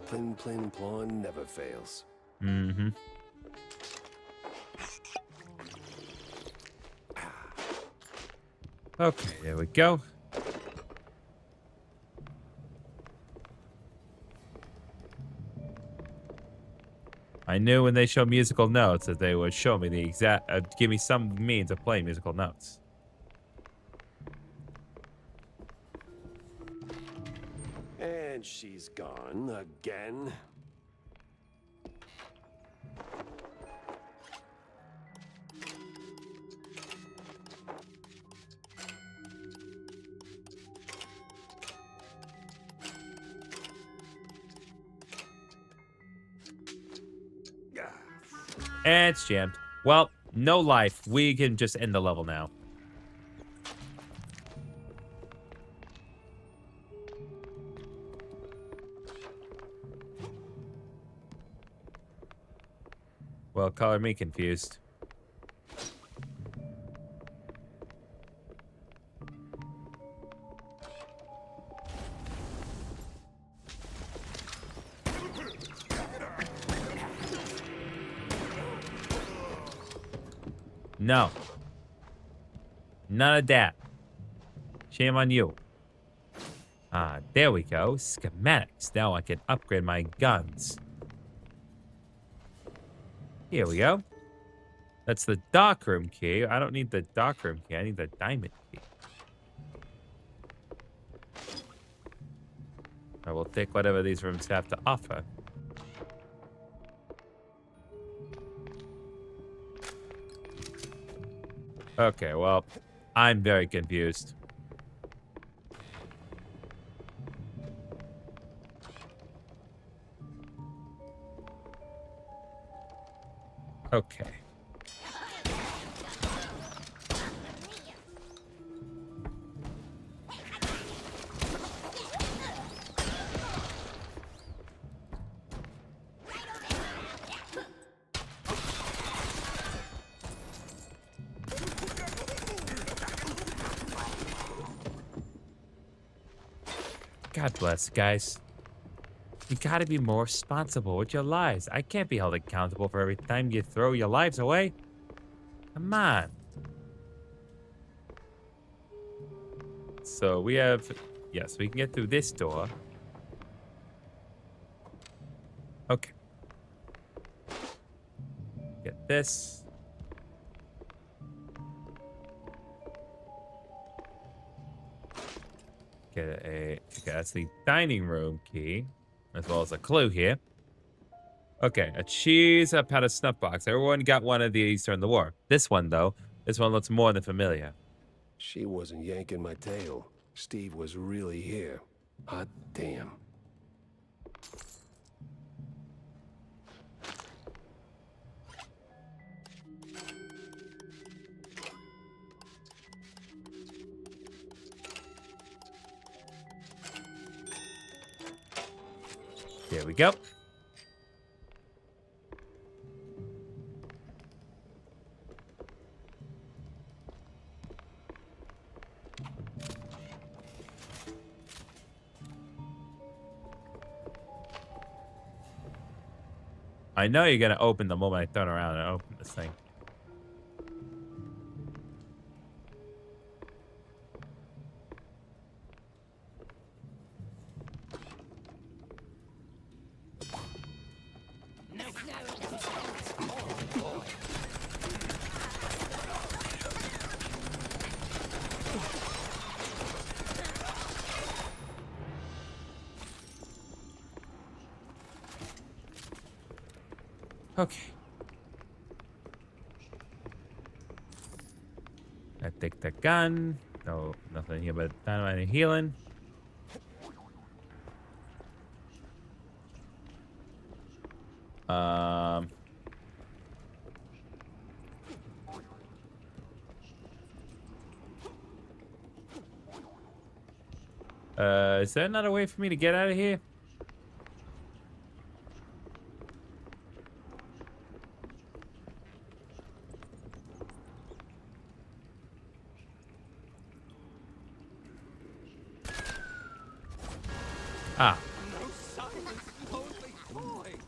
Plin, plin, plon never fails. Mm-hmm. Okay, there we go. I knew when they show musical notes that they would show me the exact, give me some means of playing musical notes. And she's gone again. And it's jammed. Well, no life. We can just end the level now. Well, color me confused. No. None of that. Shame on you. Ah, there we go. Schematics. Now I can upgrade my guns. Here we go. That's the darkroom key. I don't need the darkroom key. I need the diamond key. I will take whatever these rooms have to offer. Okay, well, I'm very confused. Okay. God bless, guys. You gotta be more responsible with your lives. I can't be held accountable for every time you throw your lives away. Come on. So we have... Yes, we can get through this door. Okay. Get this. Get a... Okay, that's the dining room key. As well as a clue here. Okay, a cheese, a powder snuff box. Everyone got one of these during the war. This one, though, this one looks more than familiar. She wasn't yanking my tail. Steve was really here. Hot damn. There we go. I know you're gonna open the moment I turn around and open this thing. Okay. I take the gun. No, nothing here but dynamite and healing. Is there another way for me to get out of here? Ah. No silence, only void.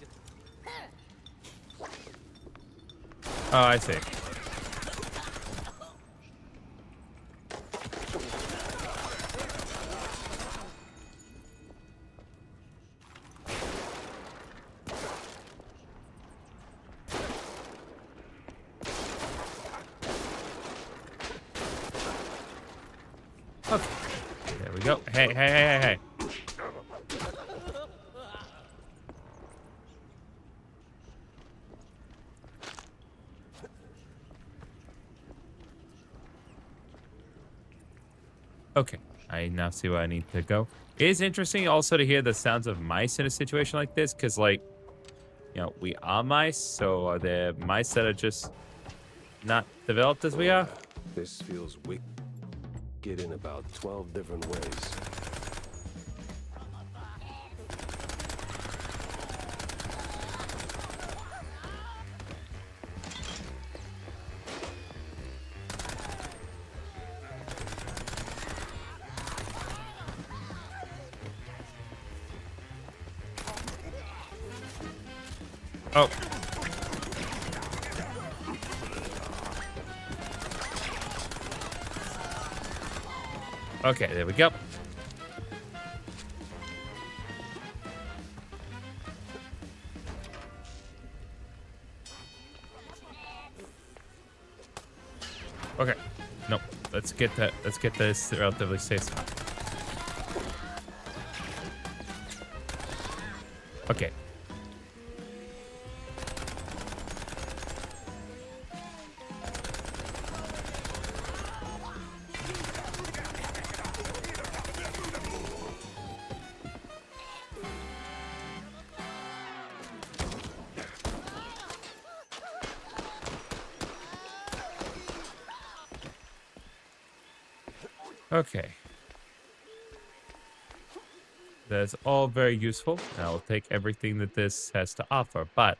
Oh, I see. Okay. There we go. Hey, hey, hey, hey, hey. Okay, I now see where I need to go. It is interesting also to hear the sounds of mice in a situation like this, because, like, you know, we are mice, so are there mice that are just not developed as we are? This feels wicked in about 12 different ways. Oh. Okay, there we go. Okay. Nope. Let's get that. Let's get this relatively safe spot. Okay. Okay. That's all very useful. And I will take everything that this has to offer, but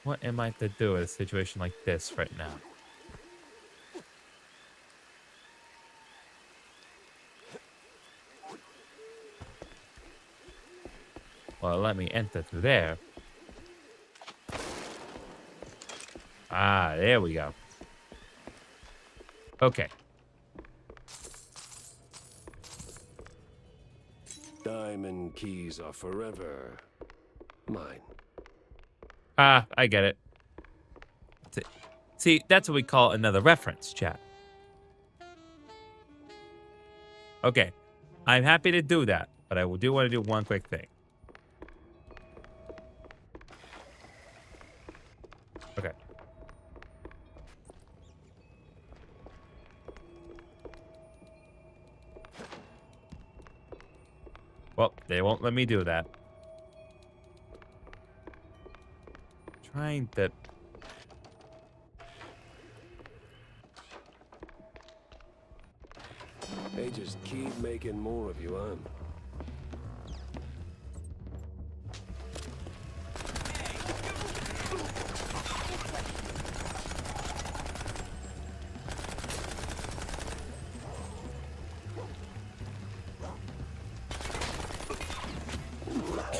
what am I to do in a situation like this right now? Well, let me enter through there. Ah, there we go. Okay. Diamond keys are forever mine. Ah, I get it. See, that's what we call another reference, chat. Okay. I'm happy to do that, but I do want to do one quick thing. Okay. Well, they won't let me do that. Trying to... They just keep making more of you, huh?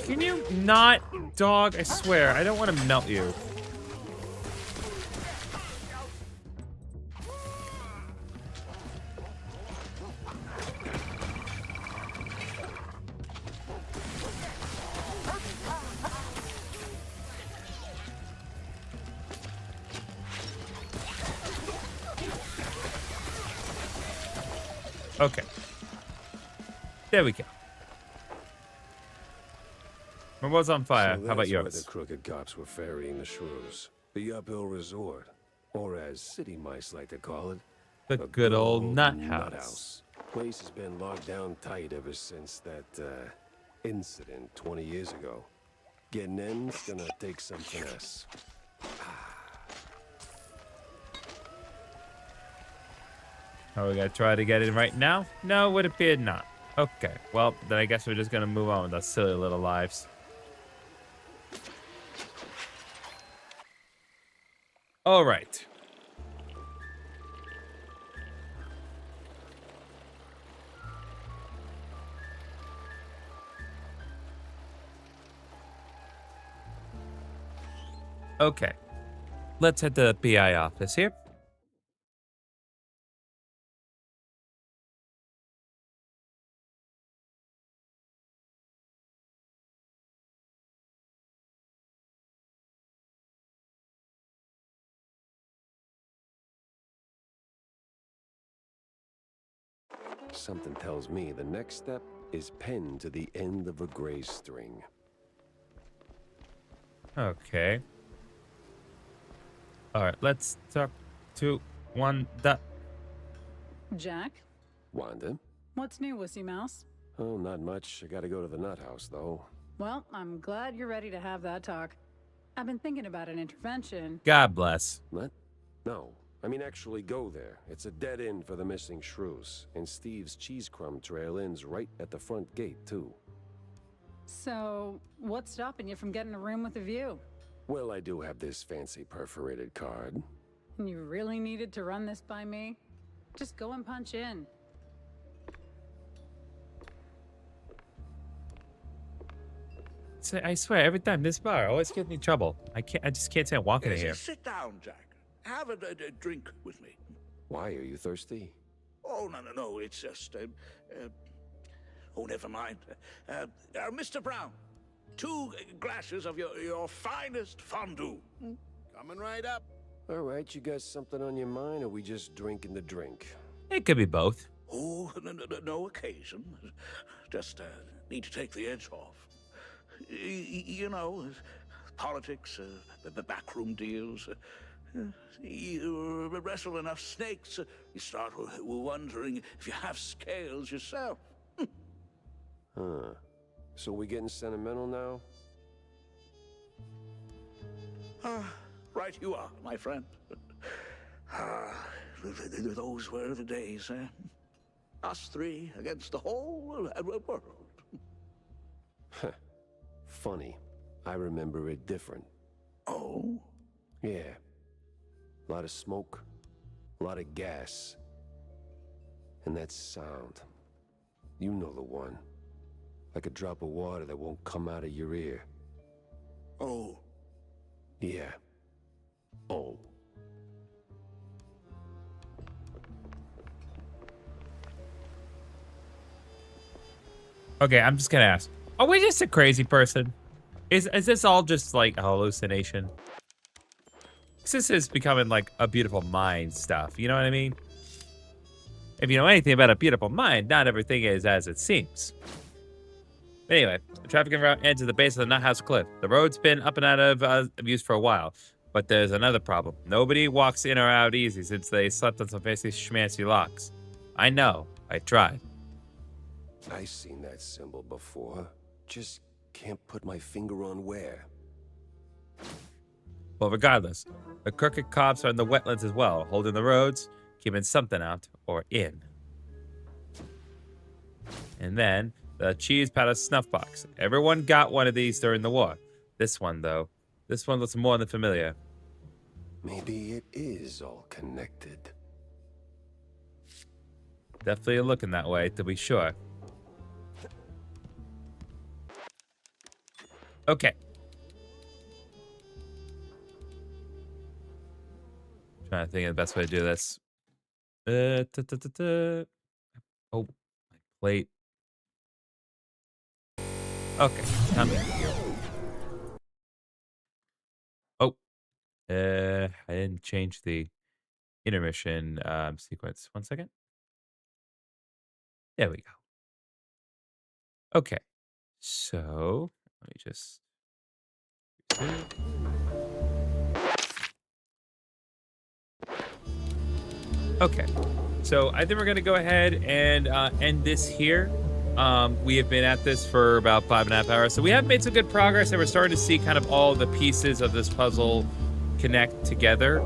Can you not, dog? I swear, I don't want to melt you. Okay. There we go. My world's on fire. So How about that's why yours? the crooked cops were ferrying the shrews. The uphill resort. Or as city mice like to call it, The good old nut house. Place has been locked down tight ever since that incident 20 years ago. Getting in's gonna take some finesse. Are we gonna try to get in right now? No, would appear not. Okay, well, then I guess we're just gonna move on with our silly little lives. All right. Okay. Let's head to the PI office here. Something tells me the next step is pinned to the end of a gray string. Okay. All right, let's talk to Wanda. Jack, Wanda? what's new, Wussy Mouse? Oh, not much. I gotta go to the nut house, though. Well, I'm glad you're ready to have that talk. I've been thinking about an intervention. God bless. What? No. I mean, actually go there. It's a dead end for the missing shrews. And Steve's cheese crumb trail ends right at the front gate, too. So, what's stopping you from getting a room with a view? Well, I do have this fancy perforated card. And you really needed to run this by me? Just go and punch in. I swear, every time this bar always gets me in trouble. I just can't stand walking in here. Sit down, Jack. Have a drink with me. Why? Are you thirsty? Oh, no. It's just... oh, never mind. Mr. Brown, 2 glasses of your finest fondue. Coming right up. All right, you got something on your mind, or we just drinking the drink? It could be both. Oh, no occasion. Just need to take the edge off. You know, politics, the backroom deals. You wrestle enough snakes, you start wondering if you have scales yourself. Huh. So we getting sentimental now? Right you are, my friend. Those were the days, eh? Us 3 against the whole world. Funny. I remember it different. Oh? Yeah. A lot of smoke, a lot of gas. And that sound. You know the one. Like a drop of water that won't come out of your ear. Oh. Yeah. Oh. Okay, I'm just gonna ask. Are we just a crazy person? Is this all just like a hallucination? 'Cause this is becoming like a beautiful mind stuff. You know what I mean? If you know anything about a beautiful mind, not everything is as it seems. Anyway, the traffic route ends at the base of the Nut House Cliff. The road's been up and out of use for a while, but there's another problem. Nobody walks in or out easy since they slept on some fancy schmancy locks. I know. I tried. I've seen that symbol before. Just can't put my finger on where. Well, regardless, the crooked cops are in the wetlands as well, holding the roads, keeping something out or in. And then the cheese powder snuff box. Everyone got one of these during the war. This one, though, this one looks more than familiar. Maybe it is all connected. Definitely looking that way, to be sure. Okay. Trying to think of the best way to do this. Oh, my plate. Okay, I'm in here. Oh, I didn't change the intermission sequence. 1 second. There we go. Okay. So let me just. Okay. So I think we're going to go ahead and end this here. We have been at this for about 5.5 hours. So we have made some good progress, and we're starting to see kind of all the pieces of this puzzle connect together.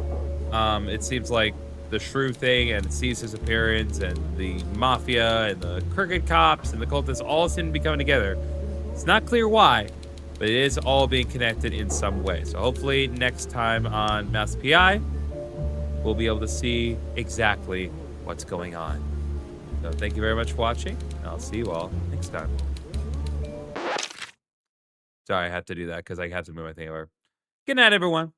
It seems like the shrew thing and Caesar's appearance and the mafia and the crooked cops and the cultists all seem to be coming together. It's not clear why, but it is all being connected in some way. So hopefully next time on Mass PI, we'll be able to see exactly what's going on. So thank you very much for watching, and I'll see you all next time. Sorry, I have to do that because I have to move my thing over. Good night, everyone.